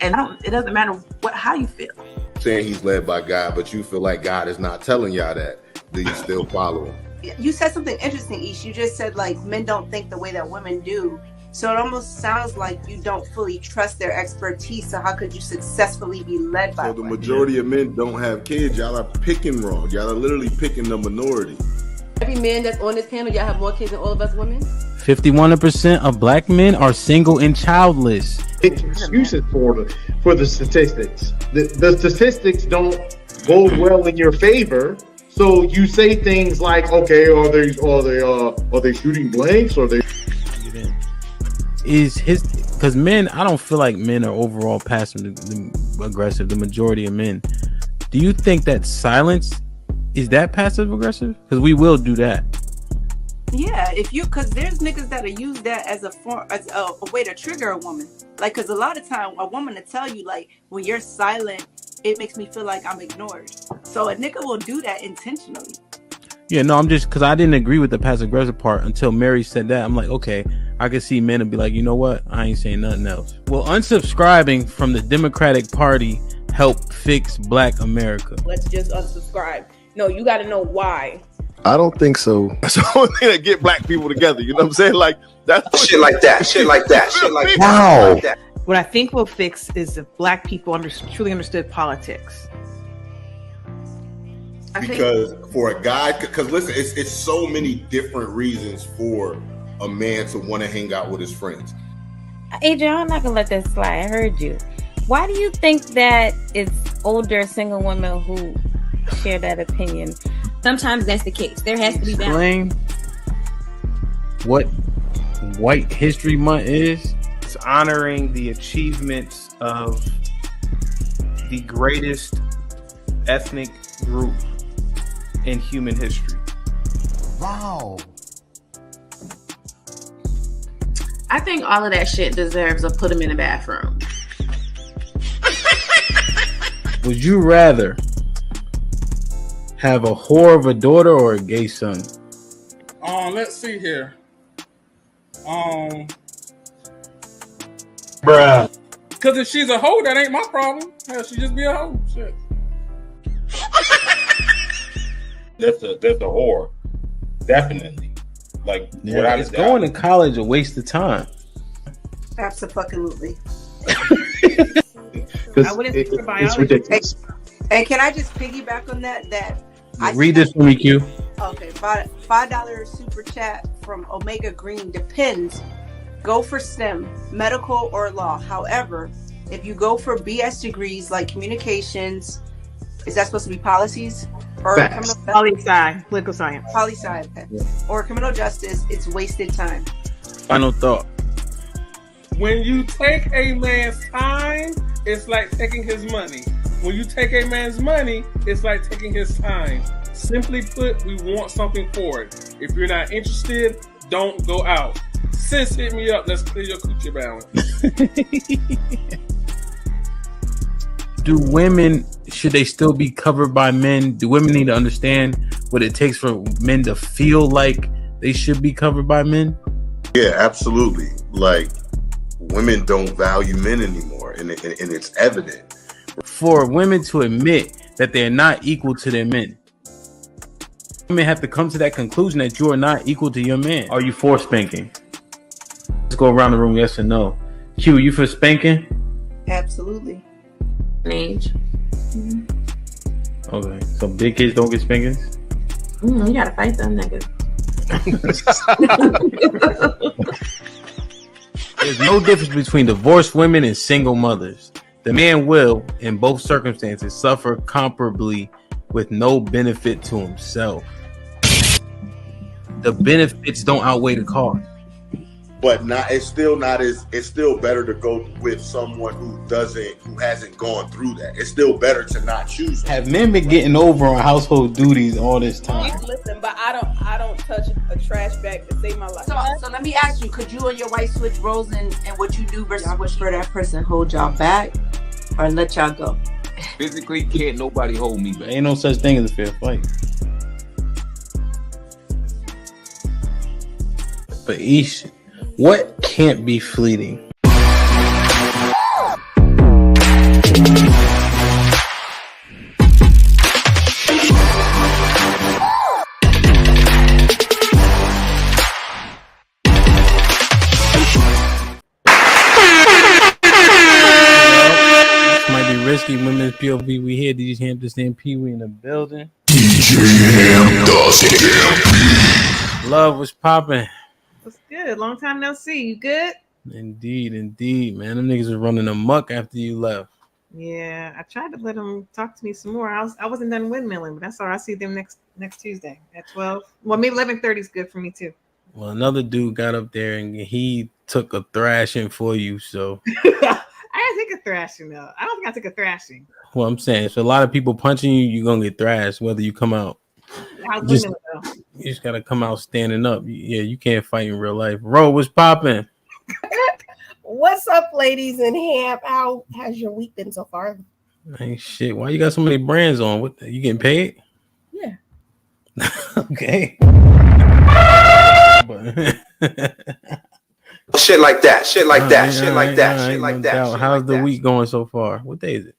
And it doesn't matter how you feel. Saying he's led by God, but you feel like God is not telling y'all that. Do you still follow him? You said something interesting, Ish. You just said like men don't think the way that women do. So it almost sounds like you don't fully trust their expertise. So how could you successfully be led by So the majority of men don't have kids. Y'all are picking wrong. Y'all are literally picking the minority. Every man that's on this panel, y'all have more kids than all of us women? 51% of black men are single and childless. Excuses for the statistics. The statistics don't go well in your favor. So you say things like, okay, are they shooting blanks? Or they because men, I don't feel like men are overall passive aggressive. The majority of men. Do you think that silence is that passive aggressive? Because we will do that. Yeah, because there's niggas that'll use that as a way to trigger a woman. Like, because a lot of time a woman will tell you, like, when you're silent, it makes me feel like I'm ignored. So a nigga will do that intentionally. Yeah, no, I'm just, because I didn't agree with the passive aggressive part until Mary said that. I'm like, okay, I can see men and be like, you know what? I ain't saying nothing else. Will unsubscribing from the Democratic Party help fix Black America? Let's just unsubscribe. No, you got to know why. I don't think so. That's the only thing that get black people together. You know what I'm saying? Like that's shit like that. Shit like that. Shit like wow. That. What I think will fix is if black people truly understood politics. Because for a guy, because listen, it's so many different reasons for a man to want to hang out with his friends. Adrian, I'm not gonna let that slide. I heard you. Why do you think that it's older single women who share that opinion? Sometimes that's the case. There has to be balance. Explain what White History Month is. It's honoring the achievements of the greatest ethnic group in human history. Wow. I think all of that shit deserves a put them in the bathroom. Would you rather have a whore of a daughter or a gay son? Let's see here. Bruh. Because if she's a hoe, that ain't my problem. Hell, she just be a hoe. Shit. That's a whore. Definitely. Like, yeah, it's going to college a waste of time. Absolutely. I wouldn't think for biology. And can I just piggyback on that? Read this for me, Q. Okay, $5 super chat from Omega Green. Depends. Go for STEM, medical or law. However, if you go for BS degrees like communications, is that supposed to be policies? Or poli-sci, political science. Poli-sci, okay. Yeah. Or criminal justice, it's wasted time. Final thought. When you take a man's time, it's like taking his money. When you take a man's money, it's like taking his time. Simply put, we want something for it. If you're not interested, don't go out. Sis, hit me up. Let's clear your coochie balance. Do women, should they still be covered by men? Do women need to understand what it takes for men to feel like they should be covered by men? Yeah, absolutely. Like, women don't value men anymore, and it's evident. For women to admit that they're not equal to their men, women have to come to that conclusion that you are not equal to your man. Are you for spanking? Let's go around the room, yes or no. Q, you for spanking? Absolutely. Age. Mm-hmm. Okay, so big kids don't get spankings? You gotta fight them niggas. There's no difference between divorced women and single mothers. The man will, in both circumstances, suffer comparably with no benefit to himself. The benefits don't outweigh the cost. But it's still better to go with someone who hasn't gone through that. It's still better to not choose them. Have men been getting over on household duties all this time? Listen, but I don't touch a trash bag to save my life. So let me ask you, could you and your wife switch roles in what you do versus what for that person hold y'all back or let y'all go? Physically, can't nobody hold me back. Ain't no such thing as a fair fight. But Ish, what can't be fleeting? Broski, Women's POV. We here. DJ Ham Dustin P. We in the building. DJ Ham Dustin. Love was popping. What's good? Long time no see. You good? Indeed, man. Them niggas was running amok after you left. Yeah, I tried to let them talk to me some more. I wasn't done windmilling, but that's all right. I'll see them next Tuesday at 12. Well, maybe 11:30 is good for me too. Well, another dude got up there and he took a thrashing for you. So I didn't take a thrashing though. I don't think I took a thrashing. well, I'm saying, so a lot of people punching you, you're gonna get thrashed whether you come out. You just gotta come out standing up. Yeah, you can't fight in real life. Ro, what's popping? What's up, ladies in Ham? How has your week been so far? Ain't shit. Why you got so many brands on? What you getting paid? Yeah. Okay. Shit like that. Shit like that. Shit like that. How's the week going so far? What day is it?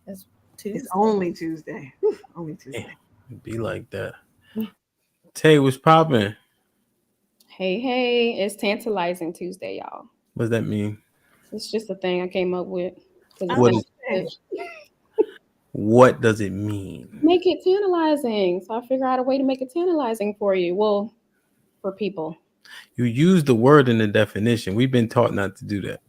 It's Tuesday. It's only Tuesday. Only Tuesday. It'd be like that. Tay, what's popping? Hey, it's tantalizing Tuesday, y'all. What does that mean? It's just a thing I came up with. What does it mean? Make it tantalizing. So I figure out a way to make it tantalizing for you. Well, for people. You use the word in the definition. We've been taught not to do that.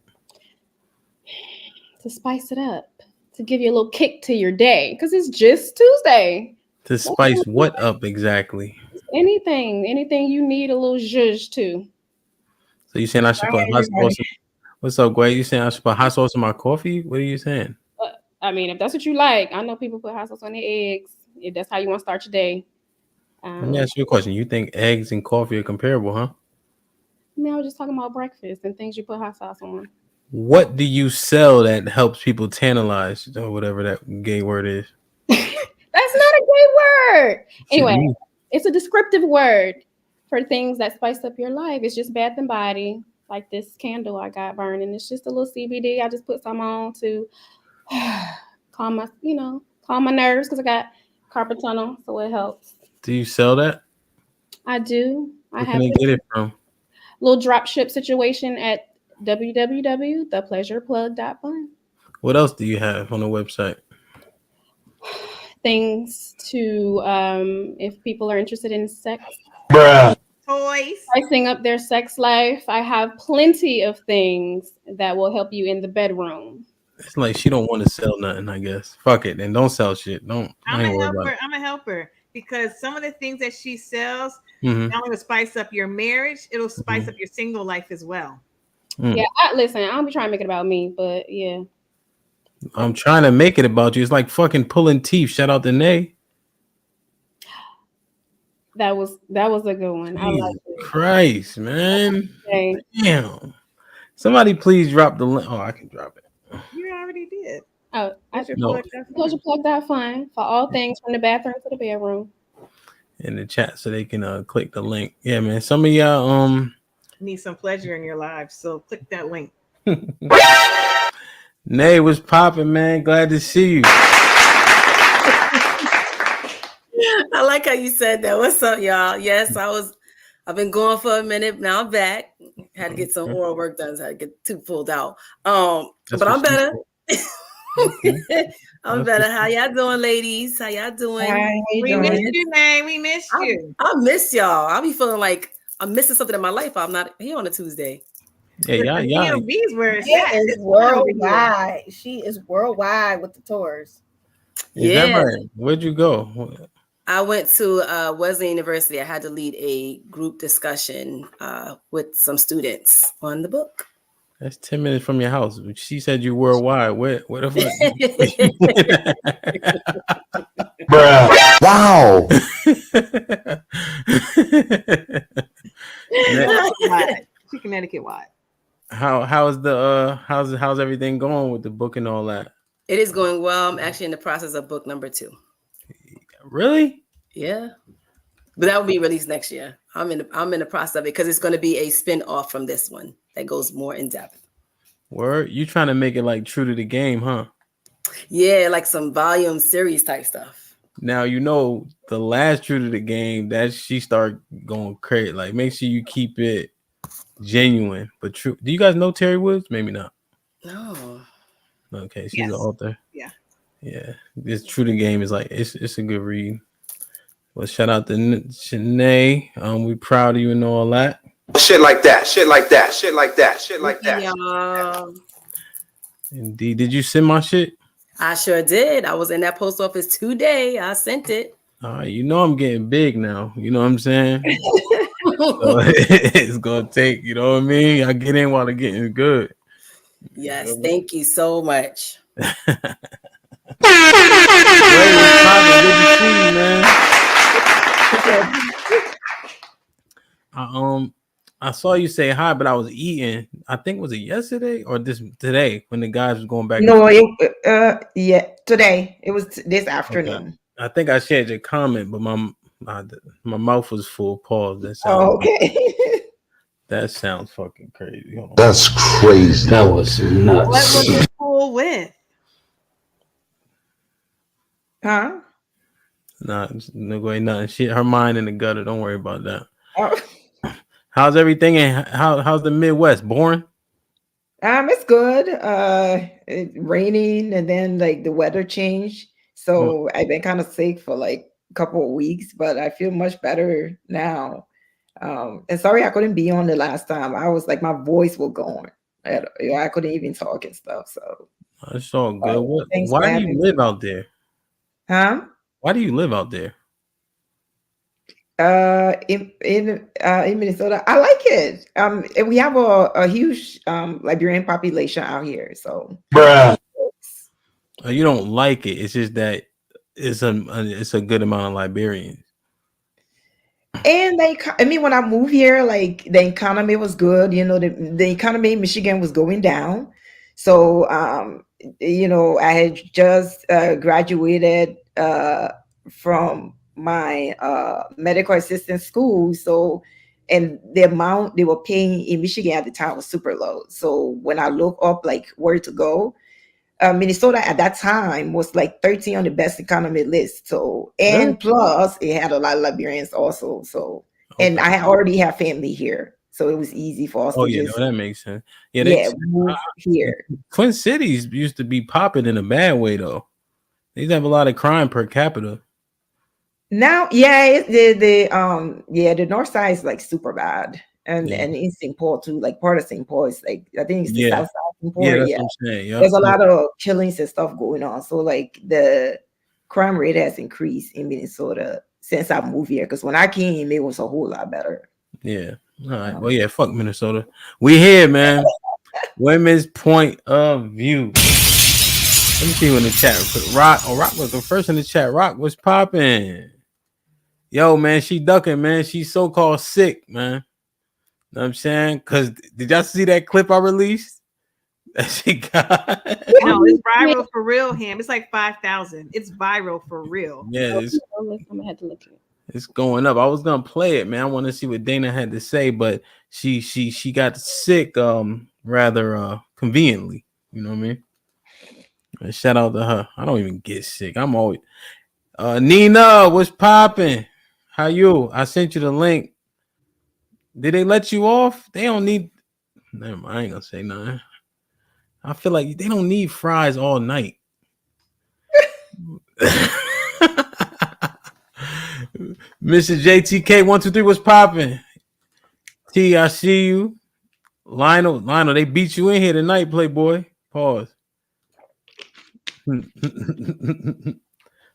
To spice it up. To give you a little kick to your day. Because it's just Tuesday. To spice what up exactly? Anything you need a little zhuzh to. So you saying I should put hot sauce? What's up, Gway? You saying I should put hot sauce in my coffee? What are you saying? I mean, if that's what you like, I know people put hot sauce on their eggs. If that's how you want to start your day. Let me ask you a question. You think eggs and coffee are comparable, huh? I mean, I was just talking about breakfast and things you put hot sauce on. What do you sell that helps people tantalize or whatever that gay word is? That's not a gay word. Anyway, it's a descriptive word for things that spice up your life. It's just Bath and Body, like this candle I got burning. It's just a little CBD. I just put some on to calm my nerves because I got carpal tunnel, so it helps. Do you sell that? I do. Where can they get it from? Little drop ship situation at www.thepleasureplug.fun. What else do you have on the website? Things to if people are interested in sex. Toys. Spicing up their sex life. I have plenty of things that will help you in the bedroom. It's like she don't want to sell nothing, I guess. Fuck it, then don't sell shit. I'm a helper because some of the things that she sells not only will spice up your marriage, it'll spice up your single life as well. Yeah, listen, I don't be trying to make it about me, but yeah. I'm trying to make it about you. It's like fucking pulling teeth. Shout out to Nay. That was a good one. I like it. Christ, man. Okay. Damn. Somebody please drop the link. Oh, I can drop it. You already did. Oh, pleasureplug.fun for all things from the bathroom to the bedroom. In the chat so they can click the link. Yeah, man. Some of y'all need some pleasure in your lives, so click that link. Nay, what's popping, man? Glad to see you. I like how you said that. What's up, y'all? Yes, I've been going for a minute. Now I'm back. Had to get some oral work done, so I had to get too pulled out. But I'm better. I'm better. How y'all doing, ladies? How y'all doing? We missed you, man. We missed you. I miss y'all. I'll be feeling like I'm missing something in my life. I'm not here on a Tuesday. Yeah, y'all. TMB's where she is worldwide. She is worldwide with the tours. Is that right? Where'd you go? I went to Wesley University. I had to lead a group discussion with some students on the book. That's 10 minutes from your house. She said you worldwide. Where the fuck? Bruh. Wow. Connecticut wide. How's everything going with the book and all that? It is going well. I'm actually in the process of book number 2. Really? Yeah. But that will be released next year. I'm in the process of it because it's going to be a spin-off from this one that goes more in depth. Word? You trying to make it like true to the game, huh? Yeah, like some volume series type stuff. Now you know the last true to the game that she start going crazy. Like make sure you keep it genuine but true. Do you guys know Terry Woods? Maybe not. No. Okay, she's an author. Yeah. Yeah, this True to Game is like it's a good read. Well, shout out to Shanae. We proud of you and all that. Shit like that. Shit like that. Shit like that. Shit like that. Y'all. Indeed. Did you send my shit? I sure did. I was in that post office today. I sent it. All right, you know I'm getting big now. You know what I'm saying? So it's gonna take. You know what I mean? I get in while the getting is good. Yes, thank you so much. Good to see you, man. I saw you say hi, but I was eating. I think was it yesterday or today when the guys was going back? No, yeah, today. It was this afternoon. Okay. I think I shared your comment, but my mouth was full. Pause. Okay. That sounds fucking crazy. Hold on. That's crazy. That was nuts. What was it full with? Huh? Nah, no ain't nothing. Shit, her mind in the gutter. Don't worry about that. Oh. How's everything? And how's the Midwest? Boring? It's good. It's raining and then like the weather changed. So I've been kind of sick for like a couple of weeks, but I feel much better now. And sorry I couldn't be on the last time. I was like my voice was gone. I couldn't even talk and stuff. So it's all good. Why do you live out there? Huh? Why do you live out there? In Minnesota, I like it. We have a huge Liberian population out here, so. Bruh. You don't like it. It's just that it's a good amount of Liberians. And when I moved here, like the economy was good. You know, the economy in Michigan was going down. So, I had just graduated from my medical assistant school. So, and the amount they were paying in Michigan at the time was super low. So when I look up like where to go, Minnesota at that time was like 13 on the best economy list. So, and plus it had a lot of Liberians also. So, and I already have family here. So it was easy for us to just. That makes sense. Yeah, move here. Twin Cities used to be popping in a bad way though. They used to have a lot of crime per capita. Now, the north side is like super bad, and in St. Paul too. Like part of St. Paul is like I think it's the south side of St. Paul. Yeah, that's what I'm saying. Yep. There's a lot of killings and stuff going on. So like the crime rate has increased in Minnesota since I moved here. Because when I came, it was a whole lot better. Yeah. All right. Well, yeah. Fuck Minnesota. We here, man. Women's point of view. Let me see who in the chat. Rock was the first in the chat. Rock was popping. Yo, man, she ducking, man. She's so-called sick, man. Know what I'm saying? Because did y'all see that clip I released? That she got. No, it's viral for real, Ham. It's like 5,000. It's viral for real. Yeah, I'm gonna have to look at it. It's going up. I was gonna play it, man. I want to see what Dana had to say, but she got sick rather conveniently. You know what I mean? And shout out to her. I don't even get sick. I'm always Nina, what's popping? How you? I sent you the link. Did they let you off? They don't need. Never mind. I ain't gonna say nothing. I feel like they don't need fries all night. Mr. JTK 123 was popping. T, I see you. Lionel, they beat you in here tonight, Playboy. Pause.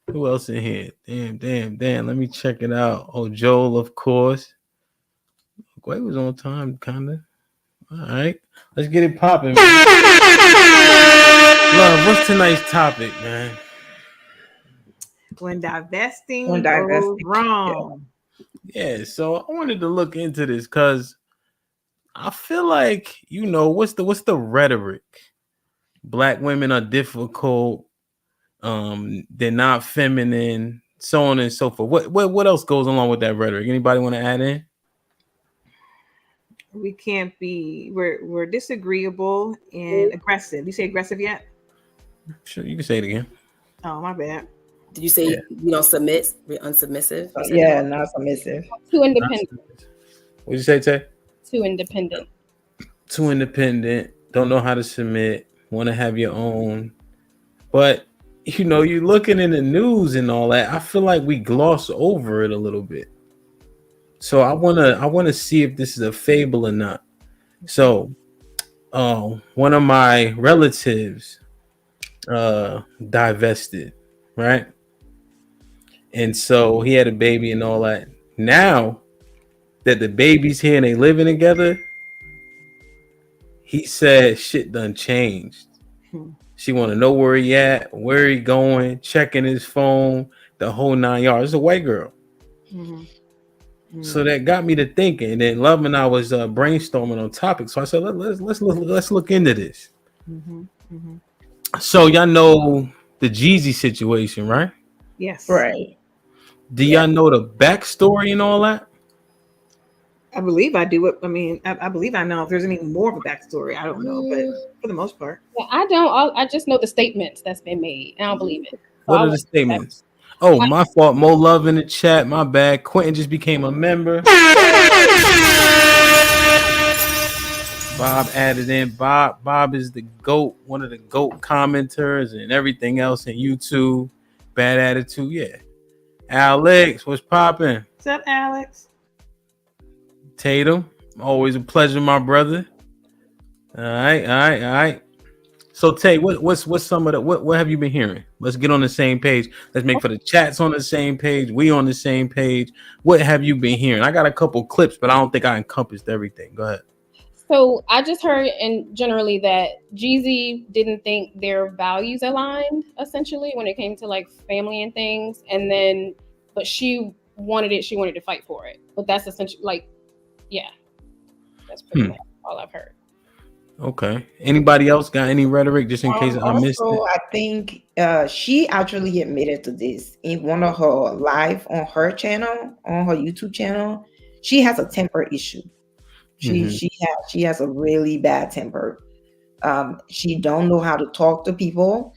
Who else in here? Damn. Let me check it out. Oh, Joel, of course. Quay was on time, kind of. All right. Let's get it popping, man. Love, what's tonight's topic, man? When divesting goes wrong. Yeah, so I wanted to look into this because I feel like, what's the rhetoric? Black women are difficult. They're not feminine, so on and so forth. What else goes along with that rhetoric? Anybody want to add in? We can't be. We're disagreeable and aggressive. You say aggressive yet? Sure, you can say it again. Oh, my bad. Did you say you don't submit? We're unsubmissive? Yeah, not submissive. Too independent. What'd you say, Tay? Too independent. Too independent. Don't know how to submit. Want to have your own. But you know, you looking in the news and all that. I feel like we gloss over it a little bit. So I wanna see if this is a fable or not. So, one of my relatives divested, right? And so he had a baby and all that. Now that the baby's here and they living together, he said shit done changed. She want to know where he at, where he going, checking his phone, the whole 9 yards. It's a white girl. So that got me to thinking. And then Love and I was brainstorming on topics. So I said, let's look into this. So y'all know the Jeezy situation, right? Yes. Right. Do y'all know the backstory and all that? I believe I do it. I mean, I believe I know. If there's any more of a backstory, I don't know, but for the most part, Yeah, I don't. I just know the statements that's been made, and I don't believe it. What are the statements? Oh, my fault. More love in the chat. My bad. Quentin just became a member. Bob added in. Bob is the GOAT, one of the GOAT commenters and everything else in YouTube. Bad attitude, yeah. Alex, what's popping? What's up, Alex? Tatum, always a pleasure, my brother. All right. So, Tay, what's some of the what have you been hearing? Let's get on the same page. Let's make for the chats on the same page. We on the same page. What have you been hearing? I got a couple clips, but I don't think I encompassed everything. Go ahead. So I just heard, and generally, that Jeezy didn't think their values aligned, essentially, when it came to like family and things. And then, but she wanted it. She wanted to fight for it. But that's essentially like, yeah, that's pretty much all I've heard. Okay. Anybody else got any rhetoric just in case I missed it? I think she actually admitted to this in one of her live on her channel, on her YouTube channel. She has a temper issue. She has a really bad temper. She don't know how to talk to people.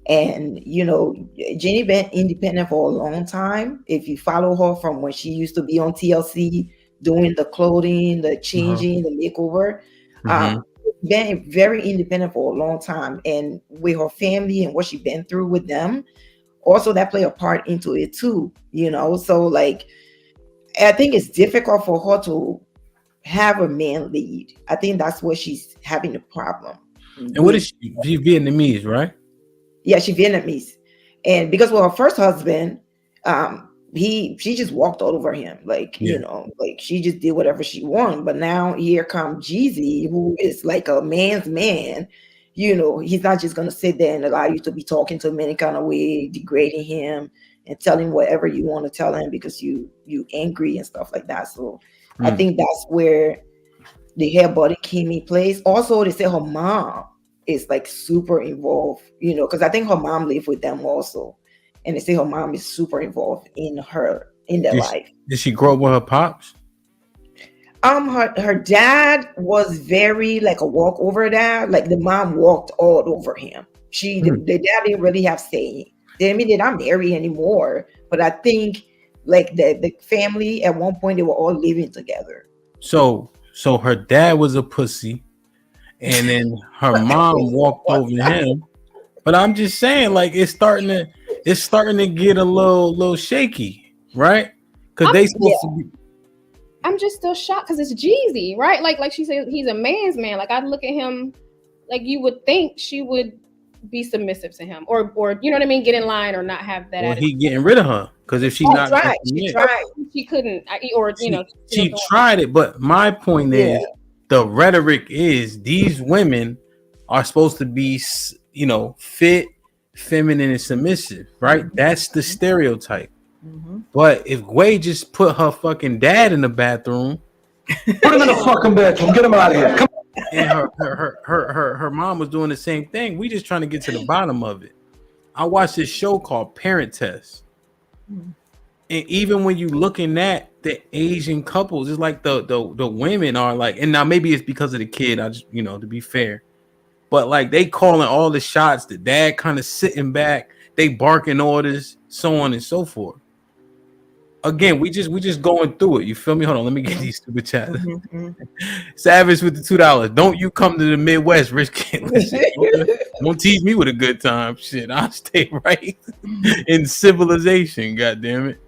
And you know, Jenny been independent for a long time. If you follow her from when she used to be on TLC doing the clothing, the changing, the makeover, been very independent for a long time. And with her family and what she's been through with them, also that play a part into it too. You know, so like I think it's difficult for her to have a man lead. I think that's where she's having a problem. And what is she? She's Vietnamese, right? Yeah, she's Vietnamese. And because with her first husband, she just walked all over him. Like, you know, like she just did whatever she wanted. But now here comes Jeezy, who is like a man's man. You know, he's not just gonna sit there and allow you to be talking to him any kind of way, degrading him and telling whatever you want to tell him because you angry and stuff like that. So I think that's where the hair body Kimi plays. Also, they say her mom is like super involved, you know, because I think her mom lived with them also. And they say her mom is super involved in their life. Did she grow up with her pops? Her dad was very like a walkover dad. Like the mom walked all over him. The dad didn't really have say. They mean they're not married anymore, but I think like the family at one point they were all living together. So her dad was a pussy, and then her mom walked over him. But I'm just saying, like it's starting to get a little shaky, right? Because they supposed to be. I'm just still shocked because it's Jeezy, right? Like she said, he's a man's man. Like I'd look at him, like you would think she would be submissive to him, or you know what I mean, get in line or not have that. Well, he getting rid of her because if she's not, she couldn't, or you know, she tried it. But my point is, the rhetoric is these women are supposed to be, you know, fit, feminine, and submissive, right? That's the stereotype. But if Gway just put her fucking dad in the bathroom, put him in the fucking bathroom, get him out of here. Come on. And her mom was doing the same thing. We just trying to get to the bottom of it. I watched this show called Parent Test. And even when you looking at the Asian couples, it's like the women are like, and now maybe it's because of the kid, I just, you know, to be fair. But like they calling all the shots, the dad kind of sitting back, they barking orders, so on and so forth. again, we just going through it. You feel me? Hold on, let me get these super chats. Mm-hmm. Savage with the $2. Don't you come to the Midwest, rich kid. Listen, don't tease me with a good time. Shit, I'll stay right in civilization. God damn it.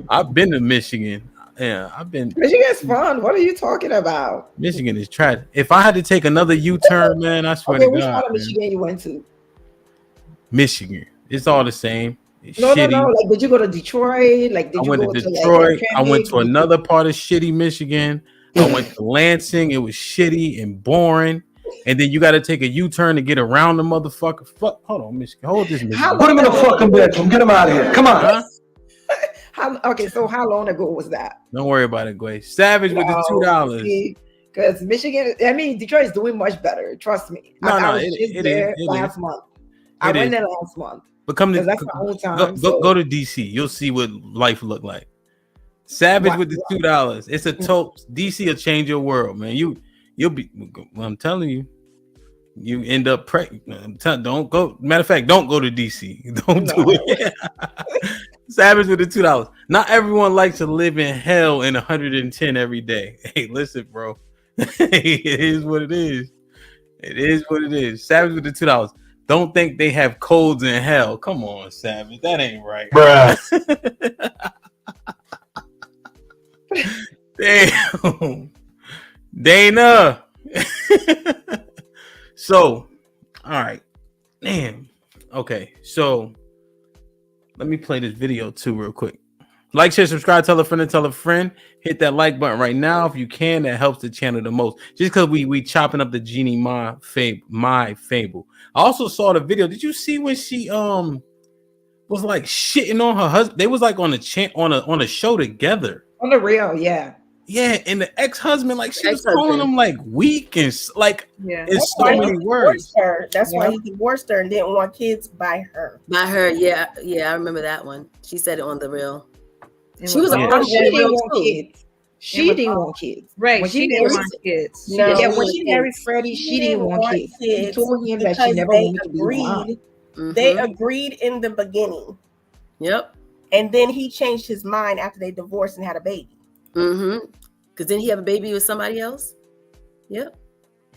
I've been to Michigan. Yeah, I've been. Michigan's fun. What are you talking about? Michigan is trash. If I had to take another U-turn, man, I swear to Which God. part of Man. Michigan you went to? Michigan. It's all the same. It's No. shitty. Like, did you go to Detroit? Like, did I you went go to to Detroit. like, I went to another part of shitty Michigan. I went to Lansing. It was shitty and boring. And then you got to take a U-turn to get around the motherfucker. Fuck. Hold on, Michigan. Hold this, Michigan. Put him in the fucking bedroom. Get him out of here. Come on. Huh? So how long ago was that? Don't worry about it, Gway. Savage with the $2. Because Michigan, I mean, Detroit is doing much better. Trust me. I was just there last month. I went there last month. But come to that's my own time. Go to DC. You'll see what life look like. Savage with the $2. It's a toast. DC will change your world, man. You'll be. I'm telling you, you end up pregnant. Don't go. Matter of fact, don't go to DC. Don't do it. Savage with the $2. Not everyone likes to live in hell in 110 every day. Hey, listen, bro. It is what it is. It is what it is. Savage with the $2. Don't think they have codes in hell. Come on, Savage. That ain't right. Bruh. Damn. Dana. So, all right. Damn. Okay. So, let me play this video too real quick. Like, share, subscribe, tell a friend and tell a friend. Hit that like button right now if you can. That helps the channel the most. Just because we chopping up the Jeannie my fable. I also saw the video. Did you see when she was like shitting on her husband? They was like on a show together. On the real, yeah. Yeah, and the ex-husband, like she was calling him like weak and like in so many words. That's why he divorced her and didn't want kids by her. By her, yeah, I remember that one. She said it on the real. She was on the real kids. She didn't want kids. Right. When she didn't want kids. When she married Freddie, she didn't want kids. She told him that she never wanted to be a mom. They agreed in the beginning. Yep. And then he changed his mind after they divorced and had a baby. Mm-hmm. Because didn't he have a baby with somebody else? Yep.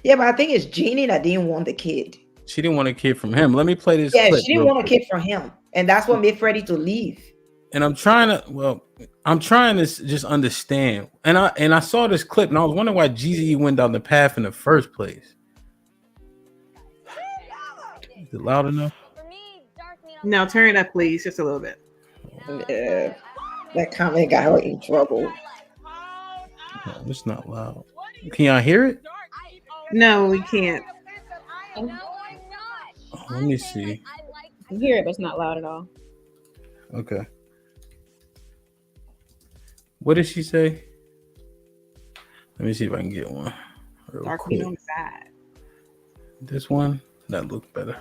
Yeah, but I think it's Jeannie that didn't want the kid. She didn't want a kid from him. Let me play this. Yeah, clip she didn't want a kid from him. And that's what made Freddie to leave. And I'm trying to just understand. And I saw this clip and I was wondering why Jeezy went down the path in the first place. Is it loud enough? No, turn it up, please, just a little bit. Yeah, that comment got her in trouble. No, it's not loud. Can y'all hear it? No, we can't. Oh, let me see. I can hear it, but it's not loud at all. Okay. What did she say? Let me see if I can get one. Dark meat on the side. This one? That looks better.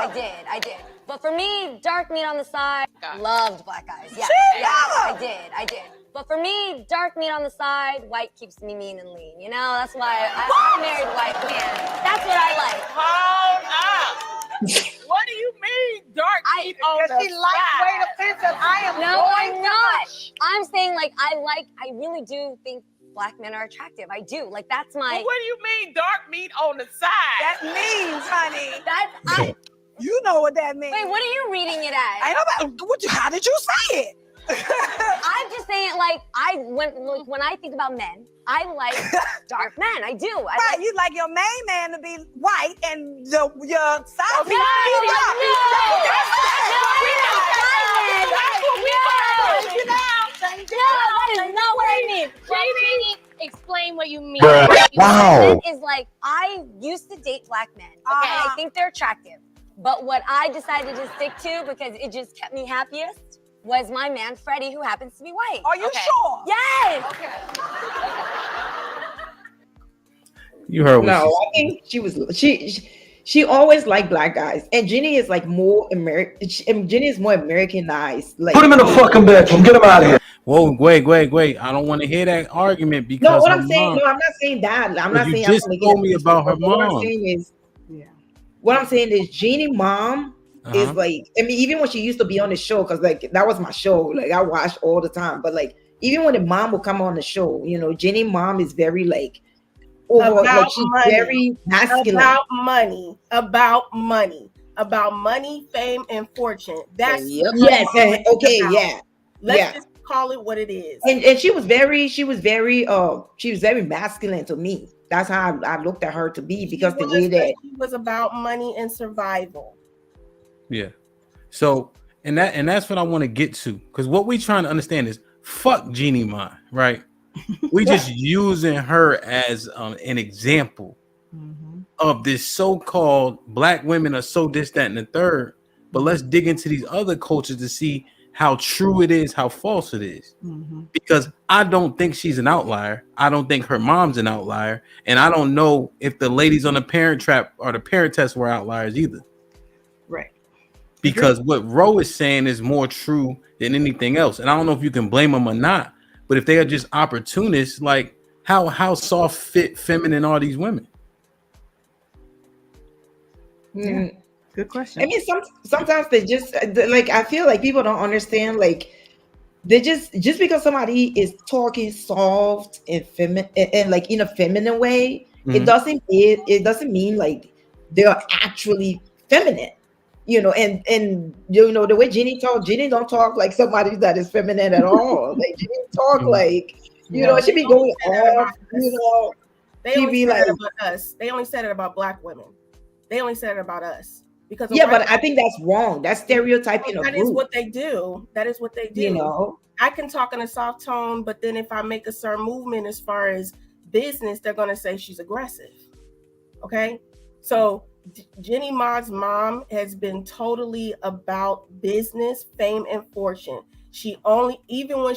I did. But for me, dark meat on the side, loved black guys. Yeah, I did. But for me, dark meat on the side, white keeps me mean and lean. You know, that's why I married a white man. That's what I like. Hold up. What do you mean, dark meat on the side? She lightweight offensive. I am No, I'm not. I'm saying like I really do think black men are attractive. I do. Like that's my. Well, what do you mean, dark meat on the side? That means, honey. That's You know what that means. Wait, what are you reading it as? I know about how did you say it? I'm just saying, like, when I think about men, I like dark men. I do. You like your main man to be white and your side No, that is not what I mean. Explain what you mean. Wow. Is like I used to date black men. Okay, I think they're attractive. But what I decided to stick to because it just kept me happiest was my man Freddie, who happens to be white. Are you sure? Yes. Okay. You heard what I think she always liked black guys, and Jenny is like more American. Jenny is more Americanized. Like, put him in the fucking bedroom. Get him out of here. Whoa, wait. I don't want to hear that argument because no, what I'm saying, no, I'm not saying that. I'm not saying. You just told me about her mom. What I'm saying is, Jeannie's mom is like, I mean, even when she used to be on the show, because like that was my show, like I watched all the time. But like even when the mom would come on the show, you know, Jenny mom is very like over, About like she's money. very masculine. About money, fame, and fortune. That's yes, okay, yeah. Let's just call it what it is. And she was very masculine to me. That's how I looked at her to be, because the way that she was about money and survival. Yeah. So, and that's what I want to get to, because what we trying to understand is fuck Jeannie Mai, right? We just using her as an example of this so-called black women are so this, that, and the third. But let's dig into these other cultures to see how true it is, how false it is. Because I don't think she's an outlier. I don't think her mom's an outlier. And I don't know if the ladies on the Parent Trap or the Parent Test were outliers either. Right. Because what Ro is saying is more true than anything else. And I don't know if you can blame them or not. But if they are just opportunists, like how soft, fit, feminine are these women? Yeah. Good question. I mean, sometimes they just like, I feel like people don't understand, like they just because somebody is talking soft and feminine and like in a feminine way, it doesn't mean like they're actually feminine, you know. And you know the way Jenny don't talk like somebody that is feminine at all. Like Jenny talk like, you know, she be going off, you know. They only said it about us. They only said it about black women. They only said it about us. Because but I think that's wrong. That's stereotyping. That is what they do. That is what they do. You know, I can talk in a soft tone, but then if I make a certain movement as far as business, they're going to say she's aggressive. Okay, so Jenny Mai's mom has been totally about business, fame, and fortune. She only, even when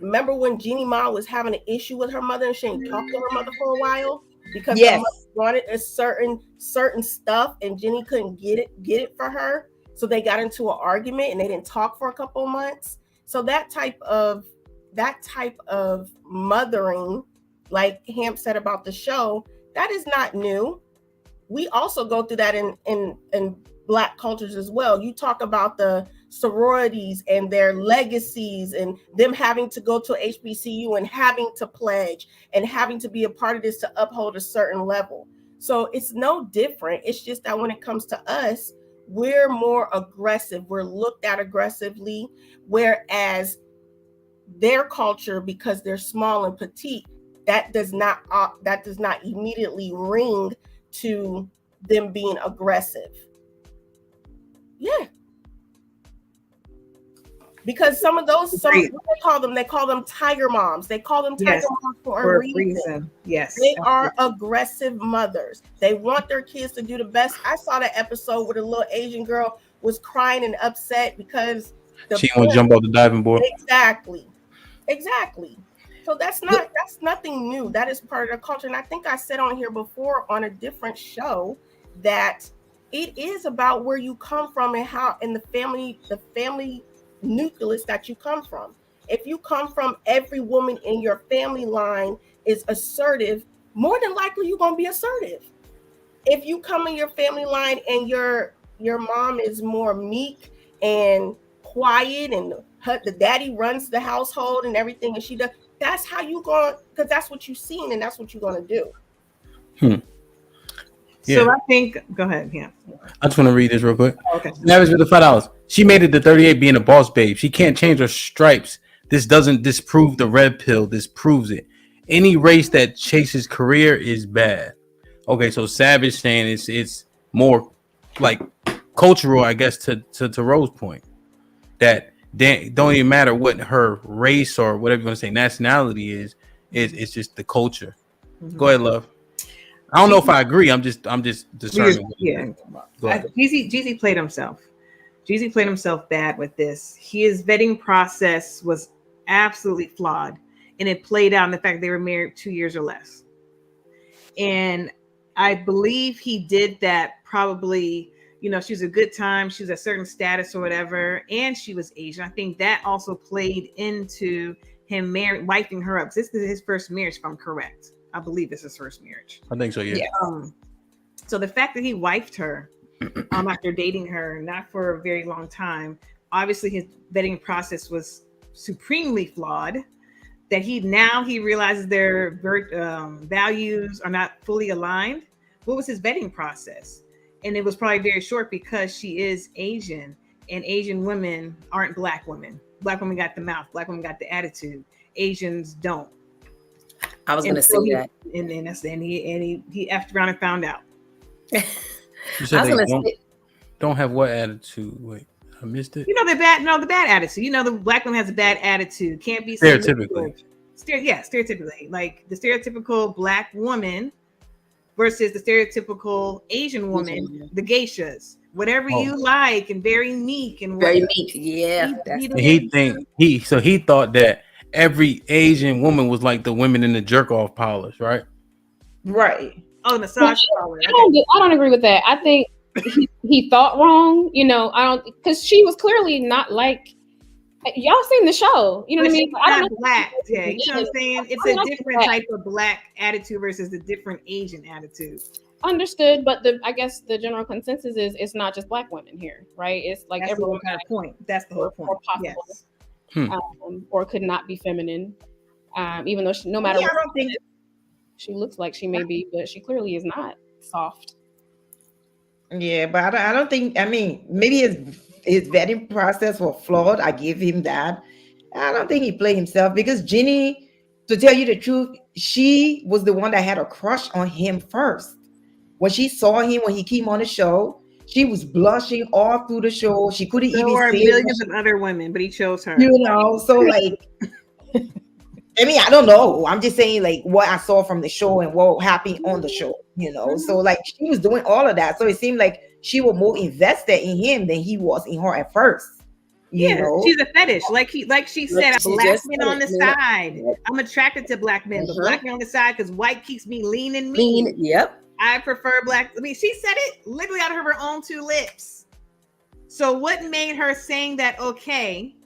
remember when Jeannie Mai was having an issue with her mother and she didn't talk to her mother for a while? Because her mother wanted a certain stuff and Jenny couldn't get it for her, so they got into an argument and they didn't talk for a couple of months. So that type of mothering, like Hamp said about the show, that is not new. We also go through that in Black cultures as well. You talk about the sororities and their legacies and them having to go to HBCU and having to pledge and having to be a part of this to uphold a certain level. So it's no different. It's just that when it comes to us, we're more aggressive. We're looked at aggressively, whereas their culture, because they're small and petite, that does not immediately ring to them being aggressive. Yeah. Because some of those, what they call them tiger moms. They call them tiger moms for a reason. Yes. They are aggressive mothers. They want their kids to do the best. I saw that episode where the little Asian girl was crying and upset because she want to jump off the diving board. Exactly. So that's nothing new. That is part of the culture. And I think I said on here before on a different show that it is about where you come from and how in the family nucleus that you come from. If you come from every woman in your family line is assertive, more than likely you're gonna be assertive. If you come in your family line and your mom is more meek and quiet and the daddy runs the household and everything and she does, that's how you going, because that's what you've seen and that's what you're gonna do. So I think, go ahead. Yeah. I just want to read this real quick. Okay. Average with the $5. She made it to 38 being a boss babe. She can't change her stripes. This doesn't disprove the red pill. This proves it. Any race that chases career is bad. Okay, so Savage saying it's more like cultural, I guess, to Rose's point. That don't even matter what her race or whatever you want to say nationality is. It's just the culture. Go ahead, love. I don't know if I agree. I'm just discerning. Yeah. Jeezy played himself. Jeezy played himself bad with this. His vetting process was absolutely flawed, and it played out in the fact they were married 2 years or less. And I believe he did that probably, you know, she was a good time, she was a certain status or whatever, and she was Asian. I think that also played into him wiping her up. This is his first marriage, if I'm correct. I believe it's his first marriage. I think so, yeah. So the fact that he wifed her after dating her, not for a very long time. Obviously, his vetting process was supremely flawed. That he realizes their values are not fully aligned. What was his vetting process? And it was probably very short because she is Asian, and Asian women aren't Black women. Black women got the mouth. Black women got the attitude. Asians don't. I was going to say that. And then he effed around and found out. You said they don't have what attitude? Wait, I missed it. You know the bad attitude. You know the Black woman has a bad attitude. Can't be stereotypically. Stereotypically, like the stereotypical Black woman versus the stereotypical Asian woman, the geishas. Whatever you like, and very meek and very meek. Yeah, he thought that every Asian woman was like the women in the jerk off parlors, right? Right. Oh, massage parlor. I don't agree with that. I think he thought wrong. You know, I don't, because she was clearly not like. Y'all seen the show, you know what I mean? I don't know. Black, yeah, you know what I'm saying? It's a different type of Black attitude versus the different Asian attitude. Understood, but I guess the general consensus is it's not just Black women here, right? It's like everyone kind of point. That's the whole point. Or possible, yes. Or could not be feminine, even though no matter what I don't think she looks like she may be, but she clearly is not soft. Yeah, but I don't think. I mean, maybe his vetting process was flawed. I give him that. I don't think he played himself because Jenny, to tell you the truth, she was the one that had a crush on him first. When she saw him, when he came on the show, she was blushing all through the show. She couldn't even There were say millions of other women, but he chose her. You know, so like, I mean, I don't know. I'm just saying like what I saw from the show and what happened on the show, you know. So like she was doing all of that. So it seemed like she was more invested in him than he was in her at first. You know? She's a fetish. Like she said, Black men on the side. I'm attracted to Black men, but Black men on the side because white keeps me lean and mean. Yep. I prefer Black. I mean, she said it literally out of her own two lips. So what made her saying that okay,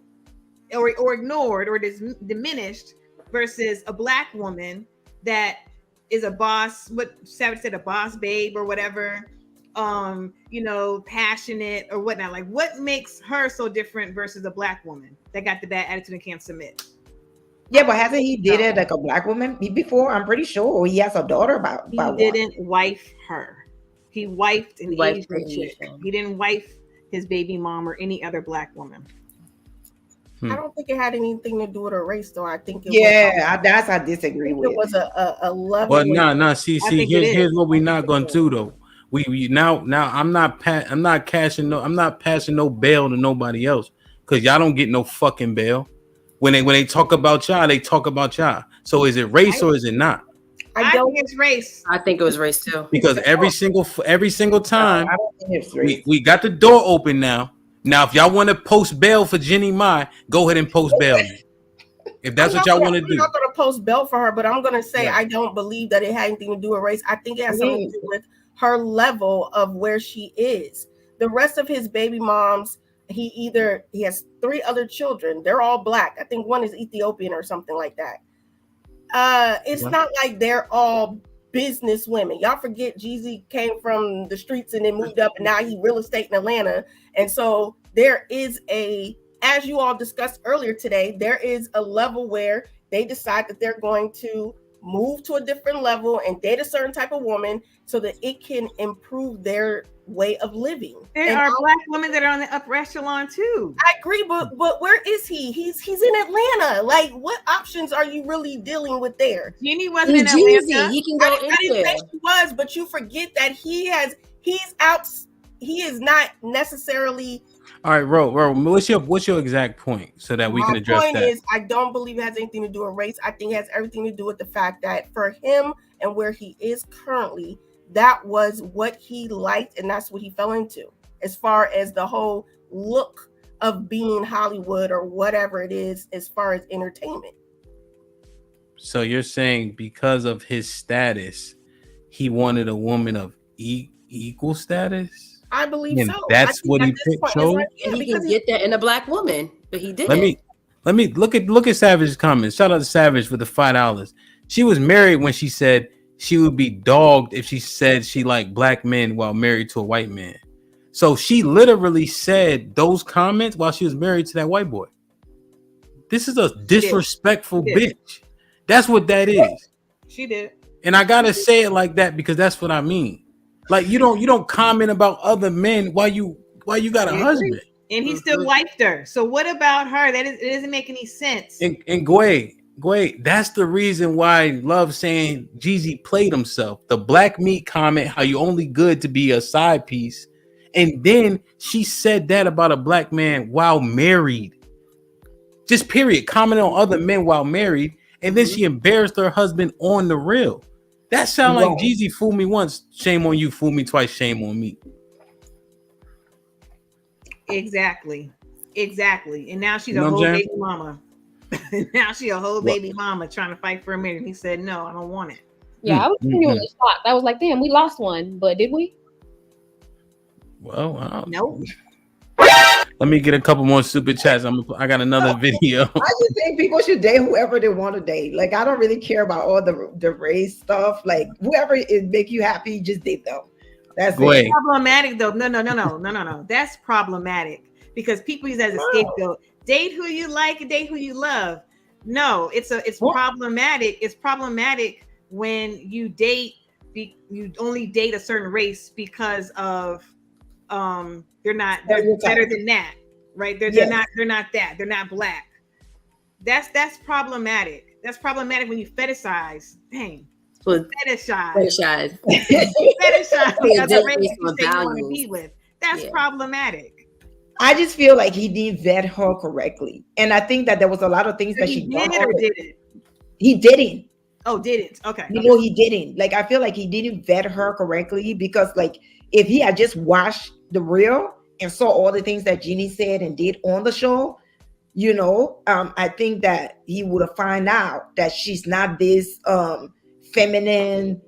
or ignored or diminished versus a Black woman that is a boss? What Savage said, a boss babe or whatever. You know, passionate or whatnot. Like, what makes her so different versus a Black woman that got the bad attitude and can't submit? Yeah, but hasn't he did it like a Black woman before? I'm pretty sure he has a daughter He didn't wife her. He wifed an Asian chick. He didn't wife his baby mom or any other Black woman. I don't think it had anything to do with her race, though. I think it that's I disagree with. It was a level. But nah. See. Here's what we're not gonna do though. We now I'm not passing no bail to nobody else because y'all don't get no fucking bail. When they talk about y'all, they talk about y'all. So is it race or is it not? I don't think it's race. I think it was race too. Because every single time we got the door open now. Now, if y'all want to post bail for Jenny Mai, go ahead and post bail. If that's what y'all want to do. I'm not going to post bail for her, but I'm going to say I don't believe that it had anything to do with race. I think it has something to do with her level of where she is. The rest of his baby moms, he has 3 other children. They're all Black. I think one is Ethiopian or something like that. It's not like they're all business women. Y'all forget Jeezy came from the streets and then moved up and now he real estate in Atlanta. And so there is as you all discussed earlier today, there is a level where they decide that they're going to move to a different level and date a certain type of woman so that it can improve their way of living. There are Black women that are on the upper echelon too. I agree, but where is he? He's in Atlanta. Like, what options are you really dealing with there? Jenny wasn't in Atlanta. He can go I didn't say she was, but you forget that he's out. He is not necessarily. All right, Ro, what's your exact point so that we can address that? My point is, I don't believe it has anything to do with race. I think it has everything to do with the fact that for him and where he is currently, that was what he liked and that's what he fell into. As far as the whole look of being Hollywood or whatever it is, as far as entertainment. So you're saying because of his status, he wanted a woman of equal status? I believe and so. That's what he chose. And he can get that in a Black woman, but he didn't. Let me look at Savage's comments. Shout out to Savage for the $5. She was married when she said she would be dogged if she said she liked Black men while married to a white man. So she literally said those comments while she was married to that white boy. This is a disrespectful bitch. That's what that is. She did. And I gotta say it like that because that's what I mean. Like you don't comment about other men while you got a husband. And he still wiped her. So what about her? It doesn't make any sense. And Gway, that's the reason why Love saying Jeezy played himself. The black meat comment, how you only good to be a side piece. And then she said that about a black man while married. Just period. Comment on other men while married. And then she embarrassed her husband on the real. That sound like Jeezy fooled me once. Shame on you. Fool me twice. Shame on me. Exactly. And now she's a whole baby mama. Now she a whole baby mama trying to fight for a minute. He said, no, I don't want it. Yeah, I was genuinely shocked. I was like, damn, we lost one, but did we? Well, nope. Let me get a couple more super chats. I got another video. I just think people should date whoever they want to date. Like, I don't really care about all the race stuff. Like, whoever it make you happy, just date them. That's it. Problematic though. No. That's problematic because people use that as a scapegoat. Date who you like and date who you love. No, it's problematic. It's problematic when you you only date a certain race because of they're better than that, right? They're not black. That's problematic. That's problematic when you fetishize. Dang. Fetishize because of race you want to be with. That's problematic. I just feel like he didn't vet her correctly, and I think that there was a lot of things that she did or didn't. He didn't. Oh, didn't. Okay. He didn't. Like, I feel like he didn't vet her correctly because, like, if he had just watched the reel and saw all the things that Jeannie said and did on the show, I think that he would have found out that she's not this feminine,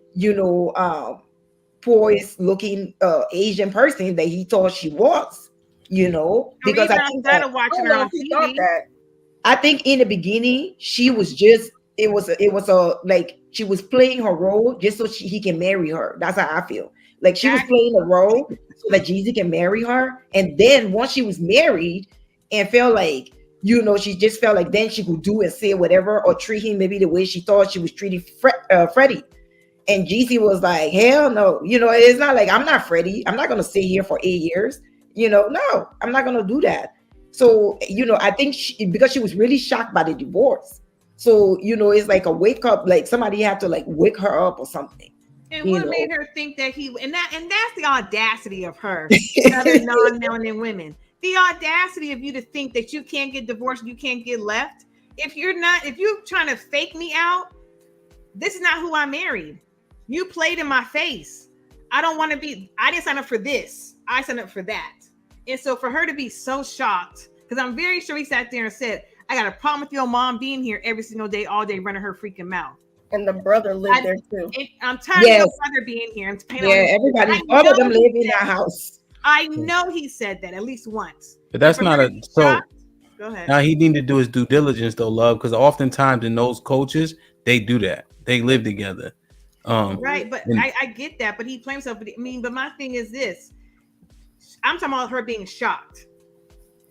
poised looking Asian person that he thought she was, because I think that watching her on TV. I think in the beginning she was just it was like she was playing her role just so he can marry her. That's how I feel. Like she was playing the role so that Jeezy can marry her, and then once she was married and felt like she just felt like then she could do and say whatever or treat him maybe the way she thought she was treating Freddie. And Jeezy was like, hell no, it's not like I'm not Freddie. I'm not gonna stay here for 8 years. No, I'm not gonna do that. So I think because she was really shocked by the divorce. So it's like a wake up, like somebody had to like wake her up or something. And what made her think that and that's the audacity of her, other non-melanin women. The audacity of you to think that you can't get divorced, you can't get left. If you're trying to fake me out, this is not who I married. You played in my face. I didn't sign up for this. I signed up for that. And so for her to be so shocked, because I'm very sure he sat there and said, I got a problem with your mom being here every single day, all day, running her freaking mouth. And the brother lived there too. I'm tired of your brother being here. Everybody, all of them live in that house. I know he said that at least once. But that's not Go ahead. Now he need to do his due diligence though, Love, because oftentimes in those coaches, they do that. They live together. Right, but I get that, but he blames himself. But my thing is this. I'm talking about her being shocked.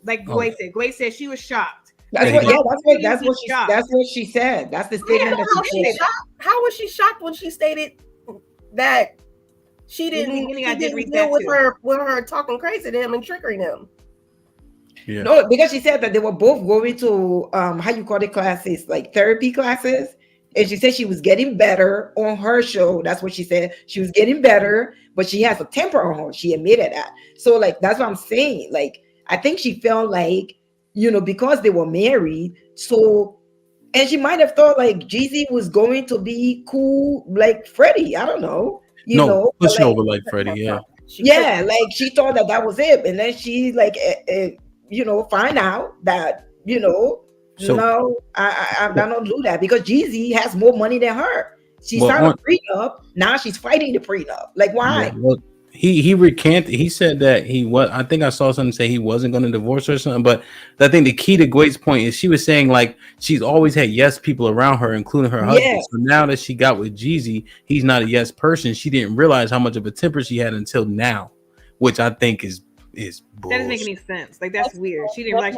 Like Gway said. Gway said she was shocked. That's what she said. That's the statement that she said. How was she shocked when she stated that she didn't deal with her talking crazy to him and triggering him? Yeah. No, because she said that they were both going to how you call it classes, like therapy classes. And she said she was getting better on her show. That's what she said. She was getting better, but she has a temper on her. She admitted that. So like that's what I'm saying. Like I think she felt like, because they were married. So, and she might have thought like Jeezy was going to be cool like Freddie. I don't know. Pushing over like Freddie. Yeah. Yeah, like she thought that was it, and then she like find out that no, I don't do that because Jeezy has more money than her. She signed a prenup. Now she's fighting the prenup. Like why? Yeah, well, he recanted. He said that I think I saw something say he wasn't going to divorce her or something. But I think the key to Gway's point is she was saying like she's always had yes people around her, including her husband. Yeah. So now that she got with Jeezy, he's not a yes person. She didn't realize how much of a temper she had until now, which I think is is That doesn't make any sense. Like that's weird. She didn't realize.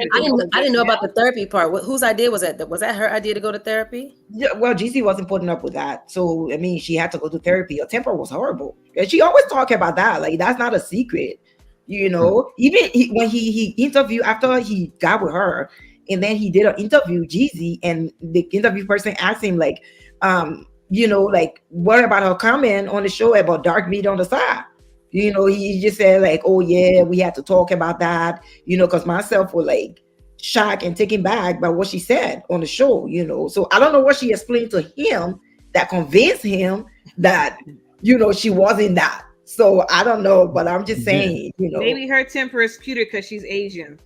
I didn't know about the therapy part. Whose idea was that? Was that her idea to go to therapy? Yeah, well, Jeezy wasn't putting up with that, so I mean, she had to go to therapy. Her temper was horrible, and she always talk about that. Like that's not a secret, you know. Even when he interviewed after he got with her, and then he did an interview, Jeezy, and the interview person asked him like, you know, like what about her comment on the show about dark meat on the side? You know, he just said like, oh yeah, we had to talk about that, you know, because myself was like shocked and taken back by what she said on the show, you know. So I don't know what she explained to him that convinced him that, you know, she wasn't that. So I don't know, but I'm just saying, you know, maybe her temper is cuter because she's Asian.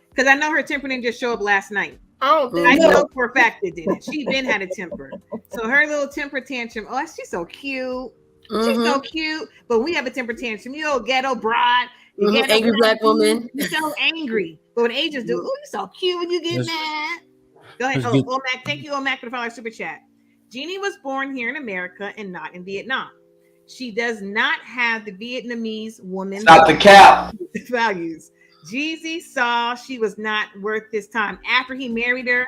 Because I know her temper didn't just show up last night. I know for a fact it didn't. She been had a temper. So her little temper tantrum, oh, she's so cute. She's so cute, but we have a temper tantrum. You old ghetto broad, angry black woman. You're so angry. But when Asians do, oh, you're so cute when you get mad. Go ahead. Omac, thank you, Omac, for the $5 super chat. Jeannie was born here in America and not in Vietnam. She does not have the Vietnamese woman. Stop the cap. Values. Jeezy saw she was not worth his time after he married her.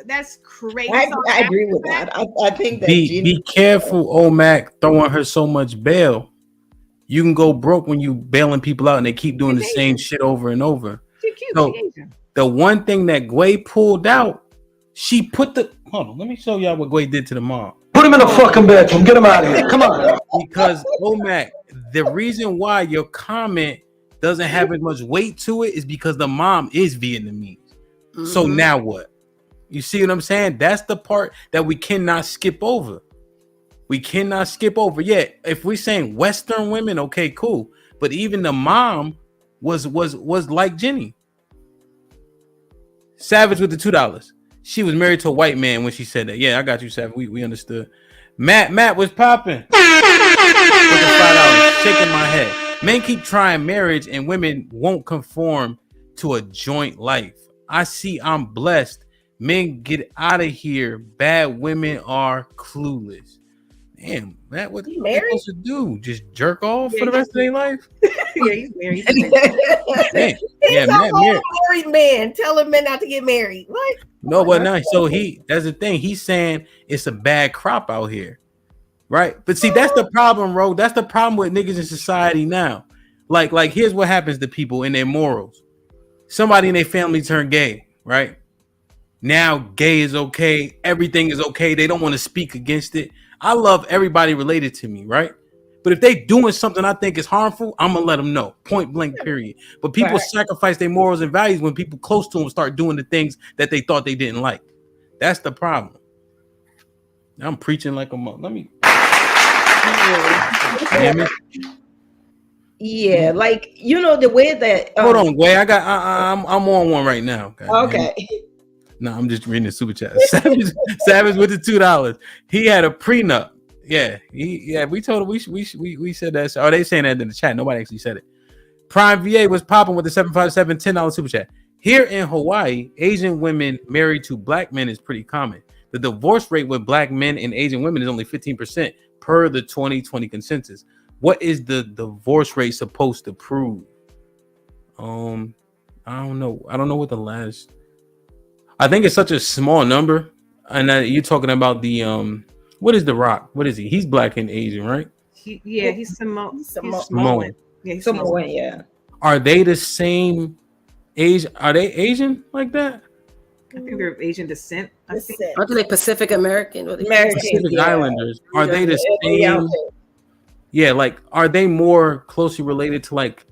That's crazy. I agree with that. I think that be careful, Omac, throwing her so much bail. You can go broke when you bailing people out and they keep doing the same shit over and over. So the one thing that Gway pulled out, she put the hold on. Let me show y'all what Gway did to the mom. Put him in a fucking bedroom. Get him out of here. Come on. Because Omac, the reason why your comment doesn't have as much weight to it is because the mom is Vietnamese. So now what? You see what I'm saying? That's the part that we cannot skip over. We cannot skip over. Yeah, if we're saying Western women, okay, cool. But even the mom was like Jenny. Savage with the $2. She was married to a white man when she said that. Yeah, I got you, Savage. We understood. Matt was popping. With the $5, shaking my head. Men keep trying marriage and women won't conform to a joint life. I see I'm blessed. Men get out of here. Bad women are clueless. Damn, Matt, what they supposed to do? Just jerk off for the rest of their life? Yeah, he's married. He's a married man telling men not to get married. What? No, but no. So that's the thing. He's saying it's a bad crop out here, right? But see, that's the problem, bro. That's the problem with niggas in society now. Like here's what happens to people in their morals. Somebody in their family turned gay, right? Now gay is okay. Everything is okay. They don't want to speak against it. I love everybody related to me, right? But if they doing something I think is harmful, I'm going to let them know. Point blank, period. But people sacrifice their morals and values when people close to them start doing the things that they thought they didn't like. That's the problem. I'm preaching like a mother. Let me. Damn it. Yeah, like, you know, the way that. Hold on, Way. I'm on one right now. Okay. No, I'm just reading the super chat. Savage with the $2. He had a prenup. Yeah, we told him we said that. Oh, they saying that in the chat. Nobody actually said it. Prime VA was popping with the $757 $10 super chat. Here in Hawaii, Asian women married to black men is pretty common. The divorce rate with black men and Asian women is only 15% per the 2020 consensus. What is the divorce rate supposed to prove? I don't know. I don't know what the last. I think it's such a small number. And you're talking about the what is The Rock? What is he? He's black and Asian, right? He's Samoan. Samoan. Yeah, he's Samoan. Yeah. Are they the same age? Are they Asian like that? I think they're of Asian descent. I think. Aren't they Pacific American? Pacific Islanders. Are they the same? Yeah, like are they more closely related to like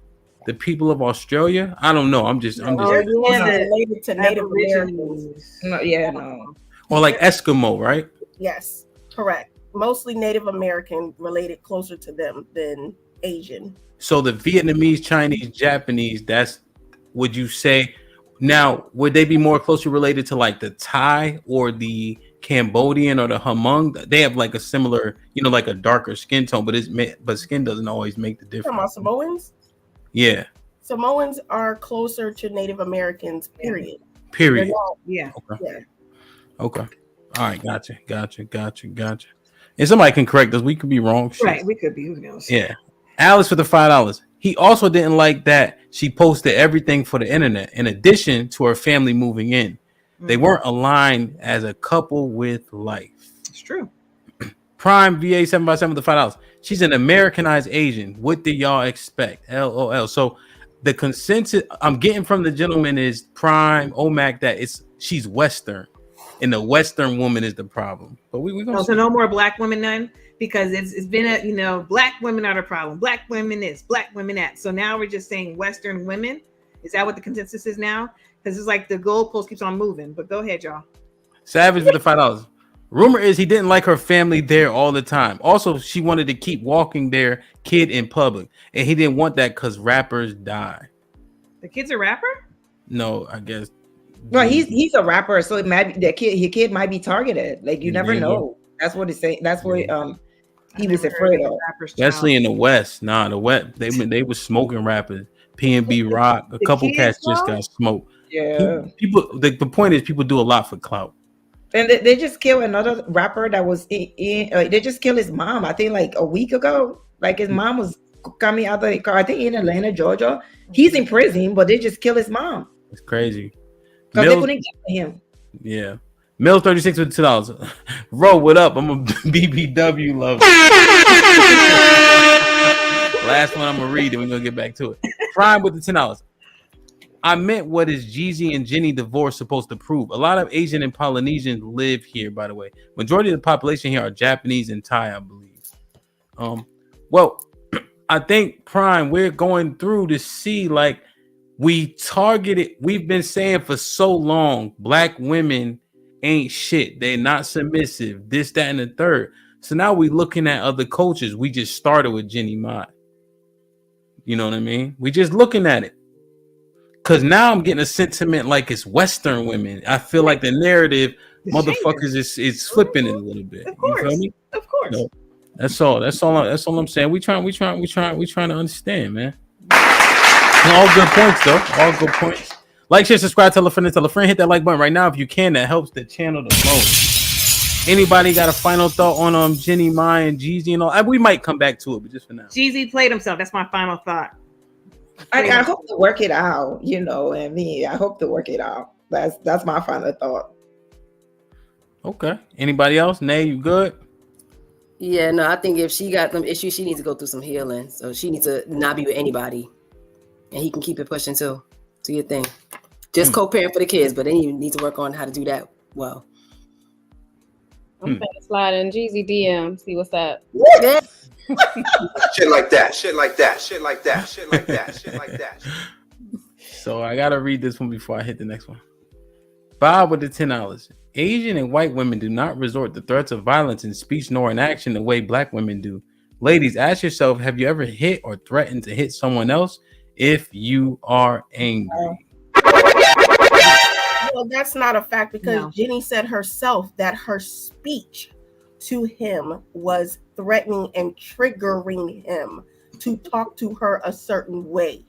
the people of Australia? I don't know. I'm just related to Native Americans. No. Or like Eskimo, right? Yes, correct. Mostly Native American, related closer to them than Asian. So the Vietnamese, Chinese, Japanese, that's, would you say, now, would they be more closely related to like the Thai or the Cambodian or the Hmong? They have like a similar, like a darker skin tone, but skin doesn't always make the difference. Talking about Samoans? Yeah. Samoans are closer to Native Americans, period. Yeah. Okay. Yeah. Okay. All right. Gotcha. And somebody can correct us. We could be wrong. Right. We could be. Who knows? Yeah. Alice for the $5. He also didn't like that she posted everything for the internet, in addition to her family moving in. They weren't aligned as a couple with life. It's true. Prime VA 7x7 with the $5. She's an Americanized Asian. What did y'all expect? LOL. So the consensus I'm getting from the gentleman is Prime OMAC that she's Western, and the Western woman is the problem. But we gonna so no more black women, none, because it's been black women are the problem. Black women this, black women that. So now we're just saying Western women. Is that what the consensus is now? Because it's like the goalpost keeps on moving. But go ahead, y'all. Savage with the $5. Rumor is he didn't like her family there all the time. Also, she wanted to keep walking their kid in public, and he didn't want that because rappers die. The kid's a rapper? No, I guess. Well, he's a rapper, so it might be your kid might be targeted. Like you never know. That's what it's saying. That's what he was afraid of. Especially in the West. Nah, the West they were smoking rappers. PNB Rock. A couple cats just got smoked. Yeah. People. The point is, people do a lot for clout. And they just killed another rapper that was they just killed his mom, I think like a week ago. Like his mom was coming out of the car, I think in Atlanta, Georgia. He's in prison, but they just killed his mom. It's crazy. Because they couldn't get to him. Yeah. Mills 36 with $2. Ro, what up? I'm a BBW lover. Last one I'm gonna read, and we're gonna get back to it. Prime with the $10. I meant, what is Jeezy and Jenny divorce supposed to prove? A lot of Asian and Polynesians live here, by the way. Majority of the population here are Japanese and Thai, I believe. Well, I think, Prime, we're going through to see, like, we've been saying for so long, black women ain't shit. They're not submissive, this, that, and the third. So now we're looking at other cultures. We just started with Jenny Mott. You know what I mean? We just looking at it. Because now I'm getting a sentiment like it's Western women. I feel like the narrative, motherfuckers, is flipping it a little bit. Of course, you feel me? Of course. No, that's all I'm saying. We trying to understand, man. All good points, though. All good points. Like, share, subscribe, tell a friend, hit that like button right now if you can. That helps the channel the most. Anybody got a final thought on Jenny, Mai, and Jeezy and all? We might come back to it, but just for now. Jeezy played himself. That's my final thought. I hope to work it out, I hope to work it out. That's my final thought. Okay. Anybody else? Nay, you good? Yeah, no, I think if she got them issues, she needs to go through some healing. So she needs to not be with anybody. And he can keep it pushing too. Do your thing. Just co-parent for the kids, but then you need to work on how to do that well. I'm gonna slide in Jeezy DM, see what's up. Shit like that. Shit like that. Shit like that. Shit like that. Shit like that. So I gotta read this one before I hit the next one. Bob with the $10. Asian and white women do not resort to threats of violence in speech nor in action the way black women do. Ladies, ask yourself, have you ever hit or threatened to hit someone else if you are angry? Well, that's not a fact because Jenny said herself that her speech to him was threatening and triggering him to talk to her a certain way.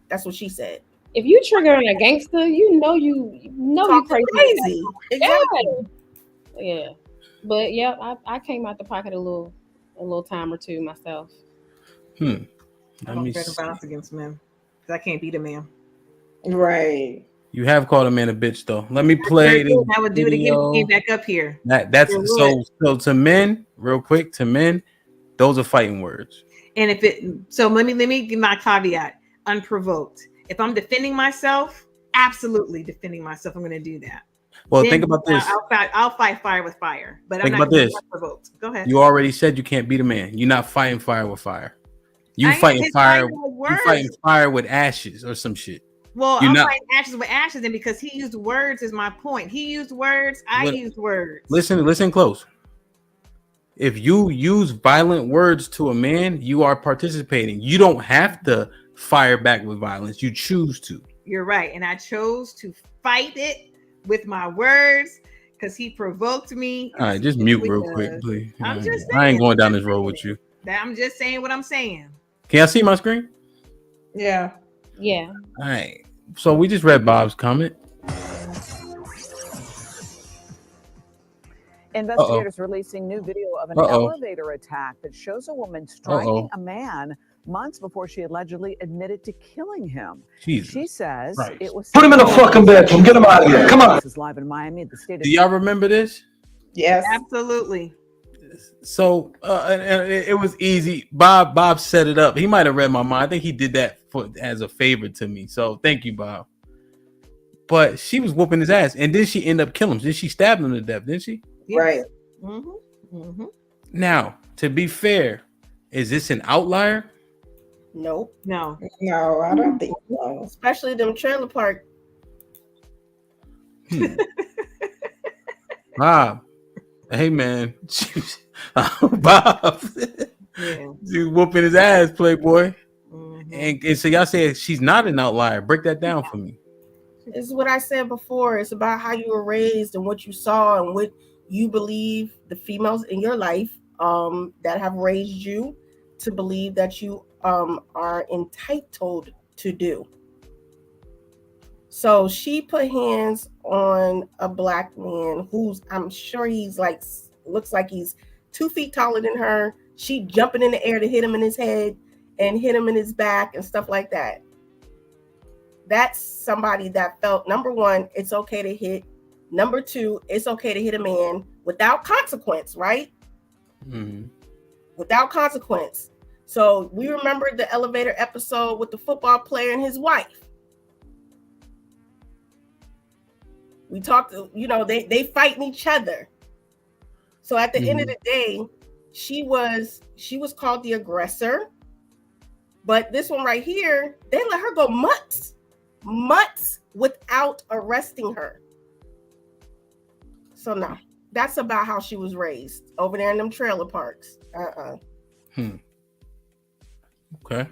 That's what she said. If you triggering a gangster, you know you crazy. Exactly. Yeah. But yeah, I came out the pocket a little time or two myself. I don't threaten violence against men because I can't beat a man. Right. You have called a man a bitch, though. Let me play. I would do it again. Came back up here. That's so to men, real quick. To men, those are fighting words. And if let me give my caveat: unprovoked. If I'm defending myself, absolutely defending myself. I'm going to do that. Well, then think about this. I'll fight fire with fire, but think I'm not about this. Unprovoked. Go ahead. You already said you can't beat a man. You're not fighting fire with fire. You fighting fire. You fighting fire with ashes or some shit. Well, I'm fighting ashes with ashes, and because he used words is my point. He used words. I used words. Listen close. If you use violent words to a man, you are participating. You don't have to fire back with violence. You choose to. You're right, and I chose to fight it with my words because he provoked me. All right, just mute real quick, please. I'm just saying, I ain't going down this road with you. I'm just saying what I'm saying. Can I see my screen? Yeah. Yeah. All right. So we just read Bob's comment. Investigators releasing new video of an elevator attack that shows a woman striking a man months before she allegedly admitted to killing him. Jesus She says Christ. it was. Put him in the fucking bedroom. Get him out of here. Come on. This is live in Miami. The state of Do y'all remember this? Yes, absolutely. So and it was easy. Bob set it up. He might have read my mind. I think he did that as a favor to me. So thank you, Bob. But she was whooping his ass, and then she ended up killing him. Then she stabbed him to death, didn't she? Yes. Right. Mm-hmm. Now, to be fair, is this an outlier? Nope. No, I don't think so. Especially them trailer park. Bob, hey man, Bob, yeah. she was whooping his ass, Playboy. And so y'all say she's not an outlier. Break that down for me. This is what I said before. It's about how you were raised and what you saw and what you believe the females in your life that have raised you to believe that you are entitled to do. So she put hands on a black man who's, I'm sure he's like, looks like he's 2 feet taller than her. She jumping in the air to hit him in his head and hit him in his back and stuff like that. That's somebody that felt, number one, it's okay to hit. Number two, it's okay to hit a man without consequence, right? Mm-hmm. Without consequence. So we remember the elevator episode with the football player and his wife. We talked, they fighting each other. So at the end of the day, she was called the aggressor. But this one right here, they let her go months without arresting her. So no, that's about how she was raised over there in them trailer parks. Okay.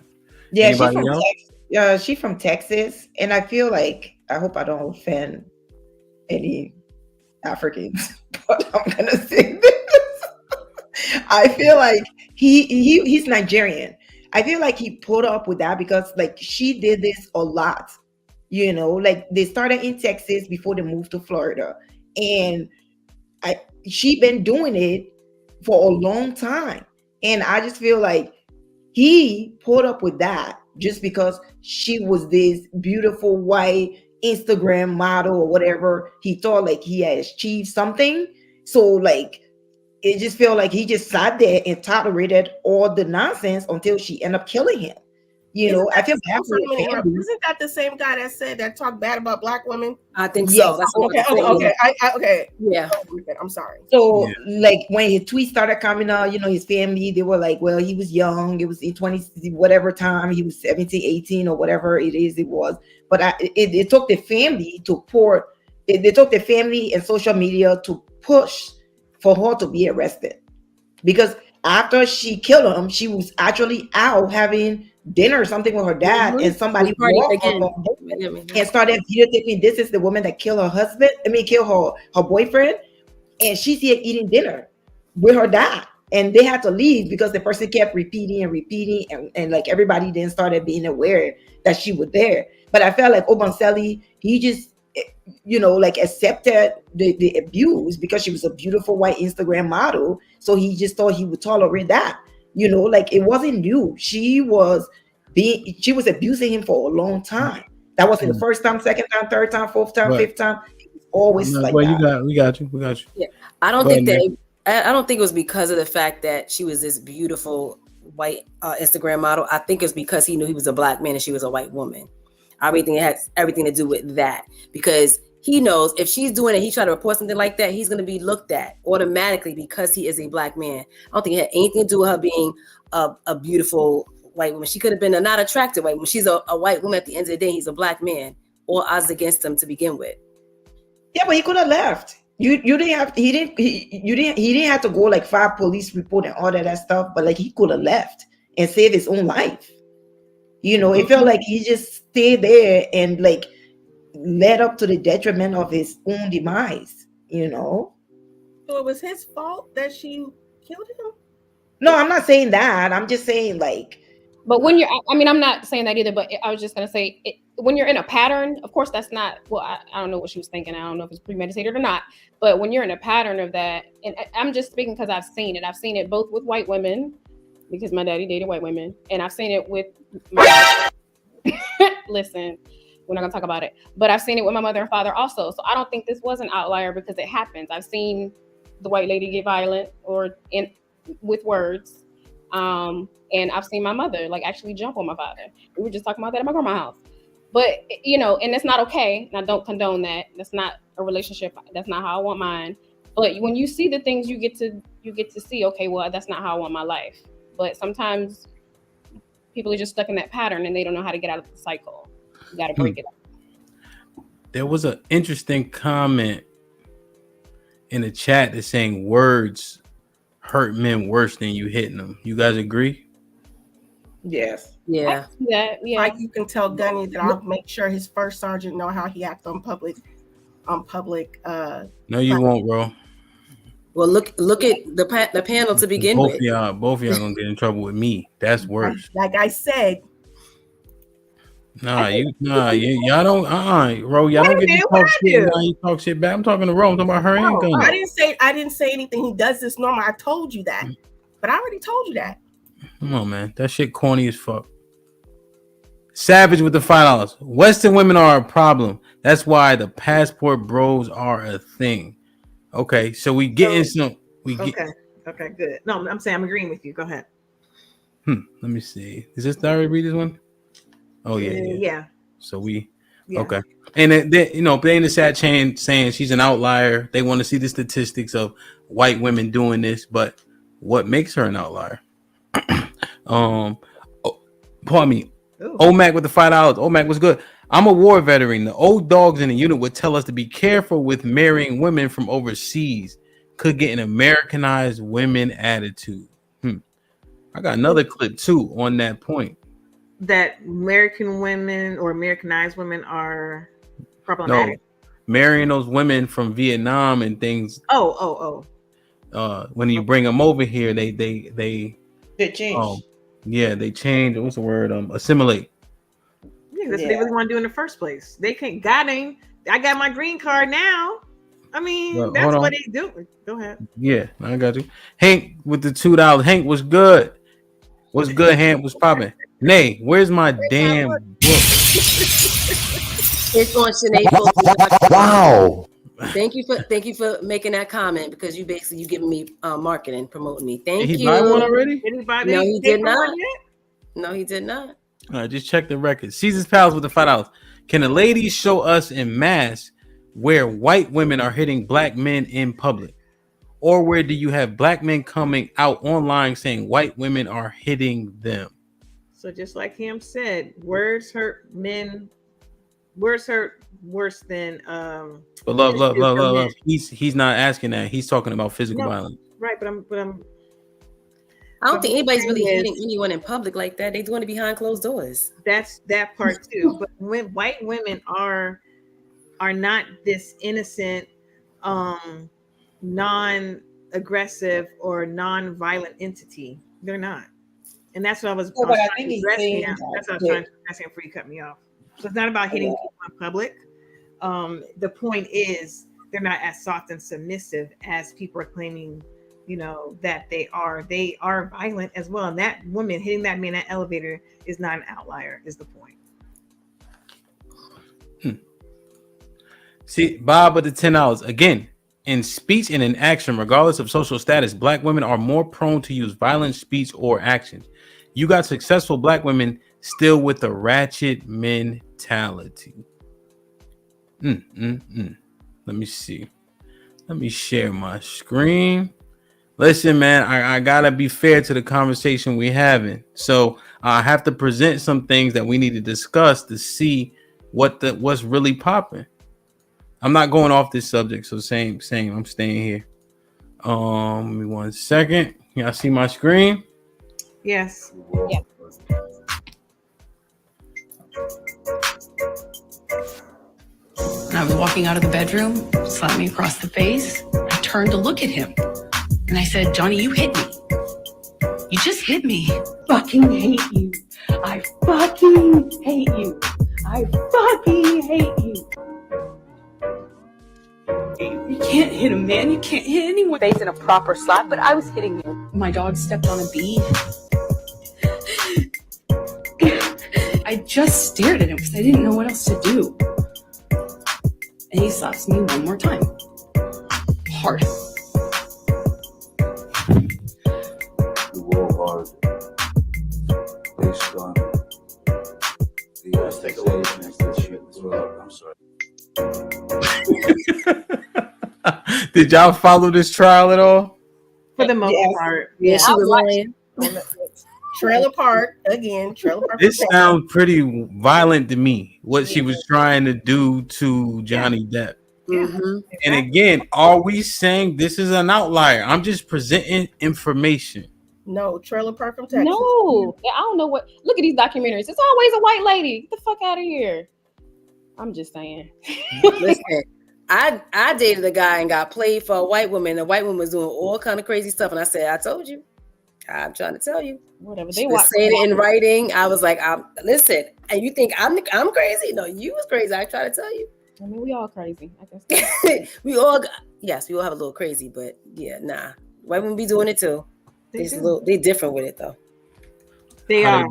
Yeah, she's from Texas, and I feel like, I hope I don't offend any Africans, but I'm gonna say this. I feel like he's Nigerian. I feel like he put up with that because like she did this a lot, like they started in Texas before they moved to Florida, and she been doing it for a long time, and I just feel like he put up with that just because she was this beautiful white Instagram model or whatever. He thought like he had achieved something, so like it just felt like he just sat there and tolerated all the nonsense until she ended up killing him. I feel bad for the family. Isn't that the same guy that talked bad about black women? I think Yes. so. That's what Okay. Okay. Yeah. I'm sorry. So like when his tweets started coming out, his family, they were like, well, he was young. It was in 20, whatever time, he was 17, 18 or whatever it was. But it took the family to they took the family and social media to push for her to be arrested. Because after she killed him, she was actually out having dinner or something with her dad, and somebody walked up and started videotaping. This is the woman that killed her husband. Killed her boyfriend, and she's here eating dinner with her dad. And they had to leave because the person kept repeating, and like everybody then started being aware that she was there. But I felt like Obanseli, he just like accepted the abuse because she was a beautiful white Instagram model. So he just thought he would tolerate that. Like it wasn't new. She was abusing him for a long time. That wasn't the first time, second time, third time, fourth time, fifth time. It was always like that. We got you. Yeah, I don't think it was because of the fact that she was this beautiful white Instagram model. I think it's because he knew he was a black man and she was a white woman. I really think it has everything to do with that, because he knows if she's doing it, he tried to report something like that, he's going to be looked at automatically because he is a black man. I don't think it had anything to do with her being a beautiful white woman. She could have been a not attractive white woman. She's a white woman. At the end of the day, he's a black man. All odds against him to begin with. Yeah, but he could have left. You didn't have. He didn't have to go like file police report and all that stuff. But like he could have left and saved his own life. It felt like he just stayed there and like led up to the detriment of his own demise. So it was his fault that she killed him? No, I'm not saying that. I'm just saying like. But when you're, I'm not saying that either, but I was just going to say, when you're in a pattern, of course, that's not, well, I don't know what she was thinking. I don't know if it's premeditated or not, but when you're in a pattern of that, and I'm just speaking because I've seen it both with white women because my daddy dated white women, and I've seen it with my listen, we're not gonna talk about it, but I've seen it with my mother and father also. So I don't think this was an outlier because it happens. I've seen the white lady get violent or with words, and I've seen my mother like actually jump on my father. We were just talking about that at my grandma's house. But you know, and that's not okay. And I don't condone that. That's not a relationship. That's not how I want mine. But when you see the things, you get to see, okay, well, that's not how I want my life. But sometimes people are just stuck in that pattern and they don't know how to get out of the cycle. You got to break it up. There was an interesting comment in the chat that's saying words hurt men worse than you hitting them. You guys agree? Yes. Yeah. Yeah. Like you can tell Gunny that I'll make sure his first sergeant know how he acts on public. No, you won't, bro. Well, look at the panel to begin both with. Both of y'all gonna get in trouble with me. That's worse. Like I said. Y'all don't Ro, y'all don't get to talk shit. Now you talk shit back. I'm talking to Ro. I'm talking about her and Gunny. I didn't say anything. He does this normal. I told you that. But I already told you that. Come on, man. That shit corny as fuck. Savage with the $5. Western women are a problem. That's why the passport bros are a thing. Okay, so we getting some. Okay, good. No, I'm saying I'm agreeing with you. Go ahead. Let me see. Is this already read this one? Oh yeah. So okay. And they in the chat chain saying she's an outlier. They want to see the statistics of white women doing this, but what makes her an outlier? Pardon me. OMAC with the $5. OMAC was good. I'm a war veteran. The old dogs in the unit would tell us to be careful with marrying women from overseas. Could get an Americanized women attitude. I got another clip too on that point. That American women or Americanized women are problematic. No, marrying those women from Vietnam and things. When you bring them over here, they change. They change. What's the word? Assimilate. Yeah, that's what they really want to do in the first place. They can't. I got my green card now. I mean, that's what they do. Go ahead. Yeah, I got you. Hank with the $2. Hank, what's good? What's good, Hank? What's popping? Nay, where's my damn book? It's on Sinead. Wow. Thank you for making that comment because you giving me marketing, promoting me. Thank you. He buy one already? Anybody? No, he did not. No, he did not. All right, just check the record. Caesar's Palace with the $5. Can the ladies show us in mass where white women are hitting black men in public? Or where do you have black men coming out online saying white women are hitting them? So just like him said, words hurt men. Words hurt worse than But love. He's not asking that. He's talking about physical violence. Right, but I'm I don't think anybody's really hitting anyone in public like that. They're doing it behind closed doors. That's that part too. But when white women are not this innocent, non-aggressive or non-violent entity. They're not. And that's what I was trying to address before you cut me off. So it's not about hitting people in public. The point is they're not as soft and submissive as people are claiming, that they are. They are violent as well. And that woman hitting that man in that elevator is not an outlier, is the point. See, Bob with the $10. Again, in speech and in action, regardless of social status, black women are more prone to use violent speech or actions. You got successful black women still with the ratchet mentality. Let me see. Let me share my screen. Listen, man, I gotta be fair to the conversation we're having. So I have to present some things that we need to discuss to see what's really popping. I'm not going off this subject, so same. I'm staying here. Give me 1 second. Y'all see my screen? Yes. Yeah. I was walking out of the bedroom, slapped me across the face. I turned to look at him, and I said, "Johnny, you hit me. You just hit me. Fucking hate you. I fucking hate you. I fucking hate you." You can't hit a man. You can't hit anyone. Facing a proper slap, but I was hitting you. My dog stepped on a bee. I just stared at him because I didn't know what else to do. And he slaps me one more time. Hard. The war hard based on the accusations that she was I'm sorry. Did y'all follow this trial at all? For the most part. Yeah, she was lying. Trailer Park again. Trailer Park. This sounds pretty violent to me. What she was trying to do to Johnny Depp. Mm-hmm. And again, are we saying this is an outlier? I'm just presenting information. No, Trailer Park from Texas. No, I don't know what. Look at these documentaries. It's always a white lady. Get the fuck out of here. I'm just saying. Listen, I dated a guy and got played for a white woman. The white woman was doing all kind of crazy stuff, and I said, "I told you. I'm trying to tell you." Whatever they were saying it in writing. I was like, "Listen, and you think I'm crazy? No, you was crazy. I try to tell you." I mean, we all crazy. I guess. we all have a little crazy, but yeah, nah. White women be doing it too. They different with it though. They are.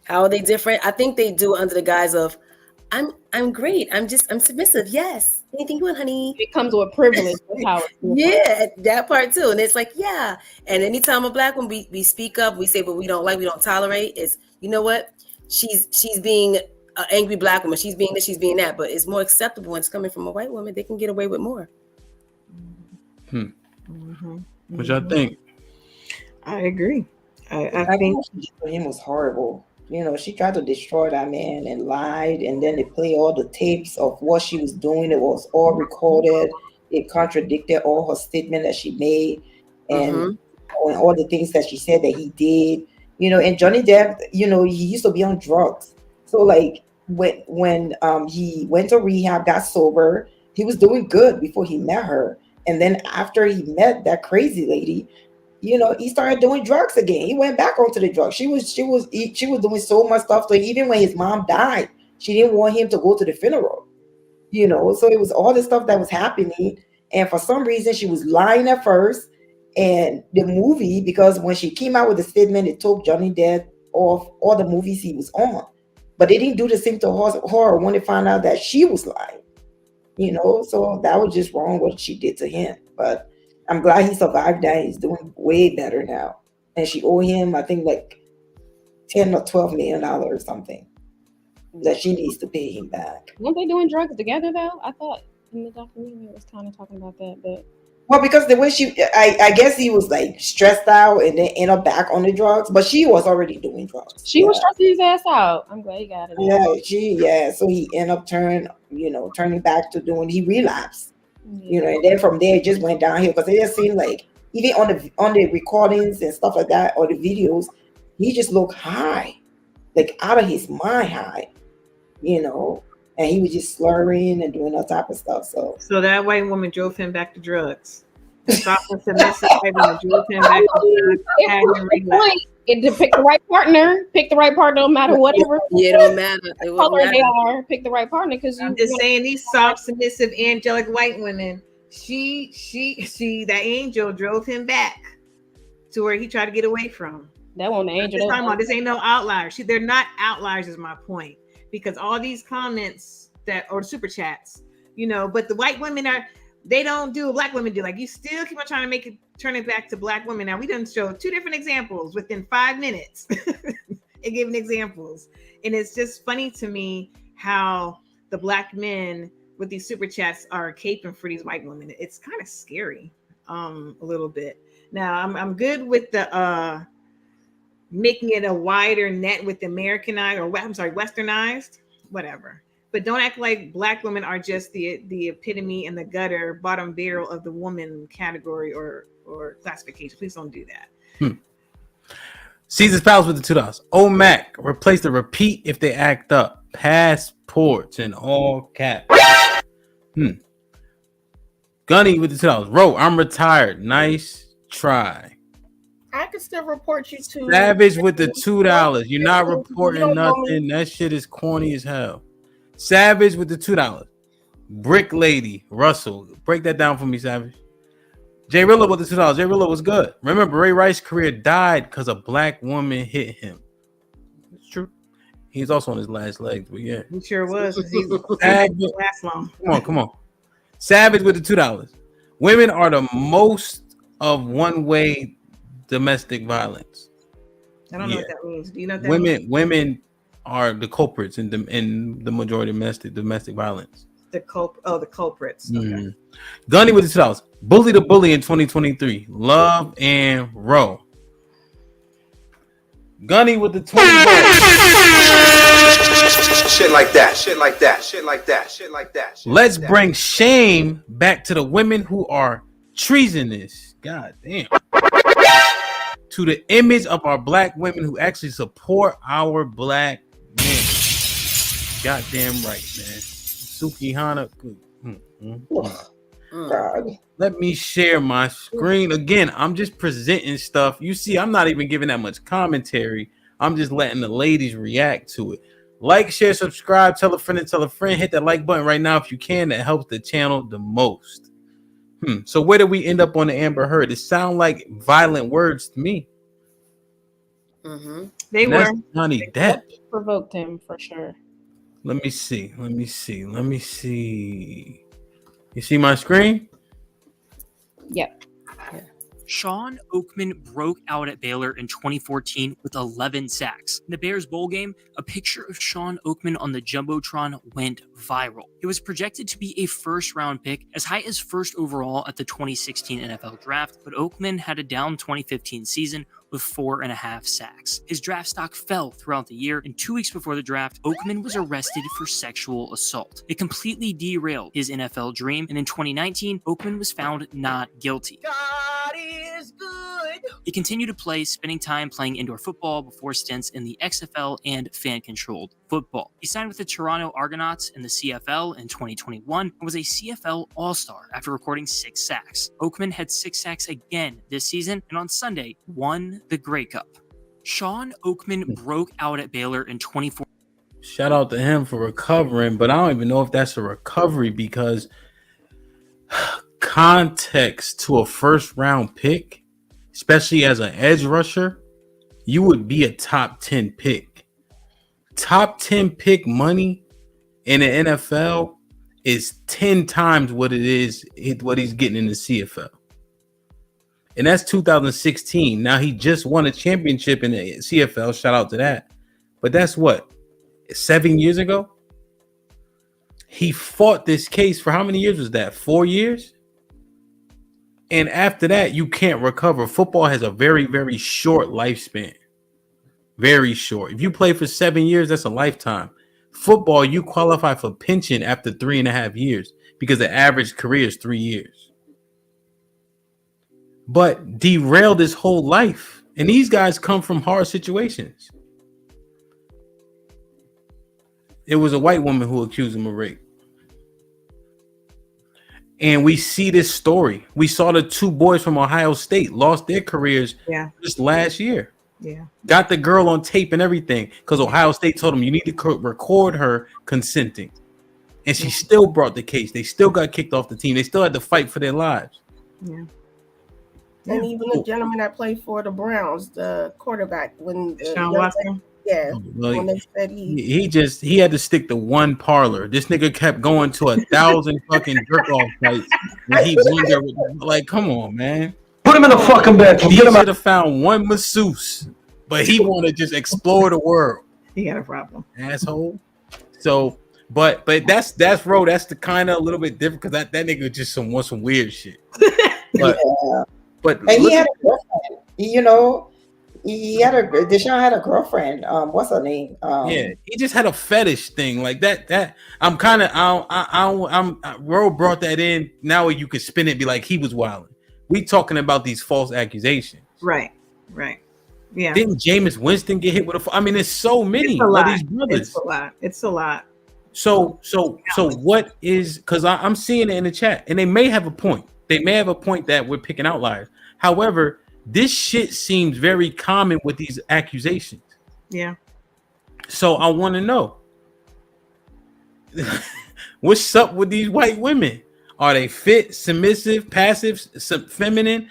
How are they different? I think they do under the guise of, I'm great. I'm submissive. Yes. Anything you want, honey. It comes with privilege. That's how it's yeah, that part too. And it's like, yeah. And anytime a black woman we speak up, we say what we don't like, we don't tolerate. It's, you know what? She's being an angry black woman. She's being this, she's being that. But it's more acceptable when it's coming from a white woman. They can get away with more. What y'all think? I agree. I think for him was horrible. You know, she tried to destroy that man and lied, and then they play all the tapes of what she was doing. It was all recorded. It contradicted all her statement that she made, and all the things that she said that he did. You know, and Johnny Depp, you know, he used to be on drugs. So like when he went to rehab, got sober, he was doing good before he met her, and then after he met that crazy lady, you know, he started doing drugs again. He went back onto the drugs. She was doing so much stuff. So even when his mom died, she didn't want him to go to the funeral. You know, so it was all the stuff that was happening. And for some reason, she was lying at first. And the movie, because when she came out with the statement, it took Johnny Depp off all the movies he was on. But they didn't do the same to her when they found out that she was lying. You know, so that was just wrong what she did to him. But I'm glad he survived that. He's doing way better now. And she owed him, I think, like $10 or $12 million or something that she needs to pay him back. Weren't they doing drugs together, though? I thought in the documentary it was kind of talking about that. But well, because the way I guess he was like stressed out and then ended up back on the drugs, but she was already doing drugs. She was stressing his ass out. I'm glad he got it. So he ended up turning back to doing, he relapsed. You know, and then from there it just went downhill because it just seemed like even on the recordings and stuff like that or the videos, he just looked high, like out of his mind high, you know, and he was just slurring and doing all type of stuff. So that white woman drove him back to drugs. Soft and submissive white woman drove him back to drugs. Had him relapse. Pick the right partner. Pick the right partner, no matter whatever. Yeah, it don't matter. Color they are. Pick the right partner because I'm just saying these soft, submissive, angelic white women. She, that angel drove him back to where he tried to get away from. That one, the angel. This ain't no outlier. They're not outliers, is my point. Because all these comments or super chats, you know, but the white women they don't do what black women do. Like you still keep on trying to turn it back to black women. Now we done show 2 different examples within 5 minutes and giving examples. And it's just funny to me how the black men with these super chats are caping for these white women. It's kind of scary, a little bit. Now I'm good with the making it a wider net with westernized, whatever. But don't act like black women are just the epitome and the gutter bottom barrel of the woman category or classification. Please don't do that. Caesar's Palace with the $2. OMAC, replace the repeat if they act up. Passports in all caps. Gunny with the $2. Ro, I'm retired. Nice try. I can still report you to Savage with the $2. You're not reporting nothing. That shit is corny as hell. Savage with the $2. Brick Lady Russell. Break that down for me, Savage. J Rilla with the $2. J Rilla was good. Remember, Ray Rice's career died because a black woman hit him. It's true. He's also on his last legs, but yeah. He sure was. He's Savage. last long. Come on. Savage with the $2. Women are the most of one-way domestic violence. I don't know what that means. Do you know what that means? Women are the culprits in the majority of domestic violence. The culprits. Okay. Gunny with the $2. Bully the bully in 2023. Love and row. Gunny with the $20. Shit like that. Shit like that. Shit like that. Shit like that. Let's bring shame back to the women who are treasonous. God damn. To the image of our black women who actually support our black men. Goddamn right, man. Suki Hana. God. Let me share my screen. Again, I'm just presenting stuff. You see, I'm not even giving that much commentary. I'm just letting the ladies react to it. Like, share, subscribe, tell a friend and tell a friend. Hit that like button right now if you can. That helps the channel the most. So where did we end up on the Amber Heard? It sound like violent words to me. They were. Johnny Depp provoked him for sure. Let me see. You see my screen? Yep. Sean Oakman broke out at Baylor in 2014 with 11 sacks. In the Bears bowl game, a picture of Sean Oakman on the Jumbotron went viral. He was projected to be a first-round pick, as high as first overall at the 2016 NFL Draft, but Oakman had a down 2015 season with 4.5 sacks. His draft stock fell throughout the year, and 2 weeks before the draft, Oakman was arrested for sexual assault. It completely derailed his NFL dream, and in 2019, Oakman was found not guilty. God is good. He continued to play, spending time playing indoor football before stints in the XFL and fan-controlled football. He signed with the Toronto Argonauts in the CFL in 2021 and was a CFL All-Star after recording 6 sacks. Oakman had 6 sacks again this season, and on Sunday, won the Grey Cup. Sean Oakman broke out at Baylor in 2014. Shout out to him for recovering, but I don't even know if that's a recovery because context to a first round pick, especially as an edge rusher, you would be a top 10 pick. Top 10 pick money in the NFL is 10 times what he's getting in the CFL. And that's 2016. Now he just won a championship in the CFL. Shout out to that. But that's what? 7 years ago? He fought this case for how many years was that? 4 years? And after that, you can't recover. Football has a very, very short lifespan. Very short. If you play for 7 years, that's a lifetime. Football, you qualify for pension after 3.5 years because the average career is 3 years. But derailed his whole life. And these guys come from hard situations. It was a white woman who accused him of rape. And we see this story. We saw the 2 boys from Ohio State lost their careers just last year. Yeah. Got the girl on tape and everything because Ohio State told them you need to record her consenting. And she still brought the case. They still got kicked off the team. They still had to fight for their lives. Yeah. And even the gentleman that played for the Browns, the quarterback, when Sean Watson. When they said he had to stick to one parlor. This nigga kept going to 1,000 fucking jerk off sites. And he wondered, like, come on, man. Put him in the fucking bedroom. He should have found one masseuse, but he want to just explore the world. He got a problem, asshole. So, but that's Ro. That's the kind of a little bit different because that nigga just wants some weird shit. But and he had a girlfriend. Deshaun had a girlfriend. What's her name? Yeah, he just had a fetish thing like that. I'm kind of Ro brought that in. Now you could spin it and be like he was wilding. We talking about these false accusations. Right. Yeah. Didn't Jameis Winston get hit with a? I mean, there's so many of these brothers. It's a lot. So what is? Because I'm seeing it in the chat, and they may have a point. They may have a point that we're picking outliers. However, this shit seems very common with these accusations. Yeah. So I want to know what's up with these white women. Are they fit, submissive, passive, feminine,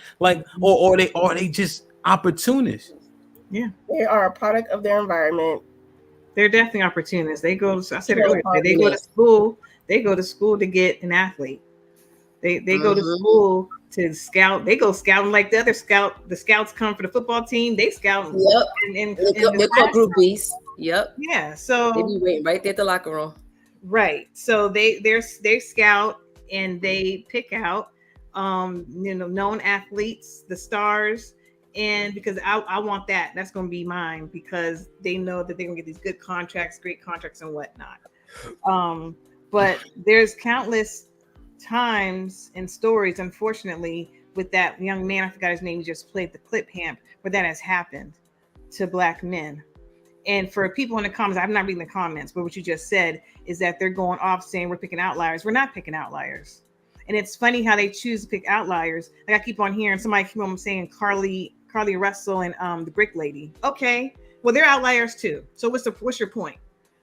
or are they just opportunists? Yeah, they are a product of their environment. They're definitely opportunists. They go. I said it earlier. They go to school. They go to school to get an athlete. They go to school to scout. They go scouting like the other scout. The scouts come for the football team. They scout. Yep. They're called groupies. Yep. Yeah. So they be waiting right there at the locker room. Right. So they scout and they pick out known athletes, the stars, and because I want that. That's going to be mine because they know that they're going to get these good contracts, great contracts, and whatnot. But there's countless times and stories, unfortunately, with that young man. I forgot his name. He just played the clip, Hamp, where that has happened to Black men. And for people in the comments, I'm not reading the comments, but what you just said is that they're going off saying we're picking outliers. We're not picking outliers. And it's funny how they choose to pick outliers. Like I keep on hearing somebody keep on saying Carly Russell and the Brick Lady. Okay, well they're outliers too. So what's your point?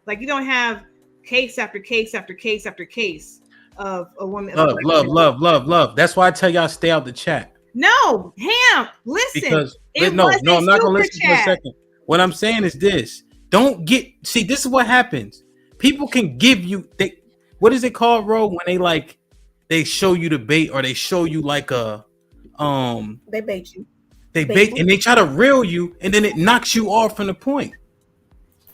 Like you don't have case after case after case after case of a woman. Love. That's why I tell y'all stay out the chat. No, Ham, listen. Because I'm not gonna listen for a second. What I'm saying is this: this is what happens. People can give you what is it called, Ro? When they show you the bait or they show you like a they bait you. They bait and they try to reel you and then it knocks you off from the point.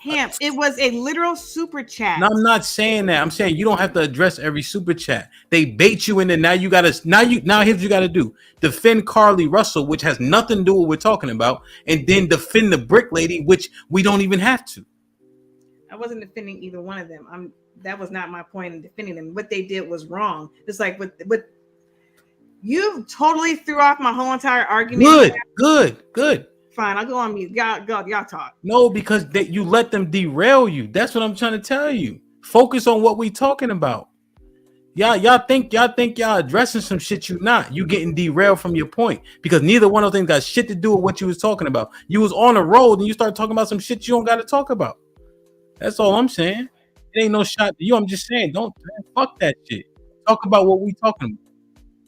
Ham, it was a literal super chat. No, I'm not saying that. I'm saying you don't have to address every super chat. They bait you in there. Now here's what you gotta do. Defend Carly Russell, which has nothing to do with what we're talking about, and then defend the Brick Lady, which we don't even have to. I wasn't defending either one of them. That was not my point in defending them. What they did was wrong. It's like what you totally threw off my whole entire argument. Good. Fine, I'll go on mute. Y'all talk. No, because you let them derail you. That's what I'm trying to tell you. Focus on what we talking about. Y'all think y'all addressing some shit you not. You getting derailed from your point because neither one of those things got shit to do with what you was talking about. You was on a road and you start talking about some shit you don't got to talk about. That's all I'm saying. It ain't no shot to you. I'm just saying, fuck that shit. Talk about what we talking about.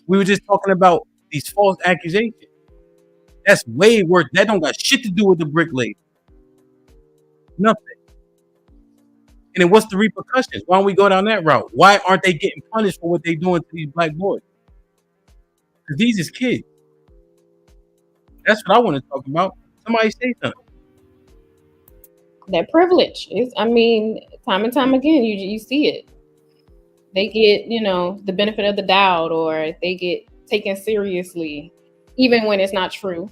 We were just talking about these false accusations. That's way worse. That don't got shit to do with the Brick Lady. Nothing. And then what's the repercussions? Why don't we go down that route? Why aren't they getting punished for what they doing to these black boys? Because these is kids. That's what I want to talk about. Somebody say something. That privilege is, time and time again, you see it. They get, the benefit of the doubt, or they get taken seriously, even when it's not true.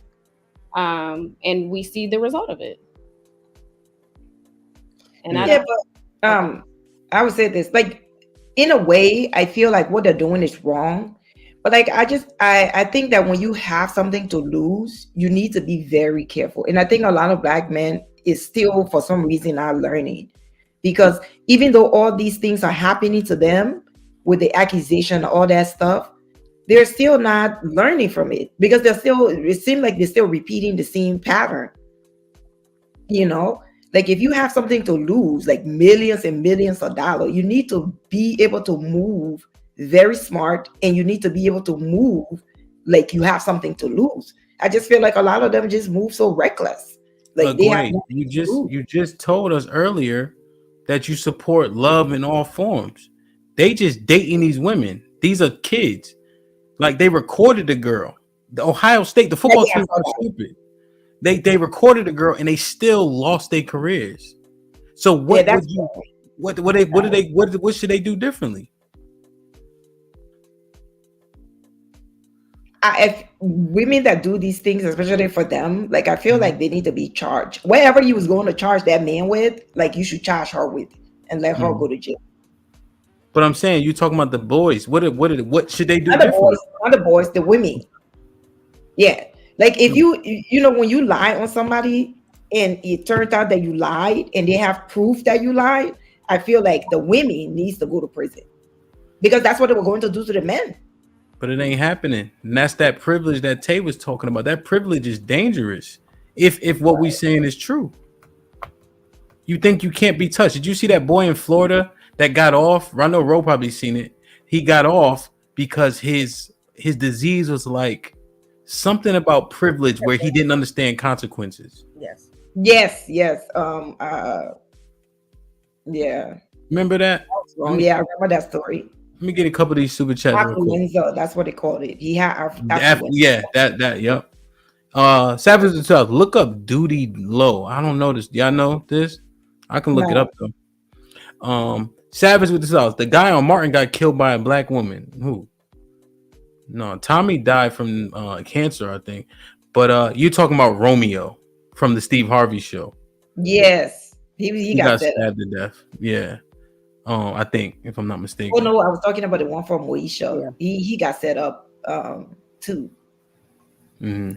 And we see the result of it. And I would say this, like, in a way, I feel like what they're doing is wrong. But like, I think that when you have something to lose, you need to be very careful. And I think a lot of black men is still, for some reason, not learning. Because even though all these things are happening to them with the accusation, all that stuff, they're still not learning from it because it seems like they're still repeating the same pattern. Like if you have something to lose, like millions and millions of dollars, you need to be able to move very smart, and you need to be able to move like you have something to lose. I just feel like a lot of them just move so reckless. Like you just told us earlier that you support love in all forms. They just dating these women. These are kids. Like they recorded the girl. The Ohio State, the football team are stupid. They recorded the girl and they still lost their careers. So what should they do differently? If women that do these things, especially for them, like I feel like they need to be charged. Whatever you was going to charge that man with, like you should charge her with and let her go to jail. But I'm saying you talking about the boys. What should they do? Not the boys, the women. Yeah, like if when you lie on somebody and it turns out that you lied and they have proof that you lied, I feel like the women needs to go to prison because that's what they were going to do to the men. But it ain't happening. And that's that privilege that Tay was talking about. That privilege is dangerous if what we saying is true. You think you can't be touched. Did you see that boy in Florida that got off? I know Ro probably seen it. He got off because his disease was like something about privilege where he didn't understand consequences. Yes. Yeah. Remember that? Yeah, I remember that story. Let me get a couple of these super chats real quick. Affluenza, that's what they called it. He had Yeah, that, yep. Savage himself, look up Duty Low. I don't know this. Y'all know this? I can look it up though. Savage with the South. The guy on Martin got killed by a black woman. Who? No, Tommy died from cancer, I think. But you're talking about Romeo from the Steve Harvey show. Yes. He got stabbed to death. Yeah. I think, if I'm not mistaken. Oh no, I was talking about the one from Moesha. Yeah. He got set up too. Mm-hmm.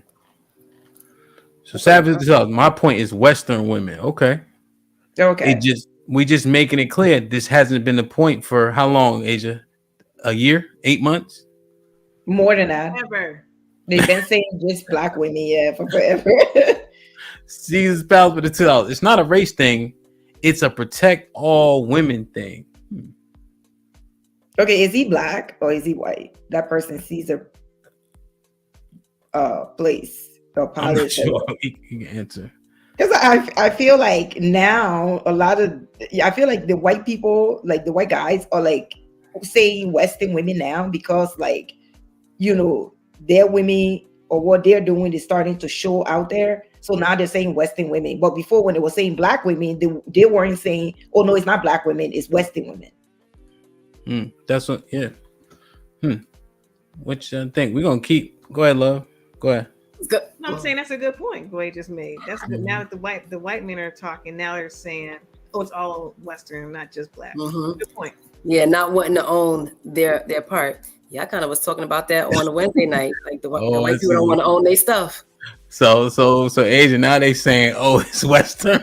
So Savage with the South. My point is Western women. Okay. We just making it clear this hasn't been the point for how long, Asia? A year? 8 months? More than that. Ever. They've been saying just black women, for forever. Caesar's pals with the 2000. It's not a race thing. It's a protect all women thing. Okay, is he black or is he white? That person Caesar place. I'm not sure he can answer. Because I feel like now I feel like the white people, like the white guys, are like saying Western women now because, like, you know, their women or what they're doing is starting to show out there. So now they're saying Western women. But before, when they were saying black women, they weren't saying, oh no, it's not black women, it's Western women. That's what, yeah. Which I think we're gonna keep. Go ahead, love. Go ahead. No, I'm saying that's a good point Boy just made. That's good. Now that the white men are talking, now they're saying, oh, it's all Western, not just black. Good point. Yeah, not wanting to own their part. Yeah, I kind of was talking about that on a Wednesday night. Like the white people don't want to own their stuff. So Asia, now they saying, oh, it's Western.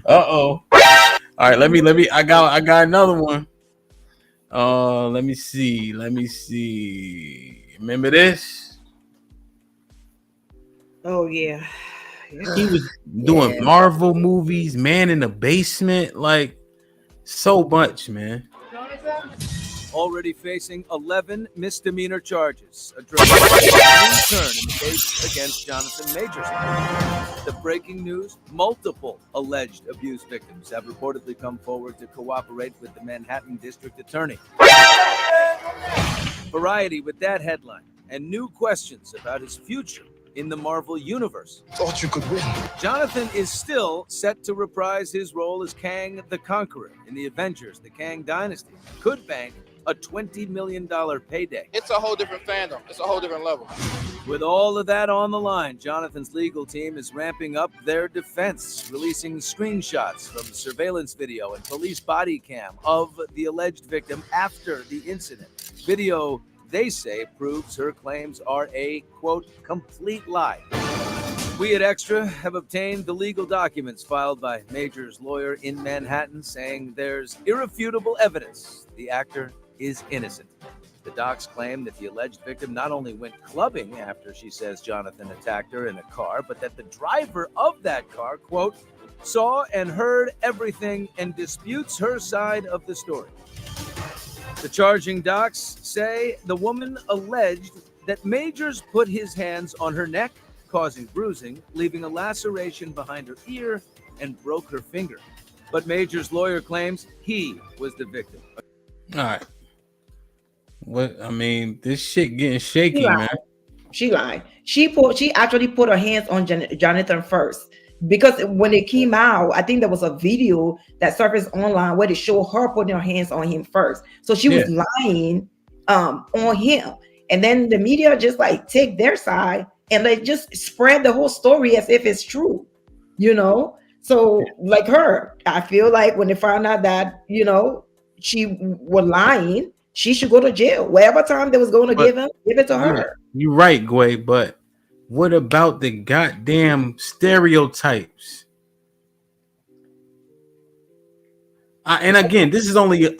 Uh-oh. All right, let me I got another one. Let me see. Remember this? Oh yeah. He was doing Marvel movies, Man in the Basement, like so much, man. Already facing 11 misdemeanor charges, addressing a turn in the case against Jonathan Majors. The breaking news: multiple alleged abuse victims have reportedly come forward to cooperate with the Manhattan District Attorney. Variety with that headline and new questions about his future in the Marvel Universe. Thought you could win. Jonathan is still set to reprise his role as Kang the Conqueror in the Avengers, the Kang Dynasty. Could bank a $20 million payday. It's a whole different fandom. It's a whole different level. With all of that on the line, Jonathan's legal team is ramping up their defense, releasing screenshots from surveillance video and police body cam of the alleged victim after the incident. Video, they say, proves her claims are a, quote, complete lie. We at Extra have obtained the legal documents filed by Major's lawyer in Manhattan saying there's irrefutable evidence the actor is innocent. The docs claim that the alleged victim not only went clubbing after she says Jonathan attacked her in a car, but that the driver of that car, quote, saw and heard everything and disputes her side of the story. The charging docs say the woman alleged that Majors put his hands on her neck, causing bruising, leaving a laceration behind her ear, and broke her finger. But Major's lawyer claims he was the victim. All right. What I mean, this shit getting shaky, man. She lied. She actually put her hands on Jonathan first, because when it came out, I think there was a video that surfaced online where they show her putting her hands on him first. So she was lying on him, and then the media just like take their side and they just spread the whole story as if it's true, you know. So like her, I feel like when they found out that, you know, she was lying, she should go to jail. Whatever time they was going to give it to her. You're right, Gway, but what about the goddamn stereotypes? And again, this is only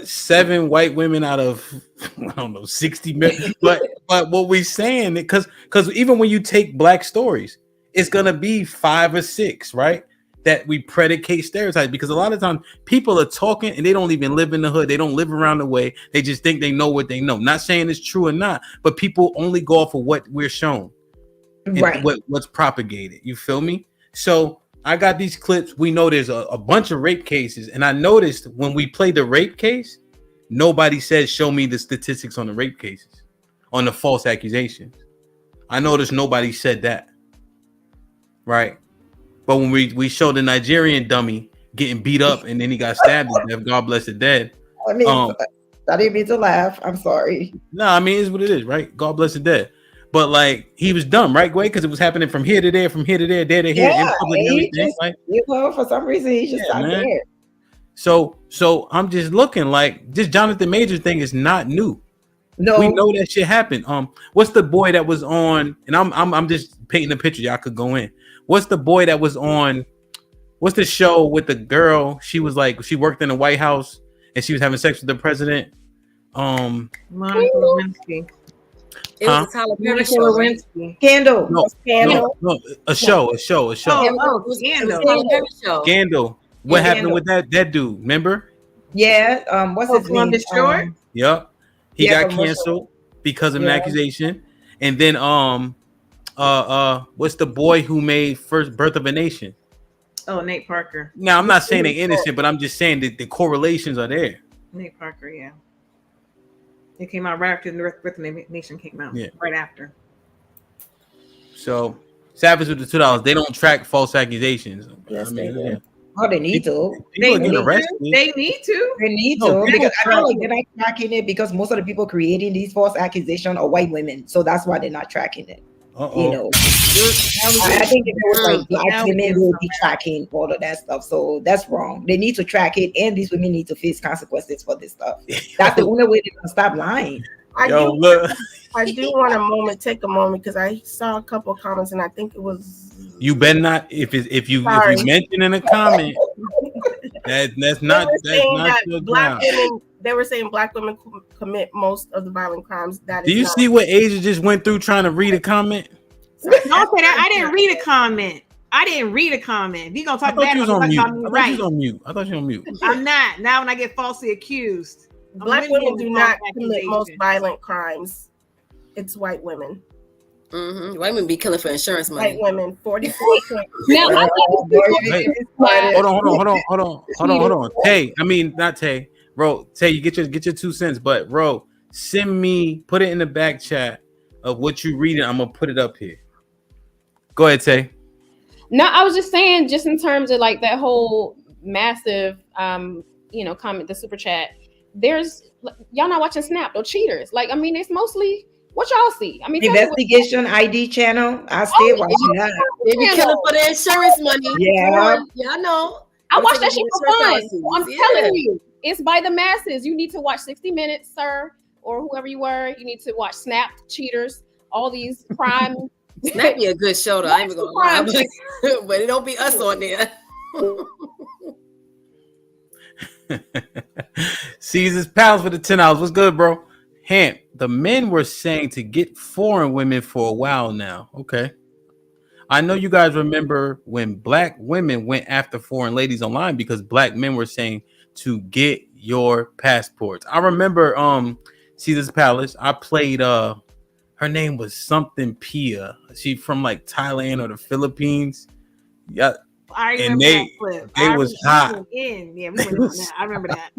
7 white women out of I don't know 60 million. But what we're saying, because even when you take black stories, it's gonna be 5 or 6, right? That we predicate stereotypes, because a lot of times people are talking and they don't even live in the hood. They don't live around the way. They just think they know what they know. Not saying it's true or not, but people only go off of what we're shown, right? What's propagated. You feel me? So I got these clips. We know there's a bunch of rape cases, and I noticed when we played the rape case, nobody said, "Show me the statistics on the rape cases, on the false accusations." I noticed nobody said that, right? But when we showed the Nigerian dummy getting beat up and then he got stabbed to death, God bless the dead. I mean, I didn't mean to laugh. I'm sorry. No, I mean, it's what it is, right? God bless the dead. But like, he was dumb, right, Gway? Because it was happening from here to there, from here to there, there to here, in public and everything. Just, like, for some reason, he just sat man. there. So I'm just looking like this Jonathan Majors thing is not new. No, we know that shit happened. What's the boy that was on? And I'm just painting a picture. Y'all could go in. What's the boy that was on? What's the show with the girl? She was like, she worked in the White House and she was having sex with the president. Monica Lewinsky. It was a Tyler Perry show. Lewinsky. Scandal. No, a show. Scandal. Scandal. What happened with that dude? Remember? Yeah. What's his name? Short? Yep. He got canceled because of an accusation. And then what's the boy who made First Birth of a Nation? Oh, Nate Parker. Now I'm not saying they're innocent, but I'm just saying that the correlations are there. Nate Parker, yeah. It came out right after the Birth of a Nation came out. Yeah. Right after. So Savage with the $2. They don't track false accusations. Yes, I mean, they do. Oh, they need to. They need to. They need to. Because I feel like they're not tracking it because most of the people creating these false accusations are white women. So that's why they're not tracking it. You know, I think if it was like black women, they would be tracking all of that stuff. So that's wrong. They need to track it, and these women need to face consequences for this stuff. That's the only way they're gonna stop lying. I do want to take a moment because I saw a couple of comments, and I think it was. You better not if you mention in a comment that's not black women. They were saying black women commit most of the violent crimes. Do you see what Asia just went through trying to read a comment? Don't say that. I didn't read a comment. If you gonna talk bad about me, right? I thought you was on mute. I'm not. Now when I get falsely accused, black women do not commit most violent crimes. It's white women. Mm-hmm. White women be killing for insurance money. White women, 44%. Hold on. Tay, I mean not Tay. Bro, Tay, you get your 2 cents, but bro, put it in the back chat of what you reading. I'm gonna put it up here. Go ahead, Tay. No, I was just saying, just in terms of like that whole massive, comment, the super chat. There's y'all not watching Snap, they're cheaters. Like, I mean, it's mostly what y'all see. I mean, Investigation ID channel. I stay watching that. They be killing for the insurance money. Yeah, y'all know. I watch that shit for fun. So I'm telling you, it's by the masses. You need to watch 60 Minutes, sir, or whoever you were. You need to watch Snap, cheaters, all these crime. Snap be a good show though. I ain't even gonna lie, but it don't be us on there. Caesar's Palace for the $10. What's good, bro? Hamp, the men were saying to get foreign women for a while now. Okay. I know you guys remember when black women went after foreign ladies online because black men were saying to get your passports. I remember Caesar's Palace. I played her name was something Pia. She from like Thailand or the Philippines. Yeah. And they was hot. Yeah, we went in that. I remember that.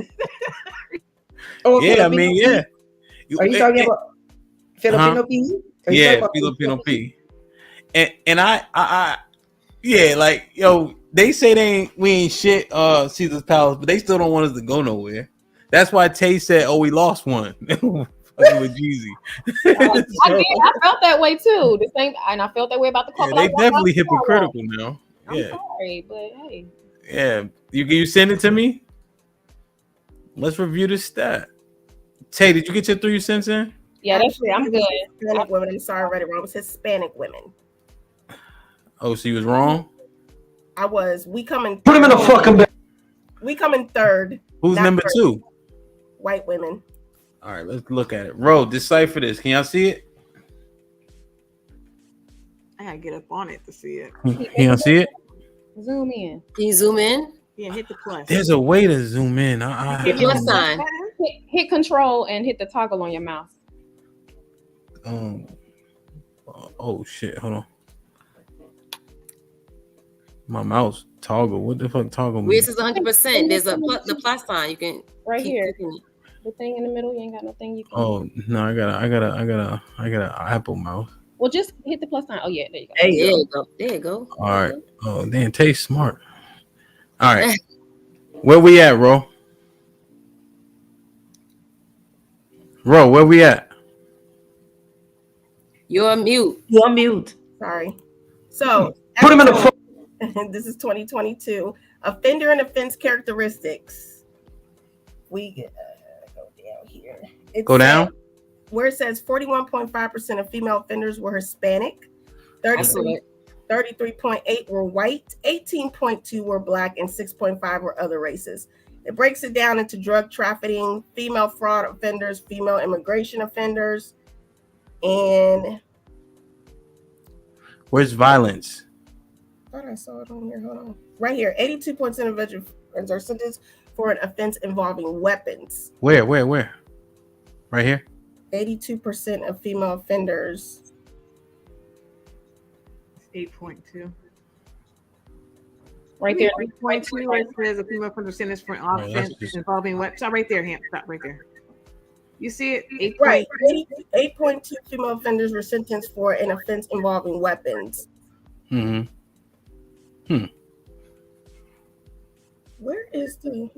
Yeah, I mean, yeah. Are you talking about Filipino P? Yeah, Filipino P. And I yeah, like yo, they say we ain't shit Caesar's Palace, but they still don't want us to go nowhere. That's why Tay said, "Oh, we lost one." With Jeezy. I felt that way too. The same, and I felt that way about the couple. Yeah, they definitely hypocritical now. I'm sorry, but hey. Yeah, you send it to me. Let's review the stat. Tay, did you get your 3 cents in? Yeah, that's it. I'm good. Hispanic women. I'm sorry, I read it wrong. It was Hispanic women. Oh, so you was wrong? I was. We come in. Put him in the fucking bed. We come in third. Who's number first. 2? White women. All right, let's look at it. Ro, decipher this. Can y'all see it? I gotta get up on it to see it. Can y'all see it? Zoom in. Can you zoom in? Yeah, hit the plus. There's a way to zoom in. Hit plus sign. Hit control and hit the toggle on your mouse. Oh shit! Hold on. My mouse toggle. What the fuck toggle Where it mean? says 100%, there's the plus sign. You can right keep here. clicking it. The thing in the middle, you ain't got no thing you can. Oh no, I got an Apple mouse. Well, just hit the plus sign. Oh yeah, there you go. There you go. There you go. All right. Oh damn, Tay's smart. All right. Where we at, Ro? Ro, where we at? You're mute. You're mute. Sorry. So Put him in the front. this is 2022. Offender and offense characteristics. We go down here. Go down. Where it says 41.5% of female offenders were Hispanic, 33.8 were white, 18.2 were black, and 6.5 were other races. It breaks it down into drug trafficking, female fraud offenders, female immigration offenders, and Where's violence? I thought I saw it on here. Hold on. Right here, 82% of veterans are sentenced for an offense involving weapons. Where? Right here. 82% of female offenders. 8.2. Right there. 8.2 where it says a female offender sentenced for an offense involving what? Stop right there, Ham. Stop right there. You see it? 8. Right. 8.2 female offenders were sentenced for an offense involving weapons. Where is the...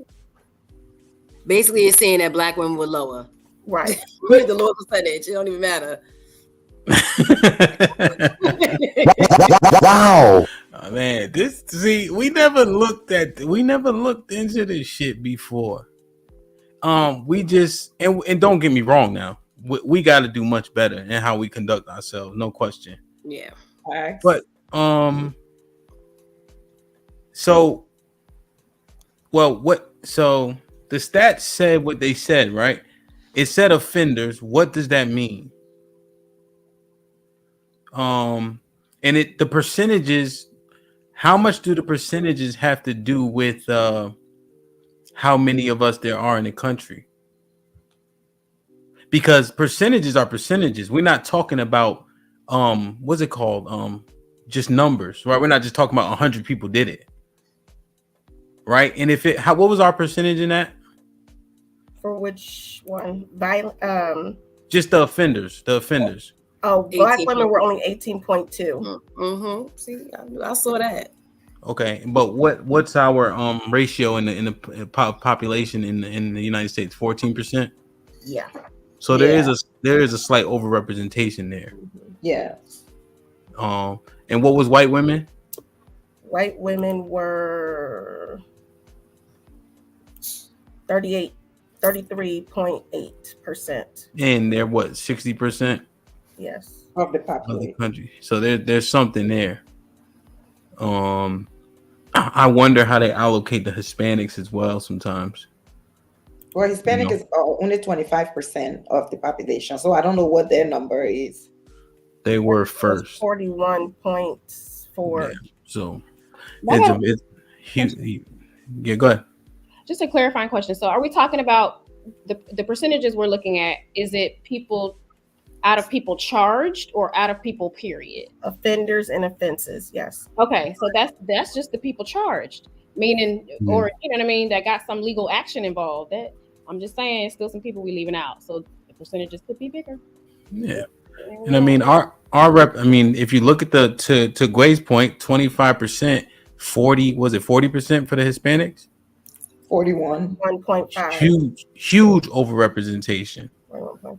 Basically, it's saying that black women were lower. Right. The lower percentage. It don't even matter. Wow. Oh, man, we never looked into this shit before. We just and don't get me wrong now. We got to do much better in how we conduct ourselves, no question. Yeah. But so the stats said what they said, right? It said offenders. What does that mean? And the percentages, how much do the percentages have to do with how many of us there are in the country? Because percentages are percentages. We're not talking about what's it called? Just numbers, right? We're not just talking about 100 people did it. Right? And what was our percentage in that? For which one? Just the offenders. Oh, black women were only 18.2. Mm-hmm. See, I saw that. Okay, but what's our ratio in the population in the United States? 14%. Yeah. So there is a slight overrepresentation there. Yeah. And what was white women? White women were 33.8%. And they're what, 60%? Yes. Of the Of the population. country. So there's something there. I wonder how they allocate the Hispanics as well sometimes. Well, Hispanic is only 25% of the population, so I don't know what their number is. They were first. 41.4. Yeah, so it's huge. Yeah, go ahead. Just a clarifying question. So are we talking about the percentages we're looking at? Is it people out of people charged or out of people period? Offenders and offenses, yes. Okay, so that's just the people charged, meaning, or you know what I mean, that got some legal action involved. That I'm just saying, still some people we leaving out, so the percentages could be bigger. Yeah, and I mean our rep. I mean, if you look at to Gway's point, 25%, 40% for the Hispanics. 1.5. Huge overrepresentation. 1.5.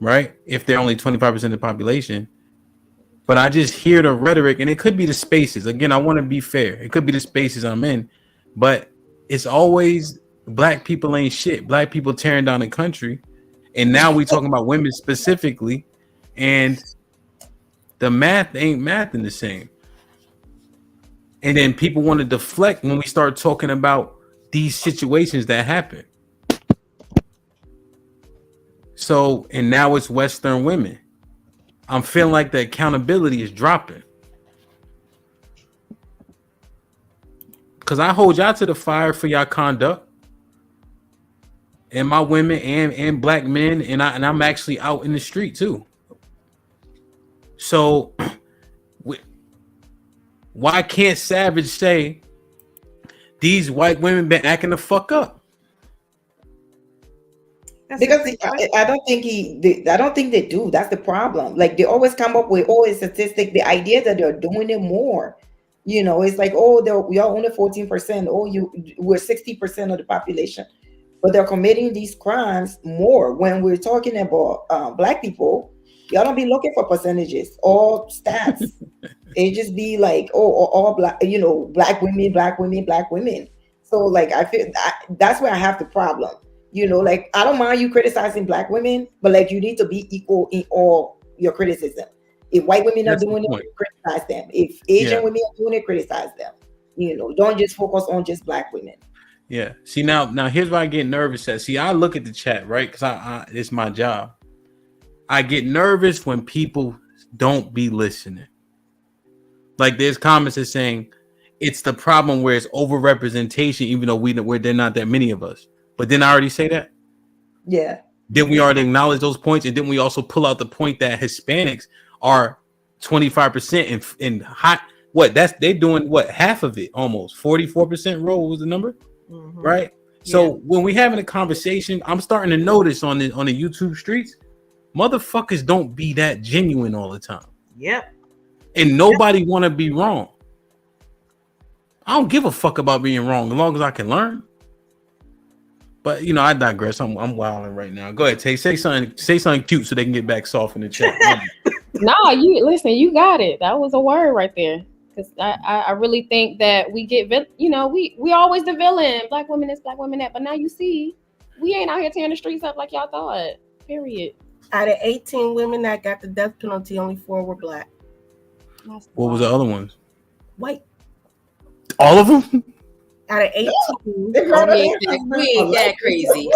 Right? If they're only 25% of the population. But I just hear the rhetoric, and it could be the spaces. Again, I want to be fair. It could be the spaces I'm in, but it's always black people ain't shit. Black people tearing down the country. And now we talking about women specifically, and the math ain't mathing the same. And then people want to deflect when we start talking about these situations that happen. So, and now it's Western women. I'm feeling like the accountability is dropping. Because I hold y'all to the fire for y'all conduct. And my women and black men, and I'm actually out in the street too. So Why can't Savage say these white women been acting the fuck up? Because I don't think I don't think they do. That's the problem. Like they always come up with a statistic. The idea that they're doing it more. You know, it's like, oh, we are only 14%. Oh, we're 60% of the population, but they're committing these crimes more. When we're talking about Black people, y'all don't be looking for percentages or stats. It just be like, oh, all Black, you know, Black women, Black women, Black women. So like, I feel that's where I have the problem. You know, like I don't mind you criticizing Black women, but like you need to be equal in all your criticism. If white women are doing it, criticize them. If Asian women are doing it, criticize them. You know, don't just focus on just Black women. Yeah. See, now here's why I get nervous at. See, I look at the chat, right? Because I it's my job. I get nervous when people don't be listening. Like there's comments that saying it's the problem where it's overrepresentation, even though where there not that many of us. But then I already say that. Yeah. Then we already acknowledge those points, and then we also pull out the point that Hispanics are 25% in hot. What they're doing? What half of it? Almost 44%. Roll what was the number? Mm-hmm. Right. So when we having a conversation, I'm starting to notice on the YouTube streets, motherfuckers don't be that genuine all the time. Yep. And nobody want to be wrong. I don't give a fuck about being wrong as long as I can learn. But you know, I digress. I'm wilding right now. Go ahead, Tay. Say something cute so they can get back soft in the chat. No, you listen. You got it. That was a word right there. Because I really think that we get, you know, we always the villain. Black women this, Black women that. But now you see, we ain't out here tearing the streets up like y'all thought. Period. Out of 18 women that got the death penalty, only 4 were Black. What was the other ones? White. All of them? Out of 18, we ain't that crazy.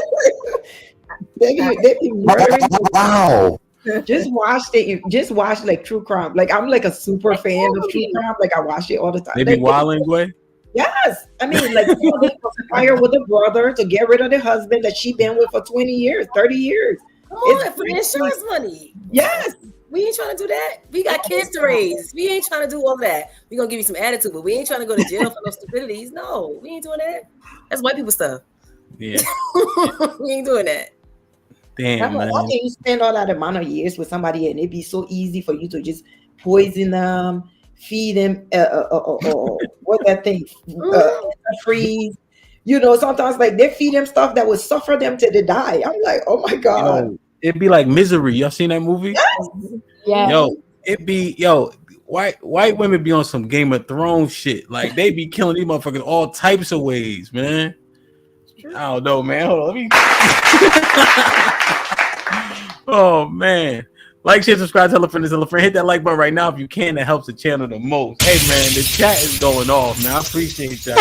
Wow. Just watch like true crime. Like I'm like a super fan of true crime. Like I watch it all the time. They be wilding way. Yes, I mean, like they conspire with a brother to get rid of the husband that she been with for 20 years, 30 years. Come on, for the insurance money. Yes. We ain't trying to do that. We got kids to raise. We ain't trying to do all that. We gonna give you some attitude, but we ain't trying to go to jail for no stupidities. No, we ain't doing that. That's white people stuff. Yeah. We ain't doing that. Damn, man. How can you spend all that amount of years with somebody and it be so easy for you to just poison them, feed them, what that thing, freeze? You know, sometimes like they feed them stuff that would suffer them till they die. I'm like, oh my God. Yo, it'd be like Misery. Y'all seen that movie? Yes. Yeah. Yo, white women be on some Game of Thrones shit. Like they be killing these motherfuckers all types of ways, man. I don't know, man. Hold on, let me. Oh man. Like, share, subscribe, tell a friend, hit that like button right now if you can. That helps the channel the most. Hey man, the chat is going off, man. I appreciate y'all.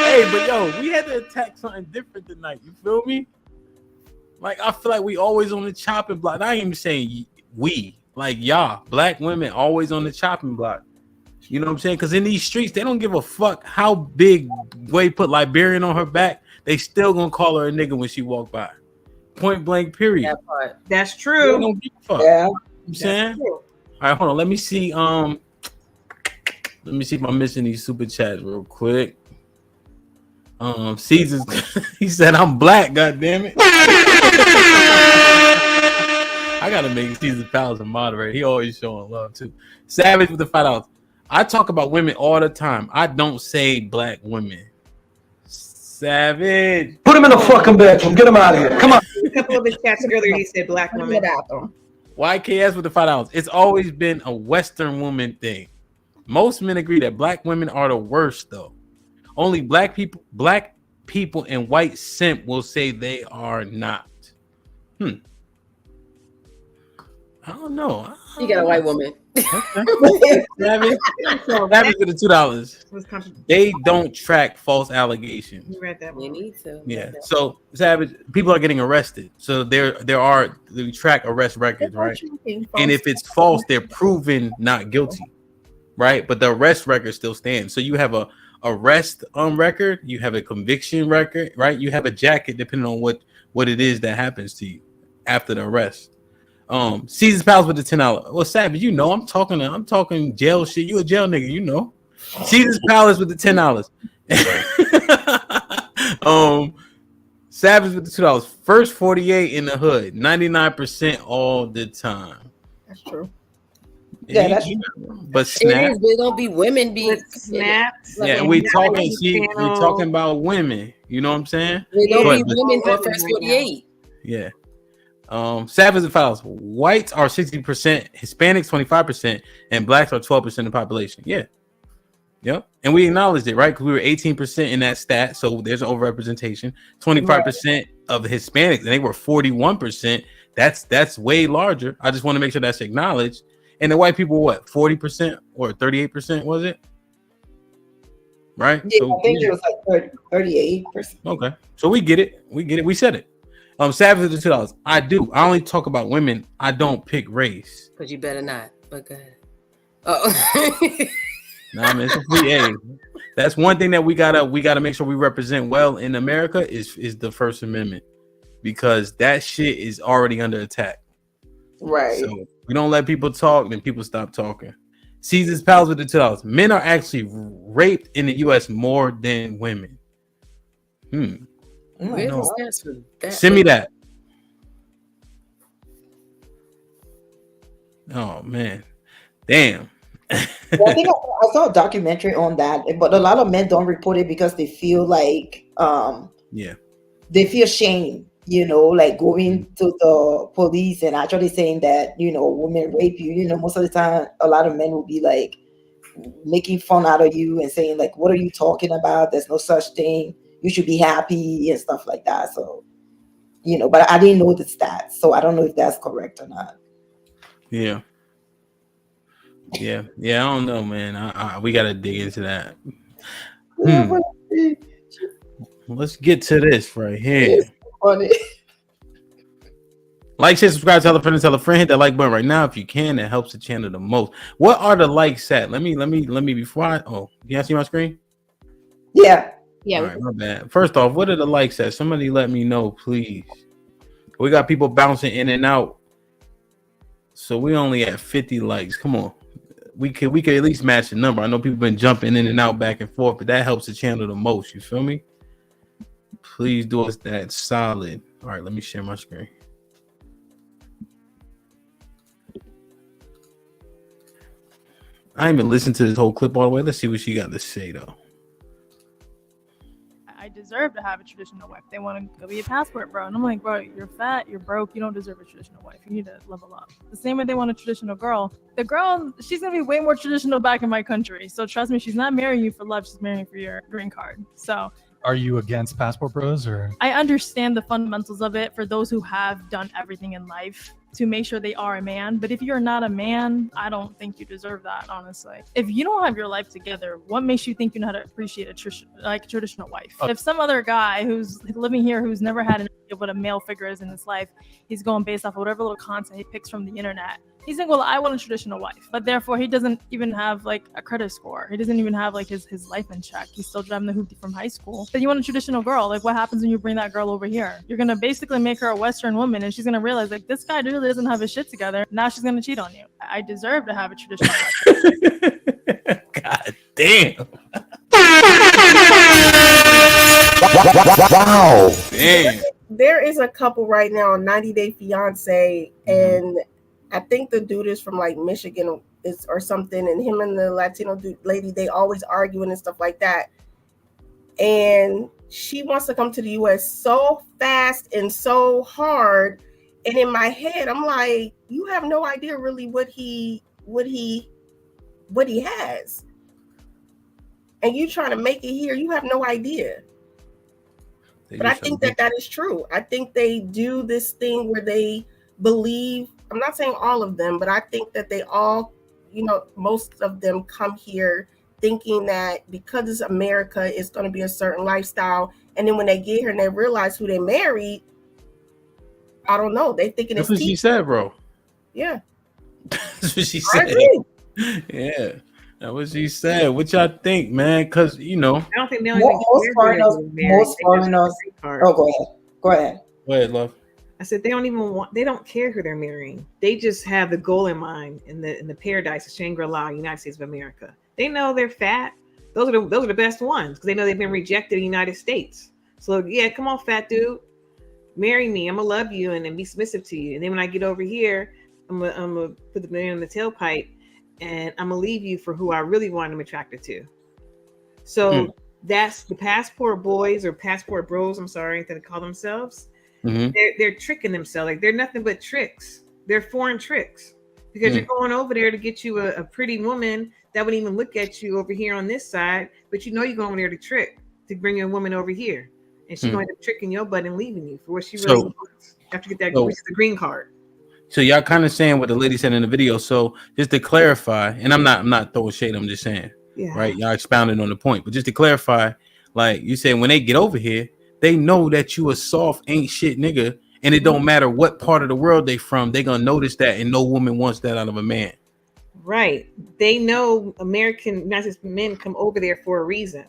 Hey, but yo, we had to attack something different tonight. You feel me? Like, I feel like we always on the chopping block. I ain't even saying we, like y'all, Black women always on the chopping block. You know what I'm saying? Because in these streets, they don't give a fuck how big Way put Liberian on her back. They still gonna call her a nigga when she walk by. Point blank, period. That part. That's true. They don't give a fuck. Yeah. You know what I'm saying? All right, hold on. Let me see. Let me see if I'm missing these super chats real quick. Caesar, he said I'm Black. God damn it! I gotta make Caesar Palace a moderator. He always showing love too. Savage with the $5. I talk about women all the time. I don't say Black women. Savage. Put him in the fucking bedroom. Get him out of here. Come on. A couple of his chats earlier, he said Black women. YKS with the $5. It's always been a Western woman thing. Most men agree that Black women are the worst, though. Only black people and white simp will say they are not. I don't know. You got a white woman. Savage with the $2. They don't track false allegations. You read that one. You need to. Yeah. So Savage, people are getting arrested. So they track arrest records, right? And if it's false, they're proven not guilty, right? But the arrest record still stands. So you have a arrest record, you have a conviction record, right? You have a jacket depending on what it is that happens to you after the arrest. Caesar's Palace with the $10. Well, Savage, you know, I'm talking jail shit. You a jail nigga, you know. Caesar's Palace with the $10. Savage with the $2. First 48 in the hood, 99% all the time. That's true. Yeah, that's but Snap. It is, but it don't be women be Snap. Yeah, we talking about women. You know what I'm saying? They don't be women on first 48. Yeah. Savage and Fouls. Whites are 60%, Hispanics 25%, and blacks are 12% of the population. Yeah. Yep. And we acknowledged it, right? Because we were 18% in that stat. So there's an overrepresentation. 25% of the Hispanics, and they were 41%. That's way larger. I just want to make sure that's acknowledged. And the white people, what, 40% or 38%, was it? Right? Yeah, So, I think it was like 38%. Okay. So we get it. We said it. Savage with the $2. I only talk about women. I don't pick race. Because you better not. But go ahead. Oh. Nah, man, it's a free A. That's one thing that we gotta make sure we represent well in America is the First Amendment, because that shit is already under attack. Right. So we don't let people talk, then people stop talking. Caesar's Palace with the $2. Men are actually raped in the U.S. more than women. Send me that. Oh man, damn. Well, I think I saw a documentary on that, but a lot of men don't report it because they feel like they feel shame, you know, like going to the police and actually saying that, you know, women rape you. You know, most of the time a lot of men will be like making fun out of you and saying like, what are you talking about? There's no such thing. You should be happy and stuff like that. So, you know, but I didn't know the stats, so I don't know if that's correct or not. Yeah. I don't know, man. We gotta dig into that. Let's get to this right here. Funny. Like, share, subscribe, tell a friend, hit that like button right now if you can. That helps the channel the most. What are the likes at? Let me before I can you see my screen? Yeah. All right, my bad. First off, what are the likes at? Somebody let me know, please. We got people bouncing in and out. So we only at 50 likes. Come on. We could at least match the number. I know people been jumping in and out back and forth, but that helps the channel the most. You feel me? Please do us that solid. All right, let me share my screen. I ain't even listened to this whole clip all the way. Let's see what she got to say though. I deserve to have a traditional wife. They want to go be a passport, bro. And I'm like, bro, you're fat, you're broke, you don't deserve a traditional wife. You need to level up. The same way they want a traditional girl. The girl, she's gonna be way more traditional back in my country. So trust me, she's not marrying you for love, she's marrying you for your green card. So are you against passport bros or? I understand the fundamentals of it for those who have done everything in life to make sure they are a man. But if you're not a man, I don't think you deserve that, honestly. If you don't have your life together, what makes you think you know how to appreciate a traditional wife? If some other guy who's living here who's never had an idea of what a male figure is in his life, he's going based off of whatever little content he picks from the internet. He's like, well, I want a traditional wife, but therefore he doesn't even have like a credit score. He doesn't even have like his life in check. He's still driving the hoopty from high school. But you want a traditional girl. Like, what happens when you bring that girl over here? You're going to basically make her a Western woman, and she's going to realize like, this guy really doesn't have his shit together. Now she's going to cheat on you. I deserve to have a traditional wife. God damn. Wow. Damn. There is a couple right now on 90 Day Fiance, and I think the dude is from like Michigan or something, and him and the Latino lady, they always arguing and stuff like that. And she wants to come to the US so fast and so hard. And in my head, I'm like, you have no idea really what he has. And you trying to make it here, you have no idea. But I think that is true. I think they do this thing where they believe, I'm not saying all of them, but I think that they all, you know, most of them come here thinking that because it's America, it's going to be a certain lifestyle. And then when they get here and they realize who they married, I don't know. They thinking that's what she said, bro. Yeah. That's what she said. Yeah. That's what she said. What y'all think, man? Because, you know. I don't think they most foreigners. Oh, go ahead. Go ahead. Go ahead, love. I said they don't care who they're marrying. They just have the goal in mind in the paradise of Shangri-La, United States of America. They know they're fat. Those are the best ones because they know they've been rejected in the United States. So yeah, come on, fat dude, marry me. I'm gonna love you and then be submissive to you. And then when I get over here, I'm gonna put the man in the tailpipe and I'm gonna leave you for who I really want them attracted to. So that's the passport boys or passport bros. I'm sorry that they call themselves. They're tricking themselves. Like they're nothing but tricks. They're foreign tricks because you're going over there to get you a pretty woman that wouldn't even look at you over here on this side, but you know you're going there to trick to bring a woman over here, and she's going to tricking your butt and leaving you for what she really wants. You have to get that which is the green card. So y'all kind of saying what the lady said in the video. So just to clarify, and I'm not throwing shade. I'm just saying, right? Y'all expounded on the point, but just to clarify, like you said, when they get over here, they know that you a soft ain't shit nigga, and it don't matter what part of the world they from. They gonna notice that, and no woman wants that out of a man. Right? They know United States men come over there for a reason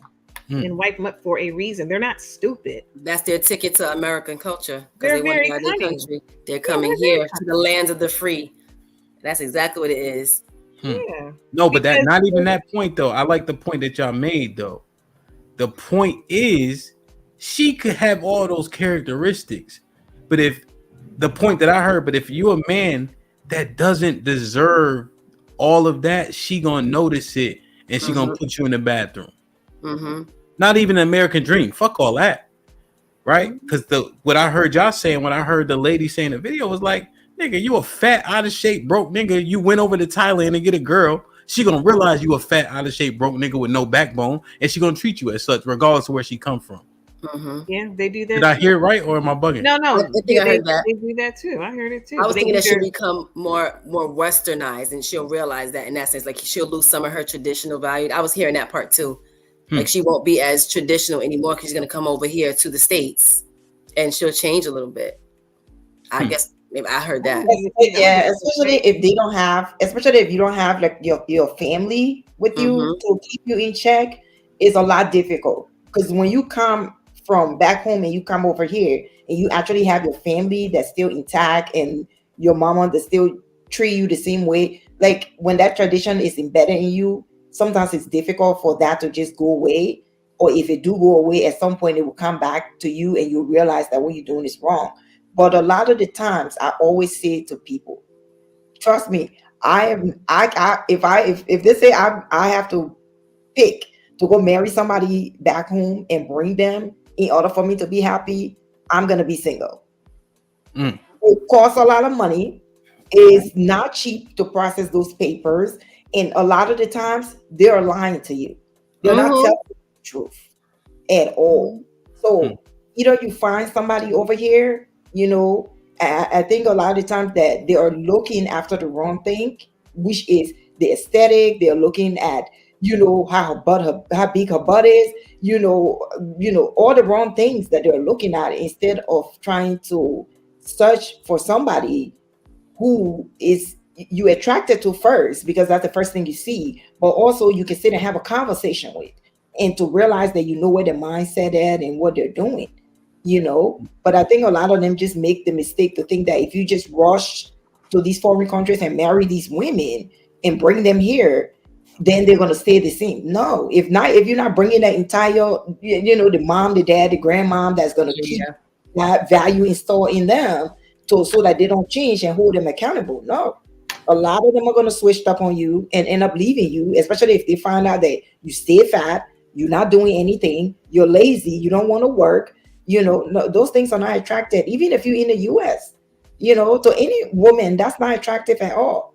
and wipe them up for a reason. They're not stupid. That's their ticket to American culture They're because they want very to their cunning. country. They're coming here to the lands of the free. That's exactly what it is. Yeah. No, but that not even that point though. I like the point that y'all made though. The point is, she could have all those characteristics, but if you're a man that doesn't deserve all of that, she gonna notice it and she gonna put you in the bathroom. Not even an American dream. Fuck all that, right? Because what I heard y'all saying, when I heard the lady saying the video was like, nigga, you a fat, out of shape, broke nigga. You went over to Thailand and get a girl. She gonna realize you a fat, out of shape, broke nigga with no backbone, and she gonna treat you as such, regardless of where she come from. Yeah, they do that. Did I hear it right, or am I bugging? No. I think I heard that. They do that too. I heard it too. I was They thinking do that she'll their- become more westernized, and she'll realize that in that sense, like she'll lose some of her traditional value. I was hearing that part too. Like she won't be as traditional anymore because she's gonna come over here to the States, and she'll change a little bit. I guess maybe I heard that. Yeah, especially if you don't have like your family with you to keep you in check, it's a lot difficult. Because when you come from back home and you come over here and you actually have your family that's still intact and your mama that still treat you the same way, like when that tradition is embedded in you, sometimes it's difficult for that to just go away. Or if it do go away, at some point it will come back to you and you realize that what you're doing is wrong. But a lot of the times I always say to people, trust me, if they say I have to pick to go marry somebody back home and bring them in order for me to be happy, I'm gonna be single. It costs a lot of money. It's not cheap to process those papers, and a lot of the times they're lying to you. They're not telling you the truth at all. So either you find somebody over here, I think a lot of the times that they are looking after the wrong thing, which is the aesthetic. They're looking at how big her butt is, all the wrong things that they're looking at instead of trying to search for somebody who is you attracted to first, because that's the first thing you see, but also you can sit and have a conversation with, and to realize that where their mindset at and what they're doing, But I think a lot of them just make the mistake to think that if you just rush to these foreign countries and marry these women and bring them here, then they're going to stay the same. No, if you're not bringing that entire, the mom, the dad, the grandmom that's going to keep that value installed in them so that they don't change and hold them accountable. No, a lot of them are going to switch up on you and end up leaving you, especially if they find out that you stay fat, you're not doing anything, you're lazy, you don't want to work. No, those things are not attractive. Even if you're in the US, to any woman, that's not attractive at all.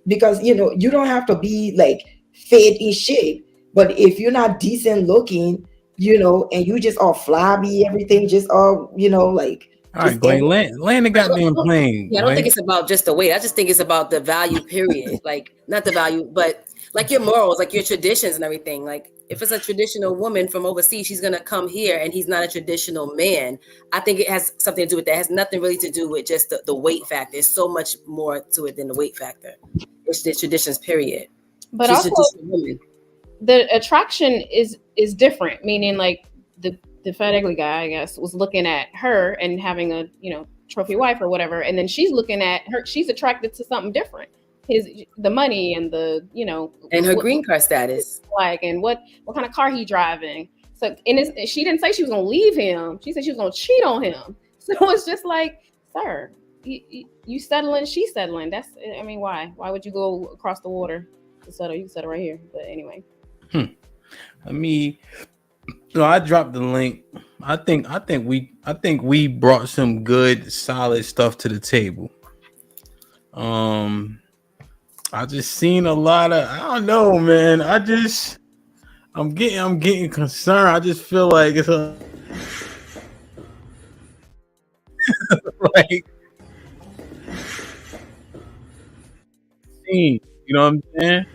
Because, you don't have to be like fit in shape. But if you're not decent looking, and you just all flabby, everything just all, like. All right, Glenn, land the goddamn plane. Yeah, I don't think it's about just the weight. I just think it's about the value, period. Like, not the value, but like your morals, like your traditions and everything. Like, if it's a traditional woman from overseas, she's going to come here and he's not a traditional man. I think it has something to do with that. It has nothing really to do with just the weight factor. There's so much more to it than the weight factor. It's the traditions, period. But she's also, the attraction is different, meaning like the fat ugly guy, I guess, was looking at her and having a trophy wife or whatever, and then she's looking at her. She's attracted to something different. The money and the and her green card status, like, and what kind of car he driving. So she didn't say she was gonna leave him. She said she was gonna cheat on him. So it's just like, sir, you settling, she's settling. That's, I mean, why? Why would you go across the water to settle? You can settle right here. But anyway. I mean, no, I dropped the link. I think we brought some good, solid stuff to the table. I just seen a lot of, I don't know, man. I'm getting concerned. I just feel like it's a like, you know what I'm saying?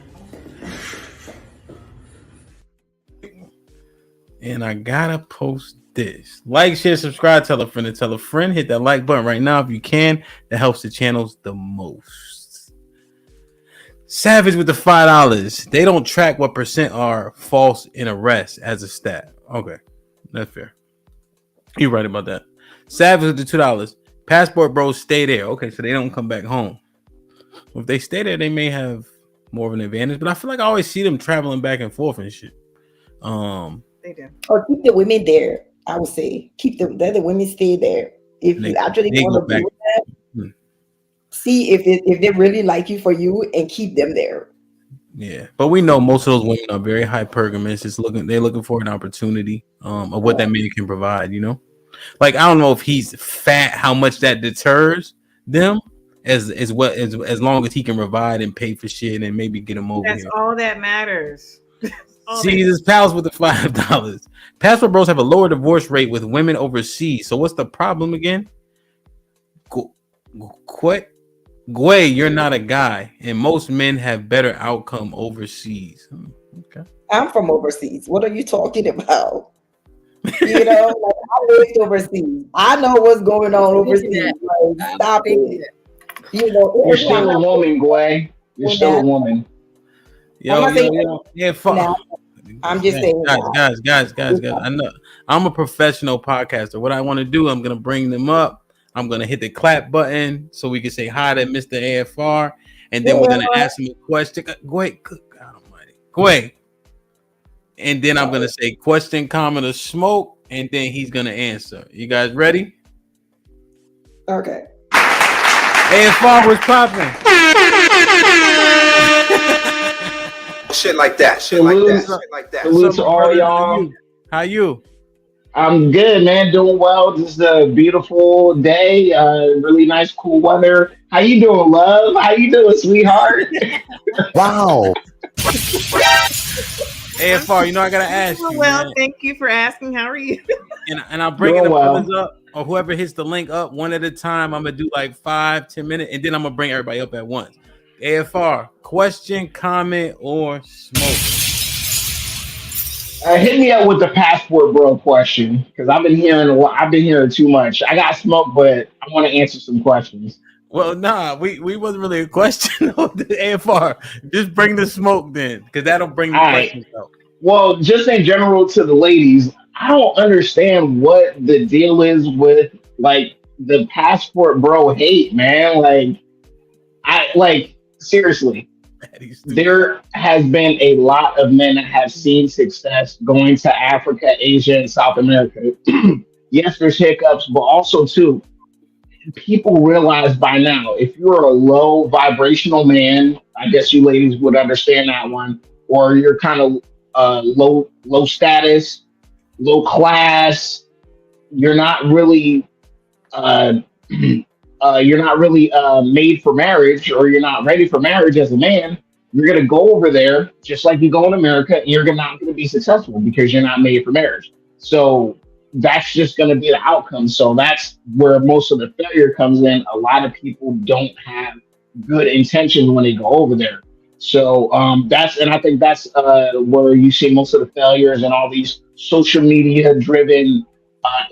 And I gotta post this. Like, share, subscribe, tell a friend to tell a friend. Hit that like button right now if you can. That helps the channels the most. Savage with the $5. They don't track what percent are false in arrest as a stat. Okay, that's fair. You're right about that. Savage with the $2. Passport bros stay there. Okay, so they don't come back home. If they stay there, they may have more of an advantage. But I feel like I always see them traveling back and forth and shit. They do. Or keep the women there. I would say keep the women stay there. If you actually want to do that, see if they really like you for you and keep them there. Yeah, but we know most of those women are very hypergamous. They're looking for an opportunity of what that man can provide. You know, like, I don't know if he's fat, how much that deters them, as long as he can provide and pay for shit and maybe get him over. That's here. all that matters. See, this pals with the $5. Passport bros have a lower divorce rate with women overseas. So what's the problem again? Gway, you're not a guy, and most men have better outcome overseas. Okay. I'm from overseas. What are you talking about? You know, like, I lived overseas. I know what's going on overseas. Like, stop it. You know, you're still a woman, Gway. You're still a woman. Yeah, fuck. I'm just saying, guys. I know I'm a professional podcaster. What I want to do, I'm gonna bring them up. I'm gonna hit the clap button so we can say hi to Mr. AFR, and then we're gonna ask him a question. Gway, God Almighty, Gway, and then I'm gonna say question, comment, or smoke, and then he's gonna answer. You guys ready? Okay. AFR was popping. Shit like that. Shit like that. Shit like that. Salute to all y'all. How you? I'm good, man. Doing well. This is a beautiful day. Really nice, cool weather. How you doing, love? How you doing, sweetheart? Wow. AFR, you know I gotta ask you. Well, man. thank you for asking. How are you? And I'll bring the brothers up, or whoever hits the link up one at a time. I'm gonna do like 5-10 minutes, and then I'm gonna bring everybody up at once. AFR, question, comment, or smoke? Hit me up with the passport bro question, because I've been hearing too much. I got smoke, but I want to answer some questions. Well, nah, we wasn't really a question of the AFR. Just bring the smoke then, because that'll bring the questions out. Well, just in general to the ladies, I don't understand what the deal is with like the passport bro hate, man. Seriously, there has been a lot of men that have seen success going to Africa, Asia, and South America. Yes, there's hiccups, but also too, people realize by now, if you're a low vibrational man, I guess you ladies would understand that one, or you're kind of low status, low class, you're not really made for marriage, or you're not ready for marriage as a man, you're going to go over there just like you go in America, and you're not going to be successful because you're not made for marriage. So that's just going to be the outcome. So that's where most of the failure comes in. A lot of people don't have good intentions when they go over there. So I think that's where you see most of the failures and all these social media driven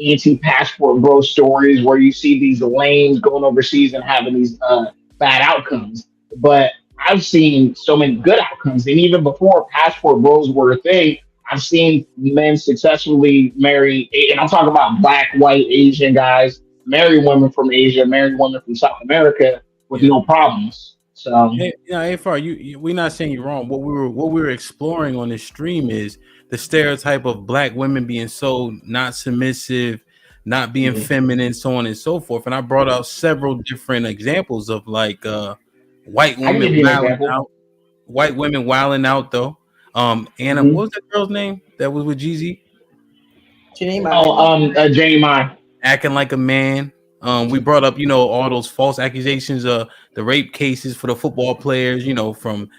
anti-passport bro stories, where you see these lanes going overseas and having these bad outcomes. But I've seen so many good outcomes, and even before passport bros were a thing, I've seen men successfully marry, and I'm talking about Black, white, Asian guys, marry women from Asia, marry women from South America with no problems. So hey, AFR, we're not saying you're wrong. What we were exploring on this stream is the stereotype of black women being so not submissive, not being feminine, so on and so forth. And I brought out several different examples of like white women wilding out though. Anna, what was that girl's name that was with Jeezy? Jane acting like a man. We brought up, all those false accusations, the rape cases for the football players, from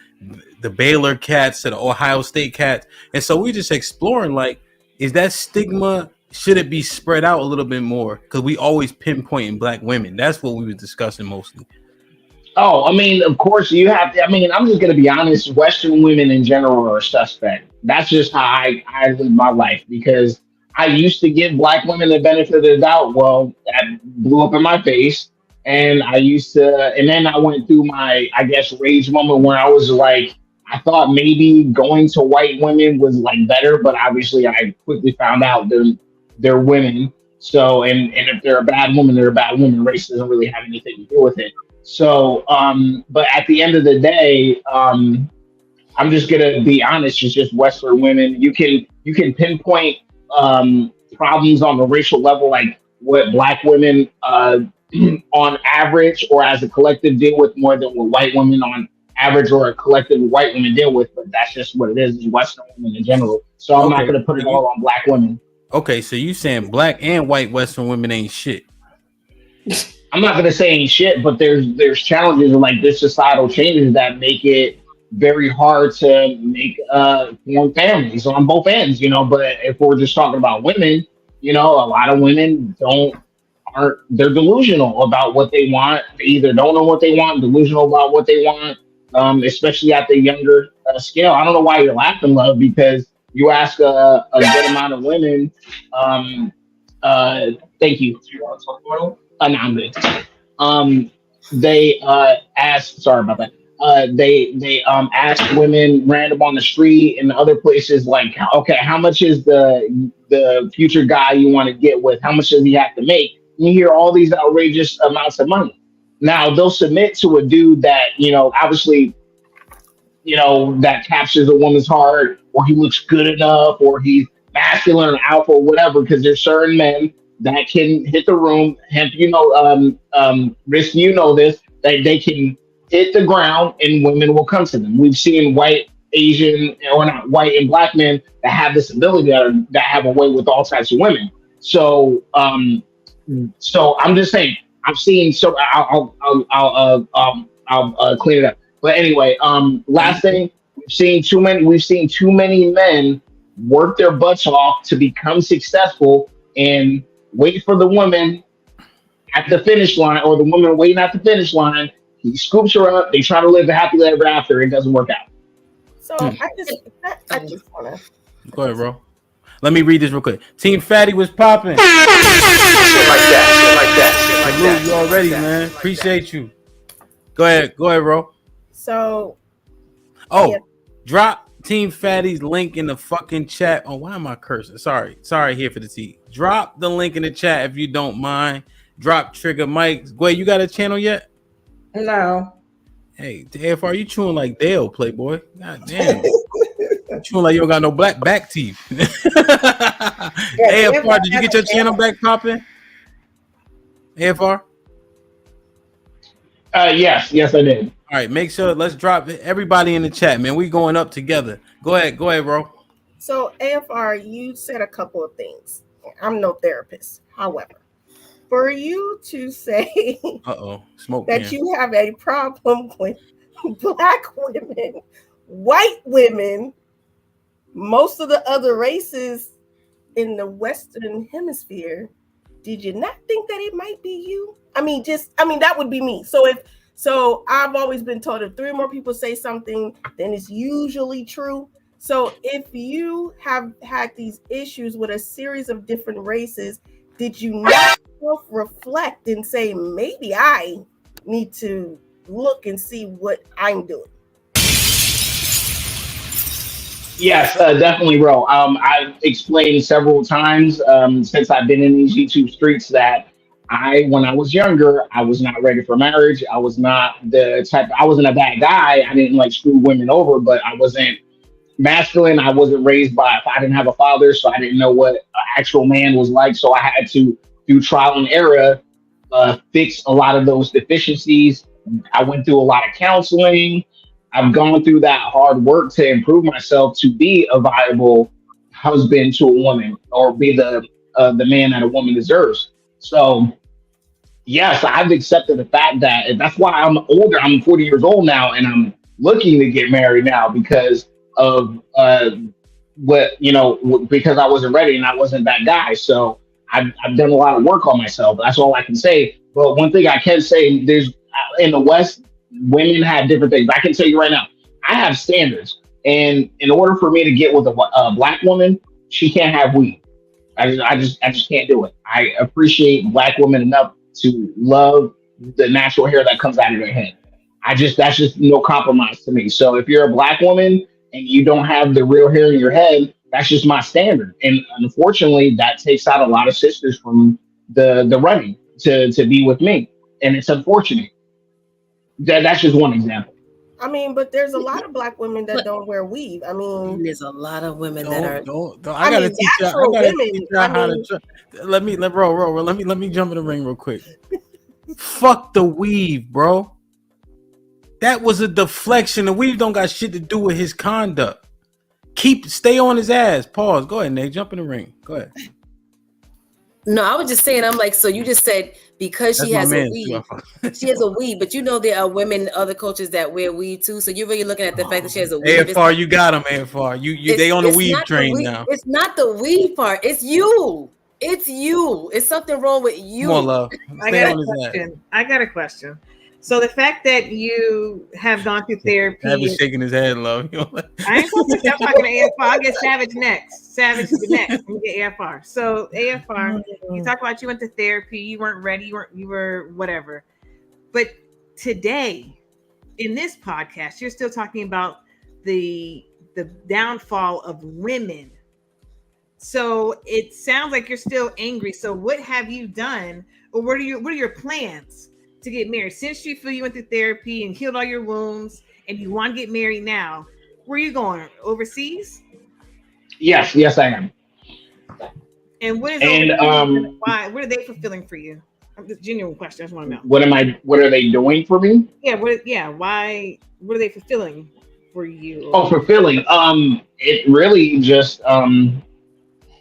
the Baylor cats to the Ohio State cats. And so we're just exploring, like, is that stigma, should it be spread out a little bit more? Because we always pinpointing black women. That's what we were discussing mostly. Oh, I mean, of course you have to. I mean, I'm just going to be honest. Western women in general are suspect. That's just how I live my life, because I used to give black women the benefit of the doubt. Well, that blew up in my face. And then I went through my, I guess, rage moment where I was like, I thought maybe going to white women was like better, but obviously I quickly found out they're women. So, and if they're a bad woman, they're a bad woman. Race doesn't really have anything to do with it. So, but at the end of the day, I'm just gonna be honest. It's just Western women. You can pinpoint problems on the racial level, like what black women on average or as a collective deal with more than what white women on average or a collective white women deal with. But that's just what it is. Western women in general. So I'm not gonna put it all on black women. Okay, so you saying black and white Western women ain't shit? I'm not gonna say ain't shit, but there's challenges and like there's societal changes that make it very hard to make form families on both ends, But if we're just talking about women, a lot of women they're delusional about what they want. They either don't know what they want, delusional about what they want, especially at the younger scale. I don't know why you're laughing, love, because you ask a good amount of women. Thank you. No, I'm good. They ask. Sorry about that. They ask women random on the street and other places like, okay, how much is the future guy you want to get with? How much does he have to make? And you hear all these outrageous amounts of money. Now they'll submit to a dude that obviously that captures a woman's heart, or he looks good enough, or he's masculine or alpha or whatever. Because there's certain men that can hit the room. Hemp, Risk, this, that they can hit the ground and women will come to them. We've seen white, Asian, or not white and black men that have this ability that have a way with all types of women. So, so I'm just saying, I've seen. So I'll clean it up. But anyway, last thing, we've seen too many men work their butts off to become successful and wait for the woman at the finish line, or the woman waiting at the finish line. He scoops her up. They try to live a happily ever after. It doesn't work out. So I just want to go ahead, bro. Let me read this real quick. Team Fatty was popping. Shit like that. You already, man. Appreciate you. Go ahead, bro. So, drop Team Fatty's link in the fucking chat. Oh, why am I cursing? Sorry here for the T. Drop the link in the chat if you don't mind. Drop Trigger Mike. Gway, you got a channel yet? No. Hey, AFR, you chewing like Dale, Playboy. God damn. You chewing like you don't got no black back teeth. AFR, did you get your channel back popping? AFR? Yes, I did. All right, make sure, let's drop everybody in the chat, man. We going up together. Go ahead, bro. So AFR, you said a couple of things. I'm no therapist. However, for you to say that you have a problem with black women, white women, most of the other races in the Western Hemisphere, did you not think that it might be you? I mean, that would be me. So I've always been told if 3 or more people say something, then it's usually true. So if you have had these issues with a series of different races, did you not self-reflect and say, maybe I need to look and see what I'm doing? Yes, definitely, bro. I've explained several times since I've been in these YouTube streets that When I was younger, I was not ready for marriage. I was not I wasn't a bad guy. I didn't like screw women over, but I wasn't masculine. I wasn't raised I didn't have a father, so I didn't know what an actual man was like. So I had to do trial and error, fix a lot of those deficiencies. I went through a lot of counseling. I've gone through that hard work to improve myself to be a viable husband to a woman, or be the man that a woman deserves. So yes, I've accepted the fact that, and that's why I'm older. I'm 40 years old now, and I'm looking to get married now because of because I wasn't ready and I wasn't that guy. So I've done a lot of work on myself. That's all I can say. But one thing I can say, there's in the West, women have different things. I can tell you right now, I have standards, and in order for me to get with a black woman, she can't have weed. I just can't do it. I appreciate black women enough to love the natural hair that comes out of their head. That's just no compromise to me. So if you're a black woman and you don't have the real hair in your head, that's just my standard. And unfortunately, that takes out a lot of sisters from the running to be with me. And it's unfortunate. That's just one example. I mean, but there's a lot of black women that don't wear weave. I mean, there's a lot of women that are. I gotta teach y'all how to. Let me jump in the ring real quick. Fuck the weave, bro. That was a deflection. The weave don't got shit to do with his conduct. Stay on his ass. Pause. Go ahead, Nate. Jump in the ring. Go ahead. No, I was just saying. I'm like, so you just said because she has a weave, she has a weave, but you know there are women in other cultures that wear weave too. So you're really looking at the fact that she has a weave. AFR, you got him. AFR, they on the weave train now. It's not the weave part. It's you. It's you. It's something wrong with you. Come on, love. I got a question. So the fact that you have gone through therapy, Savage shaking his head, love. I ain't talking to AFR. I'll get Savage next. Savage is the next. I'm gonna get AFR. So AFR, you talk about you went to therapy, you weren't ready, you were whatever. But today, in this podcast, you're still talking about the downfall of women. So it sounds like you're still angry. So what have you done, or what are your plans to get married? Since you feel you went through therapy and healed all your wounds and you want to get married now, where are you going? Overseas? Yes, I am. And what is why? What are they fulfilling for you? Just a genuine question. I just want to know. What are they doing for me? Yeah. Why? What are they fulfilling for you? Oh, fulfilling. It really just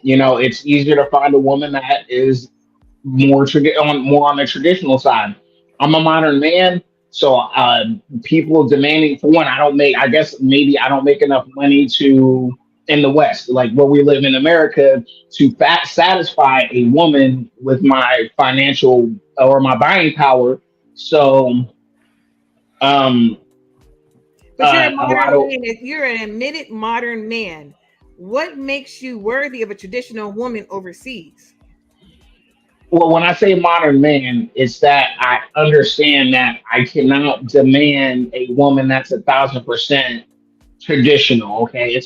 it's easier to find a woman that is more on the traditional side. I'm a modern man, so people demanding, for one, I don't make enough money in the West, like where we live in America, to satisfy a woman with my financial or my buying power. So, but you're a modern man. If you're an admitted modern man, what makes you worthy of a traditional woman overseas? Well, when I say modern man, it's that I understand that I cannot demand a woman that's 1,000% traditional. Okay,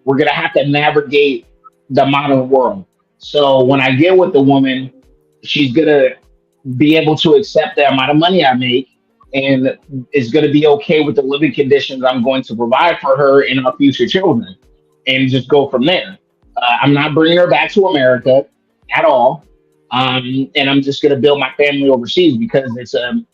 we're gonna have to navigate the modern world. So when I get with the woman, she's gonna be able to accept the amount of money I make, and is gonna be okay with the living conditions I'm going to provide for her and our future children, and just go from there. I'm not bringing her back to America at all. And I'm just going to build my family overseas because it's a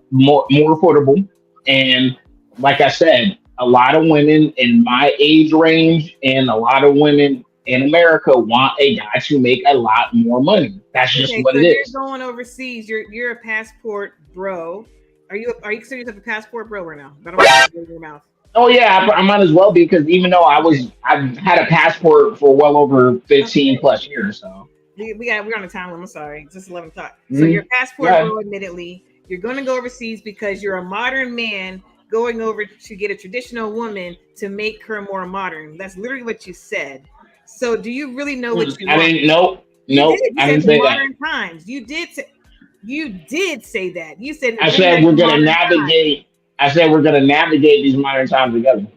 more affordable. And like I said, a lot of women in my age range and a lot of women in America want a guy to make a lot more money. That's just what it is. You're going overseas. You're a passport bro. Are you considered yourself a passport bro right now? I don't want to in your mouth. Oh yeah, I might as well be, because even though I've had a passport for well over 15 plus years. So. We're on a time limit. I'm sorry, just 11 o'clock. So your passport, admittedly, you're going to go overseas because you're a modern man going over to get a traditional woman to make her more modern. That's literally what you said. So do you really know what you want? Nope. I didn't say modern that. Times. You did say that. You said I said we're going to navigate. I said we're going to navigate these modern times together.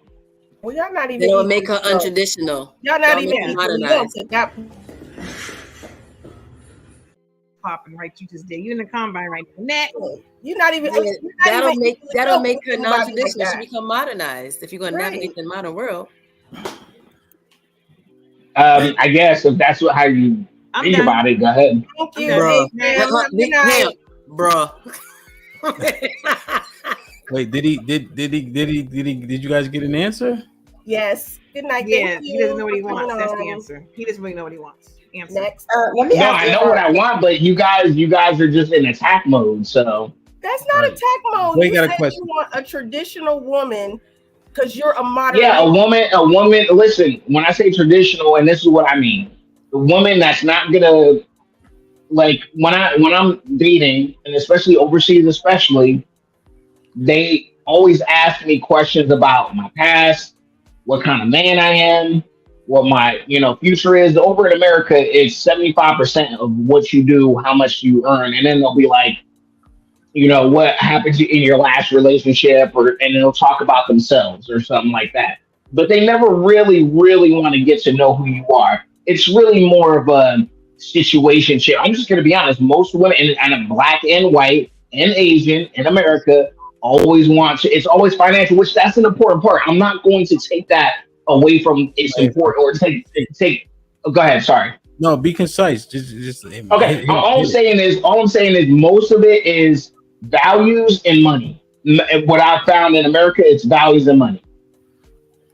Well, y'all not even. They will make her untraditional. Y'all not even modernized at that point. popping right you just did. You in the combine right now. Next. You're not even. Yeah, you're not even that'll make her anybody non-traditional. like She that. become modernized if you're going to navigate the modern world. I guess if that's how you I'm think done. about it, go ahead. Thank you. Bruh. Hey, Pam, have a good night. Bruh. Wait, did you guys get an answer? Yes. Good night. Yeah, Thank you. he doesn't know what he for coming wants. That's the on. answer. He doesn't really know what he wants. Answer. Next. Let me No, ask I know what I want, but you guys are just in attack mode. So That's not Right. attack mode. Wait, You got a said question. you want a traditional woman because you're a modern. yeah, a woman. Listen, when I say traditional, and this is what I mean, the woman that's not gonna like when I'm dating, and especially overseas, especially, they always ask me questions about my past, what kind of man I am, what my future is. Over in America, it's 75% of what you do, how much you earn, and then they'll be like, what happened in your last relationship, and they'll talk about themselves or something like that. But they never really, really want to get to know who you are. It's really more of a situationship. I'm just going to be honest. Most women, and black and white and Asian in America, always want to. It's always financial, which that's an important part. I'm not going to take that away from it's important or take. Oh, go ahead. Sorry. No, be concise. Just Okay. All I'm saying is most of it is values and money. What I've found in America, it's values and money.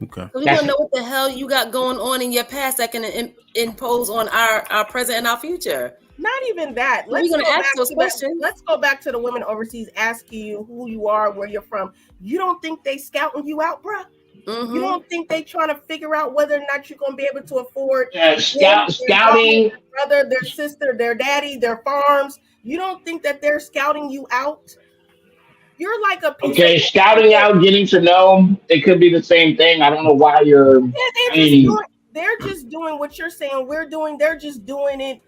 Okay. So we want to know what the hell you got going on in your past that can impose on our present and our future. Not even that. We're going to ask those to questions. Let's go back to the women overseas asking you who you are, where you're from. You don't think they scouting you out, bruh? Mm-hmm. You don't think they trying to figure out whether or not you're going to be able to afford scouting, their brother, their sister, their daddy, their farms? You don't think that they're scouting you out? You're like a piece Okay, scouting out, getting to know, it could be the same thing. I don't know why you're. They're just doing what you're saying we're doing. They're just doing it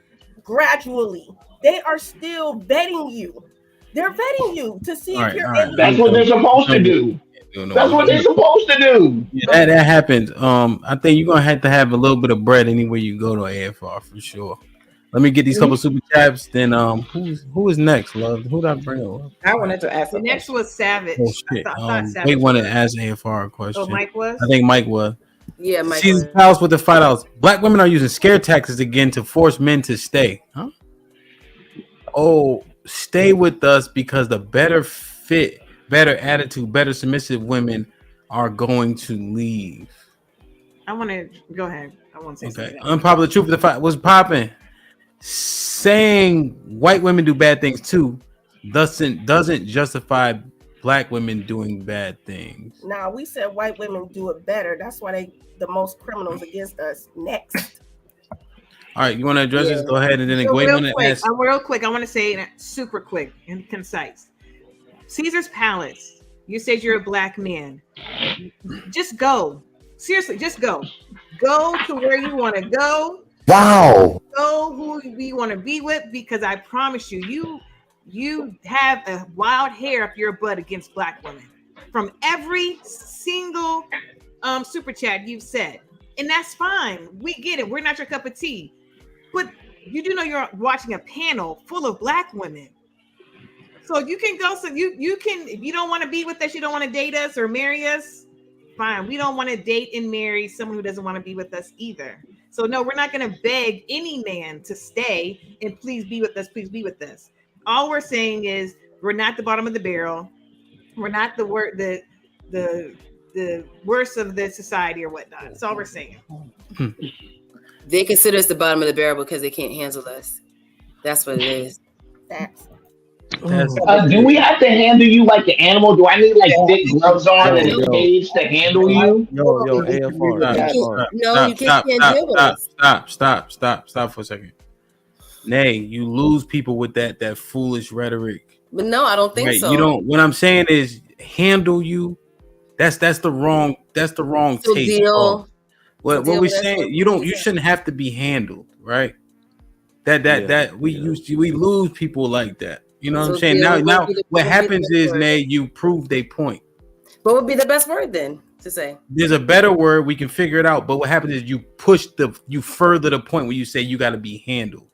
gradually. They are still vetting you. They're vetting you to see if you're able. That's what they're supposed to do. That's what they're supposed to do. Yeah, that happens. I think you're gonna have to have a little bit of bread anywhere you go to AFR for sure. Let me get these couple super chats. Then who is next, love? Who did I bring up? I wanted to ask. The next was Savage. Oh shit. I thought Savage They wanted to was. ask AFR a question. Oh, Mike was? I think Mike was. Yeah, Mike Caesar's was. Palace with the $5. Black women are using scare tactics again to force men to stay. Huh? Oh, stay with us because the better fit, better attitude, better submissive women are going to leave. I want to go ahead. I want to say something. Unpopular truth of the fight was popping. Saying white women do bad things too doesn't justify black women doing bad things. Nah, we said white women do it better. That's why they the most criminals against us. Next. All right, you want to address this? Go ahead, and then So Gwen real want to quick, ask. real quick, I want to say that super quick and concise. Caesar's Palace. You said you're a black man. Just go. Seriously, just go. Go to where you want to go. Wow. Go who we want to be with, because I promise you, you have a wild hair up your butt against black women from every single super chat you've said, and that's fine. We get it. We're not your cup of tea, but you do know you're watching a panel full of black women, so you can go. So you can, if you don't want to be with us, you don't want to date us or marry us, fine. We don't want to date and marry someone who doesn't want to be with us either. So no, we're not going to beg any man to stay and please be with us. Please be with us. All we're saying is we're not the bottom of the barrel. We're not the worst of the society or whatnot. That's all we're saying. They consider us the bottom of the barrel because they can't handle us. That's what it is. Do we have to handle you like an animal? Do I need like thick gloves on and a cage to handle you? Yo, AFR. You can't deal with us. Stop for a second. Nay, you lose people with that foolish rhetoric. But no, I don't think so. You don't. What I'm saying is handle you. That's the wrong So take. deal. What we're saying, you shouldn't have to be handled, right? We lose people like that. You know what I'm saying? Now what happens is, Nay, you prove their point. What would be the best word then to say? There's a better word, we can figure it out. But what happens is you further the point where you say you got to be handled.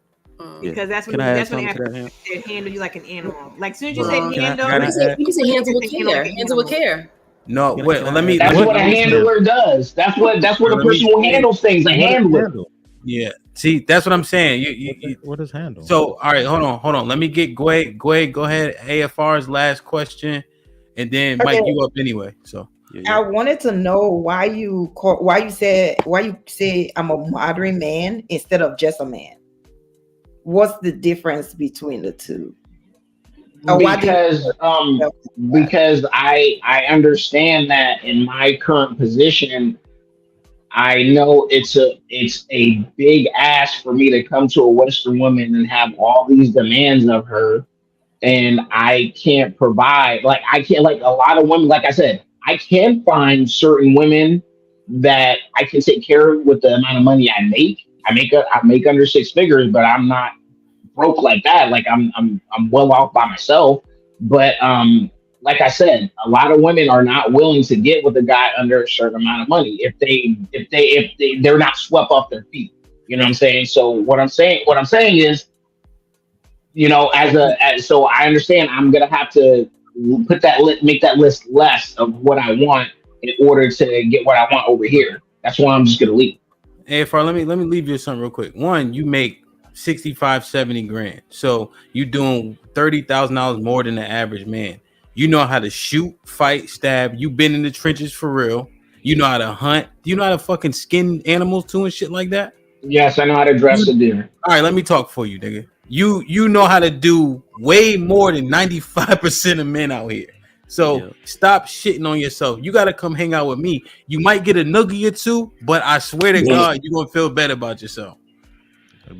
Because that's when Can I add that's when they something have to that, Ham? they handle you like an animal. Like as soon as you Can say I handle, add? You can say handle with they handle care. like an Handle with animal. care. No, wait. Let me. That's what a handler does. That's what a person who handles things. A handler. Yeah. See, that's what I'm saying. You What is handle? So, all right, hold on. Let me get Gway. Gway, go ahead. AFR's last question, and then Mike, Okay. you up anyway. So, I wanted to know why you say I'm a modern man instead of just a man. What's the difference between the two? Or why do you- Because I understand that in my current position, I know it's a big ask for me to come to a Western woman and have all these demands of her, and I can't provide. Like I can't, like a lot of women. Like I said, I can find certain women that I can take care of with the amount of money I make. I make under six figures, but I'm not broke like that. Like I'm well off by myself. But like I said, a lot of women are not willing to get with a guy under a certain amount of money if they're not swept off their feet. You know what I'm saying? So what I'm saying is, you know, so I understand I'm gonna have to make that list less of what I want in order to get what I want over here. That's why I'm just gonna leave. AFR, let me leave you something real quick. One, you make 65, 70 grand. So you doing $30,000 more than the average man. You know how to shoot, fight, stab. You've been in the trenches for real. You know how to hunt. You know how to fucking skin animals too and shit like that. Yes, I know how to dress a deer. All right, let me talk for you, nigga. You know how to do way more than 95% of men out here. So stop shitting on yourself. You got to come hang out with me. You might get a noogie or two, but I swear to God, you're going to feel better about yourself.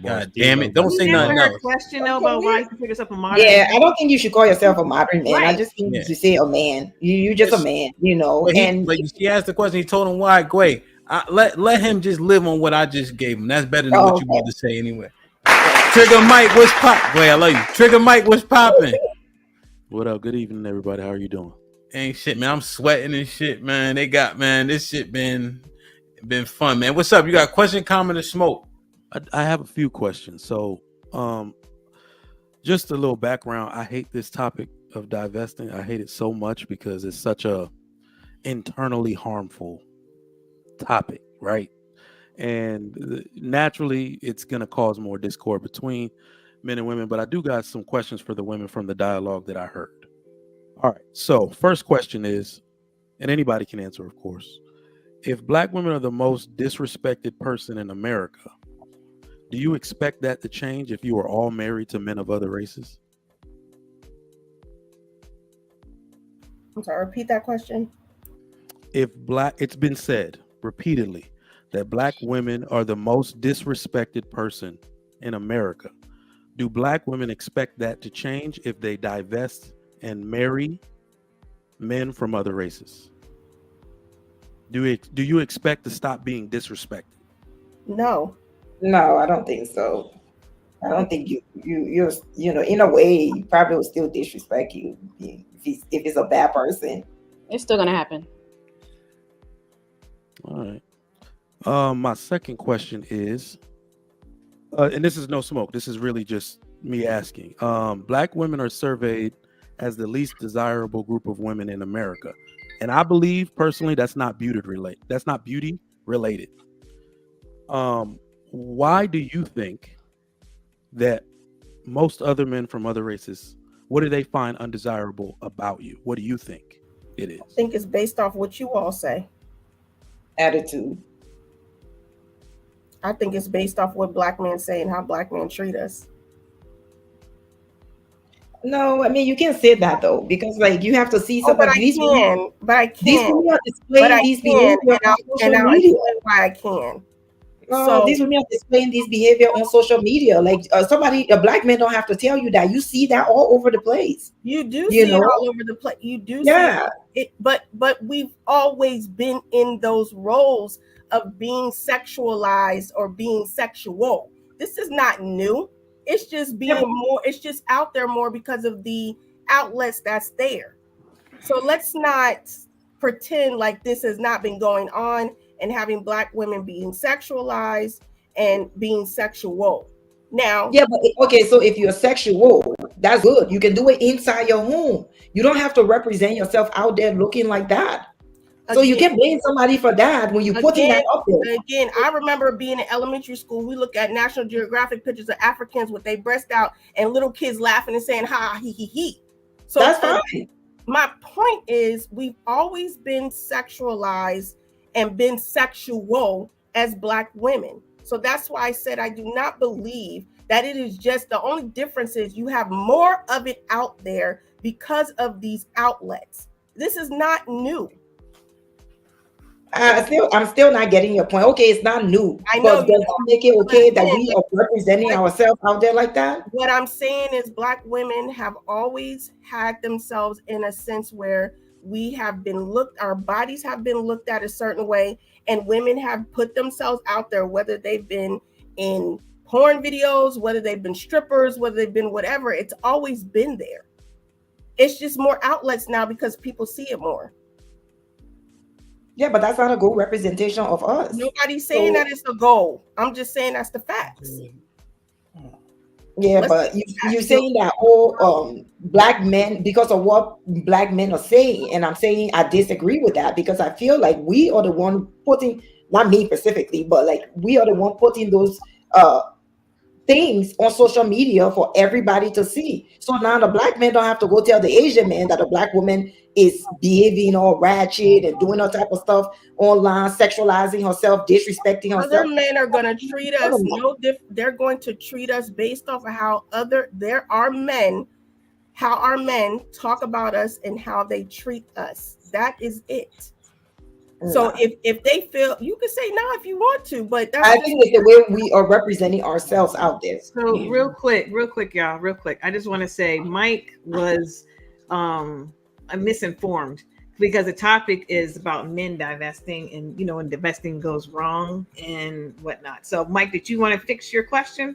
God damn it. Don't say nothing else. Question though about why you consider yourself a modern Yeah, man. I don't think you should call yourself a modern man. I Right. just think you say a man. You're just a man, you know. But And he asked the question. He told him why. Gway, let him just live on what I just gave him. That's better than what you about to say anyway. Trigger Mike, what's pop? Gway, I love you. Trigger Mike, what's popping? What up? Good evening, everybody. How are you doing? Ain't shit, man. I'm sweating and shit, man. This shit been fun, man. What's up? You got a question, comment, or smoke? I have a few questions. So, just a little background. I hate this topic of divesting. I hate it so much because it's such a internally harmful topic, right? And naturally, it's going to cause more discord between men and women. But I do got some questions for the women from the dialogue that I heard. All right. So, first question is, and anybody can answer, of course. If Black women are the most disrespected person in America, do you expect that to change if you are all married to men of other races? I'm sorry, repeat that question. It's been said repeatedly that Black women are the most disrespected person in America. Do Black women expect that to change if they divest and marry men from other races? Do you expect to stop being disrespected? No. no, I don't think so. I don't think you're in a way you probably will still disrespect you if it's a bad person. It's still gonna happen. All right. My second question is, and this is no smoke. This is really just me asking. Black women are surveyed as the least desirable group of women in America, and I believe personally that's not beauty related. That's not beauty related. Why do you think that most other men from other races, what do they find undesirable about you? What do you think it is? I think it's based off what you all say. Attitude. I think it's based off what Black men say and how Black men treat us. No, I mean you can't say that though, because like you have to see some but of I these can. But I can. these women are displaying these behavior on social and I'll media. explain why I can. So these women are displaying this behavior on social media. Like a Black man don't have to tell you that. You see that all over the place. You do see it all over the place. You do see it. But we've always been in those roles of being sexualized or being sexual. This is not new. It's just being more, it's just out there more because of the outlets that's there. So let's not pretend like this has not been going on and having Black women being sexualized and being sexual. Now, yeah, but okay, so if you're sexual, that's good. You can do it inside your home. You don't have to represent yourself out there looking like that. So you can blame somebody for that when you're putting that up there. Again, I remember being in elementary school. We look at National Geographic pictures of Africans with their breast out and little kids laughing and saying, ha, he, he. So that's fine. My point is, we've always been sexualized and been sexual as Black women. So that's why I said I do not believe that it is just, the only difference is you have more of it out there because of these outlets. This is not new. I'm still not getting your point. Okay, it's not new. I know. But does that make it okay that we are representing ourselves out there like that? What I'm saying is Black women have always had themselves in a sense where we have been looked, our bodies have been looked at a certain way, and women have put themselves out there, whether they've been in porn videos, whether they've been strippers, whether they've been whatever, it's always been there. It's just more outlets now because people see it more. Yeah, but that's not a good representation of us. Nobody's saying that it's a goal. I'm just saying that's the facts. Yeah, but you're saying that all Black men, because of what Black men are saying, and I'm saying I disagree with that because I feel like we are the one putting, not me specifically, but like we are the one putting those things on social media for everybody to see. So now the Black men don't have to go tell the Asian man that a Black woman is behaving all ratchet and doing all type of stuff online, sexualizing herself, disrespecting herself. Other men are going to treat us no different. They're going to treat us based off of how our men talk about us and how they treat us. That is it. So if they feel, you can say no if you want to, but that's I think it's the way we are representing ourselves out there. So real quick, y'all, real quick. I just want to say Mike was misinformed because the topic is about men divesting and, you know, when divesting goes wrong and whatnot. So Mike, did you want to fix your question?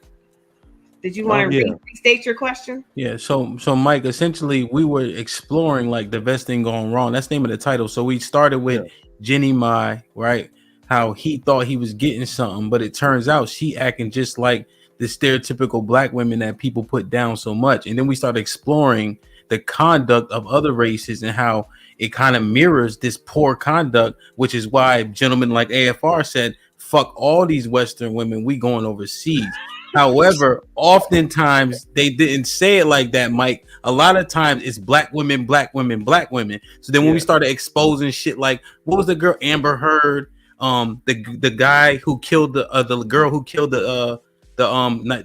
Did you want to restate your question? Yeah. So Mike, essentially we were exploring like divesting going wrong. That's the name of the title. So we started with Jenny Mai, right? How he thought he was getting something, but it turns out she acting just like the stereotypical Black women that people put down so much. And then we started exploring the conduct of other races and how it kind of mirrors this poor conduct, which is why gentlemen like AFR said, fuck all these Western women, we going overseas. However, oftentimes they didn't say it like that, Mike. A lot of times it's Black women, Black women, Black women. So then when we started exposing shit like, what was the girl, Amber Heard, the guy who killed the girl who killed the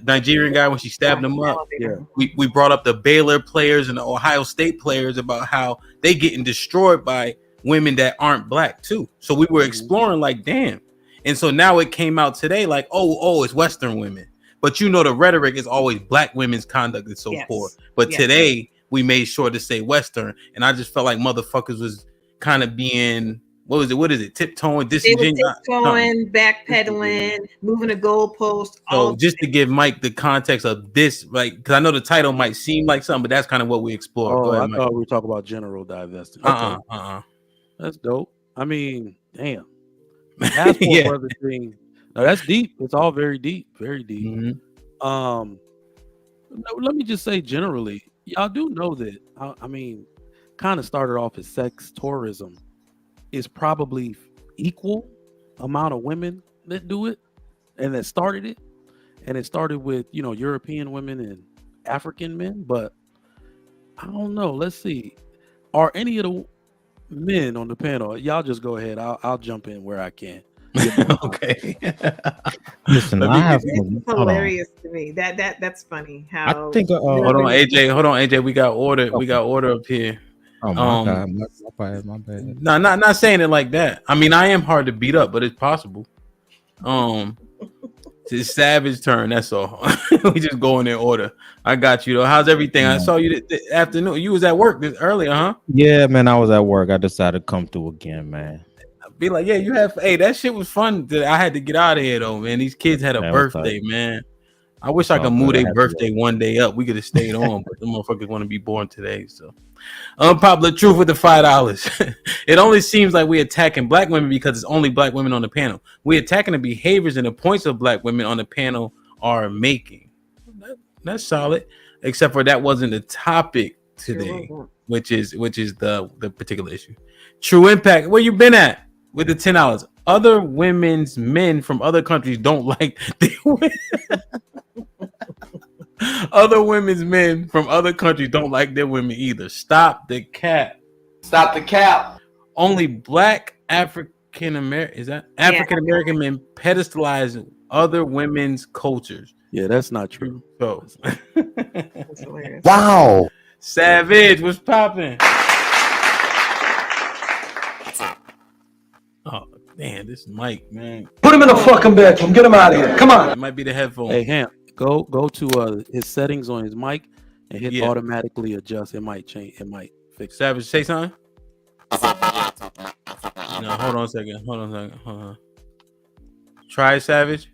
Nigerian guy when she stabbed him up. Yeah. We brought up the Baylor players and the Ohio State players about how they getting destroyed by women that aren't Black too. So we were exploring like, damn. And so now it came out today like, oh, it's Western women. But you know, the rhetoric is always Black women's conduct is so poor. But today we made sure to say Western. And I just felt like motherfuckers was kind of being, what is it? Tiptoeing, disingenuous. Tiptoeing, backpedaling, moving the goalpost. So just to give Mike the context of this, right? Because I know the title might seem like something, but that's kind of what we explored. Oh, Go ahead, I thought we were talking about general divesting. That's dope. I mean, damn. Passport brother thing. No, that's deep. It's all very deep, very deep. Let me just say generally, y'all do know that. I mean, kind of started off as sex tourism. Is probably equal amount of women that do it and that started it, and it started with, you know, European women and African men, but I don't know. Let's see, are any of the men on the panel, y'all just go ahead, I'll jump in where I can. Okay. Listen, I have hilarious to me. That's funny how I think hold on AJ, we got order up here. Oh my God, my bad. No, not saying it like that. I mean, I am hard to beat up, but it's possible. It's Savage turn. That's all. We just go in order. I got you though. How's everything? I saw you this afternoon. You was at work this earlier, huh? Yeah, man. I was at work. I decided to come through again, man. Be like, yeah, you have. Hey, that shit was fun. I had to get out of here though, man. These kids had a birthday, man. I wish I could move their birthday one day up. We could have stayed on, but the motherfuckers want to be born today. So, unpopular truth with the $5. It only seems like we're attacking Black women because it's only Black women on the panel. We're attacking the behaviors and the points of Black women on the panel are making. That's solid. Except for that wasn't the topic today, which is the particular issue. True Impact. Where you been at with the $10? Other women's men from other countries don't like other women's men from other countries don't like their women either. Stop the cap. Stop the cap. Only black African American men pedestalize other women's cultures. Yeah, that's not true. So, Wow. Savage, what's popping? Oh, man, this mic, man. Put him in the fucking bedroom. Get him out of here. Come on. It might be the headphone. Hey, Ham, go to his settings on his mic and hit automatically adjust. It might change. It might fix. Savage, say something. No, hold on a second. Hold on. Try Savage.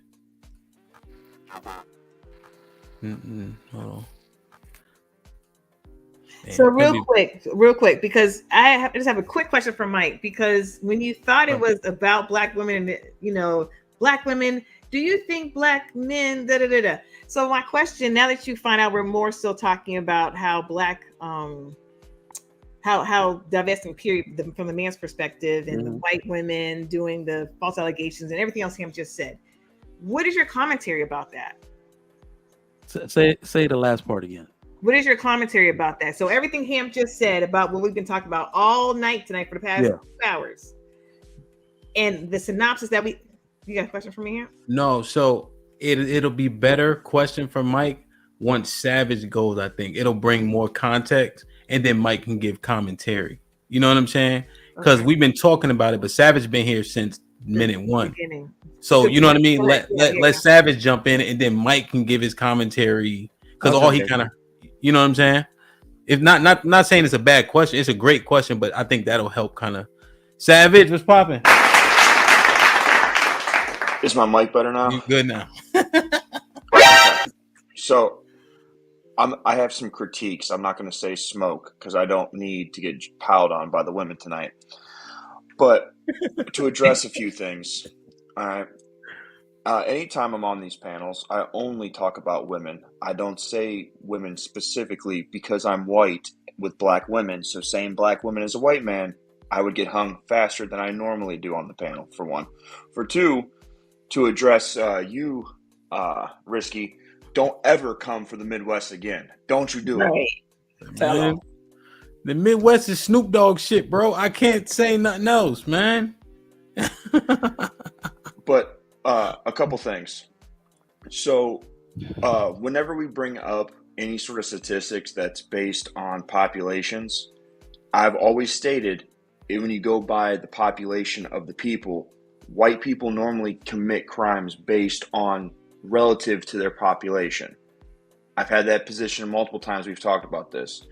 Hold on. Damn, So real quick, because I just have a quick question for Mike. Because when you thought it was about black women and black women, do you think black men? So my question, now that you find out we're more still talking about how black, how divesting period from the man's perspective, and the white women doing the false allegations and everything else Ham just said. What is your commentary about that? Say the last part again. What is your commentary about that? So everything Ham just said about what we've been talking about all night tonight for the past 2 hours, and the synopsis that you got a question for me, Ham? No, so it'll be better question for Mike once Savage goes. I think it'll bring more context, and then Mike can give commentary. You know what I'm saying? Because we've been talking about it, but Savage been here since minute one. So you know what I mean? Let Savage jump in, and then Mike can give his commentary, because all he kind of, you know what I'm saying? If not saying it's a bad question, it's a great question, but I think that'll help kind of. Savage, what's popping? Is my mic better now? You good now? So I have some critiques. I'm not going to say smoke because I don't need to get piled on by the women tonight. But to address a few things, all right. Anytime I'm on these panels, I only talk about women. I don't say women specifically because I'm white with black women. So saying black women as a white man, I would get hung faster than I normally do on the panel, for one. For two, to address you, Risky, don't ever come for the Midwest again. Don't you do it. Man, the Midwest is Snoop Dogg shit, bro. I can't say nothing else, man. But a couple things. So whenever we bring up any sort of statistics that's based on populations, I've always stated when you go by the population of the people, white people normally commit crimes based on relative to their population. I've had that position multiple times. We've talked about this.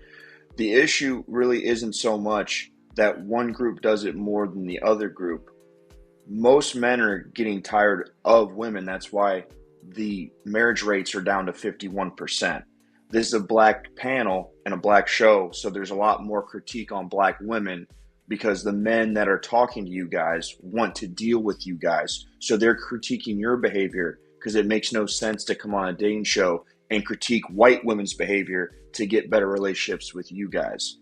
The issue really isn't so much that one group does it more than the other group. Most men are getting tired of women. That's why the marriage rates are down to 51%. This is a black panel and a black show, so there's a lot more critique on black women because the men that are talking to you guys want to deal with you guys. So they're critiquing your behavior because it makes no sense to come on a dating show and critique white women's behavior to get better relationships with you guys.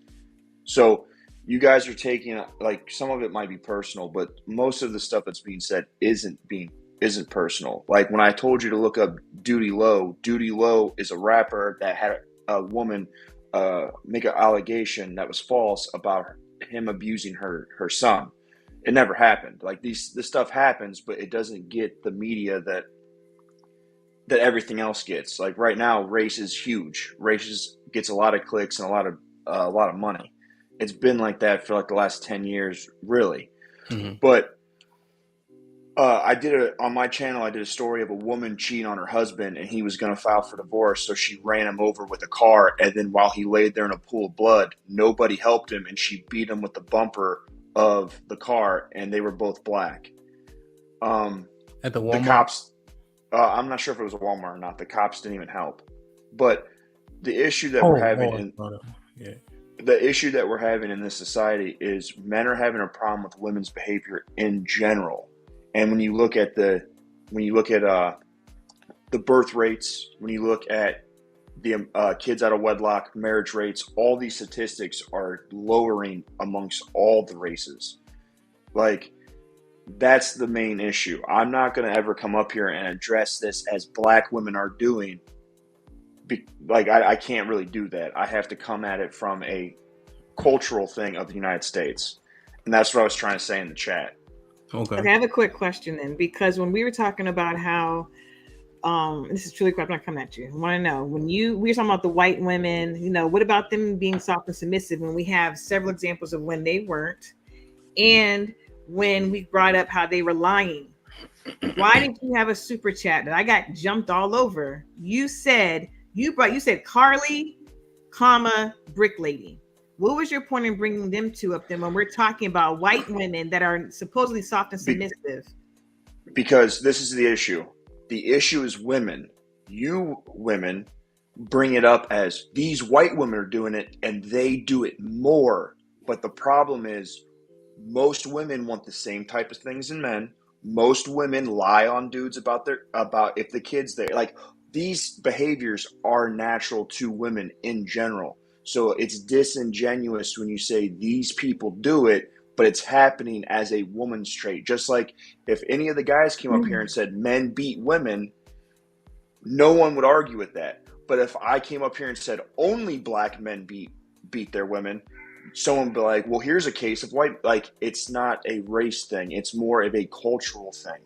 So you guys are taking, like, some of it might be personal, but most of the stuff that's being said isn't personal. Like when I told you to look up Duty Low is a rapper that had a woman make an allegation that was false about him abusing her son. It never happened. Like this stuff happens, but it doesn't get the media that everything else gets. Like right now, race is huge. Race gets a lot of clicks and a lot of money. It's been like that for like the last 10 years, really. Mm-hmm. But on my channel, I did a story of a woman cheating on her husband, and he was going to file for divorce. So she ran him over with a car. And then while he laid there in a pool of blood, nobody helped him. And she beat him with the bumper of the car. And they were both black. At the Walmart? The cops, I'm not sure if it was a Walmart or not. The cops didn't even help. But the issue that we're having the issue that we're having in this society is men are having a problem with women's behavior in general. And when you look at the birth rates, when you look at the kids out of wedlock, marriage rates, all these statistics are lowering amongst all the races. Like, that's the main issue. I'm not going to ever come up here and address this as Black women are doing. I can't really do that. I have to come at it from a cultural thing of the United States. And that's what I was trying to say in the chat. Okay, I have a quick question then, because when we were talking about how, this is truly quick, I'm not coming at you. I want to know, when we were talking about the white women, you know, what about them being soft and submissive when we have several examples of when they weren't? And when we brought up how they were lying, why didn't you have a super chat that I got jumped all over? You said Carly, Brick Lady. What was your point in bringing them two up then when we're talking about white women that are supposedly soft and submissive? Because this is the issue. The issue is women. You women bring it up as these white women are doing it and they do it more. But the problem is most women want the same type of things in men. Most women lie on dudes about if the kid's there. Like, these behaviors are natural to women in general. So it's disingenuous when you say these people do it, but it's happening as a woman's trait. Just like if any of the guys came up here and said men beat women, no one would argue with that. But if I came up here and said only Black men beat their women, someone would be like, well, here's a case of white. Like, it's not a race thing. It's more of a cultural thing.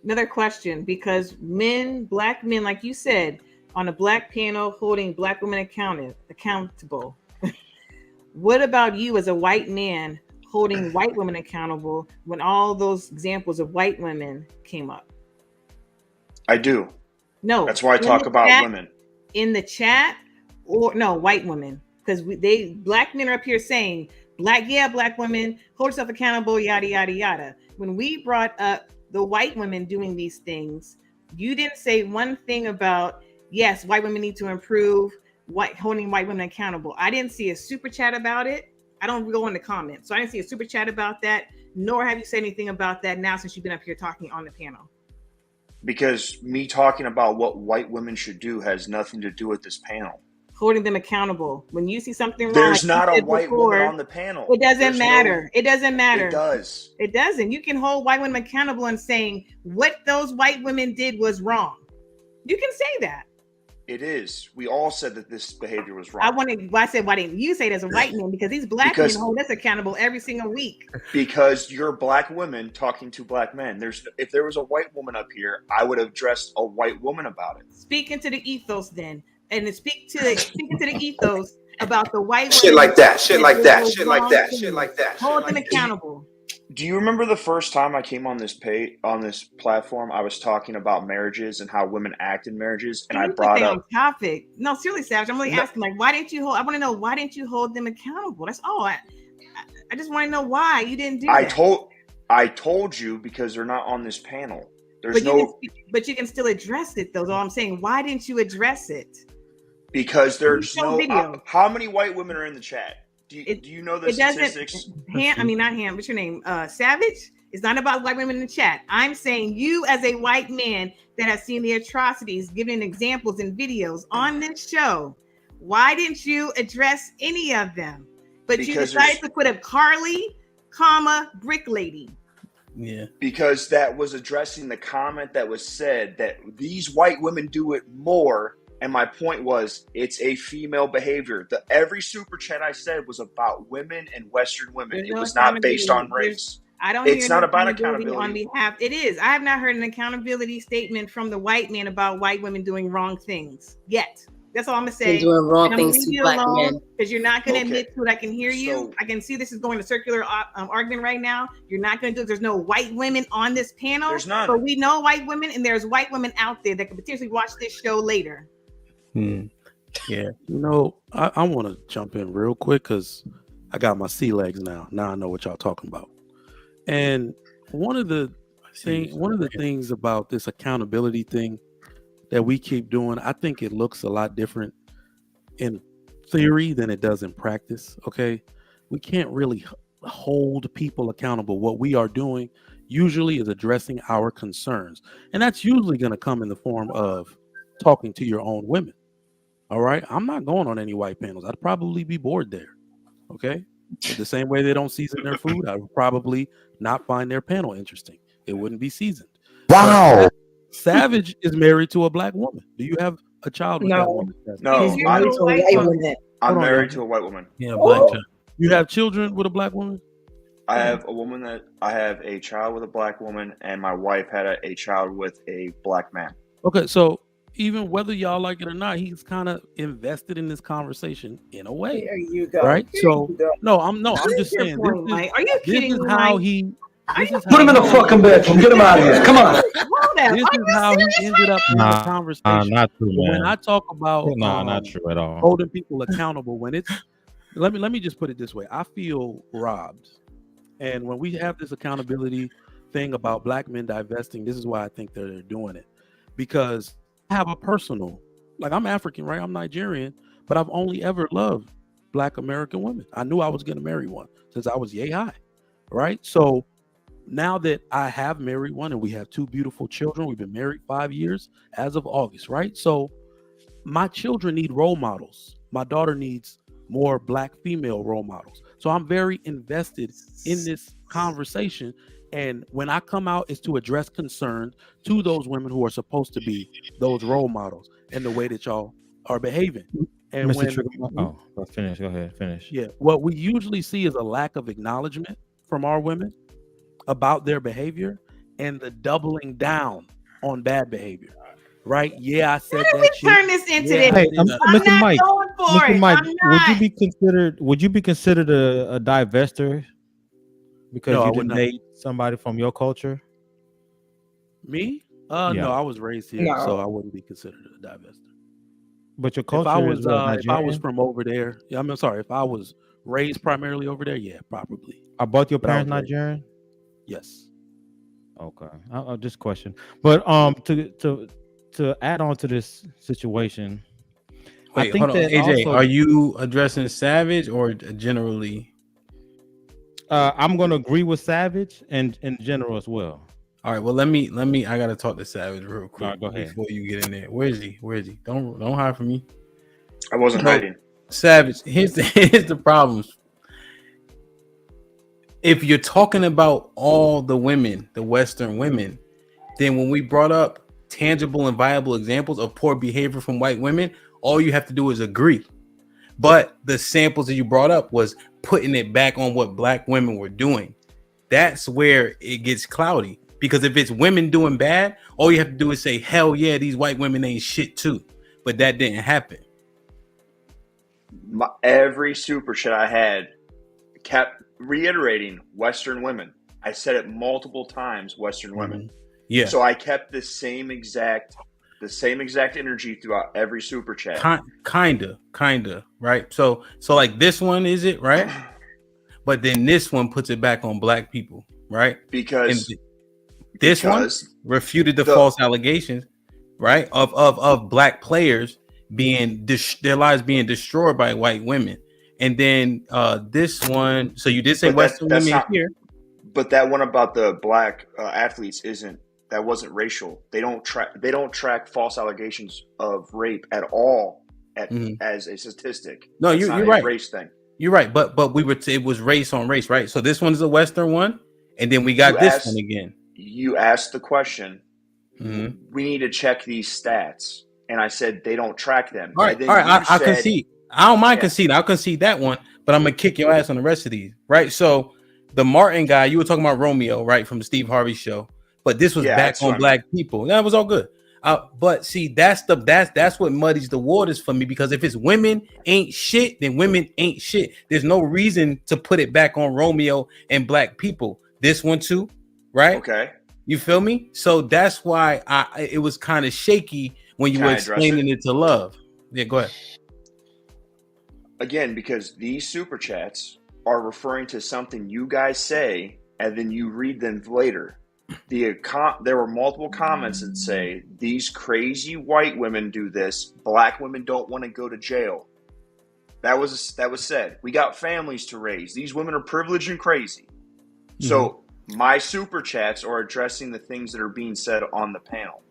Another question, because Black men, like you said, on a Black panel holding Black women accountable. What about you as a white man holding white women accountable when all those examples of white women came up? I do. No. That's why I talk about women. In the chat, or no, white women. Because Black men are up here saying, Black women, hold yourself accountable, yada, yada, yada. When we brought up the white women doing these things, you didn't say one thing about, yes, white women need to improve, holding white women accountable. I didn't see a super chat about it. I don't go in the comments. So I didn't see a super chat about that, nor have you said anything about that now since you've been up here talking on the panel. Because me talking about what white women should do has nothing to do with this panel. Holding them accountable. When you see something wrong, there's not a white woman on the panel. It doesn't matter. It doesn't matter. It does. It doesn't. You can hold white women accountable and saying what those white women did was wrong. You can say that. It is. We all said that this behavior was wrong. I said, why didn't you say it as a white man? Because these Black men hold us accountable every single week. Because you're Black women talking to Black men. If there was a white woman up here, I would have addressed a white woman about it. Speak into the ethos then. And to speak into the ethos about the white shit like that, shit like that, shit like that, shit like that. Hold them accountable. Do you remember the first time I came on this platform? I was talking about marriages and how women act in marriages, and I brought up topic. No, seriously, Savage. I'm really asking, like, why didn't you hold? I want to know, why didn't you hold them accountable? That's all. I just want to know why you didn't do that. I told you because they're not on this panel. But you can still address it, though. All I'm saying, why didn't you address it? Because there's no video. How many white women are in the chat? Do you know the statistics? Not Ham. What's your name? Savage. It's not about white women in the chat. I'm saying you, as a white man that has seen the atrocities, giving examples and videos on this show, why didn't you address any of them? But you decided to put up Carly, Brick Lady. Yeah. Because that was addressing the comment that was said that these white women do it more. And my point was, it's a female behavior. Every super chat I said was about women and Western women. It was not based on race. It's not about accountability on behalf. It is. I have not heard an accountability statement from the white man about white women doing wrong things yet. That's all I'm gonna say. Doing wrong things to Black men. Because you're not gonna admit to it. I can hear you. I can see this is going to circular argument right now. You're not gonna do it. There's no white women on this panel. There's none. But we know white women, and there's white women out there that could potentially watch this show later. Yeah, I want to jump in real quick because I got my sea legs now. Now I know what y'all talking about. And one of the things about this accountability thing that we keep doing, I think it looks a lot different in theory than it does in practice. Okay, we can't really hold people accountable. What we are doing usually is addressing our concerns, and that's usually going to come in the form of talking to your own women. All right. I'm not going on any white panels. I'd probably be bored there. Okay. The same way they don't season their food, I would probably not find their panel interesting. It wouldn't be seasoned. Wow. Savage is married to a black woman. Do you have a child with that woman? No, He's married to a white woman. I'm Hold on, married y'all. to a white woman. Yeah, black child. You have children with a black woman? I have a child with a black woman, and my wife had a child with a black man. Okay, so even whether y'all like it or not, he's kind of invested in this conversation in a way. There you go. Right? There So you go. no, I'm just Your saying point, this Mike. Are you is kidding me, how Mike? he Put him in the fucking bedroom. Get him out of here. Come on. This is how he ended up in the Nah, conversation. not true, But when man. I talk about Nah, not true at all. holding people accountable, when it's let me just put it this way. I feel robbed. And when we have this accountability thing about black men divesting, this is why I think they're doing it. Because I have a personal, like I'm African, right? I'm Nigerian, but I've only ever loved black American women. I knew I was going to marry one since I was yay high, right? So now that I have married one and we have 2 beautiful children, we've been married 5 years as of August, right? So my children need role models. My daughter needs more black female role models. So I'm very invested in this conversation. And when I come out, it's to address concerns to those women who are supposed to be those role models and the way that y'all are behaving. And Mr. when Trigger, finish. Go ahead. Finish. yeah, what we usually see is a lack of acknowledgement from our women about their behavior and the doubling down on bad behavior. Right? Yeah, I said How did we that shit. turn this into Yeah, this? Hey, I'm Mr. not Mike. going for Mr. it. Mike, I'm would you be considered a divester because No, I you would didn't not. date somebody from your culture? Me? Yeah. No, I was raised here, No. so I wouldn't be considered a divester. But your If I culture was is what, if I was Nigerian? from over there, yeah, I'm sorry, if I was raised primarily over there, yeah, probably. Are both your But I parents was raised- Nigerian? Yes. Okay, I'll just question. But to add on to this situation, I Wait, think hold on, that AJ. also, Are you addressing Savage or generally? I'm going to agree with Savage and in general as well. All right. Well, let me. I gotta talk to Savage real quick. All right, go ahead. Before you get in there. Where is he? Don't hide from me. I wasn't hiding. Savage. Here's the problems. If you're talking about all the women, the Western women, then when we brought up tangible and viable examples of poor behavior from white women, all you have to do is agree. But the samples that you brought up was putting it back on what black women were doing. That's where it gets cloudy. Because if it's women doing bad, all you have to do is say, hell yeah, these white women ain't shit too. But that didn't happen. Every super chat I had kept reiterating Western women. I said it multiple times, Western women. Yeah. So I kept the same exact energy throughout every super chat. Kinda, right? So like this one is it, right? But then this one puts it back on black people, right? Because this one refuted the false allegations, right? Of black players being their lives being destroyed by white women. And then this one, so you did say Western women here. But that one about the black athletes wasn't racial. They don't track false allegations of rape at all as a statistic. No, That's you're not a right. Race thing. You're right, but it was race on race, right? So this one's a Western one, and then we got this one again. You asked the question. We need to check these stats, and I said they don't track them. All right. I concede. I don't mind conceding. I'll concede that one, but I'm gonna kick your ass on the rest of these, right? So the Martin guy, you were talking about Romeo, right, from the Steve Harvey show, but this was back on black people. That was all good. But see, that's what muddies the waters for me, because if it's women ain't shit, then women ain't shit. There's no reason to put it back on Romeo and black people. This one too, right? Okay. You feel me? So that's why it was kind of shaky when you were explaining it to Love. Yeah, go ahead. Again, because these super chats are referring to something you guys say, and then you read them later. There were multiple comments that say these crazy white women do this. Black women don't want to go to jail. That was said. We got families to raise. These women are privileged and crazy. So my super chats are addressing the things that are being said on the panel.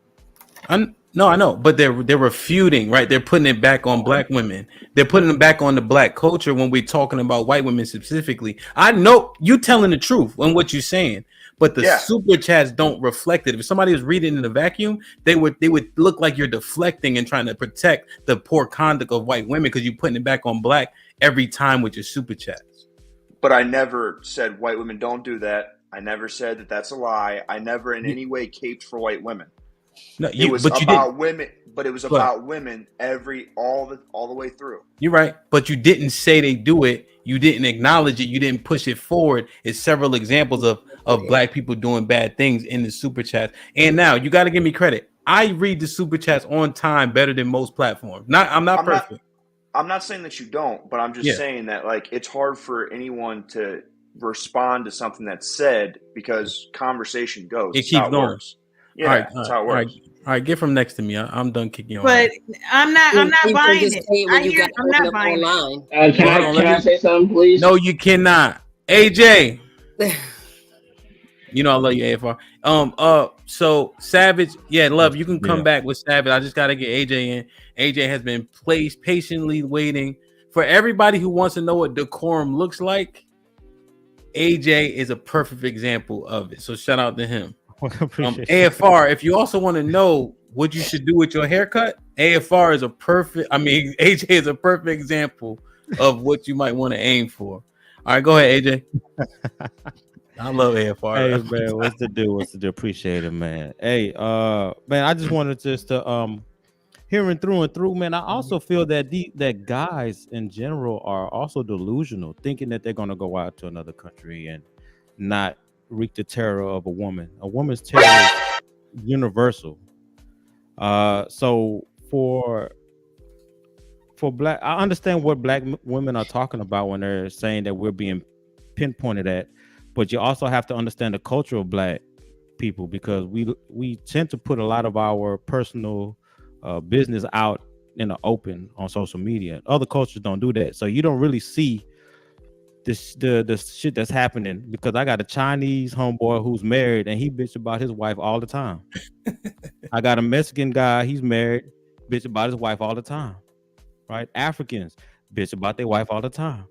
No, I know, but they're refuting, right? They're putting it back on black women. They're putting it back on the black culture when we're talking about white women specifically. I know you telling the truth on what you're saying, but the super chats don't reflect it. If somebody was reading in a vacuum, they would look like you're deflecting and trying to protect the poor conduct of white women because you're putting it back on black every time with your super chats. But I never said white women don't do that. I never said that that's a lie. I never in any way caped for white women. No, it was about women, but it was But- about women all the way through. You're right, but you didn't say they do it. You didn't acknowledge it. You didn't push it forward. It's several examples of black people doing bad things in the super chats. And now you got to give me credit. I read the super chats on time better than most platforms. I'm not perfect. I'm not saying that you don't, but I'm just saying that like it's hard for anyone to respond to something that's said because conversation goes. It keeps going. Yeah, that's how it works. All right, get from next to me. I'm done kicking you. But I'm not buying it. I'm not buying it. Can I say something, please? No, you cannot. AJ. You know I love you, AFR. So Savage, love, you can come back with Savage. I just gotta get AJ in. AJ has been patiently waiting. For everybody who wants to know what decorum looks like, AJ is a perfect example of it. So shout out to him. AFR, if you also want to know what you should do with your haircut, AFR is AJ is a perfect example of what you might want to aim for. All right, go ahead, AJ. I love AFR. Hey man, what's the deal? Appreciate it, man. Hey, man, I just wanted just to hearing through and through, man. I also feel that that guys in general are also delusional, thinking that they're gonna go out to another country and not wreak the terror of a woman. A woman's terror is universal. So for black, I understand what black women are talking about when they're saying that we're being pinpointed at, but you also have to understand the culture of black people, because we tend to put a lot of our personal business out in the open on social media. Other cultures don't do that, so you don't really see the shit that's happening. Because I got a Chinese homeboy who's married and he bitch about his wife all the time. I got a Mexican guy, he's married, bitch about his wife all the time. Right? Africans bitch about their wife all the time.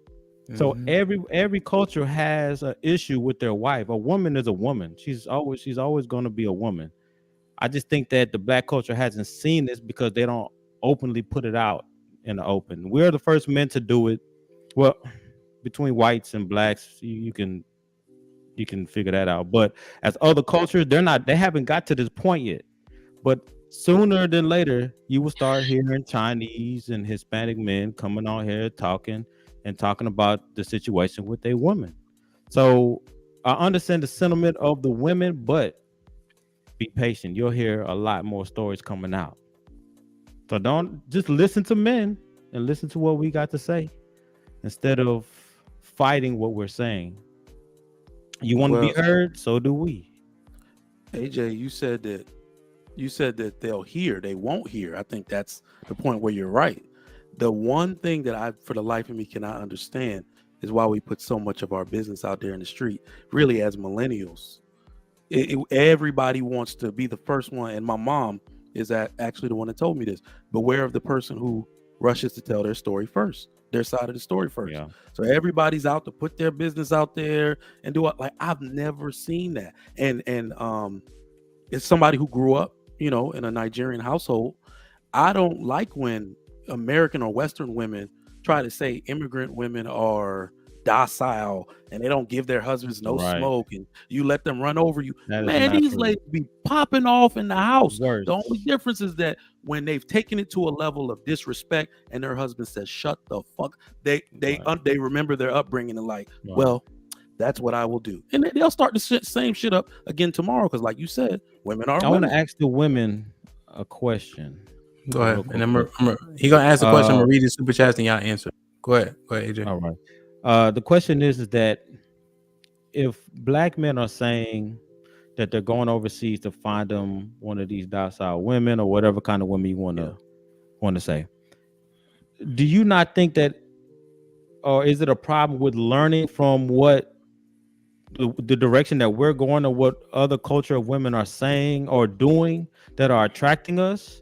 So every culture has an issue with their wife. A woman is a woman. She's always going to be a woman. I just think that the black culture hasn't seen this because they don't openly put it out in the open. We're the first men to do it. Well, between whites and blacks, you can figure that out. But as other cultures, they haven't got to this point yet. But sooner than later, you will start hearing Chinese and Hispanic men coming on here talking about the situation with their women. So I understand the sentiment of the women, but be patient. You'll hear a lot more stories coming out. So don't just listen to men and listen to what we got to say instead of fighting what we're saying. You want to be heard, so do we. AJ, you said that they'll hear, they won't hear. I think that's the point where you're right. The one thing that I, for the life of me, cannot understand is why we put so much of our business out there in the street, really as millennials. Everybody wants to be the first one. And my mom is actually the one that told me this. Beware of the person who rushes to tell their story first, their side of the story first. Yeah. So everybody's out to put their business out there and do it. Like, I've never seen that. And it's somebody who grew up, in a Nigerian household. I don't like when American or Western women try to say immigrant women are docile and they don't give their husbands no smoke and you let them run over you. Man, these ladies be popping off in the house. The only difference is that when they've taken it to a level of disrespect and their husband says shut the fuck, they remember their upbringing and well, that's what I will do, and they'll start the same shit up again tomorrow, because like you said, women are I want to ask the women a question. Go ahead. And he's gonna ask the question. I'm gonna read the super chat and y'all answer. Go ahead, AJ. All right. The question is that if black men are saying that they're going overseas to find them one of these docile women or whatever kind of women you want to say, do you not think that, or is it a problem with learning from what the direction that we're going, or what other culture of women are saying or doing that are attracting us?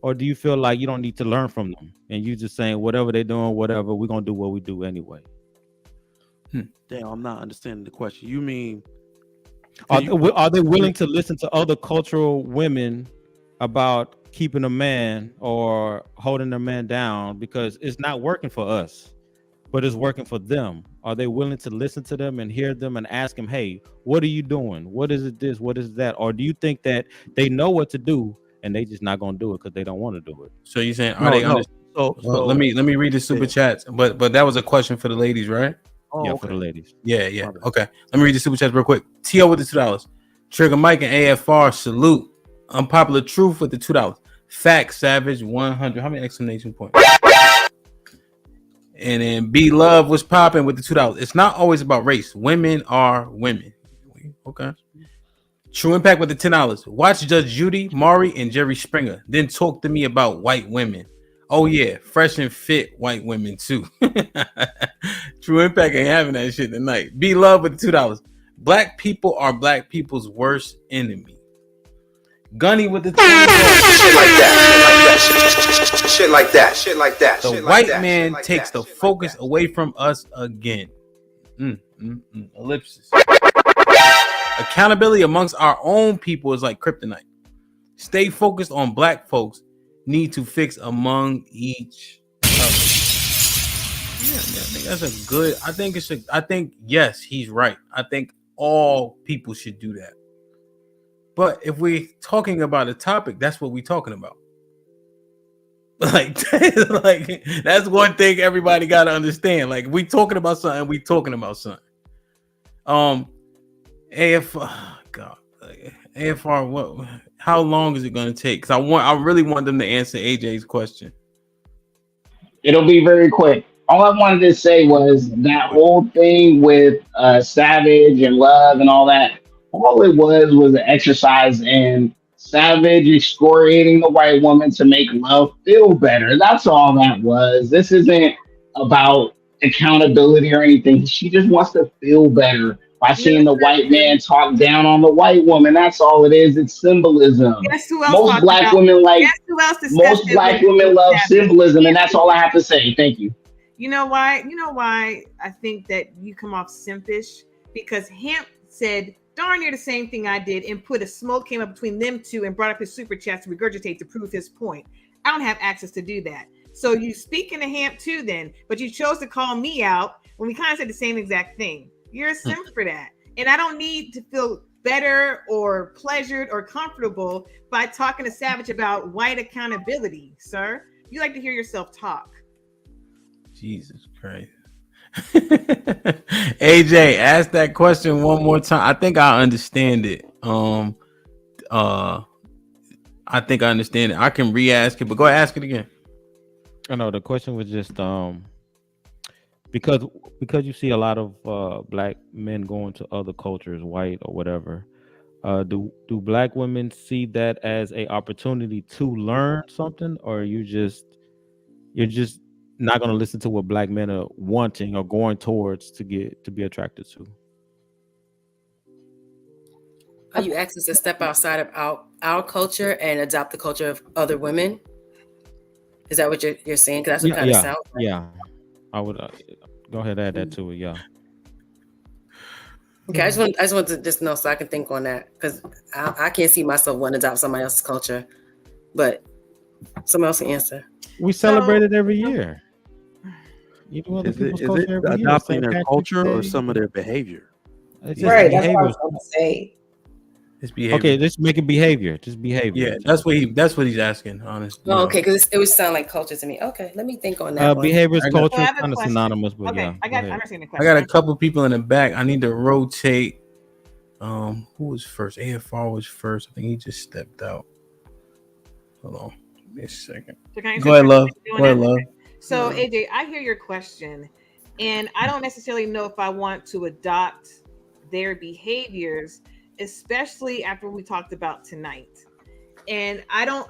Or do you feel like you don't need to learn from them and you just saying whatever they're doing, whatever, we're gonna do what we do anyway? Damn, I'm not understanding the question. You mean Are they willing to listen to other cultural women about keeping a man or holding a man down because it's not working for us, but it's working for them? Are they willing to listen to them and hear them and ask them, hey, what are you doing? What is it this? What is that? Or do you think that they know what to do and they just not gonna do it because they don't want to do it? So you saying are they no. Let me read the super chats. But that was a question for the ladies, right? Yeah, for the ladies. Yeah. Okay. Let me read the super chats real quick. T.O. with the $2. Trigger Mike and AFR salute. Unpopular Truth with the $2. Fact Savage 100. How many exclamation points? And then B Love was popping with the $2. It's not always about race. Women are women. Okay. True Impact with the $10. Watch Judge Judy, Maury, and Jerry Springer. Then talk to me about white women. Oh yeah, fresh and fit white women too. True Impact ain't having that shit tonight. Be Love with the $2. Black people are black people's worst enemy. Gunny with the $20. Shit like that. The white man takes the focus away from us again. Ellipsis. Accountability amongst our own people is like kryptonite. Stay focused on black folks. Need to fix among each other. Yeah, I think that's a good. I think yes, he's right. I think all people should do that. But if we're talking about a topic, that's what we're talking about. Like that's one thing everybody got to understand. Like we talking about something, we talking about something. AFR, what? How long is it going to take? Because I really want them to answer AJ's question. It'll be very quick. All I wanted to say was that whole thing with Savage and Love and all that. All it was an exercise in Savage excoriating the white woman to make Love feel better. That's all that was. This isn't about accountability or anything. She just wants to feel better by seeing the white man talk down on the white woman. That's all it is. It's symbolism. Most black women love symbolism, and that's all I have to say. Thank you. You know why? I think that you come off simpish because Hemp said darn near the same thing I did and put a smoke came up between them two and brought up his super chats to regurgitate to prove his point. I don't have access to do that. So you speaking to Hamp too then, but you chose to call me out when we kind of said the same exact thing. You're a simp for that. And I don't need to feel better or pleasured or comfortable by talking to Savage about white accountability, sir. You like to hear yourself talk. Jesus Christ. AJ, ask that question one more time. I think I understand it. I think I understand it. I can re-ask it, but go ahead, ask it again. I know the question was just because you see a lot of black men going to other cultures, white or whatever. Do black women see that as a opportunity to learn something, or you're just not going to listen to what black men are wanting or going towards to be attracted to? Are you asking us to step outside of our culture and adopt the culture of other women? Is that what you're saying? Because that's what kind of sounds like. Yeah, I would go ahead and add that to it. Yeah. Okay, I just want to know so I can think on that, because I can't see myself wanting to adopt somebody else's culture, but someone else can answer. We celebrate it every year. You do Is it adopting their culture or some of their behavior? Right, that's what I was going to say. It's behavior. Okay, let's make it behavior. Just behavior. Yeah, that's what he's asking, honestly. Oh, okay, because it would sound like culture to me. Okay, let me think on that. Behavior is culture, kind of synonymous, but okay, yeah. I understand the question. I got a couple people in the back. I need to rotate. Who was first? AFR was first. I think he just stepped out. Hold on, give me a second. So go ahead, love. Go ahead, love. So AJ, I hear your question, and I don't necessarily know if I want to adopt their behaviors, especially after we talked about tonight. And I don't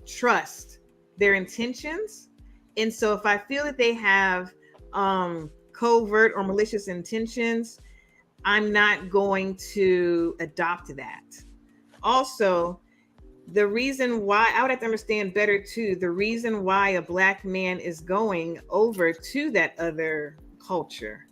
trust their intentions. And so if I feel that they have covert or malicious intentions, I'm not going to adopt that. Also, the reason why I would have to understand better too, the reason why a Black man is going over to that other culture,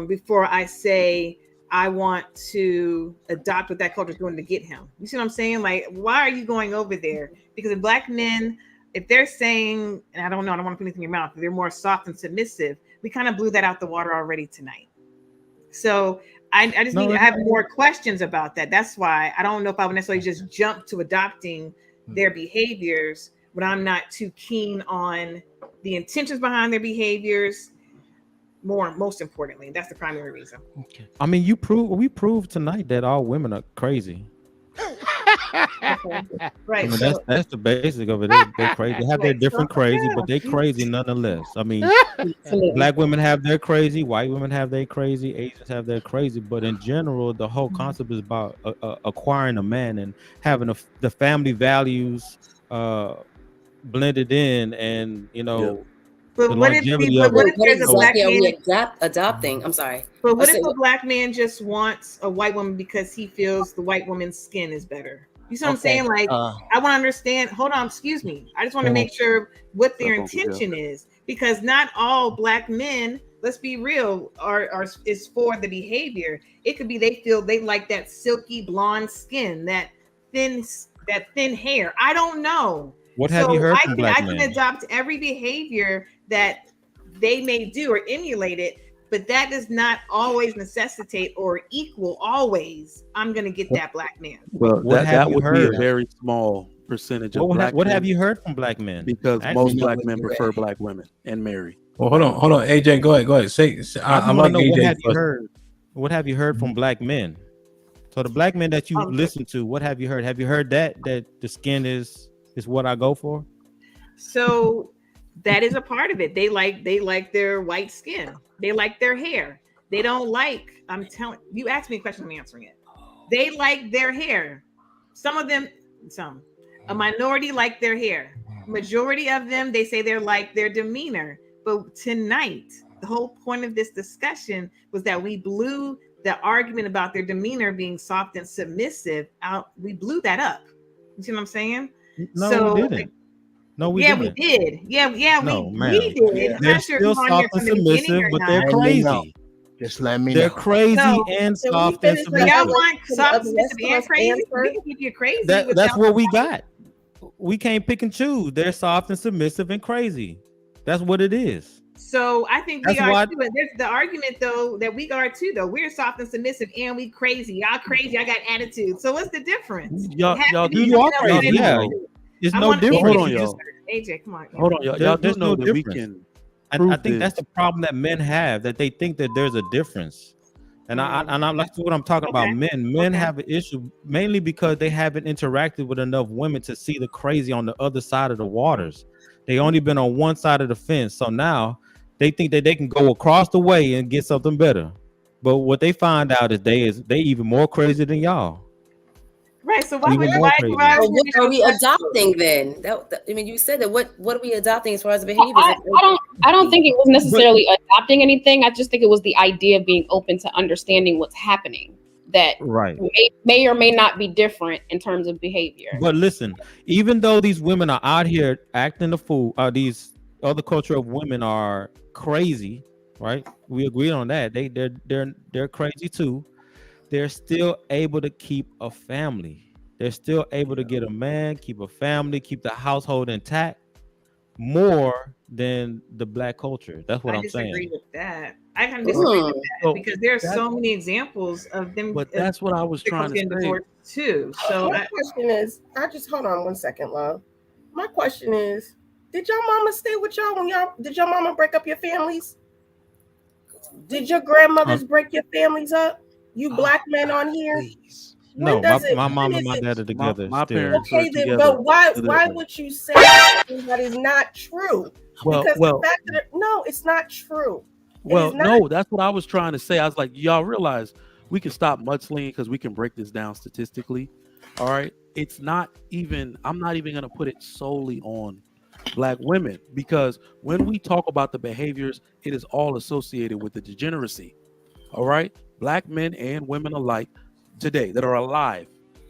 before I say I want to adopt what that culture is going to get him. You see what I'm saying? Like, why are you going over there? Because if Black men, if they're saying, and I don't know, I don't want to put anything in your mouth, they're more soft and submissive, we kind of blew that out the water already tonight. So I just need to have more questions about that. That's why I don't know if I would necessarily just jump to adopting their behaviors, but I'm not too keen on the intentions behind their behaviors. Most importantly, that's the primary reason. I mean, we proved tonight that all women are crazy. Right. I mean, that's the basic of it. They're crazy. They have their different crazy, but they crazy nonetheless. I mean, Black women have their crazy, white women have their crazy, Asians have their crazy. But in general, the whole concept is about acquiring a man and having the family values blended in, and But what if there's a Black man adopting? I'm sorry. But what if a Black man just wants a white woman because he feels the white woman's skin is better? You see what I'm saying? Like, I want to understand. Hold on, excuse me. I just want to make sure what their intention is, because not all Black men, let's be real, is for the behavior. It could be they feel they like that silky blonde skin, that thin hair. I don't know. What have you heard from Black men? I can adopt every behavior that they may do or emulate it, but that does not always necessitate or equal always I'm going to get that Black man. Well, that would be a very small percentage of Black men. What have you heard from Black men? Because most Black men prefer Black women and marry. Well, hold on. AJ, go ahead. Say I like AJ. What have you heard? What have you heard from Black men? So the Black men that you listen to, what have you heard? Have you heard that the skin is what I go for? So that is a part of it. They like their white skin. They like their hair. They don't like, I'm telling you, asked me a question, I'm answering it. They like their hair. A minority like their hair. Majority of them, they say they're like their demeanor. But tonight, the whole point of this discussion was that we blew the argument about their demeanor being soft and submissive out. We blew that up. You see what I'm saying? No, we didn't. No, we didn't. We did. Yeah, no, we did. They're still soft and submissive, but they're crazy. Just let me know. They're crazy and soft and submissive. Y'all want soft, submissive, and crazy? We can keep you crazy. That's what we got. We can't pick and choose. They're soft and submissive and crazy. That's what it is. So I think we are too. And there's the argument though that we are too. Though we're soft and submissive and we crazy. Y'all crazy. I got attitude. So what's the difference? Y'all are crazy. Yeah. There's no difference. Hold on, y'all. AJ, come on. Hold on, y'all. Y'all do know that we can. And I think that's the problem that men have, that they think that there's a difference. And that's what I'm talking about. Men have an issue mainly because they haven't interacted with enough women to see the crazy on the other side of the waters. They only been on one side of the fence. So now they think that they can go across the way and get something better. But what they find out is they even more crazy than y'all. Right. So why what are we adopting then? I mean, you said that. What are we adopting as far as the behaviors? I don't think it was necessarily adopting anything. I just think it was the idea of being open to understanding what's happening. That may or may not be different in terms of behavior. But listen, even though these women are out here acting the fool, these other culture of women are crazy, right? We agree on that. They're crazy too. They're still able to keep a family. They're still able to get a man, keep a family, keep the household intact more than the Black culture. That's what I'm saying. I disagree with that. I kind of disagree with that because there are so many examples of them. But that's what I was trying to say too. So my question is, hold on 1 second, love. My question is, did your mama stay with y'all did your mama break up your families? Did your grandmothers break your families up? You Black men on here? No, my mom and my dad are together. My parents are together. But why would you say that is not true? Because the fact that it's not true. No, that's what I was trying to say. I was like, y'all realize we can stop mudslinging because we can break this down statistically. All right. I'm not even going to put it solely on Black women, because when we talk about the behaviors, it is all associated with the degeneracy. All right, Black men and women alike today that are alive,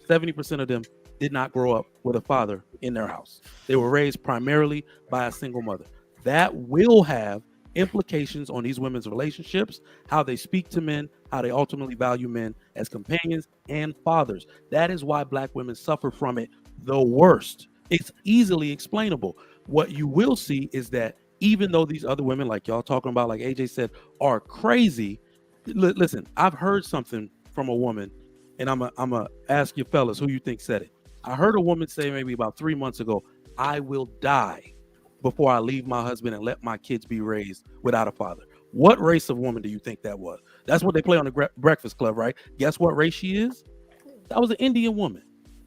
70% of them did not grow up with a father in their house. They were raised primarily by a single mother. That will have implications on these women's relationships, how they speak to men, how they ultimately value men as companions and fathers. That is why Black women suffer from it the worst. It's easily explainable. What you will see is that even though these other women, like y'all talking about, like AJ said, are crazy, listen, I've heard something from a woman, and I'm a ask you fellas who you think said it. I heard a woman say maybe about 3 months ago, I will die before I leave my husband and let my kids be raised without a father. What race of woman do you think that was? That's what they play on the Breakfast Club, right? Guess what race she is? That was an Indian woman.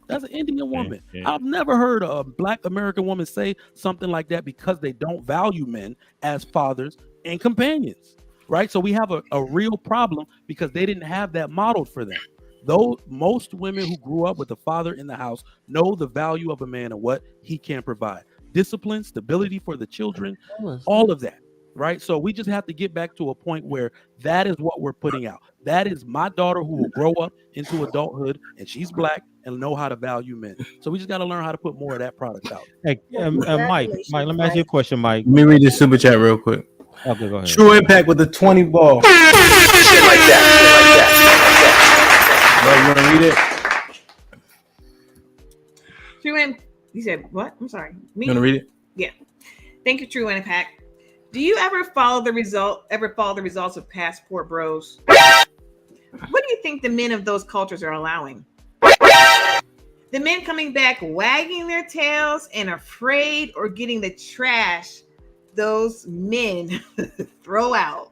That's an Indian woman. I've never heard a Black American woman say something like that because they don't value men as fathers and companions, right? So we have a real problem because they didn't have that modeled for them. Though most women who grew up with a father in the house know the value of a man and what he can provide. Discipline, stability for the children, all of that, right? So we just have to get back to a point where that is what we're putting out. That is my daughter who will grow up into adulthood, and she's Black and know how to value men. So we just got to learn how to put more of that product out. Hey, Mike, let me ask you a question, Mike. Let me read this super chat real quick. Okay, go ahead. True Impact with the 20 ball. Shit like that. Bro, you want to read it? True Impact. You said what? I'm sorry. Me? You want to read it? Yeah. Thank you, True Impact. Do you ever follow the results of Passport Bros? What do you think the men of those cultures are allowing? The men coming back wagging their tails and afraid or getting the trash those men throw out.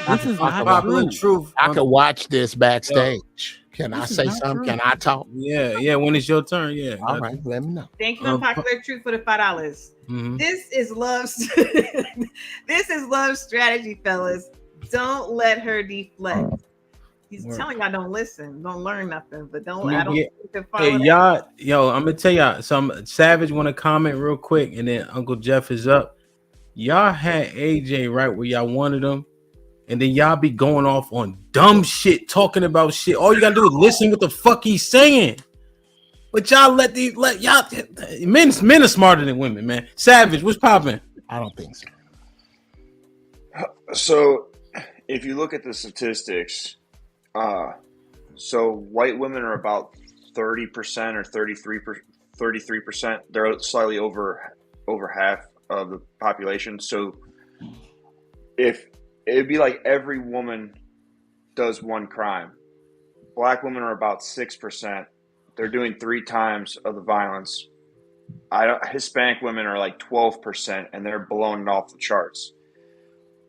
This is not true. I could watch this backstage. Can I say something? Can I talk? Yeah. When it's your turn, yeah. All right, let me know. Thank you, Unpopular Truth, for the $5. This is love. This is love strategy, fellas. Don't let her deflect. He's telling y'all don't listen, don't learn nothing, but don't. I don't. Hey, y'all, I'm gonna tell y'all. Some Savage want to comment real quick, and then Uncle Jeff is up. Y'all had AJ right where y'all wanted him. And then y'all be going off on dumb shit, talking about shit. All you gotta do is listen what the fuck he's saying. But y'all let y'all men are smarter than women, man. Savage, what's popping? I don't think so. So if you look at the statistics, so white women are about 30% or 33%. They're slightly over half of the population. So if it'd be like every woman does one crime. Black women are about 6%. They're doing 3 times of the violence. Hispanic women are like 12%, and they're blowing it off the charts.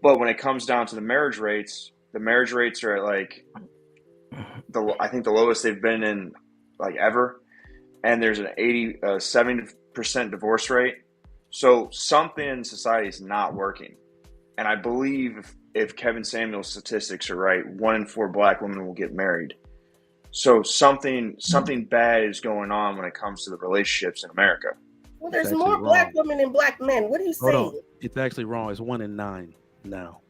But when it comes down to the marriage rates are at like I think the lowest they've been in like ever. And there's an 70% divorce rate. So something in society is not working. And I believe if Kevin Samuel's statistics are right, 1 in 4 Black women will get married. So something bad is going on when it comes to the relationships in America. Well, there's more Black women than Black men. What are you saying? It's actually wrong. It's 1 in 9 now.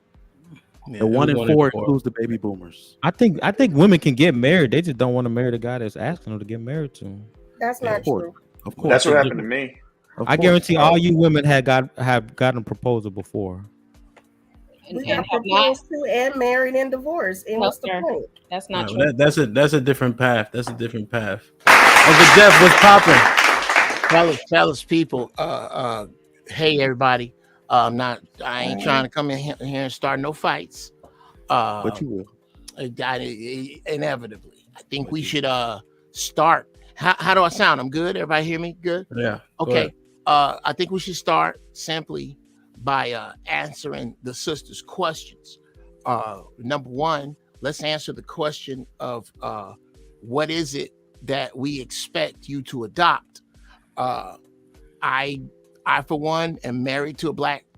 Yeah, the 1 in 4 includes the baby boomers. I think women can get married. They just don't want to marry the guy that's asking them to get married to him. That's not true. Of course. That's what happened to me. I guarantee all you women have gotten a proposal before. We got proposed to and married and divorced. And what's the point? That's not true. That's a different path. That's a different path. Uncle Jeff, what's popping? Fellas, people. Hey everybody. I ain't trying to come in here and start no fights. But you will. Inevitably. I think we should start. How do I sound? I'm good. Everybody hear me? Good? Yeah. Okay. I think we should start simply by answering the sister's questions. Number one, let's answer the question of what is it that we expect you to adopt? I for one am married to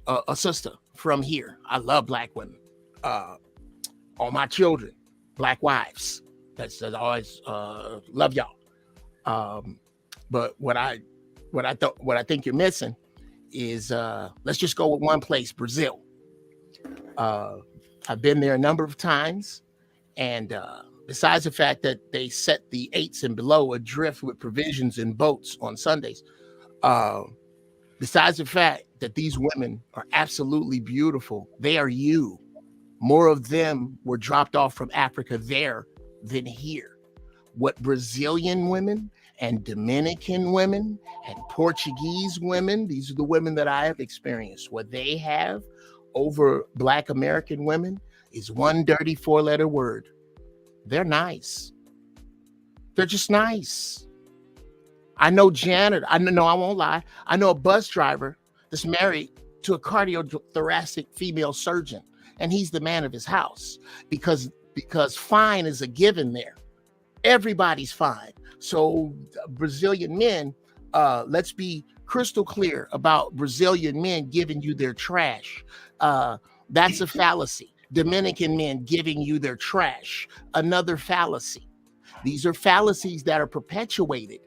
a sister from here. I love Black women. All my children, Black wives. That's always love y'all. But what I think you're missing is let's just go with one place, Brazil. I've been there a number of times, and besides the fact that they set the 8s and below adrift with provisions in boats on Sundays, besides the fact that these women are absolutely beautiful, they are you. More of them were dropped off from Africa there than here. What Brazilian women and Dominican women and Portuguese women, these are the women that I have experienced, what they have over Black American women is one dirty 4-letter word. They're nice. They're just nice. I know janitor. I won't lie. I know a bus driver that's married to a cardiothoracic female surgeon, and he's the man of his house because fine is a given there. Everybody's fine. So Brazilian men, let's be crystal clear about Brazilian men giving you their trash. That's a fallacy. Dominican men giving you their trash, another fallacy. These are fallacies that are perpetuated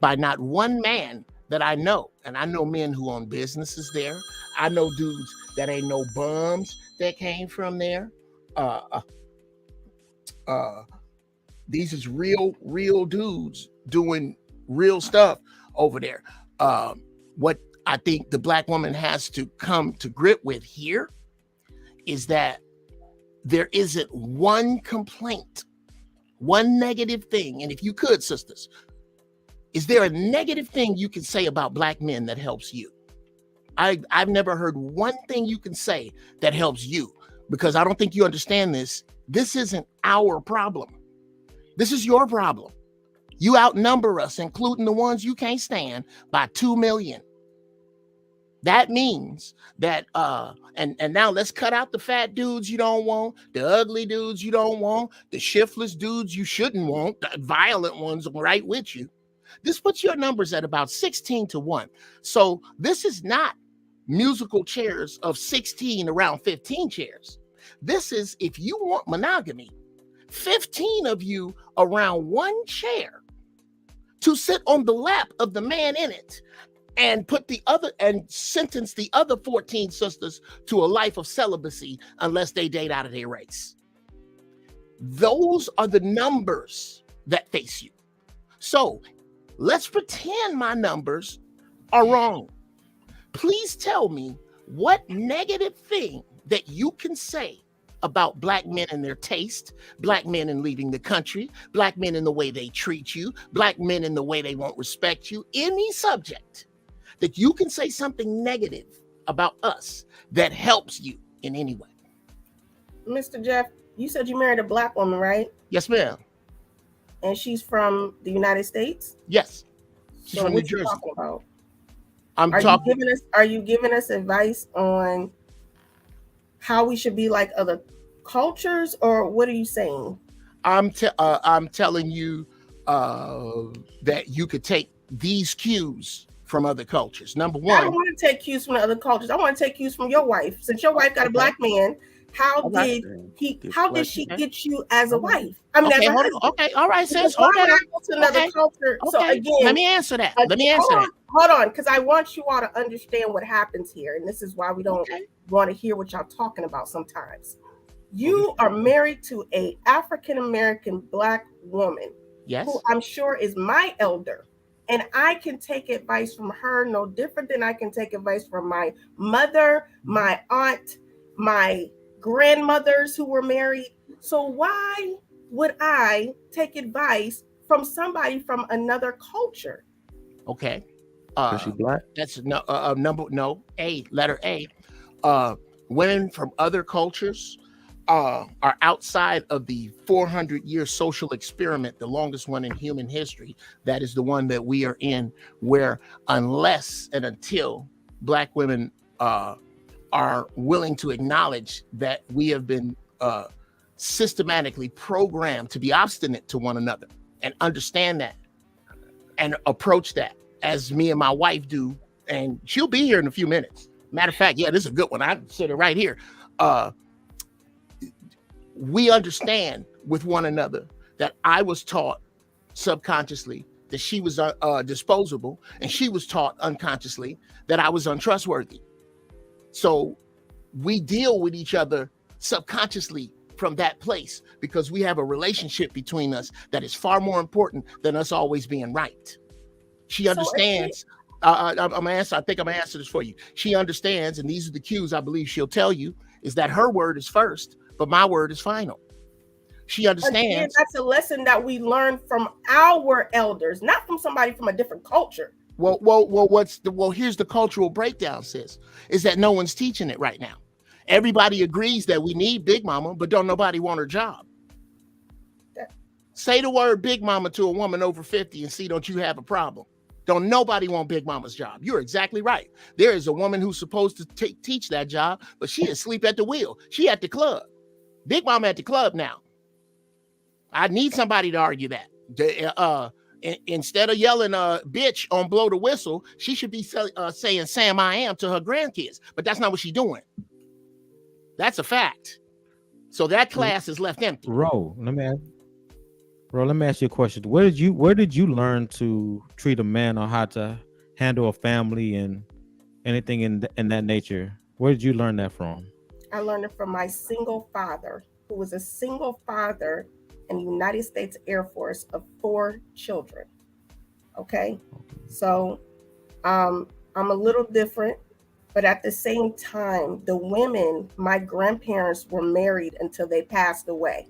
by not one man that I know. And I know men who own businesses there. I know dudes that ain't no bums that came from there. These is real dudes doing real stuff over there. What I think the Black woman has to come to grip with here is that there isn't one complaint, one negative thing. And if you could, sisters, is there a negative thing you can say about Black men that helps you? I've never heard one thing you can say that helps you, because I don't think you understand this. This isn't our problem. This is your problem. You outnumber us, including the ones you can't stand, by 2 million. That means that, and now let's cut out the fat dudes you don't want, the ugly dudes you don't want, the shiftless dudes you shouldn't want, the violent ones right with you. This puts your numbers at about 16-1. So this is not musical chairs of 16 around 15 chairs. This is, if you want monogamy, 15 of you around one chair to sit on the lap of the man in it and put the other and sentence the other 14 sisters to a life of celibacy unless they date out of their race. Those are the numbers that face you. So let's pretend my numbers are wrong. Please tell me what negative thing that you can say about Black men and their taste, Black men in leaving the country, Black men in the way they treat you, Black men in the way they won't respect you, any subject that you can say something negative about us that helps you in any way. Mr. Jeff, you said you married a Black woman, right? Yes, ma'am. And she's from the United States? Yes. She's so from what New Jersey. You talking about? Are you giving us advice on how we should be like other cultures, or what are you saying? I'm telling you that you could take these cues from other cultures. Number one, I don't want to take cues from the other cultures. I want to take cues from your wife. Since your wife got a Black man, how did she get you as a wife? I mean, okay, all right, sis. Why would I go to another culture? So again, let me answer that. Hold on, because I want you all to understand what happens here, and this is why we don't want to hear what y'all talking about sometimes. You are married to a African American Black woman, yes, who I'm sure is my elder, and I can take advice from her no different than I can take advice from my mother, my aunt, my grandmothers who were married. So why would I take advice from somebody from another culture? Okay. Is she Black? That's letter A. Women from other cultures are outside of the 400-year social experiment, the longest one in human history. That is the one that we are in, where unless and until Black women are willing to acknowledge that we have been systematically programmed to be obstinate to one another and understand that and approach that as me and my wife do, and she'll be here in a few minutes. Matter of fact, yeah, this is a good one. I sit it right here. We understand with one another that I was taught subconsciously that she was disposable, and she was taught unconsciously that I was untrustworthy. So we deal with each other subconsciously from that place because we have a relationship between us that is far more important than us always being right. She understands. I'm gonna answer. I think I'm gonna answer this for you. She understands, and these are the cues I believe she'll tell you, is that her word is first, but my word is final. She understands. Again, that's a lesson that we learned from our elders, not from somebody from a different culture. Well, here's the cultural breakdown, sis, is that no one's teaching it right now. Everybody agrees that we need Big Mama, but don't nobody want her job. Say the word Big Mama to a woman over 50 and see, don't you have a problem? Don't nobody want Big Mama's job. You're exactly right. There is a woman who's supposed to teach that job, but she is asleep at the wheel. She at the club. Big Mama at the club now. I need somebody to argue that. Instead of yelling bitch on blow the whistle, she should be saying Sam I am to her grandkids. But that's not what she's doing. That's a fact. So that class is left empty. Ro, let me ask you a question. Where did you learn to treat a man or how to handle a family and anything in that nature? Where did you learn that from? I learned it from my single father, who was a single father in the United States Air Force of 4 children. Okay, so I'm a little different, but at the same time, the women, my grandparents were married until they passed away.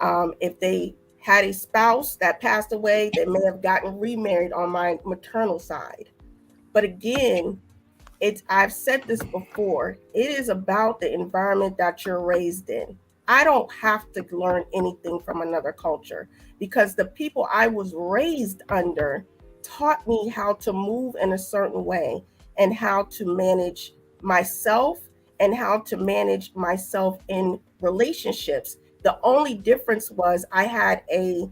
If they had a spouse that passed away, they may have gotten remarried on my maternal side. But again, I've said this before, it is about the environment that you're raised in. I don't have to learn anything from another culture because the people I was raised under taught me how to move in a certain way and how to manage myself and how to manage myself in relationships. The only difference was I had a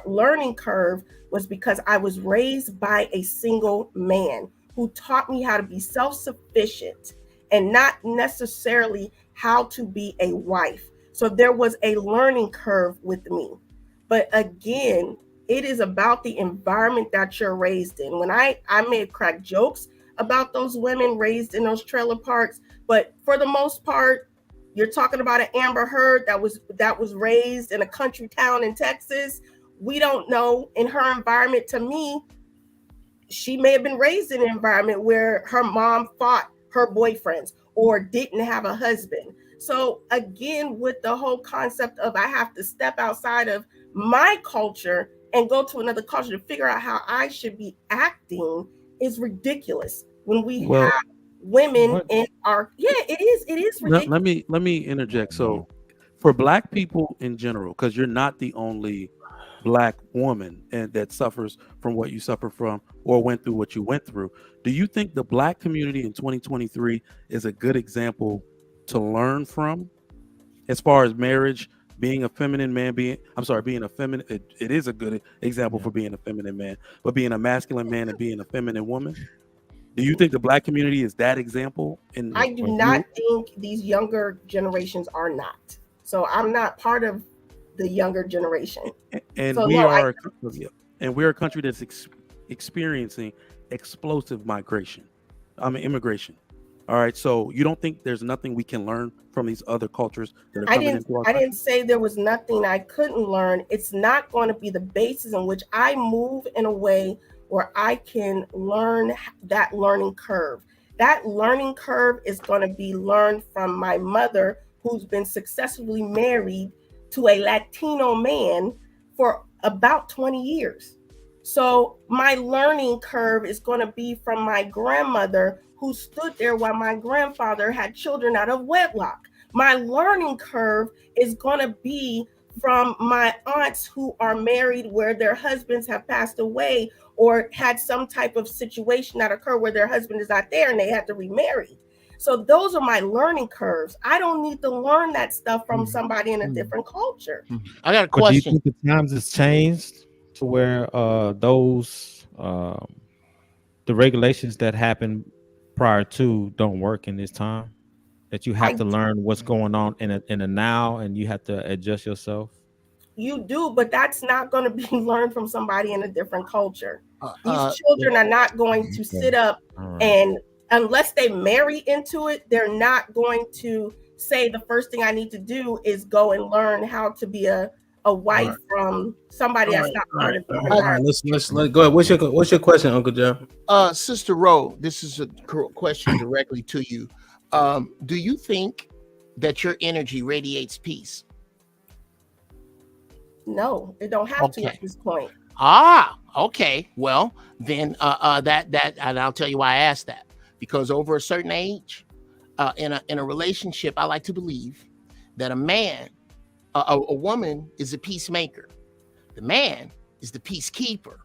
learning curve was because I was raised by a single man who taught me how to be self-sufficient and not necessarily how to be a wife. So there was a learning curve with me. But again, it is about the environment that you're raised in. When I may have cracked jokes about those women raised in those trailer parks, but for the most part, you're talking about an Amber Heard that was raised in a country town in Texas. We don't know in her environment. To me, she may have been raised in an environment where her mom fought her boyfriends or didn't have a husband. So again, with the whole concept of I have to step outside of my culture and go to another culture to figure out how I should be acting is ridiculous. When we have women in our it is ridiculous. Let me interject. So for Black people in general, because you're not the only Black woman and that suffers from what you suffer from or went through what you went through, do you think the Black community in 2023 is a good example to learn from as far as marriage, being a feminine man, being a feminine, it is a good example for being a feminine man, but being a masculine man and being a feminine woman? Do you think the Black community is that example? I do not think these younger generations are not. So I'm not part of the younger generation. And so we are a country that's experiencing explosive immigration. All right, so you don't think there's nothing we can learn from these other cultures that are coming into our country? I didn't say there was nothing I couldn't learn. It's not going to be the basis in which I move in a way where I can learn that learning curve. That learning curve is going to be learned from my mother, who's been successfully married to a Latino man for about 20 years. So my learning curve is going to be from my grandmother, who stood there while my grandfather had children out of wedlock. My learning curve is going to be from my aunts who are married where their husbands have passed away or had some type of situation that occurred where their husband is not there and they had to remarry. So those are my learning curves. I don't need to learn that stuff from somebody in a different culture. I got a question. Do you think the times has changed to where the regulations that happened prior to don't work in this time? That you have to learn what's going on in a now and you have to adjust yourself? you do, but that's not going to be learned from somebody in a different culture. These children yeah. are not going to sit up and, unless they marry into it, they're not going to say the first thing I need to do is go and learn how to be a wife from somebody that's not part of All right, let's go ahead. What's your question, Uncle Jeff? Sister Rowe, this is a question directly to you. Do you think that your energy radiates peace? No, it don't have to at this point. Okay. Well, then that and I'll tell you why I asked that. Because over a certain age, in a relationship, I like to believe that a woman is a peacemaker. The man is the peacekeeper.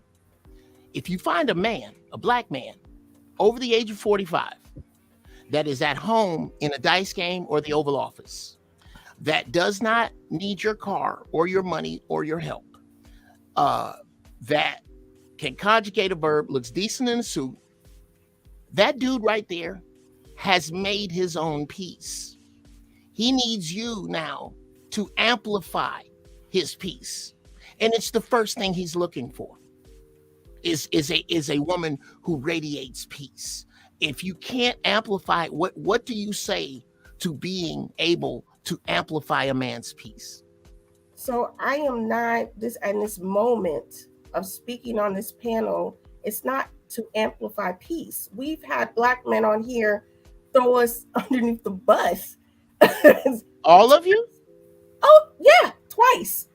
If you find a man, a black man, over the age of 45, that is at home in a dice game or the Oval Office, that does not need your car or your money or your help, that can conjugate a verb, looks decent in a suit, that dude right there has made his own peace. He needs you now to amplify his peace. And it's the first thing he's looking for is a woman who radiates peace. If you can't amplify, what do you say to being able to amplify a man's peace? So I am not in this moment of speaking on this panel, it's not to amplify peace. We've had black men on here throw us underneath the bus. All of you? Oh, yeah, twice.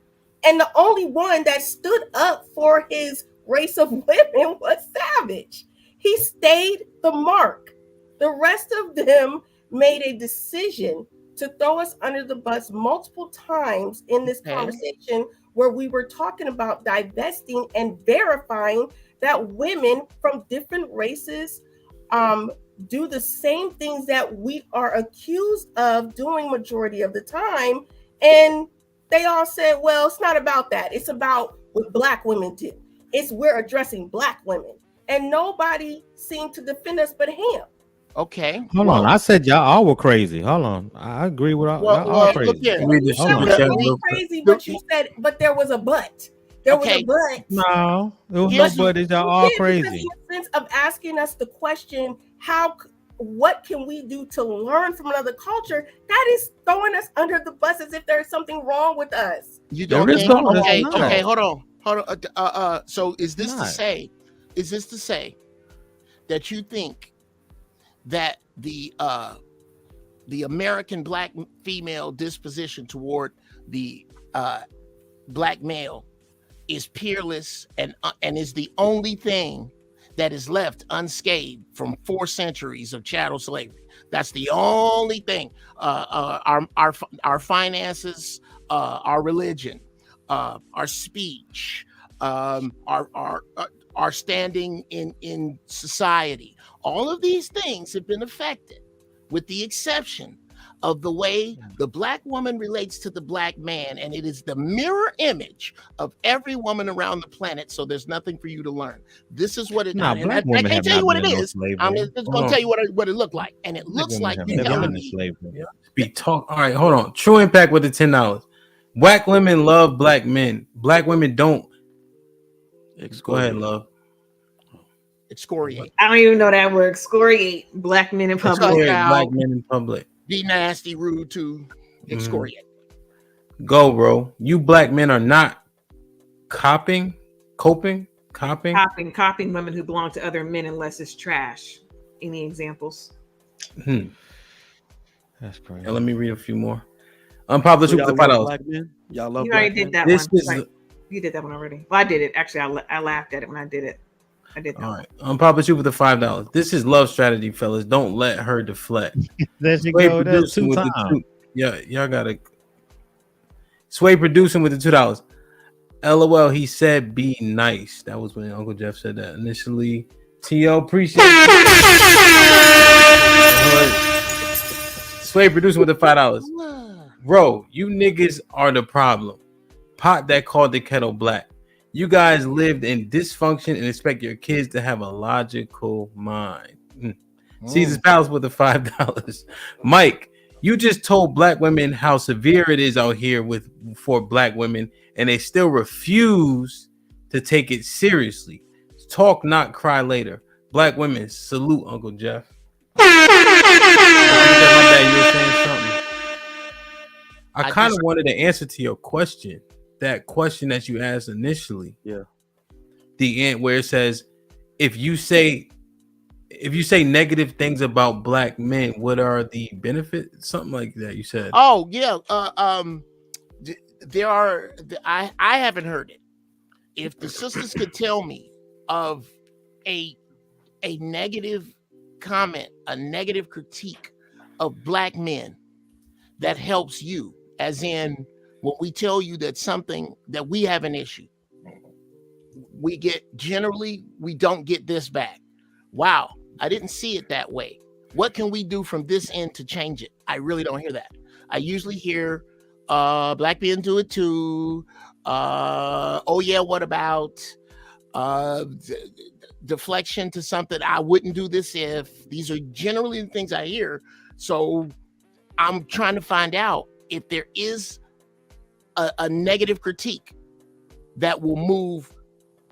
And the only one that stood up for his race of women was Savage. He stayed the mark. The rest of them made a decision to throw us under the bus multiple times in this conversation where we were talking about divesting and verifying that women from different races do the same things that we are accused of doing majority of the time. And they all said, well, it's not about that. It's about what black women do. We're addressing black women. And nobody seemed to defend us but him. Okay. Hold on. I said y'all all were crazy. Hold on. I agree with all. Y'all all crazy. Crazy, but you said, but there was a but. There was a but. No, there was no but. Is y'all all crazy? In the sense of asking us the question, what can we do to learn from another culture? That is throwing us under the bus as if there is something wrong with us. You don't think? Okay, hold on. So is this to say that you think that the American black female disposition toward the black male is peerless and is the only thing that is left unscathed from 4 centuries of chattel slavery? That's the only thing. Our finances, our religion, our speech, our standing in society. All of these things have been affected, with the exception of the way the black woman relates to the black man, and it is the mirror image of every woman around the planet. So there's nothing for you to learn. This is what it is. I can't tell you what it is. I'm just going to tell you what it looked like, and it looks like you telling me. All right, hold on. True Impact with the $10. Black women love black men. Black women don't. Go ahead, love. Excoriate. I don't even know that word. Excoriate black men in public. Black men in public. Be nasty, rude to excoriate. Go, bro. You black men are not copying women who belong to other men unless it's trash. Any examples? That's crazy. Let me read a few more. Unpopular truth with the $5. Y'all love. You already did that one. You did that one already. Well, I did it. Actually, I laughed at it when I did it. I did that. All right. Unpopular truth with the $5. This is love strategy, fellas. Don't let her deflect. There she go. That's 2 times. Y'all gotta. Sway producing with the $2. LOL. He said, "Be nice." That was when Uncle Jeff said that initially. T.O. appreciate it. Sway producing with the $5. Bro, you niggas are the problem. Pot that called the kettle black. You guys lived in dysfunction and expect your kids to have a logical mind. Caesar's Palace with the $5. Mike, You just told black women how severe it is out here for black women, and they still refuse to take it seriously. Talk, not cry later. Black women, salute Uncle Jeff. I kind of wanted to answer to your question, that question that you asked initially. Yeah. The end where it says, if you say negative things about black men, what are the benefits? Something like that you said. Oh yeah. There are. I haven't heard it. If the sisters could tell me of a negative comment, a negative critique of black men that helps you, as in when we tell you that something that we have an issue, we don't get this back. Wow, I didn't see it that way. What can we do from this end to change it? I really don't hear that. I usually hear black men do it too. Oh yeah, what about deflection to something? I wouldn't do this if. These are generally the things I hear. So I'm trying to find out if there is a negative critique that will move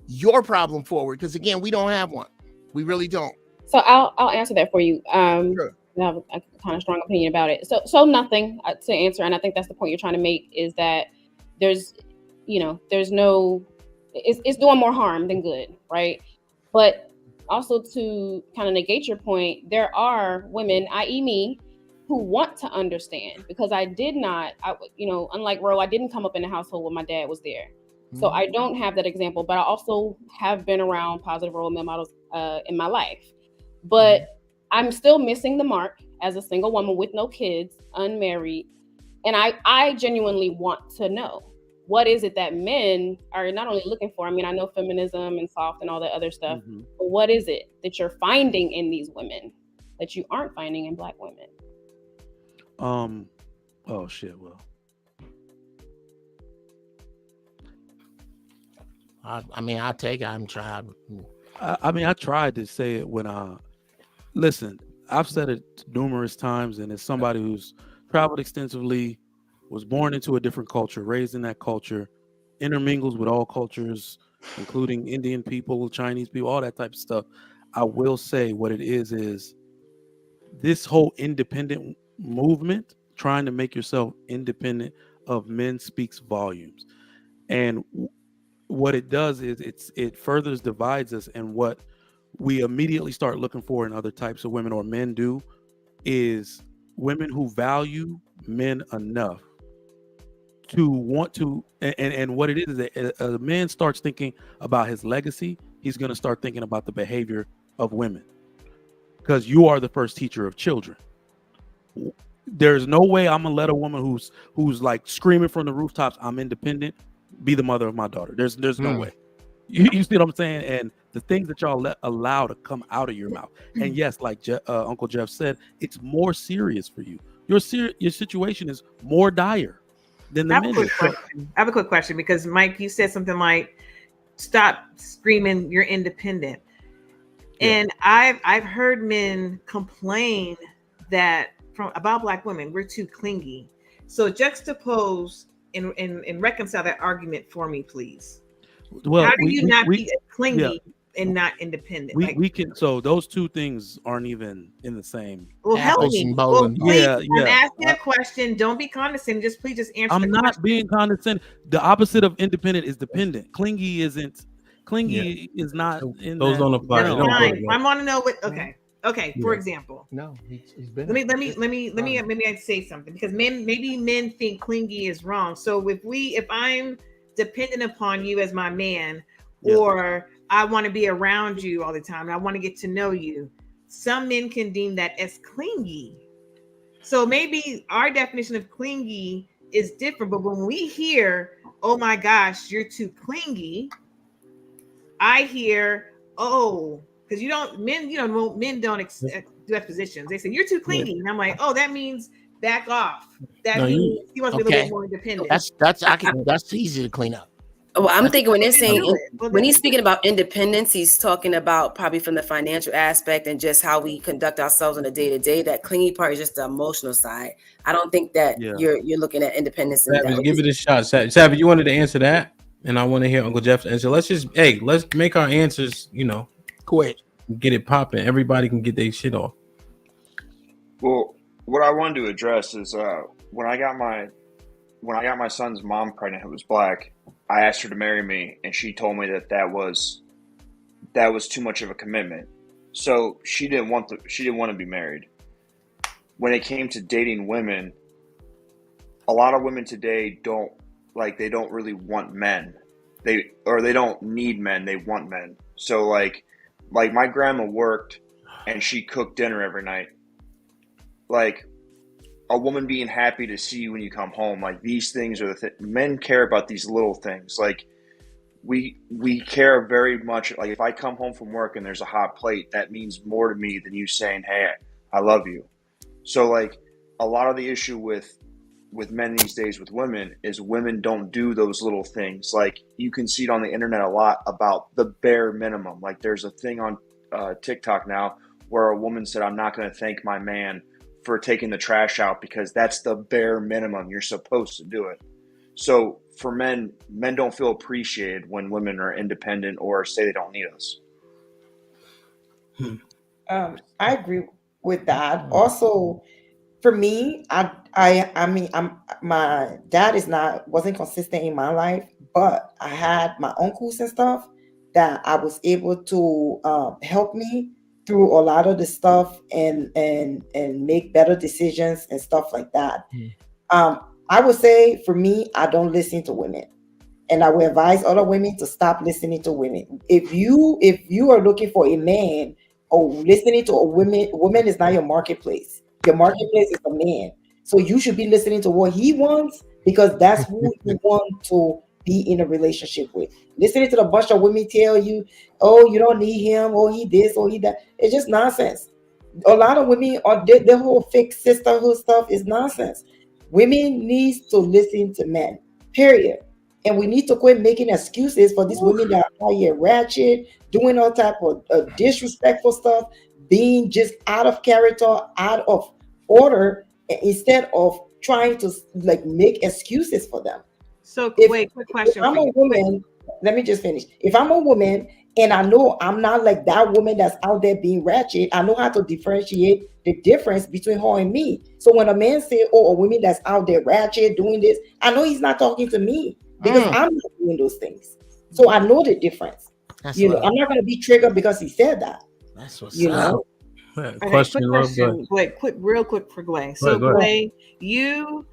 your problem forward. Because again, we don't have one. We really don't. So I'll answer that for you. Sure. I have a kind of strong opinion about it. So nothing to answer, and I think that's the point you're trying to make, is that there's no, it's doing more harm than good, right? But also to kind of negate your point, there are women, i.e. me, who want to understand, because unlike Ro, I didn't come up in a household where my dad was there. So I don't have that example, but I also have been around positive role models in my life. But I'm still missing the mark as a single woman with no kids, unmarried. And I genuinely want to know, what is it that men are not only looking for? I mean, I know feminism and soft and all that other stuff, but what is it that you're finding in these women that you aren't finding in black women? Oh shit. Well, I'll take it. I'm trying. I tried to say it when listen, I've said it numerous times, and as somebody who's traveled extensively, was born into a different culture, raised in that culture, intermingles with all cultures, including Indian people, Chinese people, all that type of stuff. I will say what it is this whole independent movement, trying to make yourself independent of men, speaks volumes. And what it does is it further divides us, and what we immediately start looking for in other types of women, or men do, is women who value men enough to want to, and what it is that a man starts thinking about his legacy, he's going to start thinking about the behavior of women, because you are the first teacher of children. There's no way I'm gonna let a woman who's like screaming from the rooftops, I'm independent, be the mother of my daughter. There's no way. You see what I'm saying? And the things that y'all allow to come out of your mouth. And yes, like Uncle Jeff said, it's more serious for you. Your situation is more dire than the men. I have a quick question, because Mike, you said something like, stop screaming, you're independent. Yeah. And I've heard men complain that about black women, we're too clingy. So juxtapose and reconcile that argument for me, please. Well, how do you not be clingy and not independent? We can. So those two things aren't even in the same. Well, help me. Well, please, yeah. I'm asking a question. Don't be condescending. Just please, just answer. I'm not being condescending. The opposite of independent is dependent. Clingy isn't. Clingy is not. Those don't apply. I want to know what. Okay. For example, no, he's been. Let me say something, because maybe men think clingy is wrong. So if I'm dependent upon you as my man, or I want to be around you all the time and I want to get to know you, some men can deem that as clingy. So maybe our definition of clingy is different, but when we hear, oh my gosh, you're too clingy, I hear, oh, because men don't do expositions. They say you're too clingy, and I'm like, oh, that means back off. That means he wants to be a little bit more independent. That's easy to clean up. Well, I'm thinking when they're They saying do it. Well, when he's speaking about independence, he's talking about probably from the financial aspect and just how we conduct ourselves on a day to day. That clingy part is just the emotional side. I don't think that Yeah. you're looking at independence in that Savage, way. give it a shot. Savage, you wanted to answer that, and I want to hear Uncle Jeff's answer. Let's make our answers, quick. Get it popping. Everybody can get their shit off. Well, what I wanted to address is when I got my son's mom pregnant, who was black, I asked her to marry me, and she told me that was too much of a commitment. So she didn't want to be married. When it came to dating women, a lot of women today don't really want men. They don't need men, they want men. So like my grandma worked and she cooked dinner every night. Like a woman being happy to see you when you come home, like these things are men care about these little things. Like we care very much. Like if I come home from work and there's a hot plate, that means more to me than you saying, "Hey, I love you." So like a lot of the issue with men these days with women is women don't do those little things. Like you can see it on the internet a lot about the bare minimum. Like there's a thing on TikTok now where a woman said, "I'm not going to thank my man for taking the trash out because that's the bare minimum. You're supposed to do it." So for men don't feel appreciated when women are independent or say they don't need us. I agree with that. Also, for me, I mean, my dad wasn't consistent in my life, but I had my uncles and stuff that I was able to help me through a lot of the stuff and make better decisions and stuff like that. I would say for me, I don't listen to women. And I would advise other women to stop listening to women. If you are looking for a man or listening to a woman is not your marketplace. Your marketplace is a man. So you should be listening to what he wants because that's who you want to be in a relationship with. Listening to a bunch of women tell you, "Oh, you don't need him," or "He this," or "He that." It's just nonsense. A lot of women are their whole fake sisterhood stuff is nonsense. Women needs to listen to men. Period. And we need to quit making excuses for these women that are out here ratchet, doing all type of disrespectful stuff, being just out of character, out of order, instead of trying to like make excuses for them. So quick question. If I'm a woman, let me just finish. If I'm a woman and I know I'm not like that woman that's out there being ratchet, I know how to differentiate the difference between her and me. So when a man says, "Oh, a woman that's out there ratchet doing this," I know he's not talking to me because I'm not doing those things. So I know the difference. I'm not going to be triggered because he said that. That's what's up. Question, real quick for Glay. So Glay, you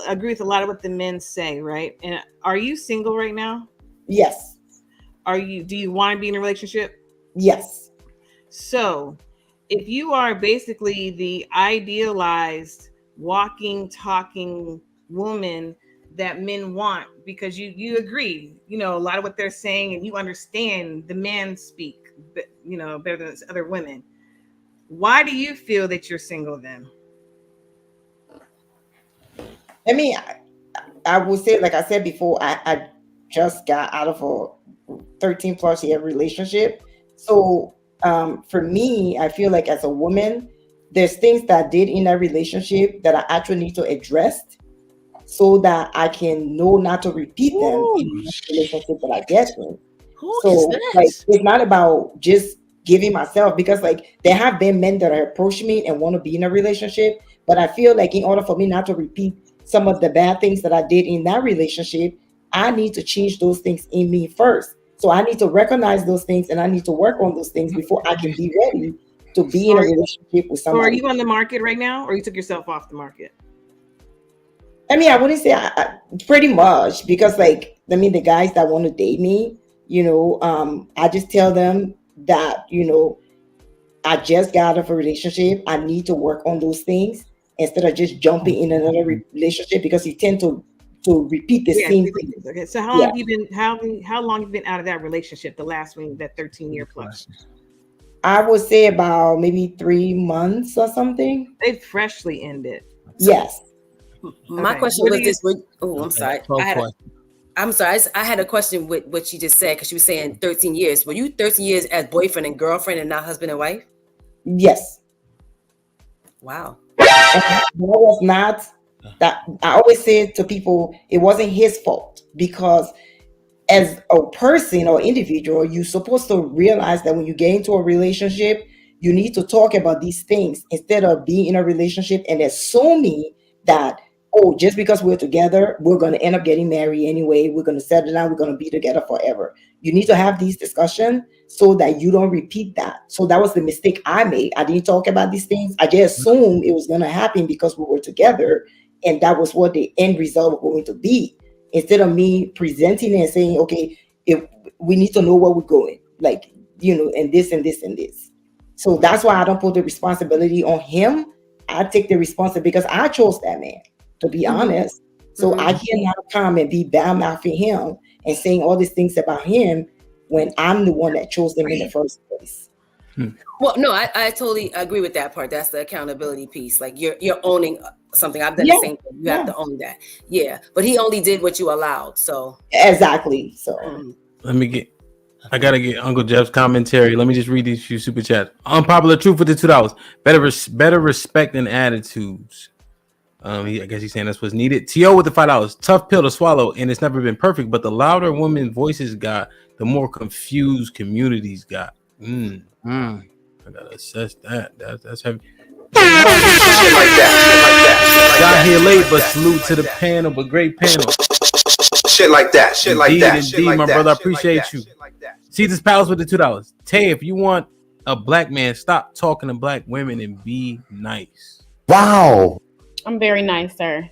agree with a lot of what the men say, right? And are you single right now? Yes. Do you want to be in a relationship? Yes. So if you are basically the idealized walking, talking woman that men want, because you agree, a lot of what they're saying, and you understand the men speak, better than other women. Why do you feel that you're single then? I mean, I would say, like I said before, I just got out of a 13 plus year relationship. So for me, I feel like as a woman, there's things that I did in that relationship that I actually need to address so that I can know not to repeat them in the relationship that I get in. So like, it's not about just giving myself, because like there have been men that approach me and want to be in a relationship, but I feel like in order for me not to repeat some of the bad things that I did in that relationship, I need to change those things in me first. So I need to recognize those things and I need to work on those things before I can be ready to be in a relationship with somebody. So are you on the market right now, or you took yourself off the market? I mean, I wouldn't say pretty much, because like, I mean, the guys that want to date me, I just tell them that, I just got out of a relationship. I need to work on those things instead of just jumping in another relationship, because you tend to repeat the same thing. Okay, so how long have you been? How long have you been out of that relationship? The last one, that 13-year plus. I would say about maybe 3 months or something. They freshly ended. Yes. My question was this: I'm sorry. I'm sorry, I had a question with what she just said because she was saying 13 years. Were you 13 years as boyfriend and girlfriend and not husband and wife? Yes. Wow. And that was not that. I always say to people, it wasn't his fault, because as a person or individual, you're supposed to realize that when you get into a relationship, you need to talk about these things instead of being in a relationship and assuming that, oh, just because we're together, we're going to end up getting married anyway. We're going to settle down. We're going to be together forever. You need to have these discussions so that you don't repeat that. So that was the mistake I made. I didn't talk about these things. I just assumed it was going to happen because we were together, and that was what the end result was going to be. Instead of me presenting and saying, okay, if we need to know where we're going, like, and this and this and this. So that's why I don't put the responsibility on him. I take the responsibility because I chose that man, to be honest. So I cannot come and be bad mouthing him and saying all these things about him when I'm the one that chose them in the first place. Well, no, I totally agree with that part. That's the accountability piece. Like you're owning something. I've done the same thing. You have to own that. Yeah. But he only did what you allowed. So exactly. So I gotta get Uncle Jeff's commentary. Let me just read these few super chats. Unpopular truth with the $2. Better respect and attitudes. I guess he's saying that's what's needed. T.O. with the $5. Tough pill to swallow, and it's never been perfect. But the louder women voices got, the more confused communities got. I gotta assess that. That's heavy. Got here late, but salute to the panel. But great panel. Shit like that. Shit like that. Indeed, my brother. I appreciate you. See this palace with the $2. Tay, if you want a black man, stop talking to black women and be nice. Wow. I'm very nice, sir.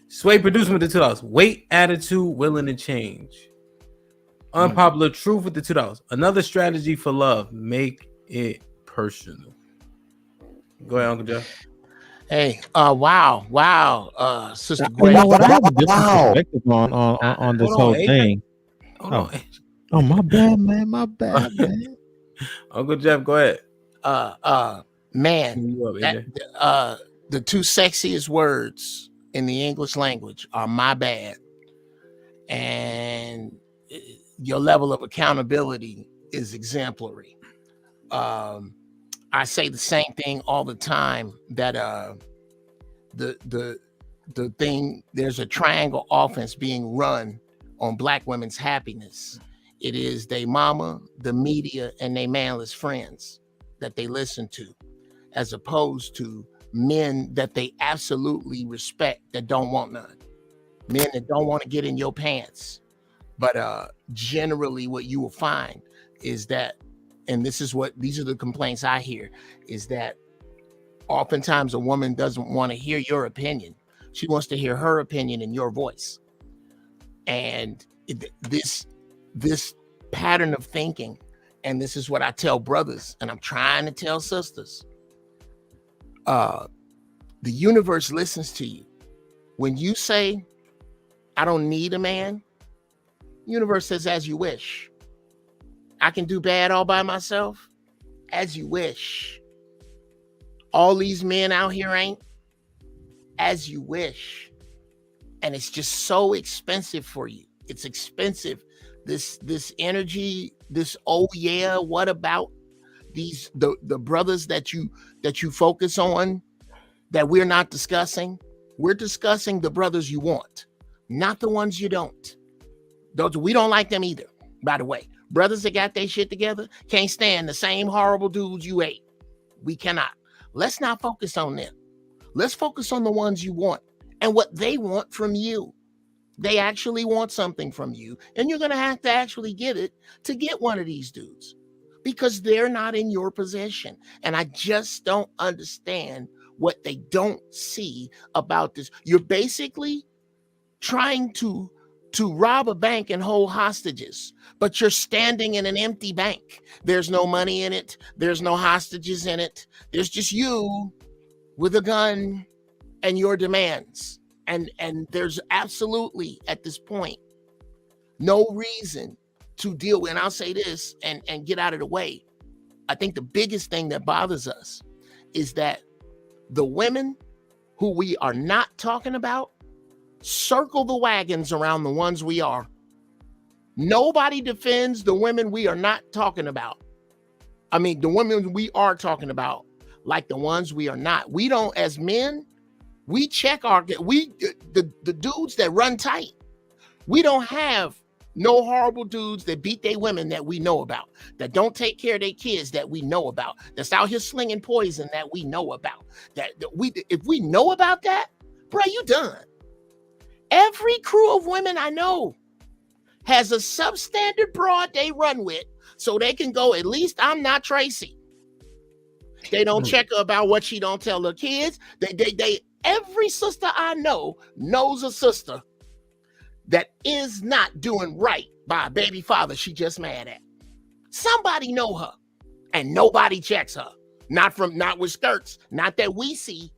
Sway producer with the $2. Weight, attitude, willing to change. Unpopular truth with the $2. Another strategy for love. Make it personal. Go ahead, Uncle Jeff. Hey, wow, Sister You Gwen. know what? I have a different perspective on this whole thing. Oh, my bad, man. My bad, man. Uncle Jeff, go ahead. Man, the two sexiest words in the English language are "my bad," and your level of accountability is exemplary. I say the same thing all the time, that the thing, there's a triangle offense being run on black women's happiness. It is they mama, the media, and they manless friends that they listen to, as opposed to men that they absolutely respect that don't want none. Men that don't want to get in your pants. But generally what you will find is that, and these are the complaints I hear, is that oftentimes a woman doesn't want to hear your opinion. She wants to hear her opinion in your voice. And this pattern of thinking, and this is what I tell brothers, and I'm trying to tell sisters, the universe listens to you. When you say, I don't need a man, universe says, as you wish. I can do bad all by myself, as you wish. All these men out here ain't, as you wish. And it's just so expensive for you. It's expensive. This energy, this oh yeah, what about these the brothers that you focus on that we're not discussing? We're discussing the brothers you want, not the ones you don't. Those, we don't like them either, by the way. Brothers that got their shit together can't stand the same horrible dudes you ate. We cannot. Let's not focus on them. Let's focus on the ones you want and what they want from you. They actually want something from you, and you're going to have to actually give it to get one of these dudes, because they're not in your possession. And I just don't understand what they don't see about this. You're basically trying to rob a bank and hold hostages, but you're standing in an empty bank. There's no money in it. There's no hostages in it. There's just you with a gun and your demands. And there's absolutely, at this point, no reason to deal with. And I'll say this and get out of the way. I think the biggest thing that bothers us is that the women who we are not talking about circle the wagons around the ones we are. Nobody defends the women we are not talking about. I mean, the women we are talking about, like the ones we are not. We don't, as men, we check the dudes that run tight. We don't have no horrible dudes that beat their women that we know about, that don't take care of their kids that we know about, that's out here slinging poison that we know about. If we know about that, bro, you done. Every crew of women I know has a substandard broad they run with, so they can go, at least I'm not Tracy. They don't check her about what she don't tell her kids. Every sister I know knows a sister that is not doing right by a baby father she just mad at. Somebody know her, and nobody checks her. Not with skirts, not that we see,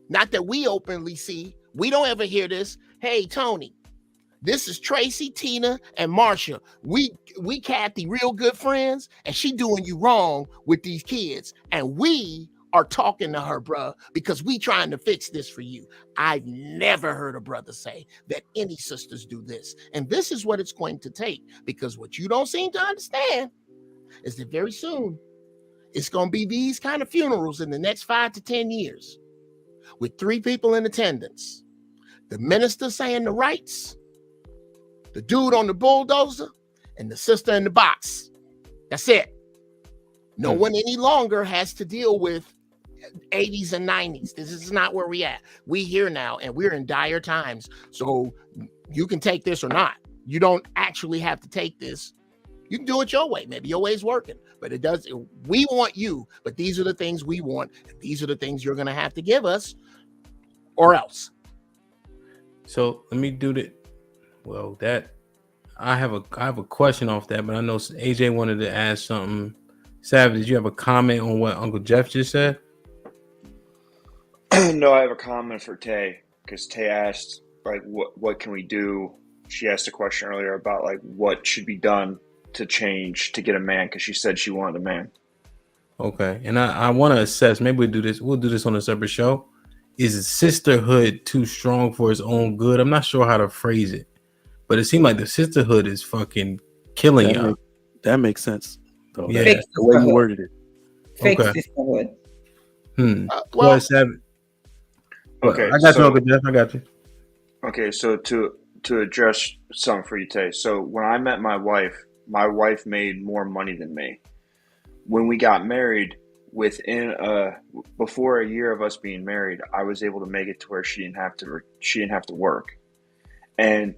not that we openly see. We don't ever hear this. Hey, Tony, this is Tracy, Tina, and Marsha. We Kathy, real good friends, and she doing you wrong with these kids. And we are talking to her, bruh, because we trying to fix this for you. I've never heard a brother say that any sisters do this. And this is what it's going to take, because what you don't seem to understand is that very soon it's going to be these kind of funerals in the next 5 to 10 years with 3 people in attendance. The minister saying the rights, the dude on the bulldozer, and the sister in the box. That's it. No one any longer has to deal with 80s and 90s. This is not where we at. We here now, and we're in dire times. So you can take this or not. You don't actually have to take this. You can do it your way. Maybe your way is working, but we want you, but these are the things we want. And these are the things you're going to have to give us, or else. So let me do that. Well, I have a question off that, but I know AJ wanted to ask something. Savage, did you have a comment on what Uncle Jeff just said? No, I have a comment for Tay, because Tay asked, like, what can we do? She asked a question earlier about, like, what should be done to change to get a man, because she said she wanted a man. Okay, and I want to assess. Maybe we'll do this on a separate show. Is sisterhood too strong for its own good? I'm not sure how to phrase it, but it seemed like the sisterhood is fucking killing you. That makes sense. Though. Yeah, the way you worded it. Fake Okay. sisterhood. Well, okay, I got you, Uncle Jeff. I got you. Okay, so to address something for you, Tay. So when I met my wife made more money than me. When we got married, before a year of us being married, I was able to make it to where she didn't have to work. And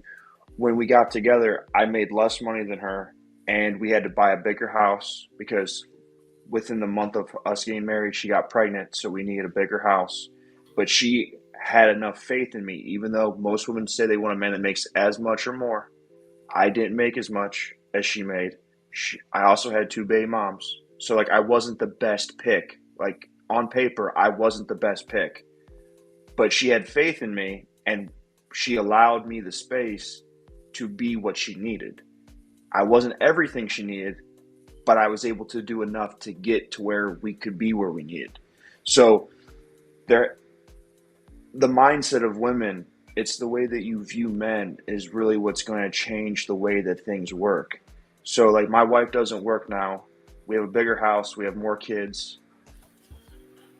when we got together, I made less money than her, and we had to buy a bigger house because within the month of us getting married, she got pregnant, so we needed a bigger house. But she had enough faith in me, even though most women say they want a man that makes as much or more. I didn't make as much as she made. I also had 2 baby moms. So, like, I wasn't the best pick. Like, on paper, I wasn't the best pick. But she had faith in me, and she allowed me the space to be what she needed. I wasn't everything she needed, but I was able to do enough to get to where we could be where we needed. So, the mindset of women, it's the way that you view men is really what's going to change the way that things work. So, like, my wife doesn't work now. We have a bigger house. We have more kids.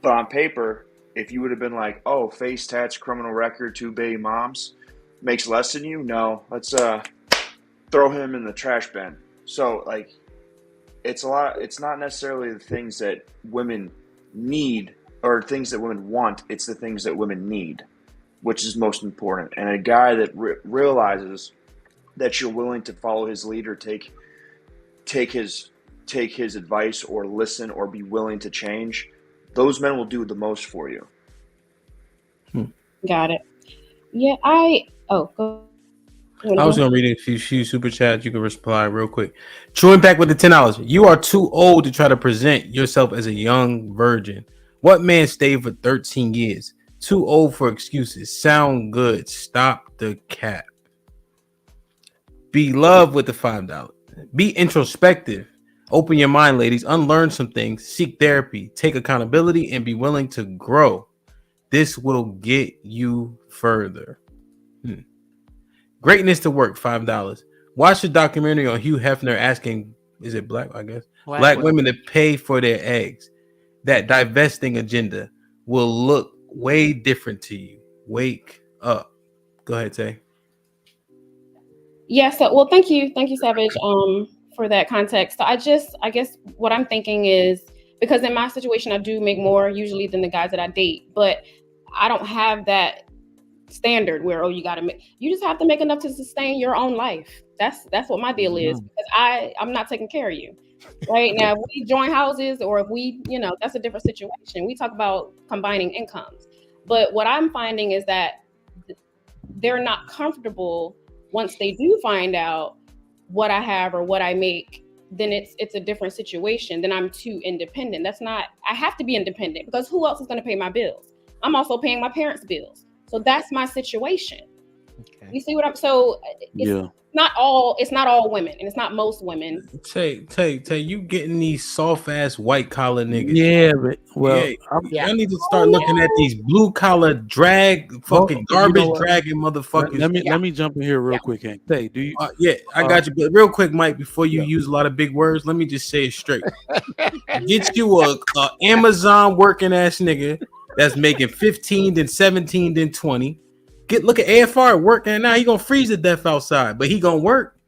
But on paper, if you would have been like, oh, face tats, criminal record, 2 baby moms, makes less than you? No. Let's throw him in the trash bin. So, like, it's not necessarily the things that women need or things that women want. It's the things that women need, which is most important. And a guy that realizes that you're willing to follow his lead or take his advice or listen or be willing to change, those men will do the most for you. Got it. Yeah, I was going to read a few super chats. You can reply real quick. True Impact with the $10. You are too old to try to present yourself as a young virgin. What man stayed for 13 years? Too old for excuses. Sound good. Stop the cap. Be loved with the $5. Be introspective. Open your mind, ladies. Unlearn some things. Seek therapy. Take accountability and be willing to grow. This will get you further. Greatness to Work, $5. Watch the documentary on Hugh Hefner asking, is it black, I guess? Black women to pay for their eggs. That divesting agenda will look way different to you. Wake up. Go ahead, Tay. Yeah, so well, thank you, Savage, for that context. So I guess what I'm thinking is, because in my situation I do make more usually than the guys that I date, but I don't have that standard where you just have to make enough to sustain your own life. That's what my deal is, because I'm not taking care of you. Right now, if we join houses or if we, that's a different situation. We talk about combining incomes. But what I'm finding is that they're not comfortable once they do find out what I have or what I make. Then it's a different situation. Then I'm too independent. I have to be independent, because who else is going to pay my bills? I'm also paying my parents' bills. So that's my situation. Okay. You see what it's not all women, and it's not most women. Tay, you getting these soft ass white collar niggas. Yeah, but I need to start looking at these blue collar drag fucking garbage dragging motherfuckers. Let me jump in here real quick, Hank. Tay, do you? I got you. But real quick, Mike, before you use a lot of big words, let me just say it straight. Get you a Amazon working ass nigga that's making 15, then 17, then 20. Look at AFR at work, and now he gonna freeze to death outside, but he gonna work.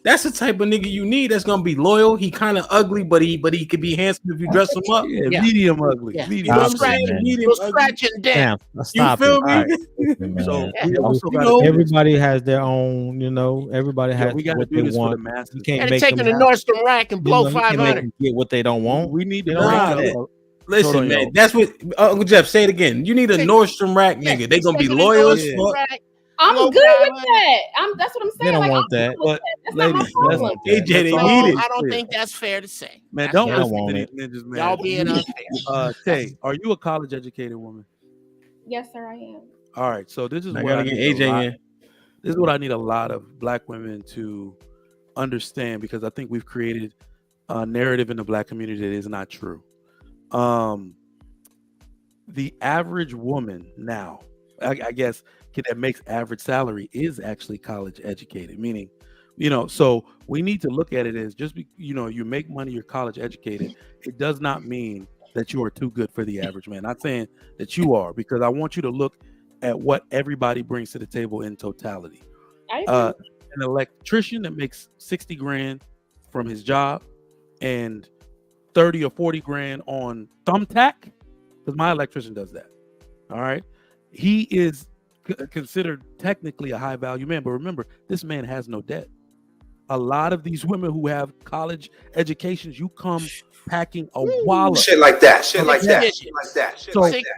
That's the type of nigga you need. That's gonna be loyal. He kind of ugly, but he could be handsome if you dress him up. Medium ugly. Yeah. Medium scratching down. You feel me? Right. So we also everybody has their own. Everybody has what they want. The masses. You can't and make take them to Nordstrom Rack and blow 500. Get what they don't want. We need to. Listen, man, that's what Uncle Jeff, say it again. You need a Nordstrom Rack nigga. They gonna be loyal as fuck. I'm good with that. That's what I'm saying. They don't want that. But that's not my problem. AJ, they need it. I don't think that's fair to say. Man, don't listen to these ninjas, man. Y'all being unfair. Tay, are you a college educated woman? Yes, sir, I am. All right, so this is I what gotta get AJ in. This is what I need a lot of Black women to understand, because I think we've created a narrative in the Black community that is not true. The average woman now, I guess, that makes average salary is actually college educated, meaning, so we need to look at it as just, you make money, you're college educated. It does not mean that you are too good for the average man. Not saying that you are, because I want you to look at what everybody brings to the table in totality. An electrician that makes 60 grand from his job and 30 or 40 grand on thumbtack, because my electrician does that. All right. He is considered technically a high value man, but remember, this man has no debt. A lot of these women who have college educations, you come packing a wallet. Shit like that. So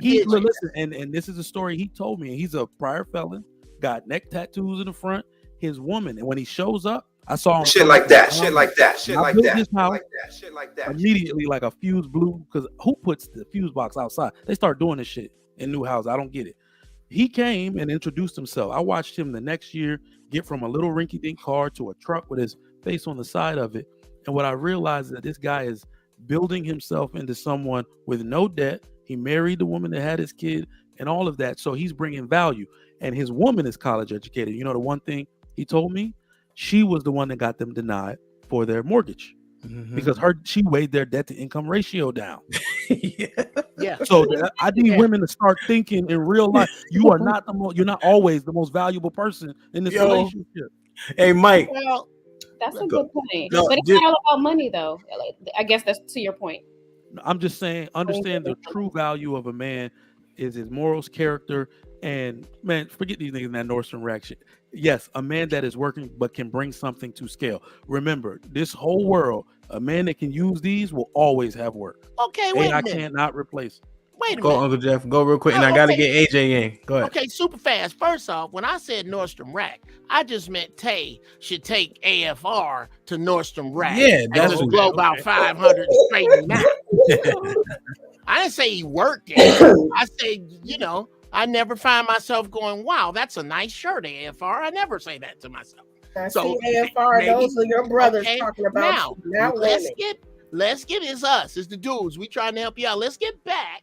he listen, and this is a story he told me. He's a prior felon, got neck tattoos in the front. His woman, and when he shows up, I saw him. Shit like that. Shit like that. Shit like that. Shit like that. Immediately, like a fuse blew, because who puts the fuse box outside? They start doing this shit in new houses. I don't get it. He came and introduced himself. I watched him the next year get from a little rinky-dink car to a truck with his face on the side of it. And what I realized is that this guy is building himself into someone with no debt. He married the woman that had his kid and all of that. So he's bringing value. And his woman is college educated. You know, the one thing he told me, she was the one that got them denied for their mortgage. Because she weighed their debt to income ratio down. Yeah. So I need women to start thinking in real life. You are not you're not always the most valuable person in this relationship. Hey, Mike. Well, that's a good point. But it's not all about money, though. I guess that's to your point. I'm just saying, understand the true value of a man is his morals, character, and man, forget these niggas in that Nordstrom Rack shit. Yes, a man that is working but can bring something to scale. Remember, this whole world, a man that can use these will always have work. Okay, wait a minute. I cannot replace it. Wait a minute. Go, Uncle Jeff. Go real quick, and I gotta get AJ in. Go ahead. Okay, super fast. First off, when I said Nordstrom Rack, I just meant Tay should take AFR to Nordstrom Rack. Yeah, that's just blow about 500 straight now. I didn't say he worked there. I said, I never find myself going, wow, that's a nice shirt, AFR. I never say that to myself. So AFR, those are your brothers talking about now. Let's get it's us, it's the dudes. We trying to help you out. Let's get back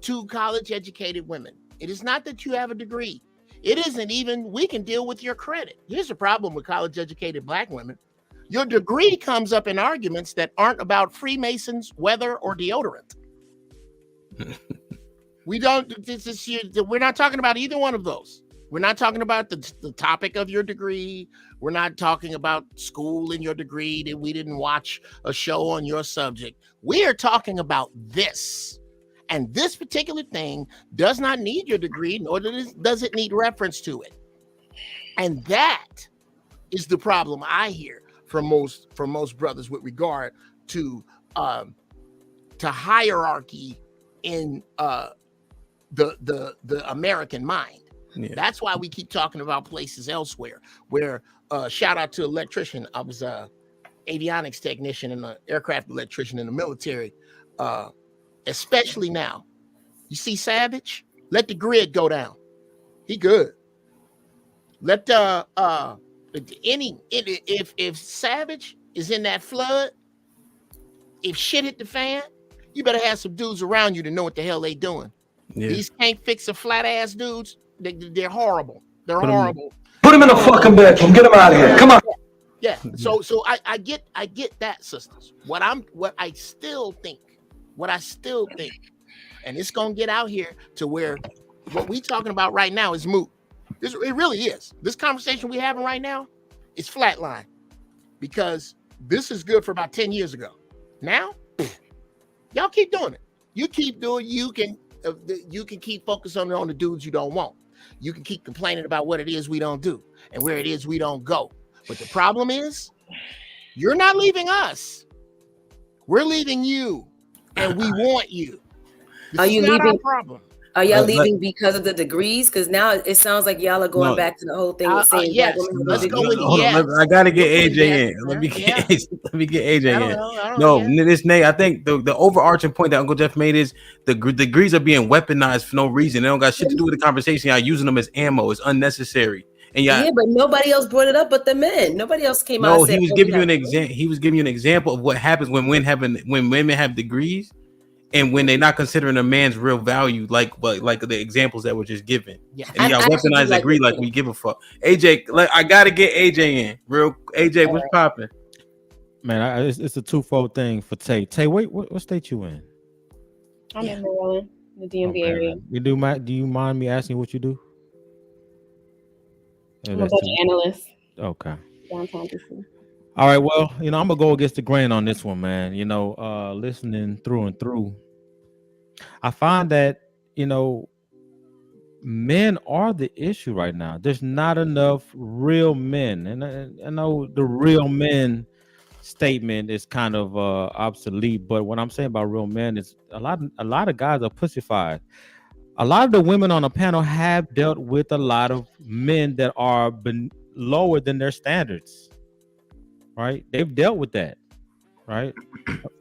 to college educated women. It is not that you have a degree. It isn't even, we can deal with your credit. Here's the problem with college educated Black women. Your degree comes up in arguments that aren't about Freemasons, weather, or deodorant. We're not talking about either one of those. We're not talking about the topic of your degree. We're not talking about school and your degree, that we didn't watch a show on your subject. We are talking about this. And this particular thing does not need your degree, nor does it need reference to it. And that is the problem I hear from most brothers with regard to hierarchy in the American mind. Yeah. That's why we keep talking about places elsewhere where shout out to electrician. I was a avionics technician and an aircraft electrician in the military. Especially now, you see Savage, let the grid go down. He good. Let if Savage is in that flood, if shit hit the fan, you better have some dudes around you to know what the hell they doing. Yeah. These can't fix a flat ass dudes. They're horrible. They're horrible. Put him in the fucking bedroom. Get him out of here. Come on. Yeah. So I get that, sisters. What I still think, and it's gonna get out here to where what we talking about right now is moot. It really is. This conversation we having right now is flatline because this is good for about 10 years ago. Now, y'all keep doing it. You keep doing. You can keep focusing on the dudes you don't want. You can keep complaining about what it is we don't do and where it is we don't go. But the problem is, you're not leaving us. We're leaving you, and we want you. Are you leaving? Our problem. Are y'all leaving because of the degrees? Because now it sounds like y'all are going back to the whole thing with saying yes. Let's go with yes. I gotta get AJ in. Let me get AJ in. No, this Nate. I think the overarching point that Uncle Jeff made is the degrees are being weaponized for no reason. They don't got shit to do with the conversation. Y'all using them as ammo. It's unnecessary. And yeah, but nobody else brought it up but the men. Nobody else came out. No, he was giving you an example. He was giving you an example of what happens when women have degrees. And when they're not considering a man's real value, like the examples that were just given, and y'all weaponize degree like we give a fuck. AJ, I gotta get AJ in. Real AJ, what's popping? Man, it's a twofold thing for Tay. Tay, wait, what state you in? I'm in Maryland, the DMV area. Do you mind me asking what you do? I'm a budget analyst. Okay. Downtown DC. All right, well, I'm gonna go against the grain on this one, man. Listening through and through, I find that men are the issue right now. There's not enough real men, and I know the real men statement is kind of obsolete. But what I'm saying about real men is a lot of guys are pussified. A lot of the women on the panel have dealt with a lot of men that are lower than their standards. Right, they've dealt with that, right?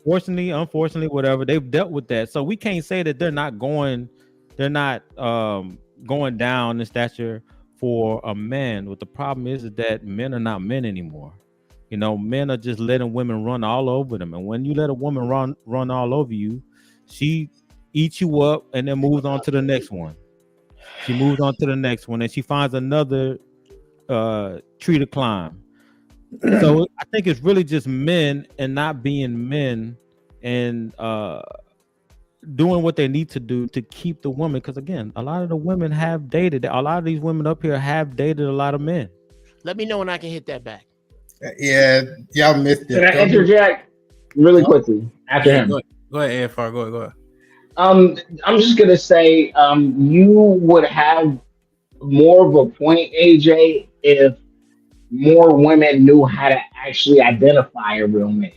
Unfortunately, whatever, they've dealt with that. So we can't say that they're not going down in stature for a man. What the problem is that men are not men anymore. Men are just letting women run all over them. And when you let a woman run all over you, she eats you up and then moves on to the next one. She moves on to the next one and she finds another tree to climb. So I think it's really just men and not being men and doing what they need to do to keep the woman. Because again, a lot of the women have dated. A lot of these women up here have dated a lot of men. Let me know when I can hit that back. Yeah, y'all missed it. Can I interject really quickly after him? Go ahead, AFR. Go ahead. I'm just gonna say, you would have more of a point, AJ, if more women knew how to actually identify a real man.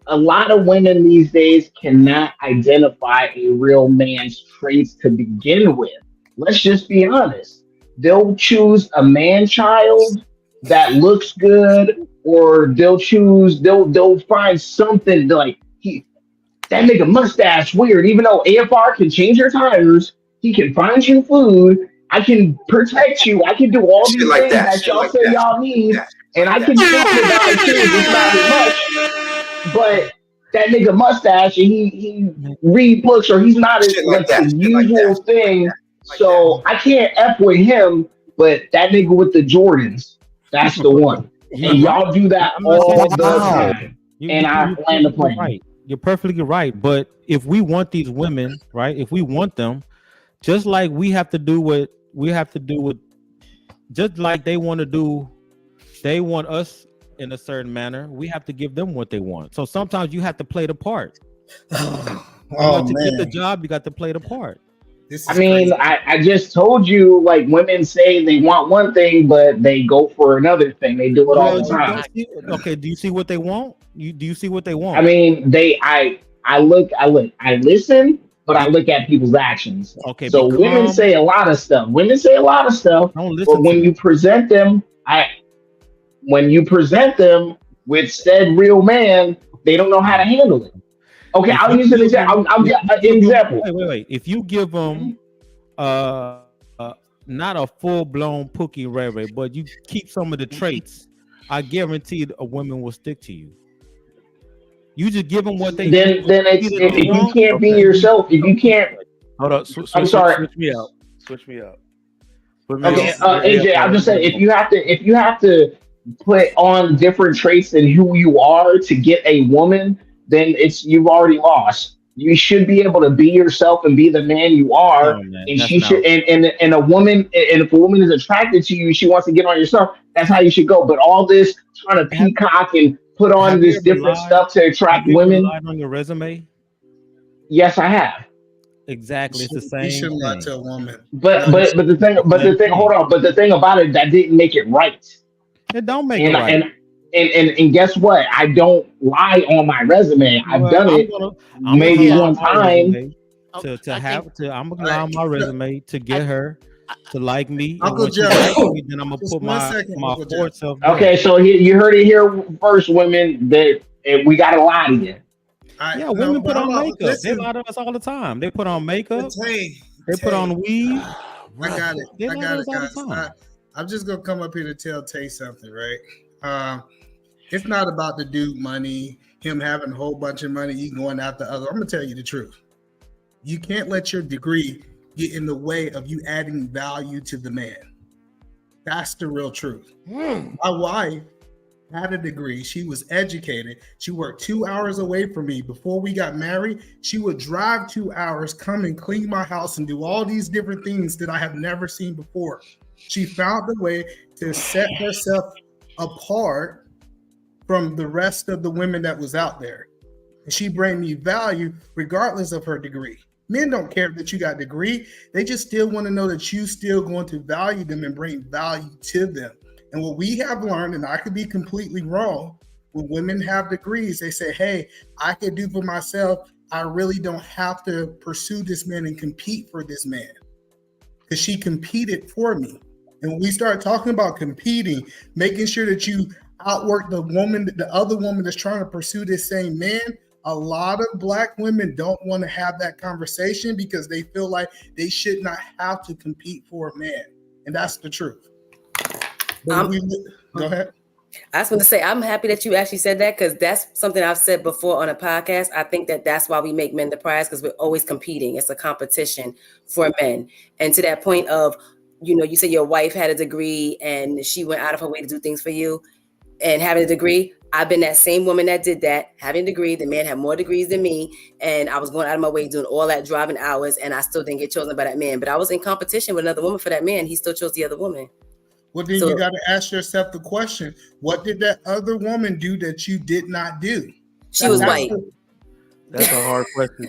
A lot of women these days cannot identify a real man's traits to begin with. Let's just be honest. They'll choose a man child that looks good, or they'll find something like that nigga mustache weird. Even though AFR can change your tires, he can find you food. I can protect you. I can do all these things that y'all say y'all need, and I can do it too. It's not as much, but that nigga mustache and he read books, or he's not the usual thing. So I can't F with him but that nigga with the Jordans, that's the one. And y'all do that all the time. And I land the plane. Right. You're perfectly right. But if we want these women, right? If we want them, just like we have to do what we have to do with, just like they want us in a certain manner, we have to give them what they want. So sometimes you have to play the part. To get the job, you got to play the part. I mean, I just told you, like, women say they want one thing, but they go for another thing. They do it all the time. Okay, do you see what they want? Do you see what they want? I mean, I listen, but I look at people's actions. Okay, so women say a lot of stuff. But when you present them, with said real man, they don't know how to handle it. Okay, I'll use an example. Example. Wait. If you give them not a full-blown Pookie Ray Ray, but you keep some of the traits, I guarantee a woman will stick to you. You just give them what they then it's if you can't be yourself, if you can't. Hold up. I'm sorry. Switch me out. Okay, AJ, I'm just saying if you have to put on different traits than who you are to get a woman, then you've already lost. You should be able to be yourself and be the man you are, and she should. And a woman, and if a woman is attracted to you, she wants to get on yourself. That's how you should go. But all this trying to peacock and put on this different stuff to attract women. Lied on your resume? Yes, I have. Exactly, it's the same. You shouldn't lie to a woman. But the thing. Hold on. But the thing about it, that didn't make it right. It don't make it right. And guess what? I don't lie on my resume. I've done it maybe one time. I'm gonna lie on my resume to get her to like me. Uncle Joe. Then I'm gonna put my forward self. Okay, so you heard it here first, women. That we gotta lie to you. Women put on makeup. They lie to us all the time. They put on makeup. They put on weave. I got it, guys. I'm just gonna come up here to tell Tay something, right? It's not about the dude money, him having a whole bunch of money, you going after other. I'm gonna tell you the truth. You can't let your degree get in the way of you adding value to the man. That's the real truth. My wife had a degree. She was educated. She worked 2 hours away from me. Before we got married, she would drive 2 hours, come and clean my house and do all these different things that I have never seen before. She found a way to set herself apart from the rest of the women that was out there. And she bring me value regardless of her degree. Men don't care that you got a degree. They just still want to know that you still going to value them and bring value to them. And what we have learned, and I could be completely wrong, when women have degrees, they say, hey, I can do for myself. I really don't have to pursue this man and compete for this man. Because she competed for me. And when we start talking about competing, making sure that you outwork the other woman that's trying to pursue this same man, a lot of Black women don't want to have that conversation because they feel like they should not have to compete for a man. And that's the truth. Go ahead. I was going to say, I'm happy that you actually said that because that's something I've said before on a podcast. I think that's why we make men the prize, because we're always competing. It's a competition for men. And to that point of, you said your wife had a degree and she went out of her way to do things for you. And having a degree, I've been that same woman that did that, having a degree. The man had more degrees than me, and I was going out of my way doing all that driving hours, and I still didn't get chosen by that man. But I was in competition with another woman for that man. He still chose the other woman. Well, then you got to ask yourself the question: what did that other woman do that you did not do? She was white. That's a hard question.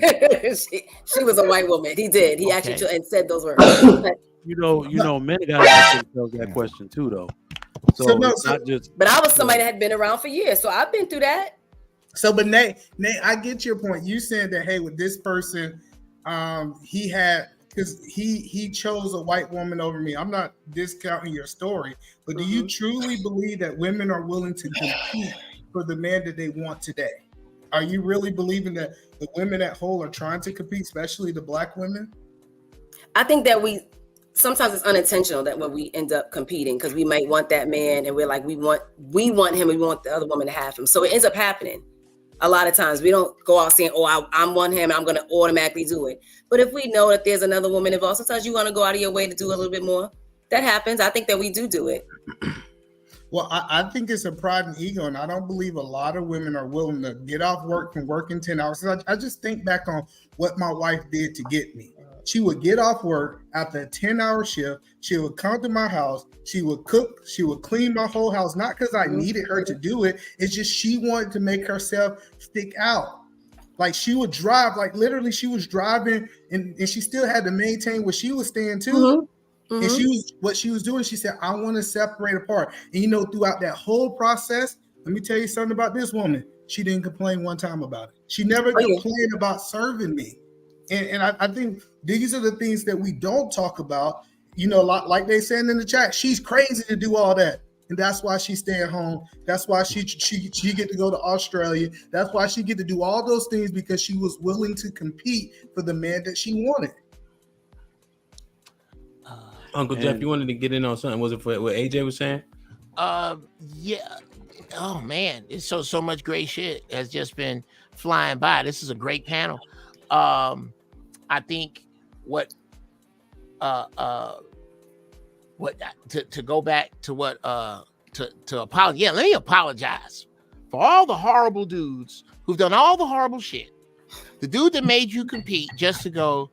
she was a white woman. He did. He actually and said those words. Men got to ask themselves that question too, though. Not just. But I was somebody that had been around for years, so I've been through that. So, but Nate, I get your point. You said that, hey, with this person, he had, because he chose a white woman over me. I'm not discounting your story, but do you truly believe that women are willing to compete for the man that they want today? Are you really believing that the women at whole are trying to compete, especially the Black women? I think that sometimes it's unintentional that when we end up competing, because we might want that man and we're like, we want him and we want the other woman to have him. So it ends up happening. A lot of times we don't go out saying, I want him, I'm going to automatically do it. But if we know that there's another woman involved, sometimes you want to go out of your way to do a little bit more. That happens. I think that we do it. Well, I think it's a pride and ego, and I don't believe a lot of women are willing to get off work from working 10 hours. I just think back on what my wife did to get me. She would get off work after a 10-hour shift. She would come to my house. She would cook. She would clean my whole house, not because I needed her to do it. It's just she wanted to make herself stick out. Like she would drive, like literally she was driving and she still had to maintain where she was staying too. And what she was doing, she said, I want to separate apart. And throughout that whole process, let me tell you something about this woman. She didn't complain one time about it. She never complained about serving me. And I think these are the things that we don't talk about. Like they said in the chat, she's crazy to do all that. And that's why she's staying home. That's why she get to go to Australia. That's why she get to do all those things, because she was willing to compete for the man that she wanted. Uncle Jeff, you wanted to get in on something? Was it for what AJ was saying? Yeah. Oh man, it's so much great shit has just been flying by. This is a great panel. I think to go back to what to apologize. Yeah, let me apologize for all the horrible dudes who've done all the horrible shit. The dude that made you compete just to go,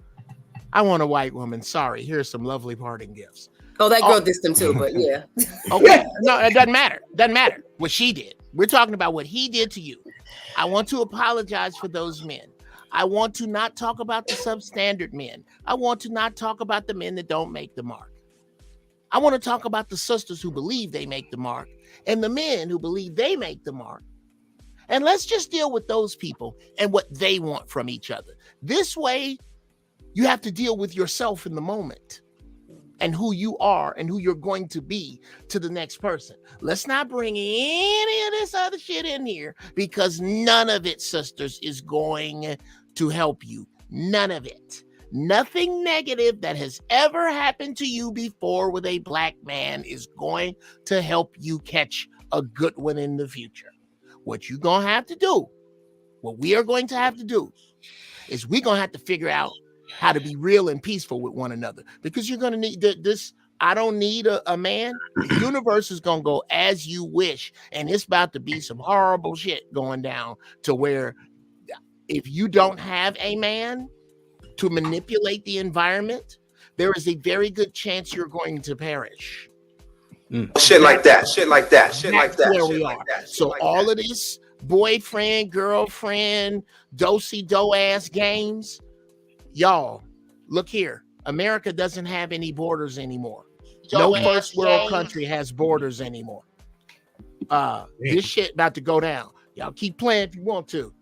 I want a white woman. Sorry, here's some lovely parting gifts. Oh, that girl dissed him too, but yeah. Okay, no, it doesn't matter. Doesn't matter what she did. We're talking about what he did to you. I want to apologize for those men. I want to not talk about the substandard men. I want to not talk about the men that don't make the mark. I want to talk about the sisters who believe they make the mark and the men who believe they make the mark. And let's just deal with those people and what they want from each other. This way, you have to deal with yourself in the moment and who you are and who you're going to be to the next person. Let's not bring any of this other shit in here, because none of it, sisters, is going to help you. None of it. Nothing negative that has ever happened to you before with a black man is going to help you catch a good one in the future. What you're going to have to do, what we are going to have to do, is we're going to have to figure out how to be real and peaceful with one another, because you're going to need this. I don't need a man. The universe is going to go as you wish. And it's about to be some horrible shit going down to where if you don't have a man to manipulate the environment, there is a very good chance you're going to perish. Shit like that. Shit like that. Shit like that. Where we are. So all of this boyfriend, girlfriend, do-si-do ass games, y'all, look here. America doesn't have any borders anymore. No first world country has borders anymore. This shit about to go down. Y'all keep playing if you want to,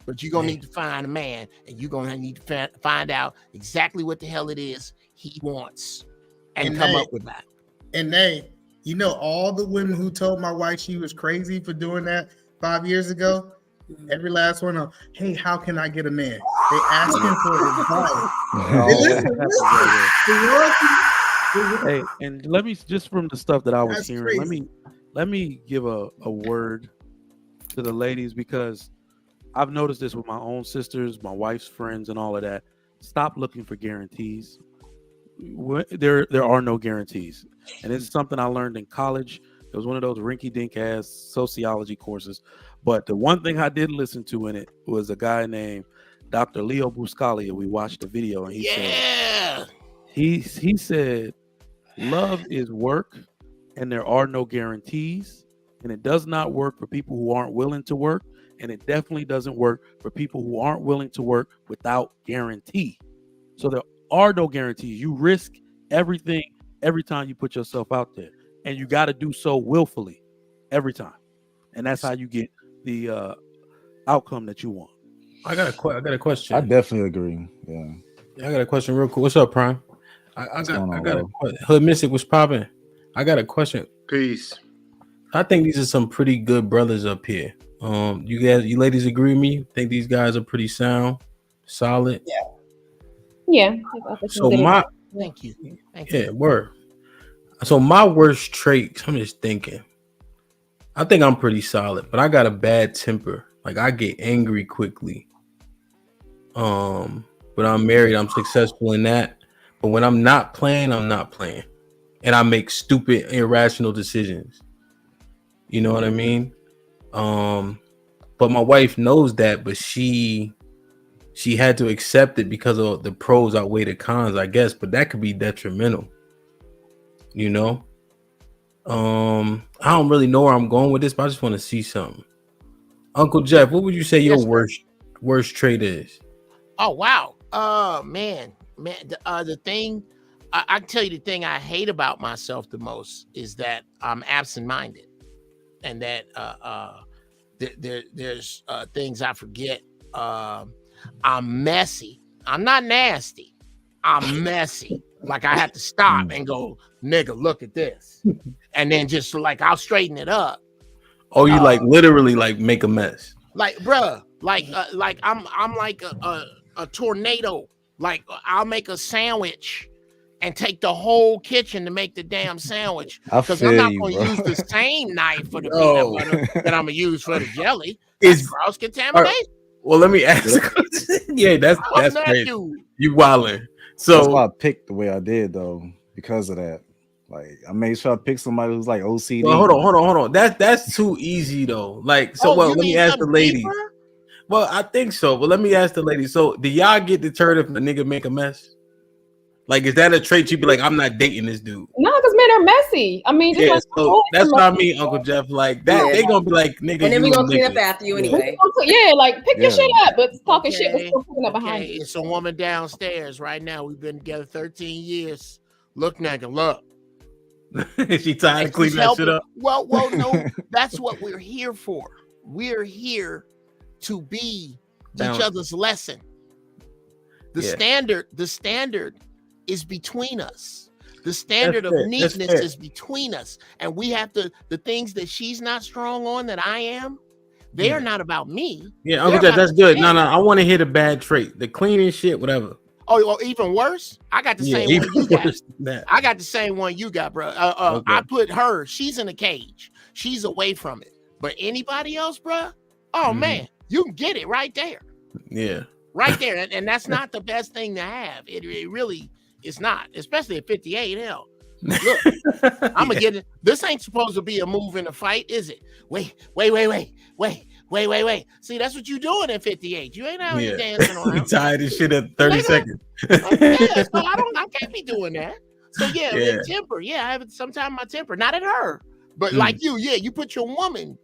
but you're going to need to find a man, and you're going to need to find out exactly what the hell it is he wants and come up with that. And all the women who told my wife she was crazy for doing that 5 years ago, every last one of them, hey, how can I get a man? They asking for advice. Hey, and let me, just from the stuff that I was That's hearing, crazy. let me give a word to the ladies, because I've noticed this with my own sisters, my wife's friends, and all of that. Stop looking for guarantees. There are no guarantees, and it's something I learned in college. It was one of those rinky-dink ass sociology courses. But the one thing I did listen to in it was a guy named Dr. Leo Buscaglia. We watched the video, and he said, love is work, and there are no guarantees, and it does not work for people who aren't willing to work, and it definitely doesn't work for people who aren't willing to work without guarantee. So there are no guarantees. You risk everything every time you put yourself out there, and you got to do so willfully every time, and that's how you get the outcome that you want. I got a question. I definitely agree. Yeah, I got a question real quick. What's up, Prime? I got a question. Hood Mystic was popping. I got a question. Peace. I think these are some pretty good brothers up here. You ladies agree with me? Think these guys are pretty sound, solid? Yeah. So thank you. Yeah, word. So my worst traits, I'm just thinking. I think I'm pretty solid, but I got a bad temper. Like I get angry quickly. But I'm married. I'm successful in that. But when I'm not playing, I'm not playing. and I make stupid, irrational decisions. You know what I mean? But my wife knows that, but she had to accept it because of the pros outweigh the cons, I guess. But that could be detrimental. You know? I don't really know where I'm going with this, but I just want to see something. Uncle Jeff, what would you say your worst trait is? Oh wow. Man, the thing I can tell you, the thing I hate about myself the most is that I'm absent-minded, and that there's things I forget. I'm messy. I'm not nasty. I'm messy. Like I have to stop and go, nigga, look at this, and then just like I'll straighten it up. Oh, you like literally like make a mess? Like, bruh, like I'm like a tornado. Like I'll make a sandwich and take the whole kitchen to make the damn sandwich, because I'm not going to use the same knife for the peanut butter that I'm gonna use for the jelly. It's cross contamination. Well, let me ask. Yeah, that's crazy. You wildin'. So that's why I picked the way I did though, because of that. Like I made sure I picked somebody who's like OCD. Well, hold on. That's too easy though. Like so. Let me ask the ladies. Deeper? Well, I think so. But let me ask the ladies. So, do y'all get deterred if a nigga make a mess? Like, is that a trait you'd be like, I'm not dating this dude? No, because men are messy. I mean, just yeah. like So that's what I mean, Uncle Jeff. Like that, they gonna be like, nigga. And then we gonna clean up after you anyway. Yeah, like pick your shit up, but talking shit is still picking up behind you. It's a woman downstairs right now. We've been together 13 years. Look, nigga, look. She tired of cleaning that shit up. Well, no, that's what we're here for. We're here to be each other's lesson. The standard is between us. The standard of neatness is between us. And we have to, the things that she's not strong on that I am, they are not about me. Yeah, Uncle Jeff, that's good. No, I want to hear the bad trait. The cleaning shit, whatever. Oh, well, even worse? I got the same one you got. I got the same one you got, bro. I put her, she's in a cage. She's away from it. But anybody else, bro? Oh, man, you can get it right there. Yeah. Right there. And that's not the best thing to have. It really is not, especially at 58. Hell, look, I'm going to get it. This ain't supposed to be a move in a fight, is it? Wait. See, that's what you doing at 58. You ain't out here dancing around. You tired of shit at 30 seconds. So I can't be doing that. So temper. Yeah, I have sometimes my temper, not at her, but like you put your woman.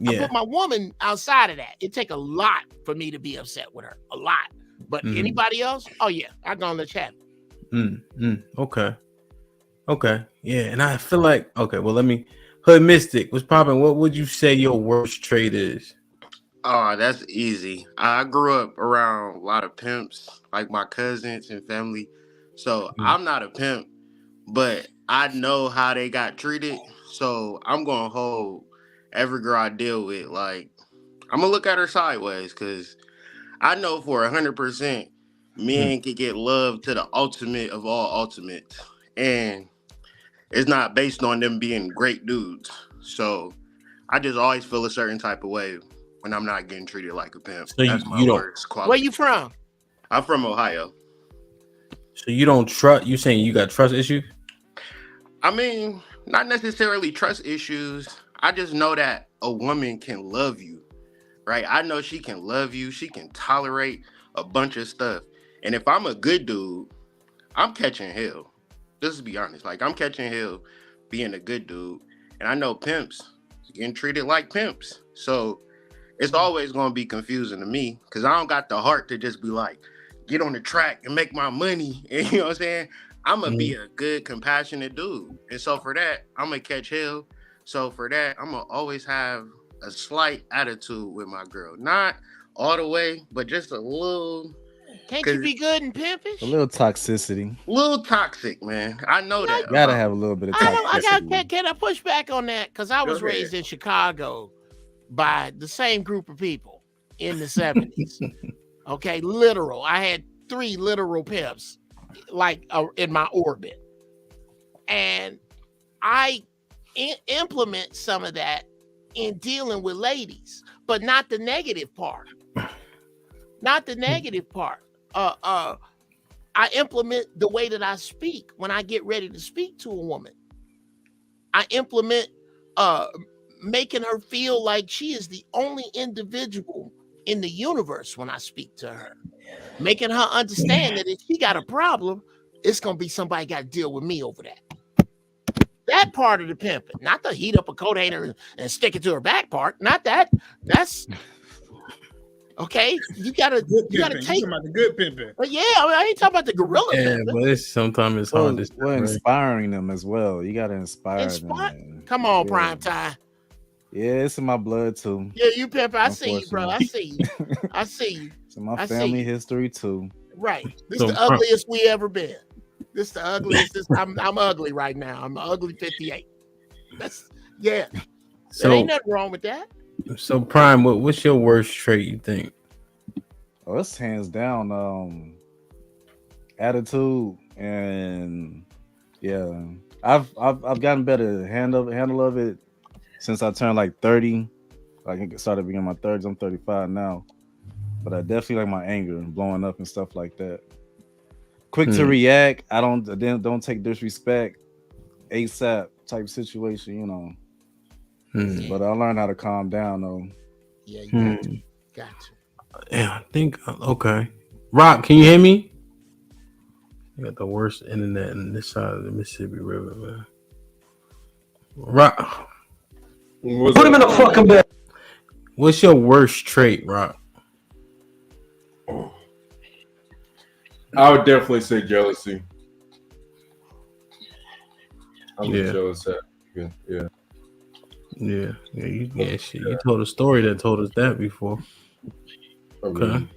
I put my woman outside of that. It take a lot for me to be upset with her. A lot. But anybody else? Oh yeah, I'm gonna let you have it. Okay. Yeah, and I feel like well, let me. Hood Mystic, what's poppin'? What would you say your worst trait is? Oh, that's easy. I grew up around a lot of pimps, like my cousins and family. So I'm not a pimp, but I know how they got treated. So I'm gonna hold every girl I deal with, like, I'm gonna look at her sideways, because I know for 100% men can get love to the ultimate of all ultimates. And it's not based on them being great dudes. So I just always feel a certain type of way when I'm not getting treated like a pimp. So that's my worst quality. Where you from? I'm from Ohio. So you don't trust, you saying you got trust issues? I mean, not necessarily trust issues. I just know that a woman can love you, right? I know she can love you. She can tolerate a bunch of stuff. And if I'm a good dude, I'm catching hell. Just to be honest, like I'm catching hell being a good dude. And I know pimps getting treated like pimps. So it's always going to be confusing to me, because I don't got the heart to just be like, get on the track and make my money. And you know what I'm saying? I'm going to be a good, compassionate dude. And so for that, I'm going to catch hell. So for that, I'm going to always have a slight attitude with my girl. Not all the way, but just a little. Can't you be good and pimpish? A little toxicity. A little toxic, man. I know that. You gotta have a little bit of toxicity. Can I push back on that? Because I was raised in Chicago by the same group of people in the 70s. Okay, literal. I had 3 literal pimps like in my orbit. And I implement some of that in dealing with ladies, but not the negative part. Not the negative part. I implement the way that I speak when I get ready to speak to a woman. I implement making her feel like she is the only individual in the universe when I speak to her, making her understand that if she got a problem, it's gonna be somebody got to deal with me over that. That part of the pimping, not the heat up a coat hanger and stick it to her back part. Not that. That's okay. You gotta take. You talking about the good pimping? But yeah, I ain't talking about the gorilla pimping. But sometimes it's hard to we're inspiring them as well. You gotta inspire them. Man. Come on, prime time. Yeah, it's in my blood too. Yeah, you pimp. I see you, bro. I see you. I see you. It's in my family history too. Right. This is the ugliest we ever been. This is the ugliest. I'm ugly right now. I'm ugly 58. That's yeah. So there ain't nothing wrong with that. So Prime, what's your worst trait you think? Oh, it's hands down attitude, and yeah, I've gotten better handle of it since I turned like 30. Like I started being in my 30s. I'm 35 now, but I definitely like my anger and blowing up and stuff like that. Quick to react. I don't take disrespect. ASAP type situation, you know. But I learned how to calm down though. Yeah, you got to. Yeah, I think okay. Rock, can you hear me? You got the worst internet on this side of the Mississippi River, man. Rock, put him in the fucking bed. What's your worst trait, Rock? I would definitely say jealousy. I'm jealous at yeah. Shit. You told a story that told us that before. Okay.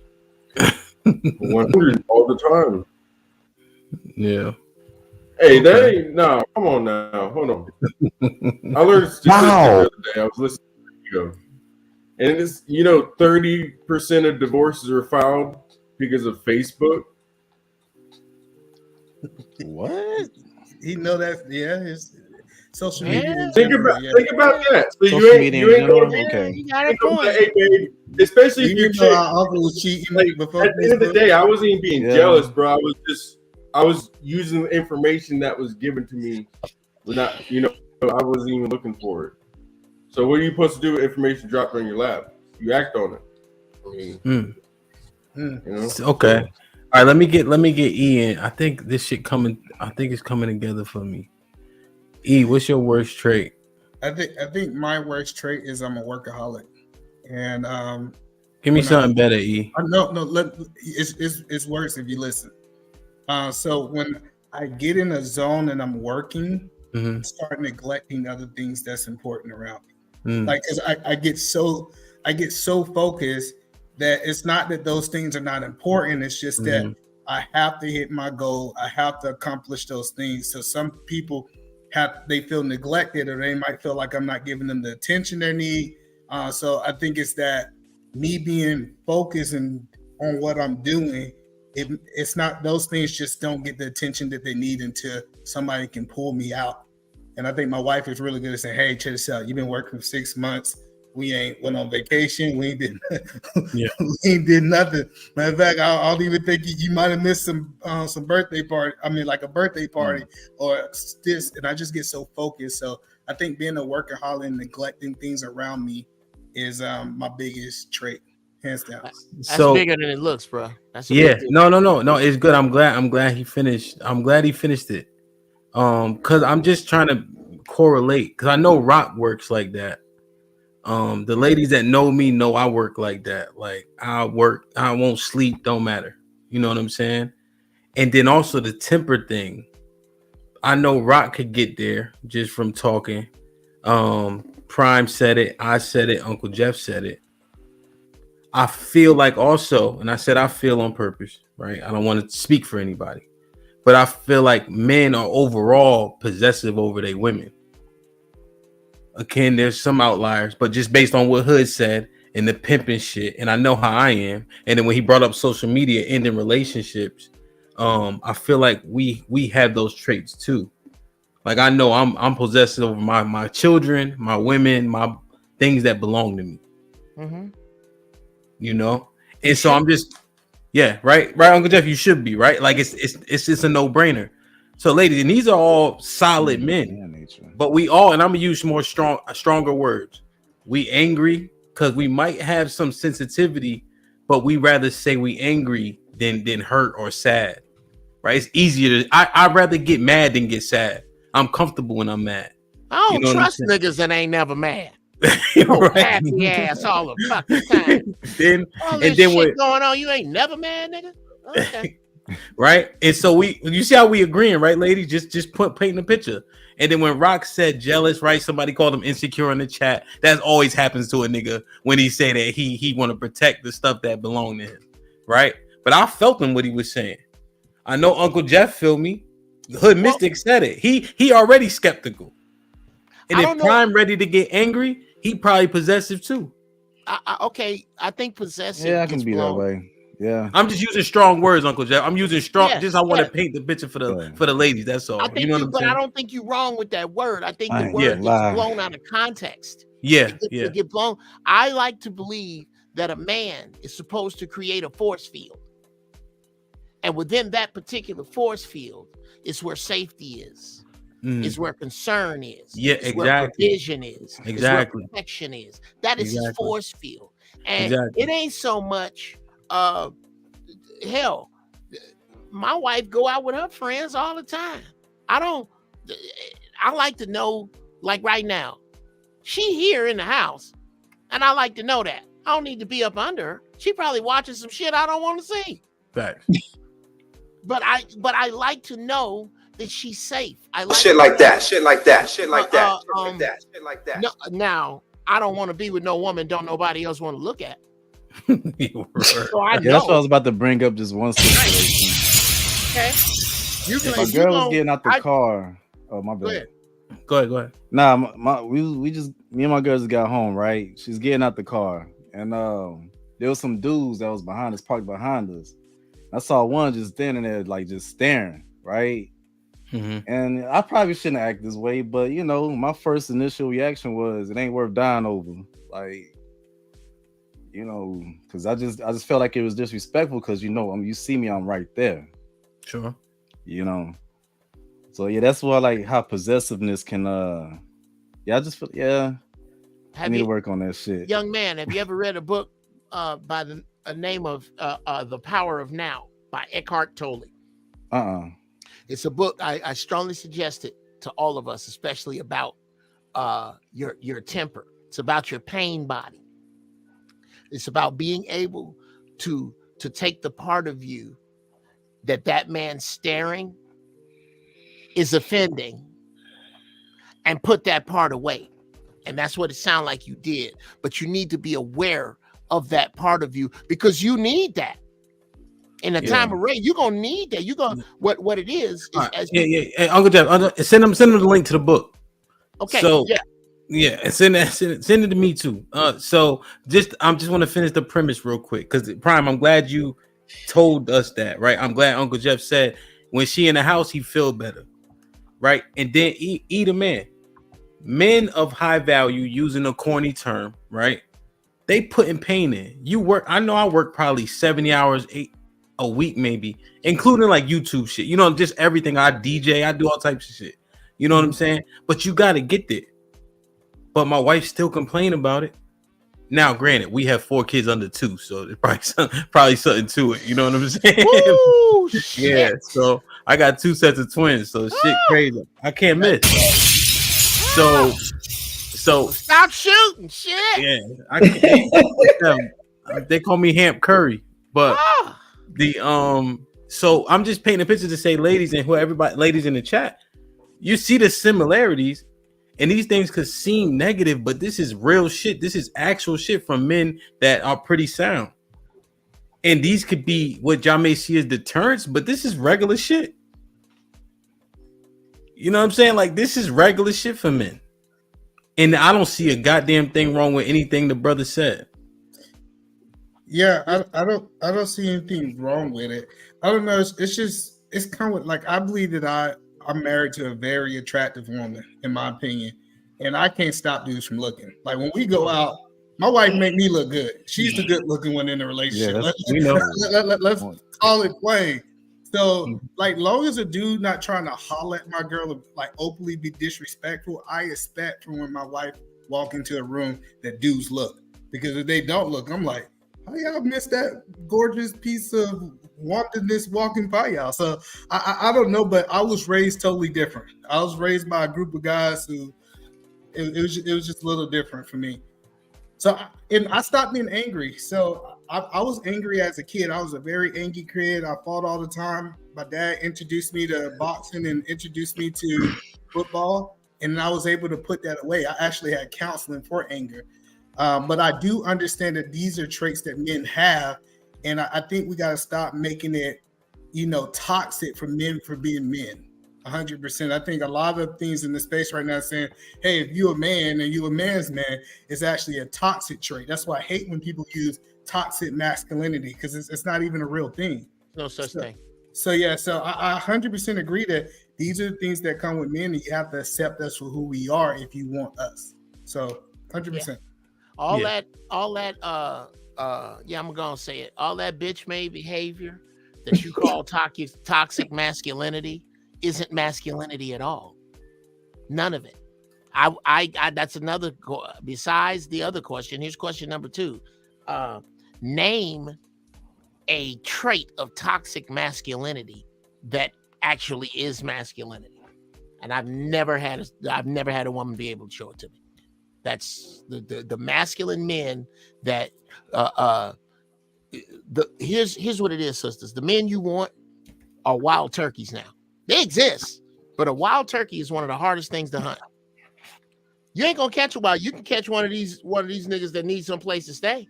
100 all the time. Yeah. Hey, that ain't come on now. Hold on. I learned a statistic the other day. I was listening to the video. And it's 30% of divorces are filed because of Facebook. What? You know that? Yeah, it's social media. Think about that. So you ain't going to you got a point. Hey, babe, especially if your chick. Our uncle was cheating. Like, at the end of the day, I wasn't even being jealous, bro. I was using the information that was given to me without, I wasn't even looking for it. So what are you supposed to do with information dropped on your lap? You act on it. I mean, Okay. All right, let me get E in. I think this shit it's coming together for me. E, what's your worst trait? I think my worst trait is I'm a workaholic, and give me something better, E. It's worse if you listen. So when I get in a zone and I'm working, I start neglecting other things that's important around me. Like, cause I get so focused that it's not that those things are not important. It's just that I have to hit my goal. I have to accomplish those things. So some people they feel neglected, or they might feel like I'm not giving them the attention they need. So I think it's that me being focused on what I'm doing. It's not, those things just don't get the attention that they need until somebody can pull me out. And I think my wife is really good at saying, hey, check this out. You've been working for 6 months. We ain't went on vacation. We ain't did nothing. Matter of fact, I'll even think you might have missed some birthday party. I mean, like a birthday party or this. And I just get so focused. So I think being a workaholic and neglecting things around me is my biggest trait, hands down. That's bigger than it looks, bro. That's no. It's good. I'm glad he finished. I'm glad he finished it. Because I'm just trying to correlate. Because I know Rock works like that. The ladies that know me know I work like that. Like I won't sleep, don't matter. You know what I'm saying? And then also the temper thing. I know Rock could get there just from talking. Prime said it, I said it, Uncle Jeff said it. I feel like also, and I said I feel on purpose, right? I don't want to speak for anybody, but I feel like men are overall possessive over their women. Again, there's some outliers, but just based on what Hood said and the pimping shit, and I know how I am. And then when he brought up social media ending relationships, I feel like we have those traits too. Like I know I'm possessive over my children, my women, my things that belong to me. You know, and so I'm just right, Uncle Jeff, you should be right. Like it's just a no-brainer. So, ladies, and these are all solid men, but we all, and I'm gonna use stronger words. We angry because we might have some sensitivity, but we rather say we angry than hurt or sad. Right? It's easier to. I'd rather get mad than get sad. I'm comfortable when I'm mad. I don't trust niggas that ain't never mad. Happy ass all the fucking time. All this shit going on, you ain't never mad, nigga. Okay. Right, and so you see how we agreeing, right, ladies? Just painting a picture. And then when Rock said jealous, right? Somebody called him insecure in the chat. That always happens to a nigga when he say that he want to protect the stuff that belong to him, right? But I felt him what he was saying. I know Uncle Jeff feel me. The Hood Mystic said it. He already skeptical, and if Prime ready to get angry, he probably possessive too. Okay, I think possessive. Yeah, I can be that way. Yeah, I'm just using strong words, Uncle Jeff. I'm using strong. I want to paint the picture for the ladies. That's all. I think I don't think you're wrong with that word. I think the word gets blown out of context. It get blown. I like to believe that a man is supposed to create a force field, and within that particular force field is where safety is. Is where concern is. Yeah, exactly. Where provision is. Exactly. Where protection is. That is his force field, and it ain't so much. Hell, my wife go out with her friends all the time. I like to know, like right now, she here in the house, and I like to know that. I don't need to be up under her. She probably watching some shit I don't want to see. Facts. But I like to know that she's safe. I like shit like that. Shit like that. Shit like that. Shit like that. Shit like that. No, now I don't want to be with no woman don't nobody else want to look at. So that's what I was about to bring up. Just one situation. Okay. If a girl was getting out the car. Oh, my bad. Go ahead. Nah, me and my girl just got home, right? She's getting out the car, and there was some dudes that was parked behind us. I saw one just standing there, like just staring, right? And I probably shouldn't act this way, but my first initial reaction was, it ain't worth dying over, like. Because I just felt like it was disrespectful because you see me, I'm right there. Sure. So that's why I like how possessiveness can I just feel I need to work on that shit. Young man, have you ever read a book by the name of The Power of Now by Eckhart Tolle? It's a book I strongly suggest it to all of us, especially about your temper. It's about your pain body. It's about being able to take the part of you that man staring is offending and put that part away. And that's what it sounded like you did. But you need to be aware of that part of you because you need that. In a time of race, you're gonna need that. You're gonna what it is. Hey, Uncle Jeff, send them the link to the book. Okay. So yeah, and send it to me too. So I just want to finish the premise real quick because Prime, I'm glad you told us that, right? I'm glad Uncle Jeff said when she in the house, he feel better, right? And then eat a man. Men of high value, using a corny term, right? They putting pain in. I know I work probably 70 hours a week, maybe, including like YouTube shit. Just everything. I DJ, I do all types of shit. You know what I'm saying? But you got to get there. But my wife still complain about it. Now, granted, we have 4 kids under 2, so there's probably something to it. You know what I'm saying? Ooh, yeah. So I got 2 sets of twins, so shit crazy. I can't miss. So stop shooting, shit. Yeah, I can't. They call me Hamp Curry, but so I'm just painting a picture to say, ladies and ladies in the chat, you see the similarities. And these things could seem negative, but this is real shit. This is actual shit from men that are pretty sound. And these could be what y'all may see as deterrents, but this is regular shit. You know what I'm saying? Like, this is regular shit for men. And I don't see a goddamn thing wrong with anything the brother said. Yeah, I don't see anything wrong with it. I don't know. It's kind of like, I believe that I'm married to a very attractive woman, in my opinion, and I can't stop dudes from looking. Like when we go out, my wife make me look good. She's the good looking one in the relationship. Yeah, let's call it plain. So, like, long as a dude not trying to holler at my girl or like openly be disrespectful, I expect from when my wife walk into a room that dudes look. Because if they don't look, I'm like, how y'all miss that gorgeous piece of wantonness walking by y'all? So I don't know, but I was raised totally different. I was raised by a group of guys who it was just a little different for me. So I stopped being angry. So I was angry as a kid. I was a very angry kid. I fought all the time. My dad introduced me to boxing and introduced me to football, and I was able to put that away. I actually had counseling for anger. But I do understand that these are traits that men have, and I think we got to stop making it, toxic for men for being men. 100%. I think a lot of things in the space right now saying, hey, if you're a man and you're a man's man, it's actually a toxic trait. That's why I hate when people use toxic masculinity, because it's not even a real thing. No such thing. So yeah, so I 100% agree that these are the things that come with men, and you have to accept us for who we are if you want us. So 100%. All that, I'm gonna say it. All that bitch made behavior that you call toxic masculinity isn't masculinity at all. None of it. I that's another. Besides the other question, here's question number 2. Name a trait of toxic masculinity that actually is masculinity. And I've never had a woman be able to show it to me. That's the masculine men that here's what it is, sisters. The men you want are wild turkeys now. They exist, but a wild turkey is one of the hardest things to hunt. You ain't gonna catch a wild. You can catch one of these niggas that need some place to stay.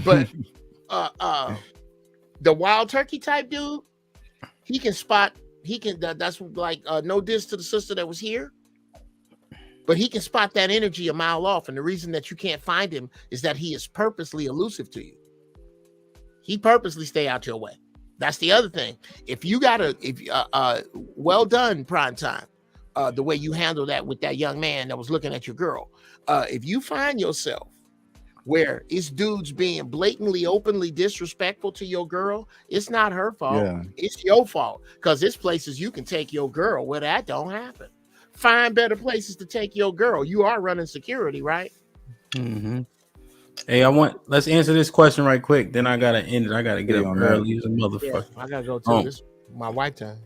But the wild turkey type dude, he can spot. That's like no diss to the sister that was here. But he can spot that energy a mile off, and the reason that you can't find him is that he is purposely elusive to you. He purposely stay out your way. That's the other thing. Well done, prime time. The way you handle that with that young man that was looking at your girl. If you find yourself where it's dudes being blatantly, openly disrespectful to your girl, it's not her fault. Yeah. It's your fault, because there's places you can take your girl where that don't happen. Find better places to take your girl. You are running security, right? Mm-hmm. Hey, let's answer this question right quick. Then I gotta end it. I gotta get up early as a motherfucker. Yeah, I gotta go too. This is my white time.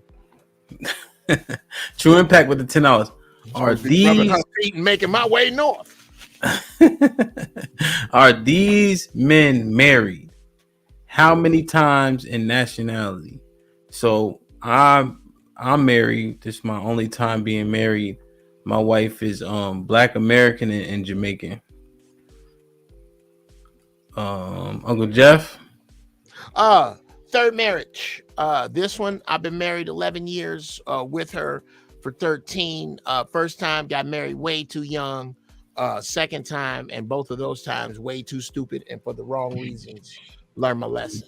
True Impact with the $10. Are these making my way north? Are these men married? How many times in nationality? So I'm married. This is my only time being married. My wife is Black American and Jamaican. Uncle Jeff. Third marriage. This one, I've been married 11 years with her for 13. First time got married way too young. Second time, and both of those times way too stupid and for the wrong reasons. Learn my lesson.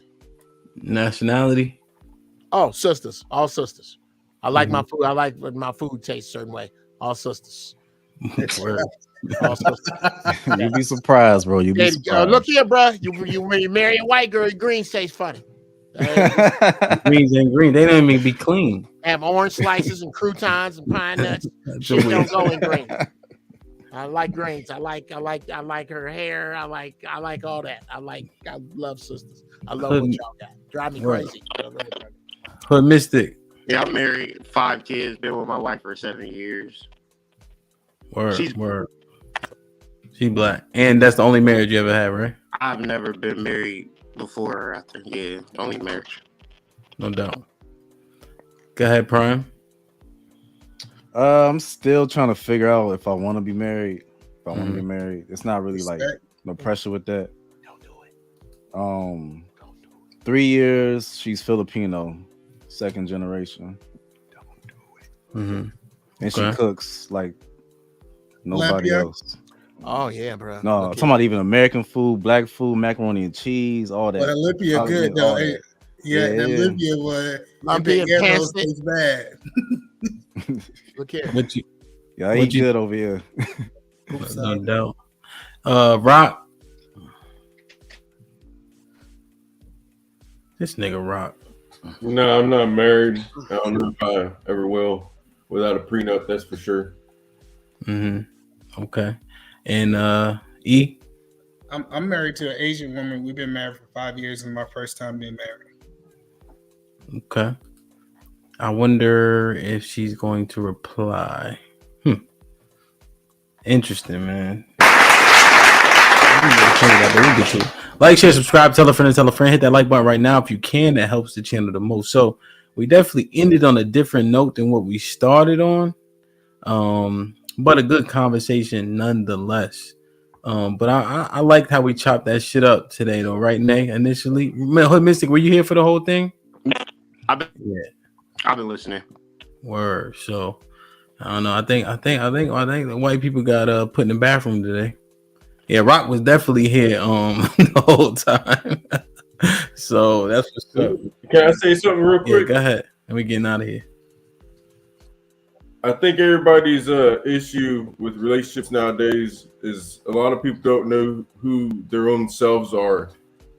Nationality. Oh, sisters. All sisters. I like my food. I like when my food tastes a certain way. All sisters. All sisters. You'd be surprised, bro. You'd be surprised. Look here, bro. You marry a white girl, your greens taste funny. Greens and green. They don't even be clean. Have orange slices and croutons and pine nuts. Shit don't go in green. I like greens. I like her hair. I like all that. I love sisters. I love what y'all got. Drive me crazy. Hood Mystic. Yeah, I'm married, 5 kids, been with my wife for 7 years. She's She Black. And that's the only marriage you ever had, right? I've never been married before or after. Yeah, only marriage. No doubt. Go ahead, Prime. I'm still trying to figure out if I want to be married. If I want to get married, it's not really like no pressure with that. Don't do it. 3 years. She's Filipino, 2nd generation. Don't do it. Mm-hmm. And she cooks like nobody else. Oh yeah, bro. No, I'm talking about even American food, black food, macaroni and cheese, all that. But Olympia good though. That Olympia was. Olympia pants is bad. Look here. Yeah, I eat good over here. No doubt. Rock. This nigga Rock. No, I'm not married. I don't know if I ever will without a prenup. That's for sure. Okay. And E. I'm married to an Asian woman. We've been married for 5 years, and my first time being married. Okay. I wonder if she's going to reply. Interesting, man. Like, share, subscribe, tell a friend, hit that like button right now if you can. That helps the channel the most. So we definitely ended on a different note than what we started on, but a good conversation nonetheless. But I liked how we chopped that shit up today, though, right, Nay? Initially, Hood Mystic, were you here for the whole thing? I've been listening. Word. So I don't know. I think the white people got put in the bathroom today. Yeah, Rock was definitely here the whole time. So that's what's up. Can I say something real quick? Yeah, go ahead. And we getting out of here. I think everybody's issue with relationships nowadays is a lot of people don't know who their own selves are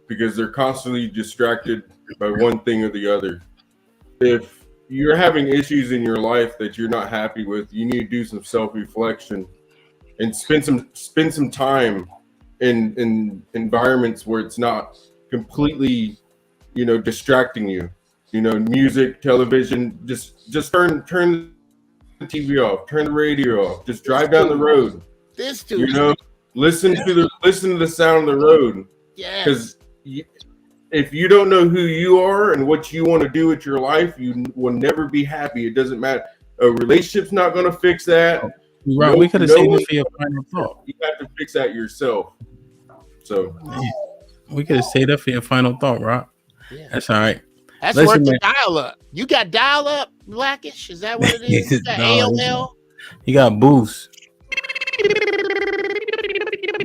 because they're constantly distracted by one thing or the other. If you're having issues in your life that you're not happy with, you need to do some self-reflection and spend some time in environments where it's not completely, distracting you. Music, television, just turn the TV off, turn the radio off, just drive down the road. This dude, listen to the sound of the road. Yeah. Because if you don't know who you are and what you want to do with your life, you will never be happy. It doesn't matter. A relationship's not going to fix that. Right, we could have saved it for your final thought. You have to fix that yourself. So we could have saved that for your final thought, Rock. Yeah. That's all right. That's worth the dial up. You got dial up, Blackish? Is that what it is? Is that AOL? He got boost.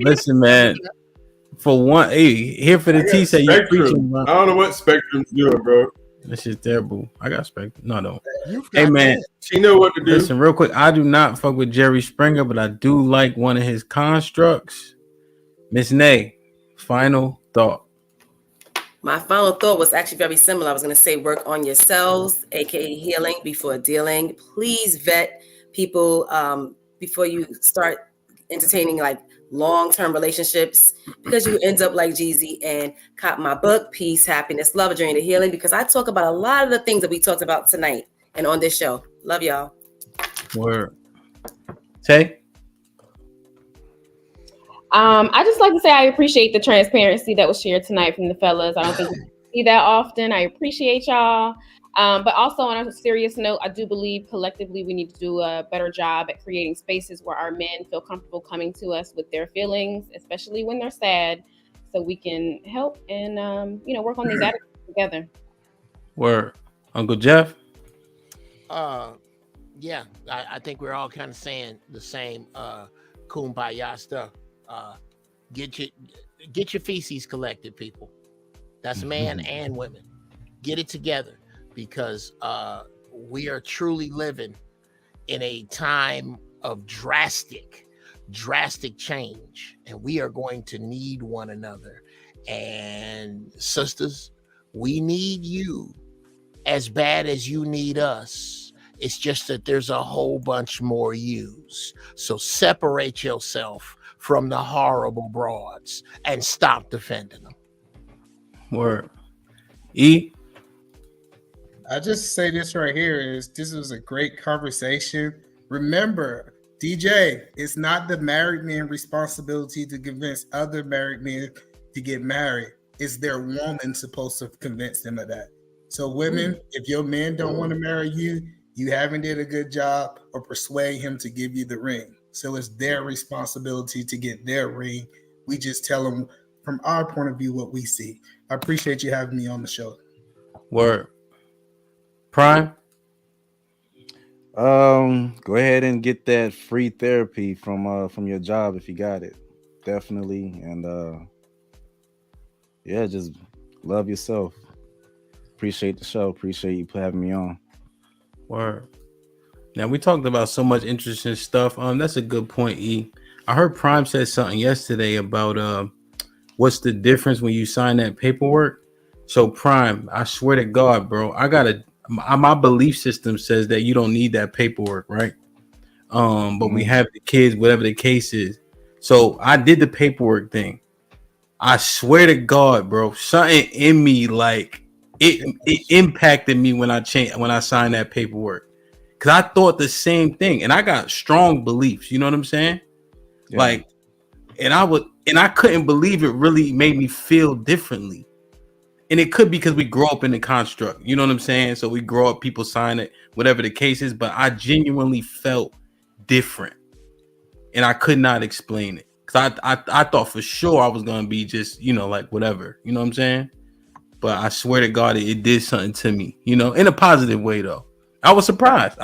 Listen, man. For one, here for the T say you preaching, bro. I don't know what Spectrum's doing, bro. That shit's terrible. I got Spectrum. No, I don't. Hey, man, she know what to do. Listen, real quick. I do not fuck with Jerry Springer, but I do like one of his constructs. Miss Nay, final thought. My final thought was actually very similar. I was going to say work on yourselves, aka healing before dealing. Please vet people before you start entertaining like long-term relationships, because you end up like Jeezy. And cop my book, Peace, Happiness, Love, A Journey to Healing, because I talk about a lot of the things that we talked about tonight and on this show. Love y'all. Word. Tay? I just like to say I appreciate the transparency that was shared tonight from the fellas. I don't think we see that often. I appreciate y'all. But also on a serious note, I do believe collectively we need to do a better job at creating spaces where our men feel comfortable coming to us with their feelings, especially when they're sad, so we can help and work on these attitudes together. Word. Uncle Jeff? Yeah, I think we're all kind of saying the same kumbaya stuff. Get your feces collected, people. That's men and women. Get it together, because we are truly living in a time of drastic change, and we are going to need one another. And sisters, we need you as bad as you need us. It's just that there's a whole bunch more yous. So separate yourself from the horrible broads and stop defending them. Word. E? I just say this right here is this was a great conversation. Remember, DJ, it's not the married man's responsibility to convince other married men to get married. It's their woman supposed to convince them of that. So women, if your man don't want to marry you, you haven't did a good job or persuade him to give you the ring. So it's their responsibility to get their ring. We just tell them from our point of view what we see. I appreciate you having me on the show. Word. Prime? Go ahead and get that free therapy from your job if you got it. Definitely. And yeah, just love yourself. Appreciate the show. Appreciate you having me on. Word. Now we talked about so much interesting stuff. That's a good point, E. I heard Prime said something yesterday about what's the difference when you sign that paperwork. So Prime, I swear to God, bro, my belief system says that you don't need that paperwork, right? But we have the kids, whatever the case is. So I did the paperwork thing. I swear to God, bro, something in me like it impacted me when I signed that paperwork. Cause I thought the same thing, and I got strong beliefs. You know what I'm saying? Yeah. Like, and I couldn't believe it really made me feel differently. And it could be because we grow up in the construct. You know what I'm saying? So we grow up, people sign it, whatever the case is. But I genuinely felt different, and I could not explain it. Cause I thought for sure I was gonna be just, like whatever. You know what I'm saying? But I swear to God, it did something to me. In a positive way though. I was surprised.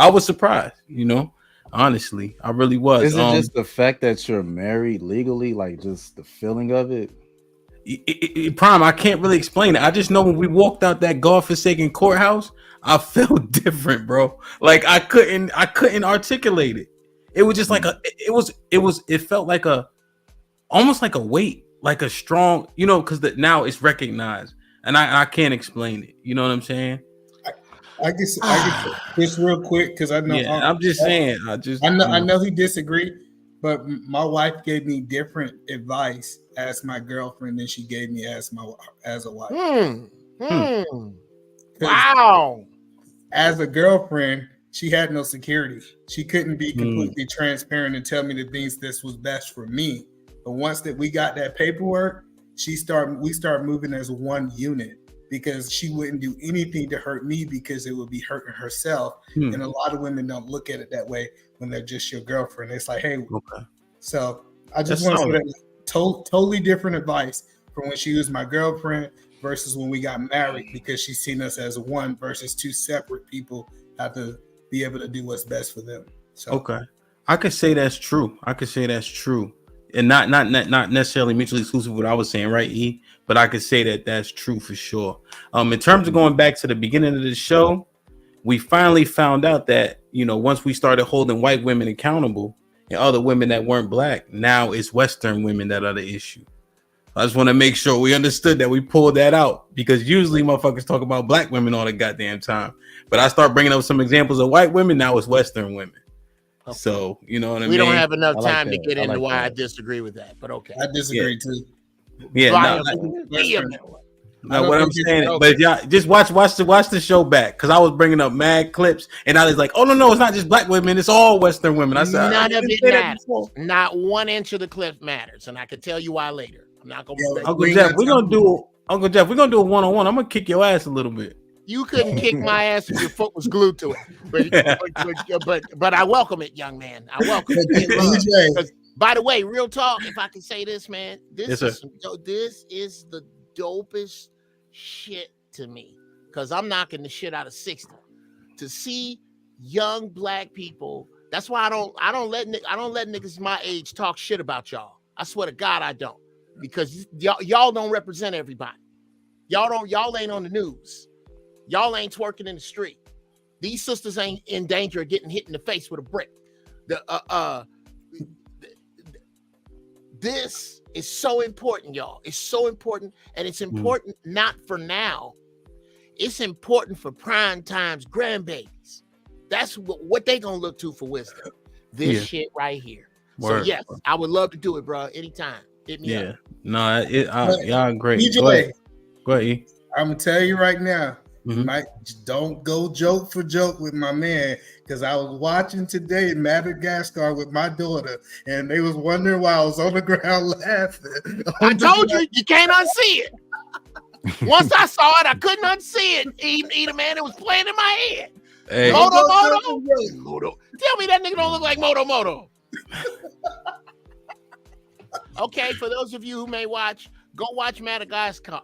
Honestly, I really was. Is it just the fact that you're married legally, like just the feeling of it? Prime, I can't really explain it. I just know when we walked out that godforsaken courthouse, I felt different, bro. Like I couldn't articulate it. It was just like it felt like almost like a weight, like a strong, because now it's recognized, and I can't explain it. You know what I'm saying? I guess just real quick because I know. Yeah, I'm just saying. I know he disagreed, but my wife gave me different advice as my girlfriend than she gave me as a wife. Wow. As a girlfriend, she had no security. She couldn't be completely transparent and tell me the things this was best for me. But once that we got that paperwork, we start moving as one unit. Because she wouldn't do anything to hurt me because it would be hurting herself. And a lot of women don't look at it that way when they're just your girlfriend. It's like, hey, okay. So I just want to say that totally different advice from when she was my girlfriend versus when we got married, because she's seen us as one versus two separate people have to be able to do what's best for them. So okay, I could say that's true. And not necessarily mutually exclusive with what I was saying, right, E? But I could say that that's true for sure. In terms of going back to the beginning of the show, we finally found out that, once we started holding white women accountable and other women that weren't black, now it's Western women that are the issue. I just want to make sure we understood that we pulled that out, because usually motherfuckers talk about black women all the goddamn time. But I start bringing up some examples of white women, now it's Western women. Okay. So, you know what I mean? We don't have enough time to get into why I disagree with that, but okay. I disagree too. Yeah, what I'm saying, but if y'all just watch the show back, because I was bringing up mad clips, and I was like, oh no, it's not just black women, it's all Western women. I said none of it matters. Not 1 inch of the clip matters, and I can tell you why later. I'm not gonna. Uncle Jeff, we're gonna do a one-on-one. I'm gonna kick your ass a little bit. You couldn't kick my ass if your foot was glued to it, but I welcome it, young man. I welcome it. By the way, real talk, if I can say this, man, this is the dopest shit to me, because I'm knocking the shit out of 60. To see young black people, that's why I don't let niggas my age talk shit about y'all. I swear to God I don't, because y'all don't represent everybody. Y'all ain't on the news. Y'all ain't twerking in the street. These sisters ain't in danger of getting hit in the face with a brick. This is so important, y'all. It's so important, and it's important not for now. It's important for prime time's grandbabies. That's what they gonna look to for wisdom. This shit right here. Word. So yes, I would love to do it, bro. Anytime. Hit me up. No, y'all great. DJ, go ahead. I'm gonna tell you right now. Don't go joke for joke with my man, because I was watching today in Madagascar with my daughter, and they was wondering why I was on the ground laughing. I told you can't unsee it. Once I saw it, I couldn't unsee it. Even man, it was playing in my head. Hey. Moto. Tell me that nigga don't look like Moto. Okay, for those of you who may watch, go watch Madagascar.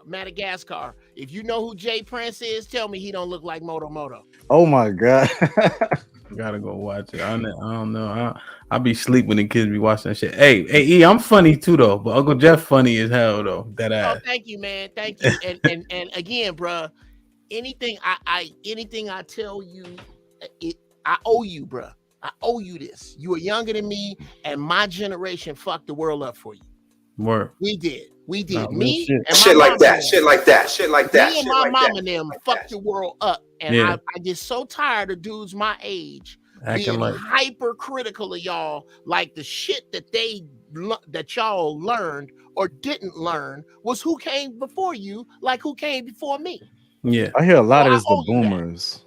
If you know who Jay Prince is, tell me he don't look like Moto. Oh my God. Gotta go watch it. I don't know. I'll be sleep when the kids be watching that shit. Hey, E, I'm funny too though, but Uncle Jeff funny as hell though. That ass. Oh, thank you, man. Thank you. And again, bro, anything I tell you, I owe you, bro. I owe you this. You are younger than me, and my generation fucked the world up for you. Word. We did. We did. Nah, real Me shit. and Shit my like that. mama, Shit like that. Shit like that. me and Shit my like mama that. and them fucked the world up. And Yeah. I get so tired of dudes my age Acting being like hypercritical of y'all, like the shit that that y'all learned or didn't learn was who came before you, like who came before me. yeah. I hear a lot So of I this the owe you that. boomers.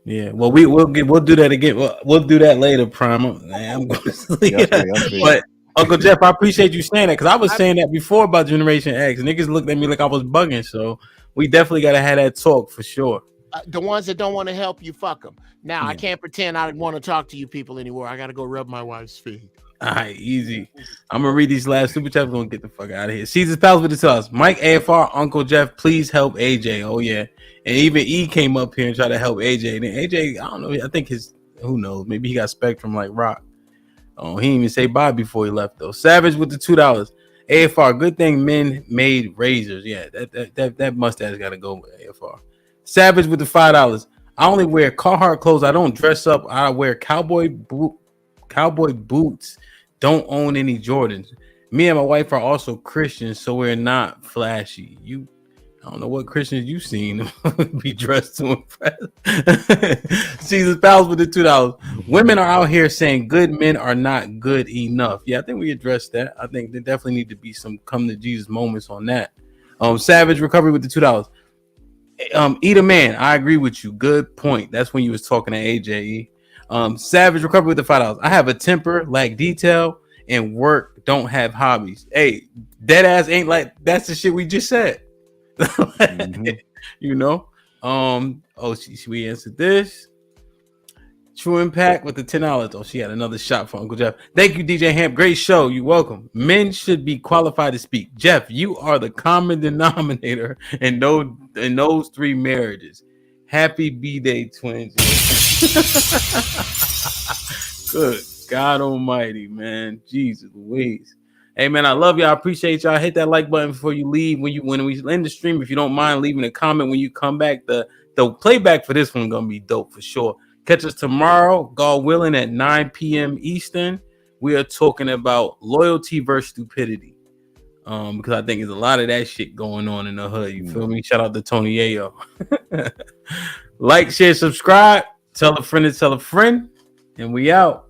Yeah. Well, we'll do that again. We'll do that later, Prime. I'm going to sleep. Yeah, I feel But Uncle Jeff, I appreciate you saying that because I was saying that before about Generation X. Niggas looked at me like I was bugging. So we definitely got to have that talk for sure. The ones that don't want to help you, fuck them. Now I can't pretend I want to talk to you people anymore. I got to go rub my wife's feet. All right, easy. I'm gonna read these last super chats. We're gonna get the fuck out of here. Caesar's Pals with the sauce. Mike AFR, Uncle Jeff, please help AJ. Oh yeah, and even E came up here and tried to help AJ. And then AJ, I don't know. I think who knows? Maybe he got spectrum like Rock. Oh, he didn't even say bye before he left though. Savage with the $2. AFR, good thing men made razors. Yeah, that mustache got to go with AFR. Savage with the $5. I only wear Carhartt clothes. I don't dress up. I wear cowboy boots. Don't own any Jordans. Me and my wife are also Christians, so we're not flashy. I don't know what Christians you've seen be dressed to impress. Caesar's Pals with the $2. Women are out here saying good men are not good enough. Yeah, I think we addressed that. I think there definitely need to be some come to Jesus moments on that. Savage Recovery with the $2. Eat a man. I agree with you. Good point. That's when you was talking to AJ. Savage Recovery with the $5. I have a temper, lack detail, and work. Don't have hobbies. Hey, dead ass ain't like that's the shit we just said. You know. We answered this. True Impact with the $10. Oh, she had another shot for Uncle Jeff. Thank you, DJ Hamp. Great show. You're welcome. Men should be qualified to speak. Jeff, you are the common denominator in those three marriages. Happy B-Day, twins. Good God Almighty, man. Jesus Louise. Hey man, I love y'all. I appreciate y'all. Hit that like button before you leave. When we end the stream, if you don't mind leaving a comment when you come back, the playback for this one gonna be dope for sure. Catch us tomorrow, God willing, at 9 p.m. Eastern. We are talking about loyalty versus stupidity. Because I think there's a lot of that shit going on in the hood. You feel me? Shout out to Tony Yayo. Like, share, subscribe. Tell a friend to tell a friend. And we out.